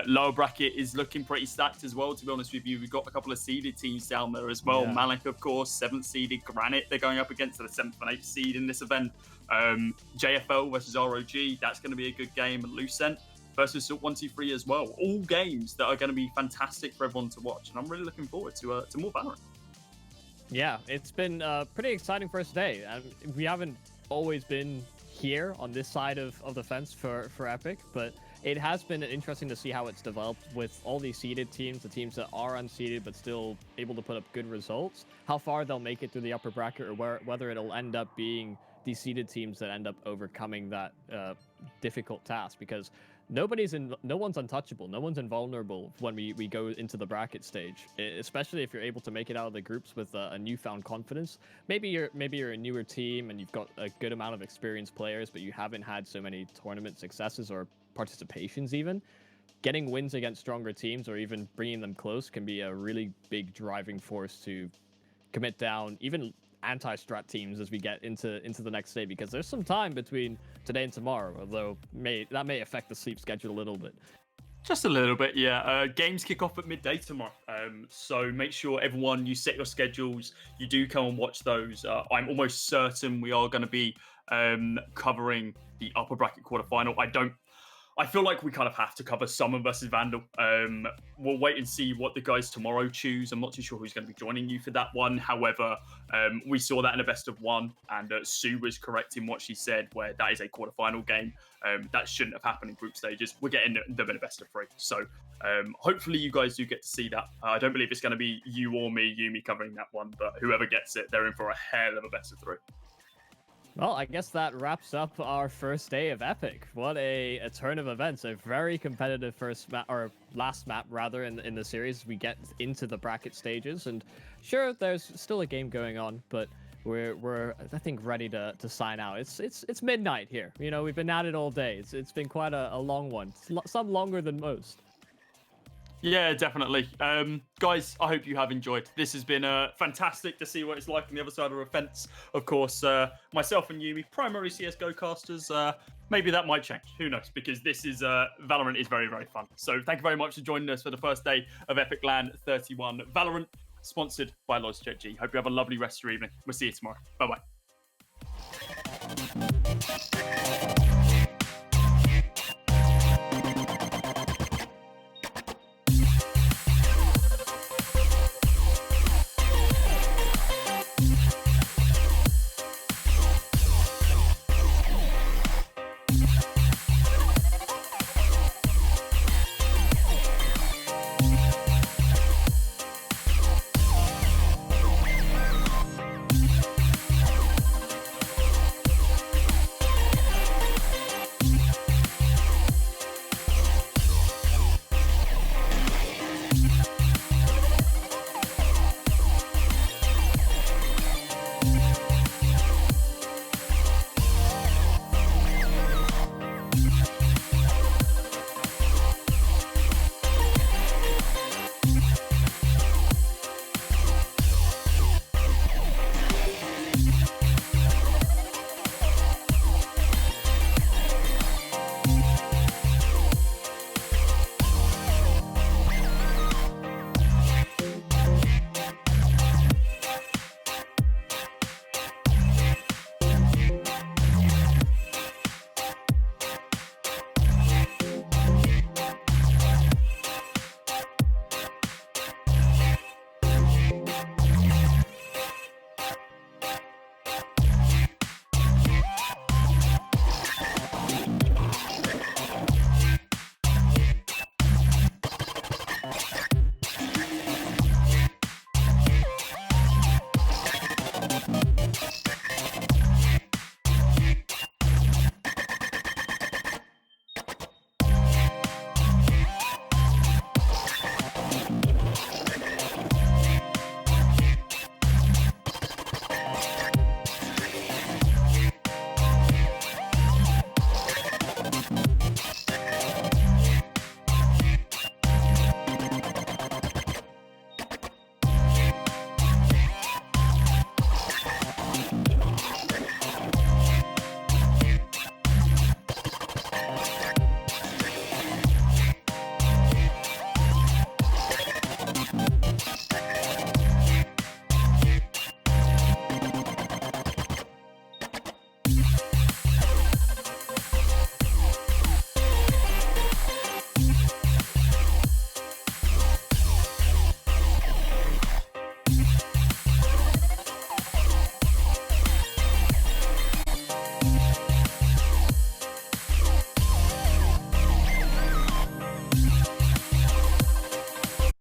Speaker 9: Lower bracket is looking pretty stacked as well, to be honest with you. We've got a couple of seeded teams down there as well. Yeah. Malik, of course, 7th seeded. Granite, they're going up against the 7th and 8th seed in this event. JFL versus ROG, that's going to be a good game. Lucent versus 123 as well. All games that are going to be fantastic for everyone to watch, and I'm really looking forward to more Valorant.
Speaker 10: Yeah, it's been a pretty exciting first day. We haven't always been here on this side of the fence for Epic, but it has been interesting to see how it's developed with all these seeded teams, the teams that are unseeded but still able to put up good results, how far they'll make it through the upper bracket, or whether it'll end up being these seeded teams that end up overcoming that difficult task, because no one's untouchable, no one's invulnerable when we go into the bracket stage, especially if you're able to make it out of the groups with a newfound confidence. Maybe you're a newer team and you've got a good amount of experienced players, but you haven't had so many tournament successes or participations even. Getting wins against stronger teams, or even bringing them close, can be a really big driving force to commit down even anti-strat teams as we get into the next day, because there's some time between today and tomorrow, although that may affect the sleep schedule a little bit.
Speaker 9: Just a little bit, yeah. Games kick off at midday tomorrow, so make sure everyone, you set your schedules, you do come and watch those. I'm almost certain we are going to be covering the upper bracket quarterfinal. I feel like we kind of have to cover Summon versus Vandal. We'll wait and see what the guys tomorrow choose. I'm not too sure who's going to be joining you for that one. However, we saw that in a best of one, and Sue was correct in what she said, where that is a quarterfinal game. That shouldn't have happened in group stages. We're getting them in a best of 3. So hopefully you guys do get to see that. I don't believe it's going to be you or me, Yumi, covering that one, but whoever gets it, they're in for a hell of a best of 3.
Speaker 10: Well, I guess that wraps up our first day of Epic. What a turn of events. A very competitive last map rather in the series. We get into the bracket stages, and sure, there's still a game going on, but we're I think ready to sign out. It's midnight here. You know, we've been at it all day. It's been quite a long one. Some longer than most.
Speaker 9: Yeah, definitely. Guys, I hope you have enjoyed. This has been fantastic to see what it's like on the other side of the fence. Of course, myself and Yumi, primary CSGO casters. Maybe that might change. Who knows? Because this is Valorant is very, very fun. So thank you very much for joining us for the first day of epic.LAN 31 Valorant, sponsored by Logitech G. Hope you have a lovely rest of your evening. We'll see you tomorrow. Bye-bye.